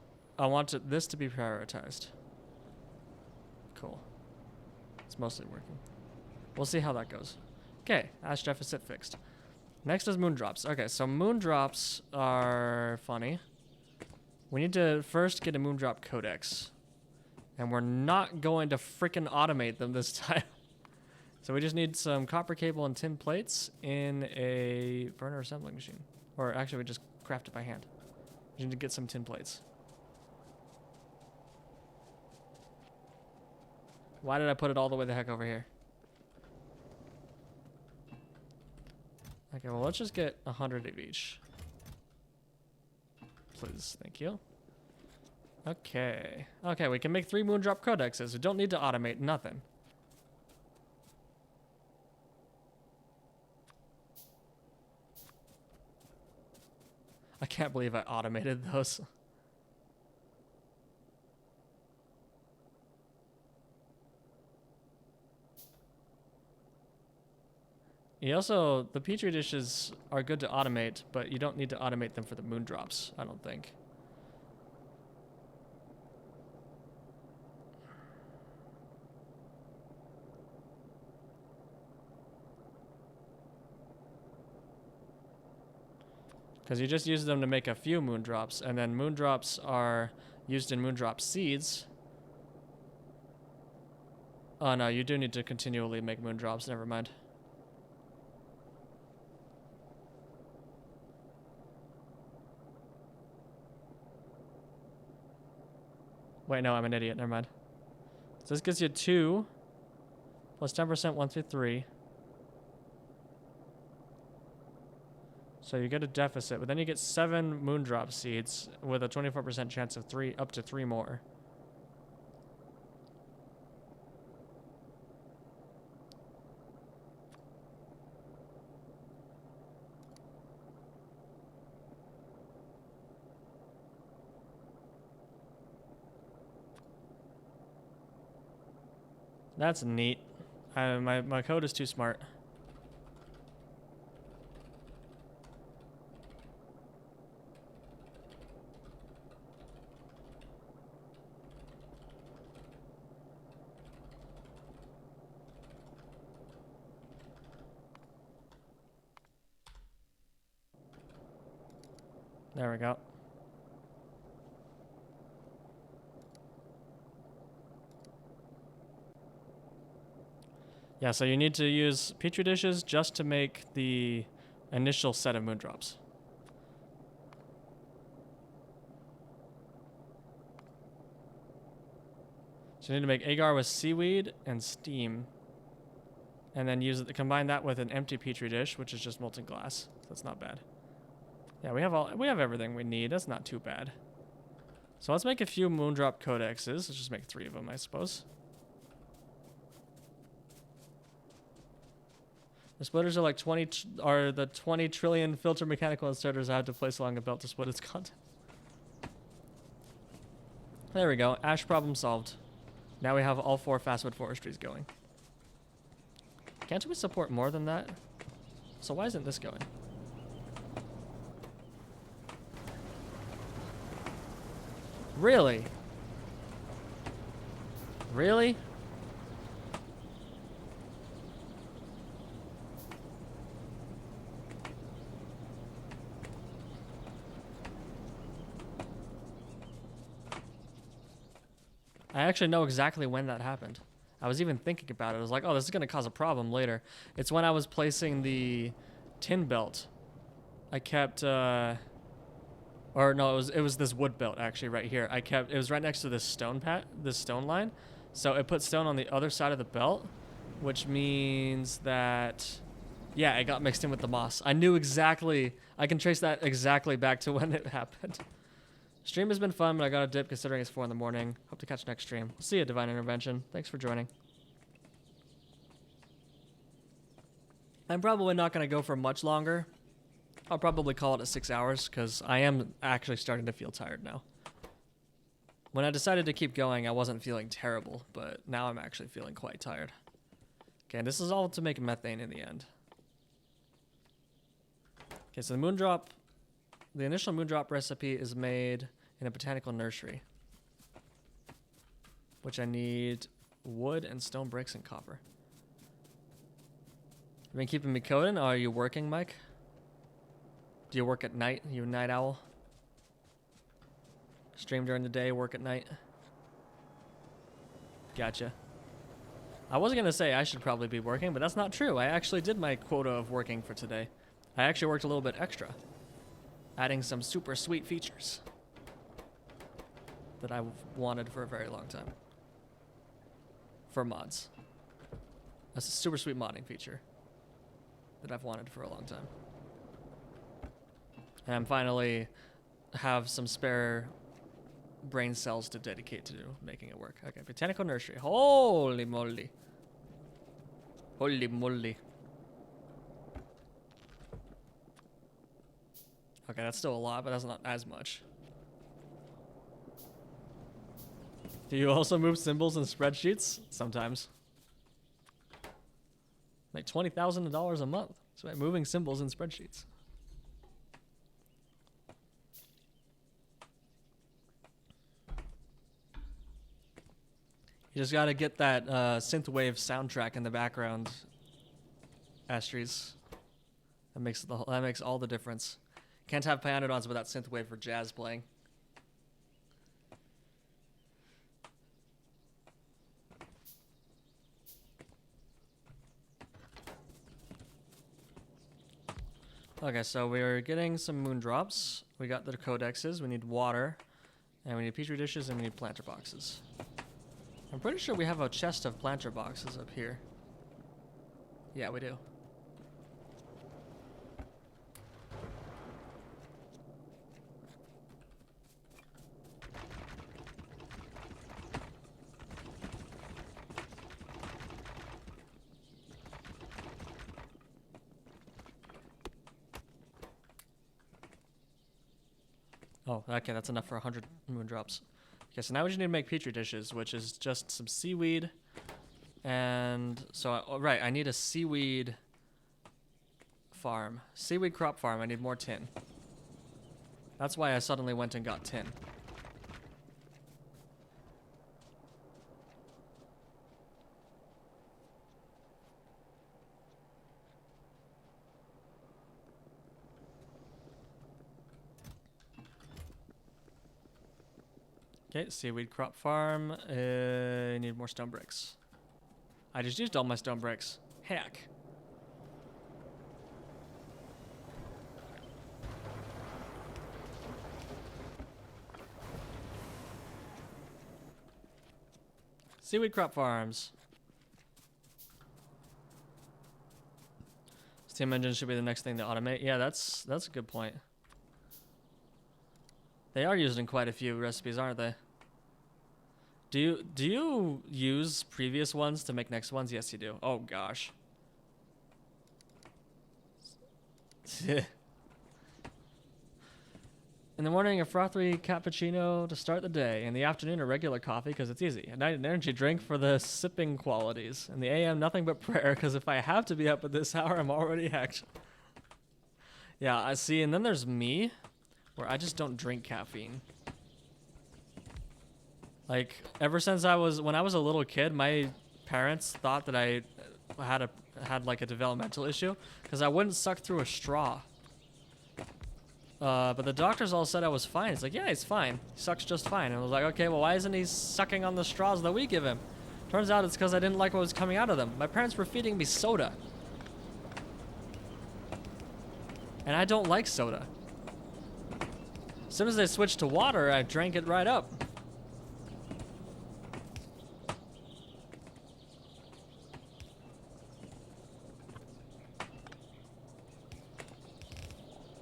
this to be prioritized. Cool. It's mostly working. We'll see how that goes. Okay, ash deficit fixed. Next is moondrops. Okay, so moondrops are funny. We need to first get a moondrop codex. And we're not going to frickin' automate them this time. So we just need some copper cable and tin plates in a burner assembling machine. Or actually, we just craft it by hand. We need to get some tin plates. Why did I put it all the way the heck over here? Okay, well, let's just get 100 of each. Please, thank you. Okay. Okay, we can make 3 Moondrop codexes. We don't need to automate nothing. I can't believe I automated those. You also, the Petri dishes are good to automate, but you don't need to automate them for the Moondrops, I don't think. Because you just use them to make a few Moondrops, and then Moondrops are used in Moondrop seeds. Oh no, you do need to continually make Moondrops, never mind. Wait, no, I'm an idiot, never mind. So this gives you 2, plus 10%, 1 through 3. So you get a deficit, but then you get 7 Moondrop seeds with a 24% chance of up to 3 more. That's neat. My code is too smart. There we go. Yeah, so you need to use Petri dishes just to make the initial set of Moondrops. So you need to make agar with seaweed and steam. And then combine that with an empty Petri dish, which is just molten glass. So that's not bad. Yeah, we have everything we need. That's not too bad. So let's make a few Moondrop codexes. Let's just make 3 of them, I suppose. The splitters are like the 20 trillion filter mechanical inserters I have to place along a belt to split its content. There we go. Ash problem solved. Now we have all 4 fastwood forestries going. Can't we support more than that? So why isn't this going? Really? Really? I actually know exactly when that happened. I was even thinking about it. I was like, oh, this is going to cause a problem later. It's when I was placing the tin belt. I kept, or no, it was this wood belt actually right here. It was right next to this stone line. So it put stone on the other side of the belt, which means that, yeah, it got mixed in with the moss. I knew exactly, I can trace that exactly back to when it happened. Stream has been fun, but I got a dip considering it's 4 in the morning. Hope to catch next stream. See you, Divine Intervention. Thanks for joining. I'm probably not going to go for much longer. I'll probably call it at 6 hours because I am actually starting to feel tired now. When I decided to keep going, I wasn't feeling terrible, but now I'm actually feeling quite tired. Okay, this is all to make methane in the end. Okay, so the initial Moondrop recipe is made in a botanical nursery, which I need wood and stone bricks and copper. You been keeping me coding? Are you working, Mike? Do you work at night? You a night owl? Stream during the day, work at night? Gotcha. I was going to say I should probably be working, but that's not true. I actually did my quota of working for today. I actually worked a little bit extra, adding some super sweet features that I've wanted for a very long time. For mods. That's a super sweet modding feature that I've wanted for a long time. And I'm finally have some spare brain cells to dedicate to making it work. Okay, botanical nursery. Holy moly. Holy moly. Okay, that's still a lot, but that's not as much. Do you also move symbols in spreadsheets? Sometimes. Like $20,000 a month. So I'm moving symbols in spreadsheets. You just gotta get that synthwave soundtrack in the background, Astries. That makes all the difference. Can't have Pyanodons without synthwave for jazz playing. Okay, so we're getting some moon drops. We got the codexes. We need water, and we need petri dishes, and we need planter boxes. I'm pretty sure we have a chest of planter boxes up here. Yeah, we do. Oh, okay, that's enough for 100 moon drops. Okay, so now we just need to make petri dishes, which is just some seaweed. And so, right, I need a seaweed farm. Seaweed crop farm, I need more tin. That's why I suddenly went and got tin. Okay, seaweed crop farm. Need more stone bricks. I just used all my stone bricks. Heck. Seaweed crop farms. Steam engine should be the next thing to automate. Yeah, that's a good point. They are using quite a few recipes, aren't they? Do you use previous ones to make next ones? Yes, you do. Oh gosh. In the morning, a frothy cappuccino to start the day. In the afternoon, a regular coffee because it's easy. At night, an energy drink for the sipping qualities. In the AM, nothing but prayer because if I have to be up at this hour, I'm already hacked. Yeah, I see. And then there's me, where I just don't drink caffeine. Like, ever since when I was a little kid, my parents thought that I had like a developmental issue because I wouldn't suck through a straw. But the doctors all said I was fine. It's like, yeah, he's fine. He sucks just fine. And I was like, okay, well, why isn't he sucking on the straws that we give him? Turns out it's because I didn't like what was coming out of them. My parents were feeding me soda. And I don't like soda. As soon as they switched to water, I drank it right up.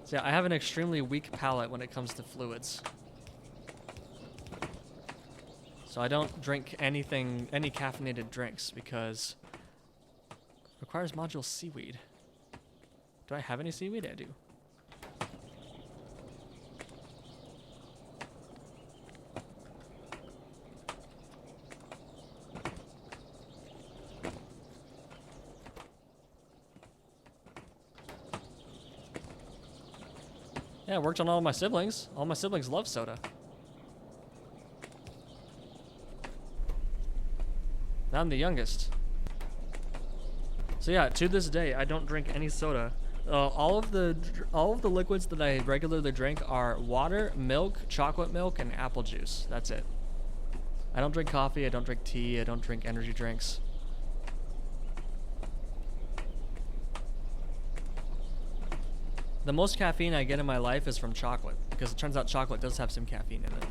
So yeah, I have an extremely weak palate when it comes to fluids. So I don't drink any caffeinated drinks because it requires module seaweed. Do I have any seaweed? I do. Yeah, I worked on all my siblings. All my siblings love soda. I'm the youngest. So yeah, to this day, I don't drink any soda. All of the liquids that I regularly drink are water, milk, chocolate milk, and apple juice. That's it. I don't drink coffee. I don't drink tea. I don't drink energy drinks. The most caffeine I get in my life is from chocolate, because it turns out chocolate does have some caffeine in it.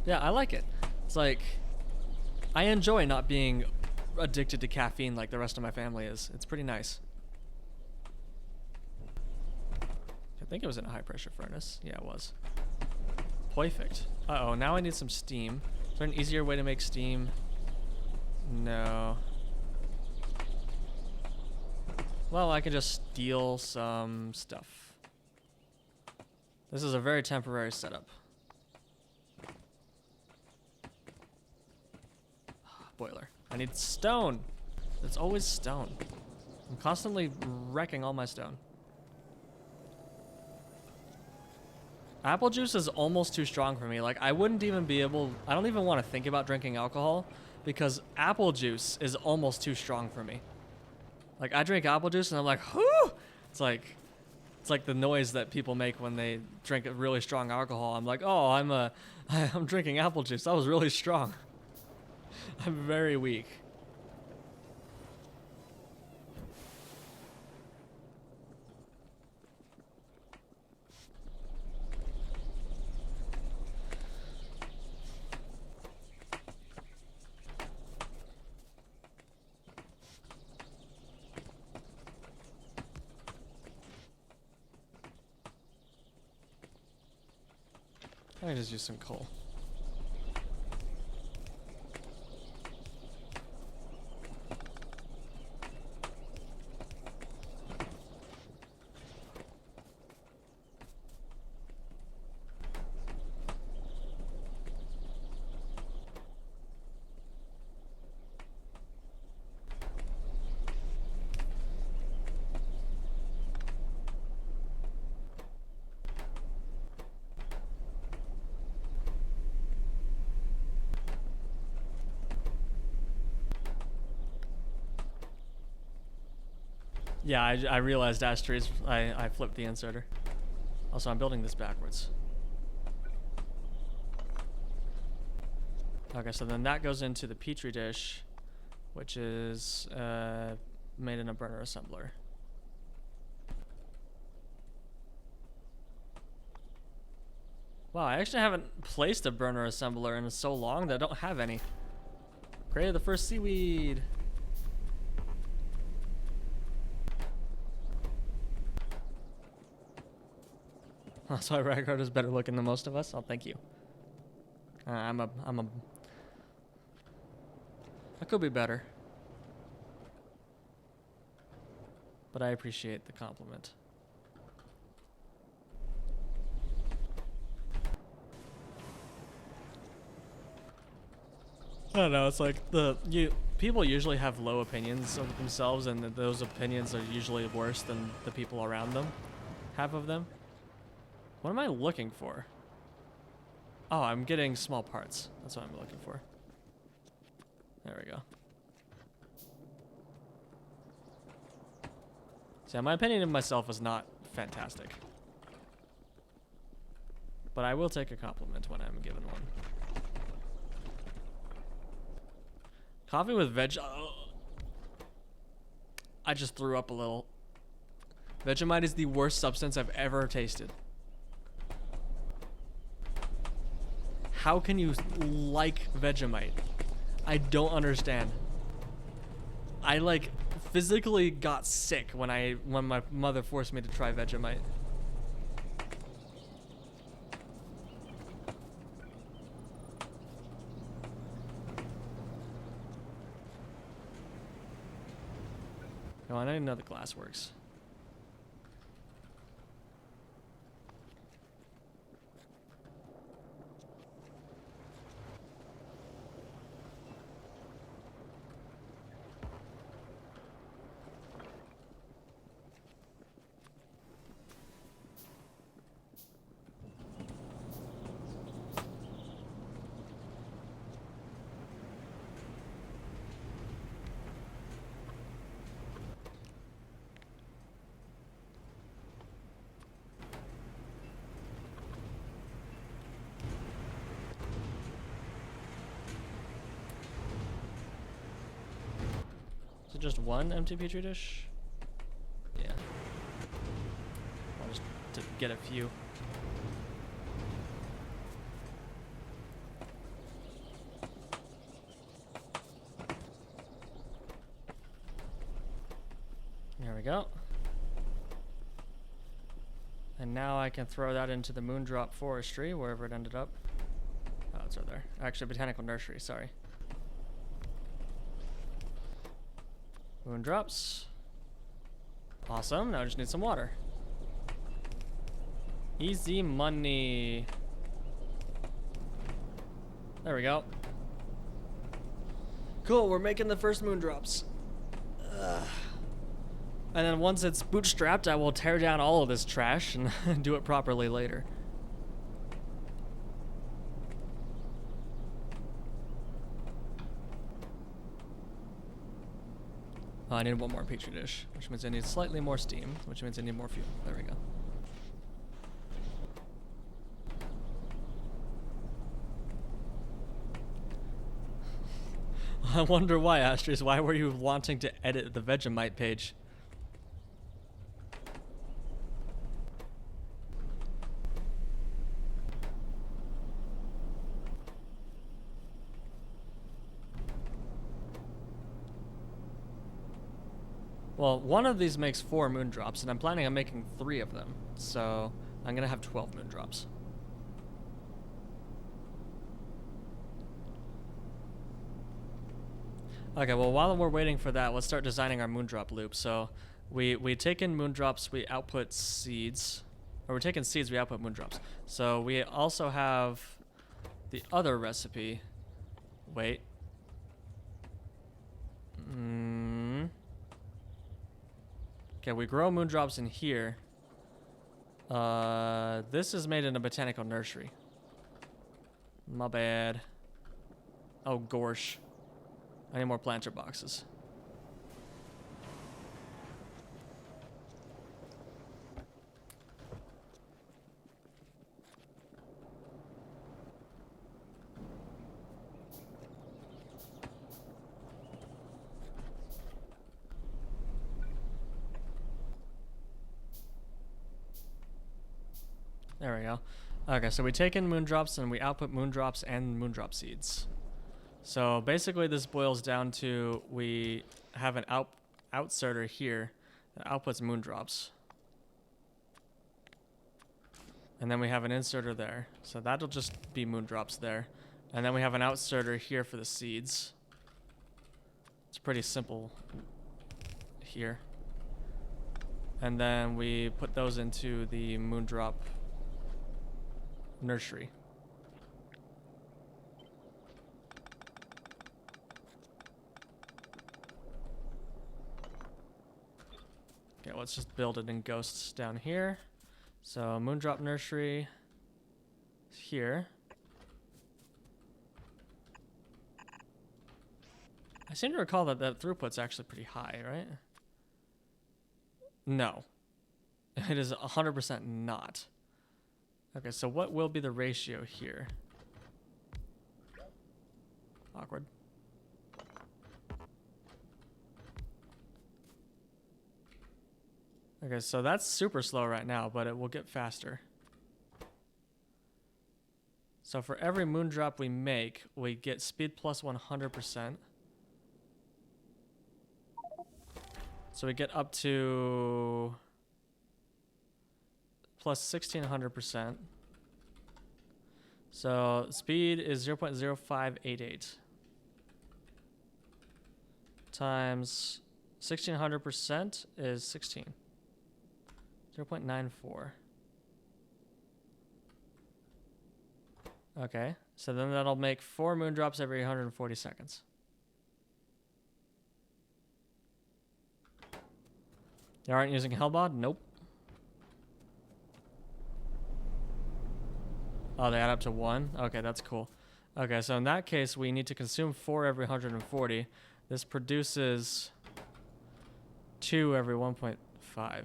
Yeah, I like it. It's like, I enjoy not being addicted to caffeine like the rest of my family is. It's pretty nice. I think it was in a high pressure furnace. Yeah, it was. Perfect. Uh-oh, now I need some steam. Is there an easier way to make steam? No. Well, I can just steal some stuff. This is a very temporary setup. Boiler. I need stone. It's always stone. I'm constantly wrecking all my stone. Apple juice is almost too strong for me. Like, I wouldn't even be able... I don't even want to think about drinking alcohol because apple juice is almost too strong for me. Like, I drink apple juice and I'm like, whoo! It's like the noise that people make when they drink a really strong alcohol. I'm like, oh, I'm drinking apple juice. That was really strong. I'm very weak. I can just use some coal. Yeah, I realized Astries. I flipped the inserter. Also, I'm building this backwards. Okay, so then that goes into the petri dish, which is made in a burner assembler. Wow, I actually haven't placed a burner assembler in so long that I don't have any. Created the first seaweed. That's why Raggard is better looking than most of us. Oh, thank you. I could be better. But I appreciate the compliment. I don't know, it's like people usually have low opinions of themselves, and those opinions are usually worse than the people around them have of them. What am I looking for? Oh, I'm getting small parts. That's what I'm looking for. There we go. So my opinion of myself is not fantastic. But I will take a compliment when I'm given one. Coffee with veg... I just threw up a little. Vegemite is the worst substance I've ever tasted. How can you like Vegemite? I don't understand. I like physically got sick when my mother forced me to try Vegemite. Oh, I didn't know the glass works. Is it just one empty petri dish? Yeah. I'll just to get a few. There we go. And now I can throw that into the Moondrop Forestry, wherever it ended up. Oh, it's right there. Actually, Botanical Nursery, sorry. Moondrops. Awesome, now I just need some water. Easy money. There we go. Cool, we're making the first Moondrops. And then once it's bootstrapped, I will tear down all of this trash and do it properly later. I need one more petri dish, which means I need slightly more steam, which means I need more fuel. There we go. I wonder why, Astris. Why were you wanting to edit the Vegemite page? Well, one of these makes 4 Moondrops, and I'm planning on making 3 of them. So I'm gonna have 12 Moondrops. Okay, well, while we're waiting for that, let's start designing our Moondrop loop. So we take in Moondrops, we output seeds. Or we're taking seeds, we output Moondrops. So we also have the other recipe. Wait. Okay, we grow Moondrops in here. This is made in a botanical nursery. My bad. Oh, gorsh. I need more planter boxes. There we go. Okay, so we take in Moondrops and we output Moondrops and Moondrop seeds. So basically this boils down to we have an outserter here that outputs Moondrops. And then we have an inserter there. So that'll just be Moondrops there. And then we have an outserter here for the seeds. It's pretty simple here. And then we put those into the Moondrop nursery. Okay, let's just build it in ghosts down here. So Moondrop nursery here. I seem to recall that the throughput's actually pretty high, right? No. It is 100% not. Okay, so what will be the ratio here? Awkward. Okay, so that's super slow right now, but it will get faster. So for every Moondrop we make, we get speed plus 100%. So we get up to plus 1600%. So speed is 0.0588 times 1600% is 16. 0.94. Okay, so then that'll make 4 Moondrops every 140 seconds. You aren't using Hellbod? Nope. Oh, they add up to 1? Okay, that's cool. Okay, so in that case, we need to consume 4 every 140. This produces 2 every 1.5.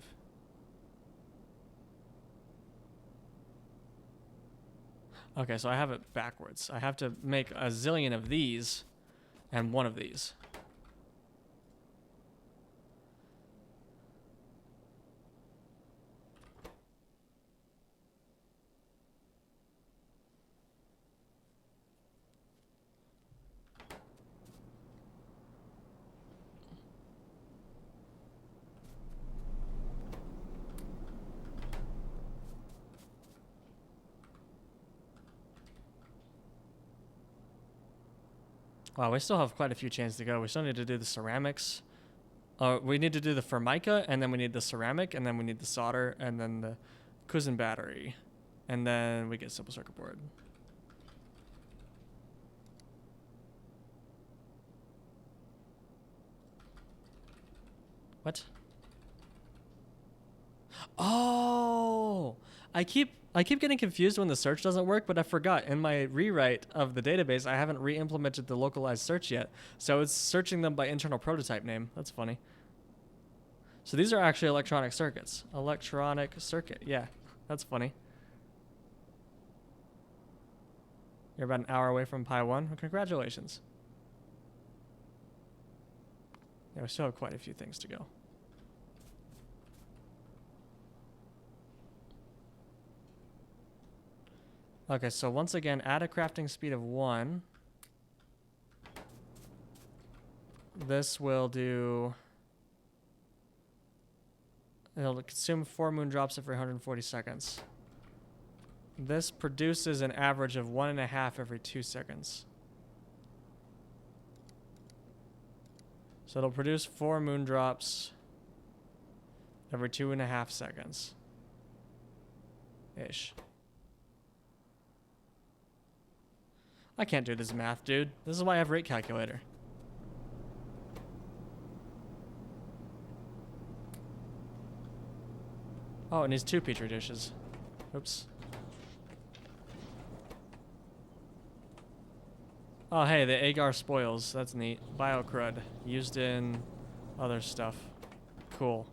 Okay, so I have it backwards. I have to make a zillion of these and 1 of these. Wow, we still have quite a few chains to go. We still need to do the ceramics. We need to do the formica, and then we need the ceramic, and then we need the solder, and then the Cousin battery. And then we get simple circuit board. What? Oh! I keep getting confused when the search doesn't work, but I forgot. In my rewrite of the database, I haven't re-implemented the localized search yet. So it's searching them by internal prototype name. That's funny. So these are actually electronic circuits. Electronic circuit. Yeah, that's funny. You're about an hour away from Pi 1. Well, congratulations. Yeah, we still have quite a few things to go. Okay, so once again, add a crafting speed of 1. This will do... It'll consume 4 moon drops every 140 seconds. This produces an average of 1.5 every 2 seconds. So it'll produce 4 moon drops every 2.5 seconds. Ish. I can't do this math, dude. This is why I have rate calculator. Oh, it needs 2 petri dishes. Oops. Oh, hey, the agar spoils. That's neat. Biocrud. Used in other stuff. Cool.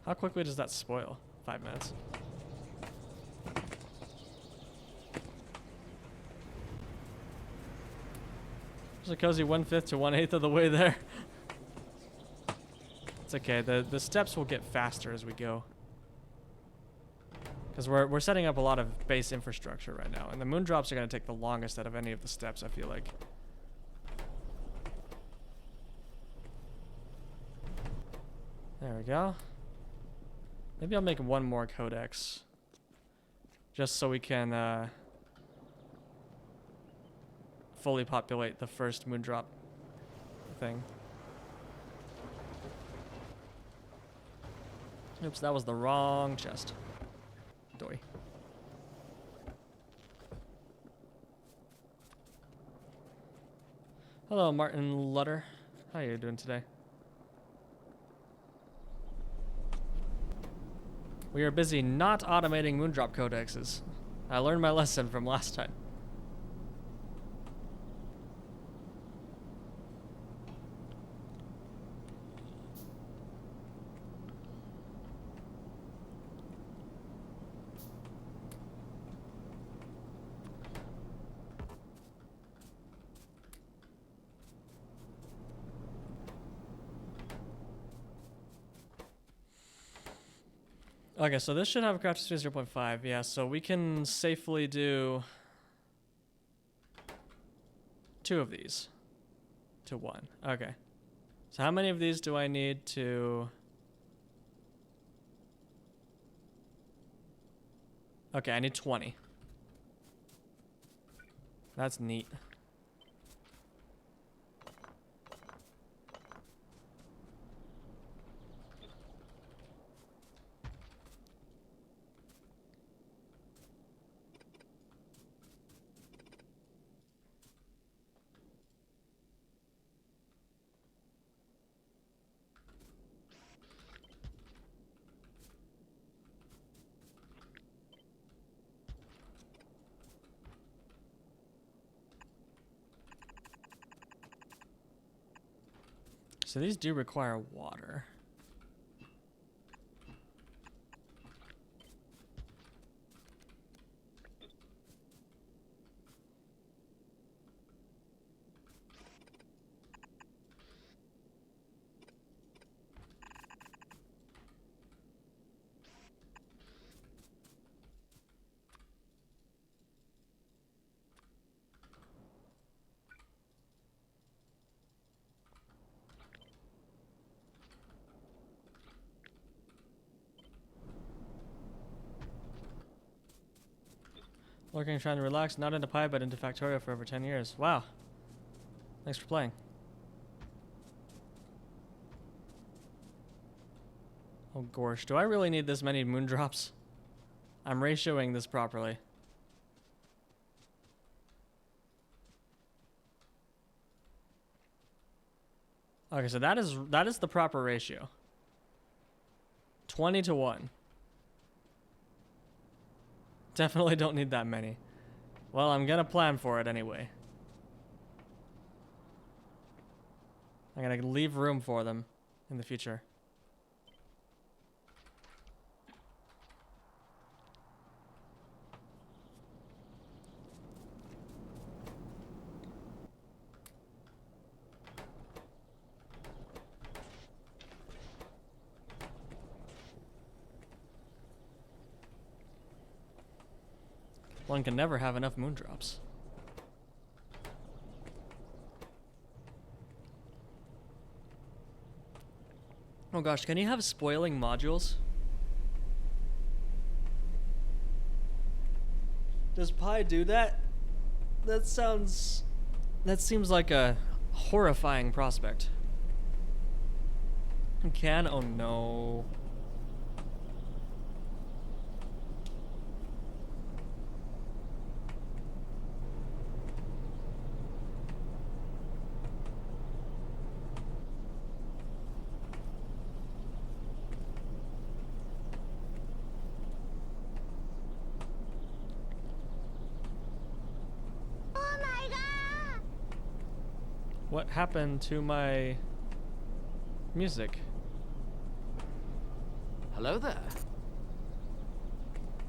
How quickly does that spoil? 5 minutes. There's a cozy 1/5 to 1/8 of the way there. It's okay. The steps will get faster as we go. Because we're setting up a lot of base infrastructure right now. And the moon drops are going to take the longest out of any of the steps, I feel like. There we go. Maybe I'll make 1 more codex. Just so we can fully populate the first moon drop thing. Oops, that was the wrong chest. Doy. Hello, Martin Lutter. How are you doing today? We are busy not automating moondrop codexes. I learned my lesson from last time. Okay, so this should have a craft speed 0.5. Yeah, so we can safely do 2 of these to 1. Okay. So how many of these do I need to... Okay, I need 20. That's neat. So these do require water. Lurking, trying to relax, not into Pi, but into Factorio for over 10 years. Wow. Thanks for playing. Oh gosh, do I really need this many moondrops? I'm ratioing this properly. Okay, so that is the proper ratio. 20 to 1. Definitely don't need that many. Well, I'm gonna plan for it anyway. I'm gonna leave room for them in the future. One can never have enough moondrops. Oh gosh, can you have spoiling modules? Does Pi do that? That seems like a horrifying prospect. Can? Oh no. Oh my god! What happened to my music? Hello there.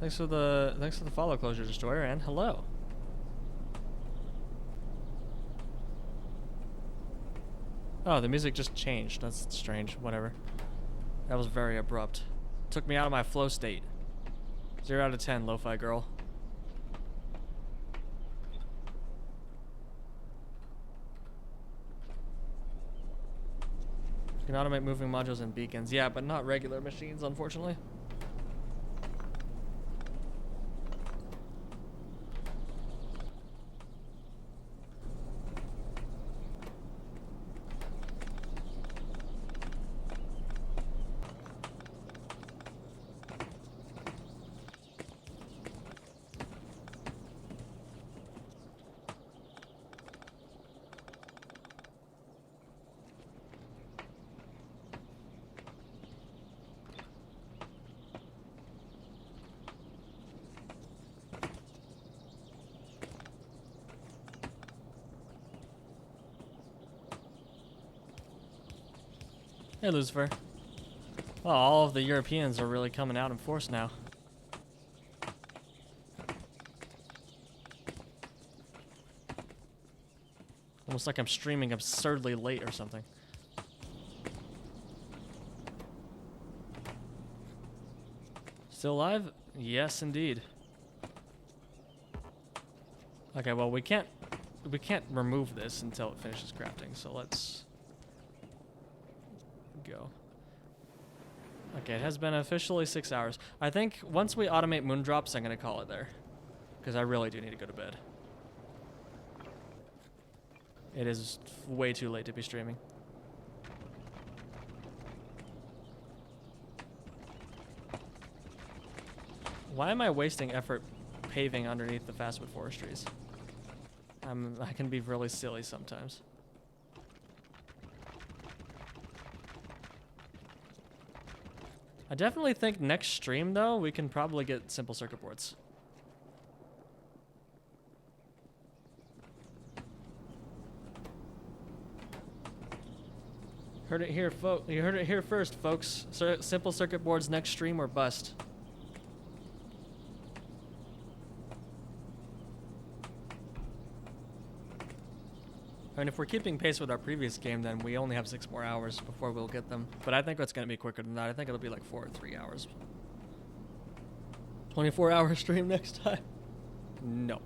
Thanks for the follow, Closure Destroyer, and hello. Oh, the music just changed. That's strange. Whatever. That was very abrupt. Took me out of my flow state. 0 out of 10, lo-fi girl. You can automate moving modules and beacons. Yeah, but not regular machines, unfortunately. Hey, Lucifer. Well, all of the Europeans are really coming out in force now. Almost like I'm streaming absurdly late or something. Still alive? Yes, indeed. Okay, well, we can't remove this until it finishes crafting, so let's go. Okay, it has been officially 6 hours. I think once we automate moondrops, I'm gonna call it there, because I really do need to go to bed. It is way too late to be streaming. Why am I wasting effort paving underneath the fastwood forestries? I can be really silly sometimes. I definitely think next stream, though, we can probably get simple circuit boards. Heard it here, you heard it here first, folks. Simple circuit boards next stream or bust. I mean, if we're keeping pace with our previous game, then we only have 6 more hours before we'll get them. But I think it's going to be quicker than that. I think it'll be like 4 or 3 hours. 24-hour stream next time? No.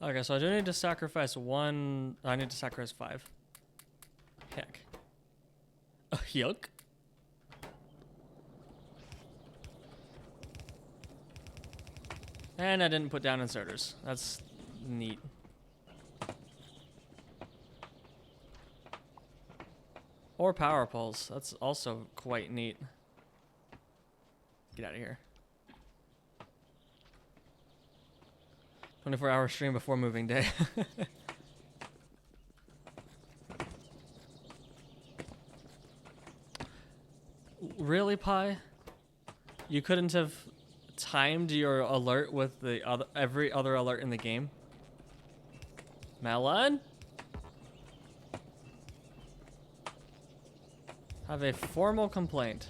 Okay, so I do need to sacrifice one. I need to sacrifice 5. Heck. Yuck. And I didn't put down inserters. That's neat. Or power poles. That's also quite neat. Get out of here. 24-hour stream before moving day. Really, Pi? You couldn't have timed your alert with the every other alert in the game? Melon? Have a formal complaint.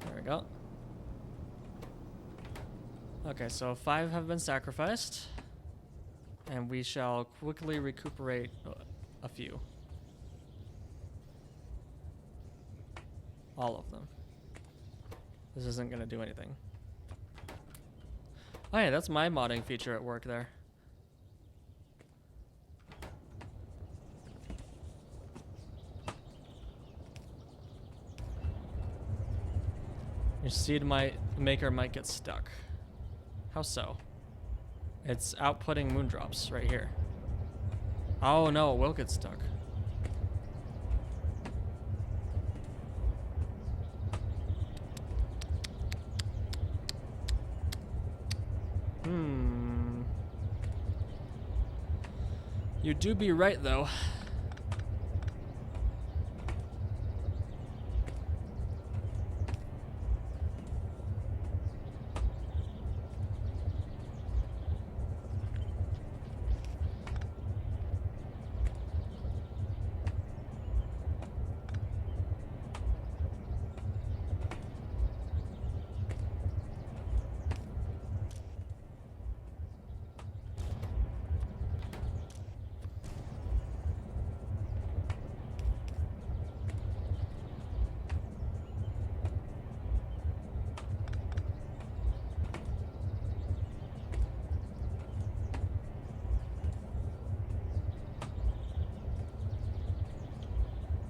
There we go. Okay, so 5 have been sacrificed. And we shall quickly recuperate a few. All of them. This isn't gonna do anything. Oh yeah, that's my modding feature at work there. Your seed maker might get stuck. How so? It's outputting moondrops right here. Oh no, it will get stuck. You do be right though.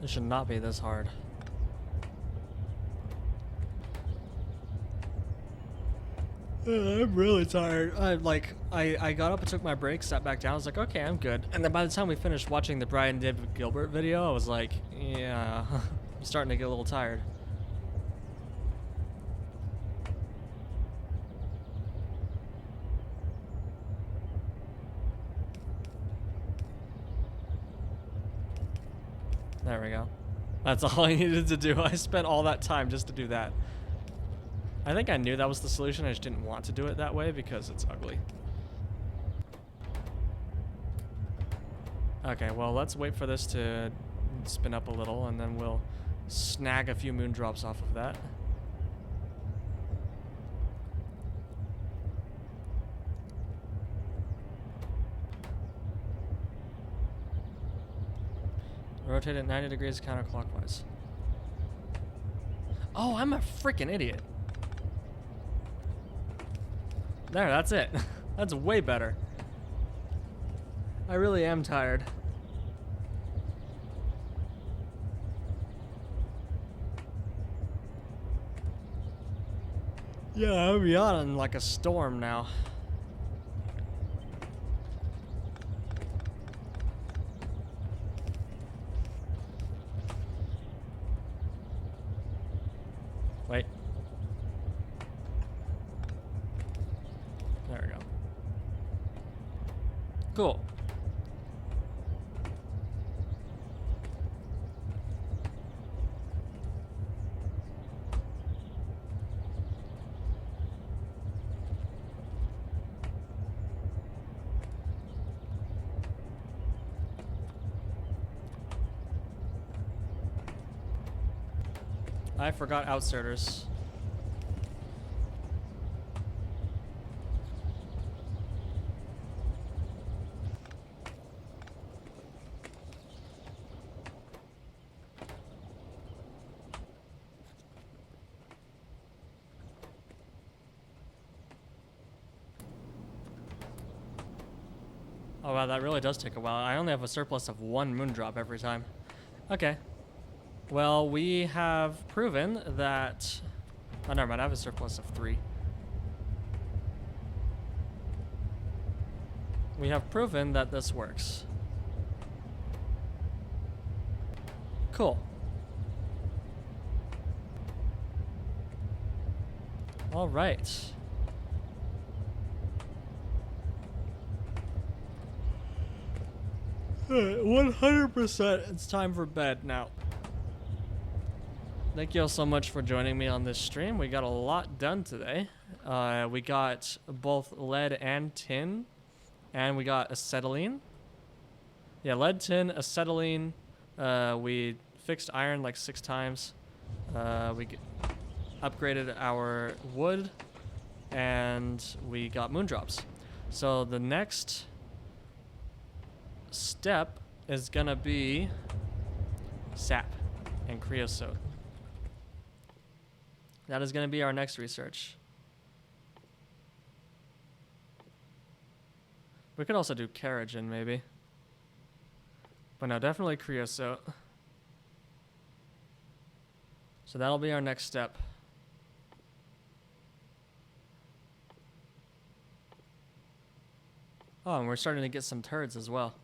This should not be this hard. I'm really tired. I got up and took my break, sat back down. I was like, okay, I'm good. And then by the time we finished watching the Brian David Gilbert video, I was like, yeah, I'm starting to get a little tired. There we go. That's all I needed to do. I spent all that time just to do that. I think I knew that was the solution. I just didn't want to do it that way because it's ugly. Okay, well, let's wait for this to spin up a little, and then we'll snag a few moon drops off of that. Rotate it 90 degrees counterclockwise. Oh, I'm a freaking idiot. There, that's it. That's way better. I really am tired. Yeah, I'm yawning like a storm now. Wait. There we go. Cool. I forgot outserters. Oh wow, that really does take a while. I only have a surplus of 1 moondrop every time. Okay. Well, we have proven that... Oh, never mind, I have a surplus of 3. We have proven that this works. Cool. All right. 100%. It's time for bed now. Thank you all so much for joining me on this stream. We got a lot done today. We got both lead and tin, and we got acetylene. Yeah, lead, tin, acetylene. We fixed iron like 6 times. We upgraded our wood, and we got moondrops. So the next step is gonna be sap and creosote. That is gonna be our next research. We could also do carrageen maybe. But no, definitely creosote. So that'll be our next step. Oh, and we're starting to get some turds as well.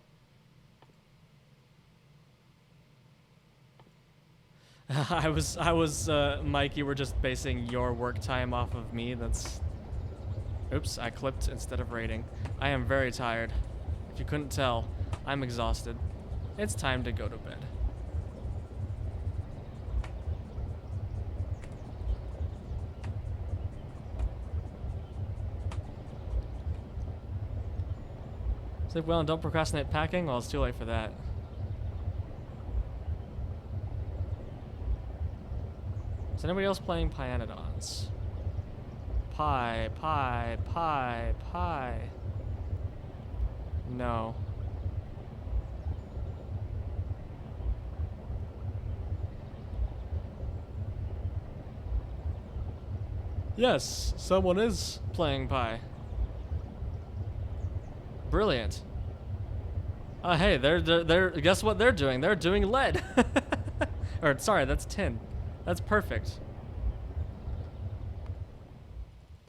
I was, Mike, you were just basing your work time off of me. That's... Oops, I clipped instead of rating. I am very tired. If you couldn't tell, I'm exhausted. It's time to go to bed. Sleep well and don't procrastinate packing? Well, it's too late for that. Is anybody else playing Pyanodons? Pi. No. Yes, someone is playing Pi. Brilliant. Hey, they're guess what they're doing? They're doing lead. Or sorry, that's tin. That's perfect.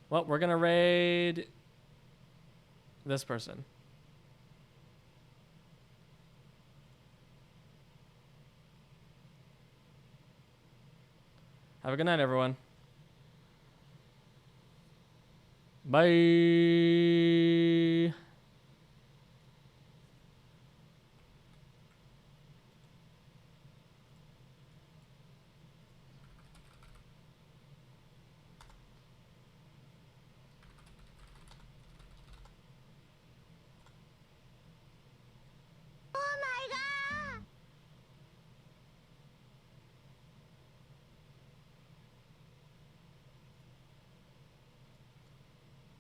Well, we're gonna raid this person. Have a good night, everyone. Bye.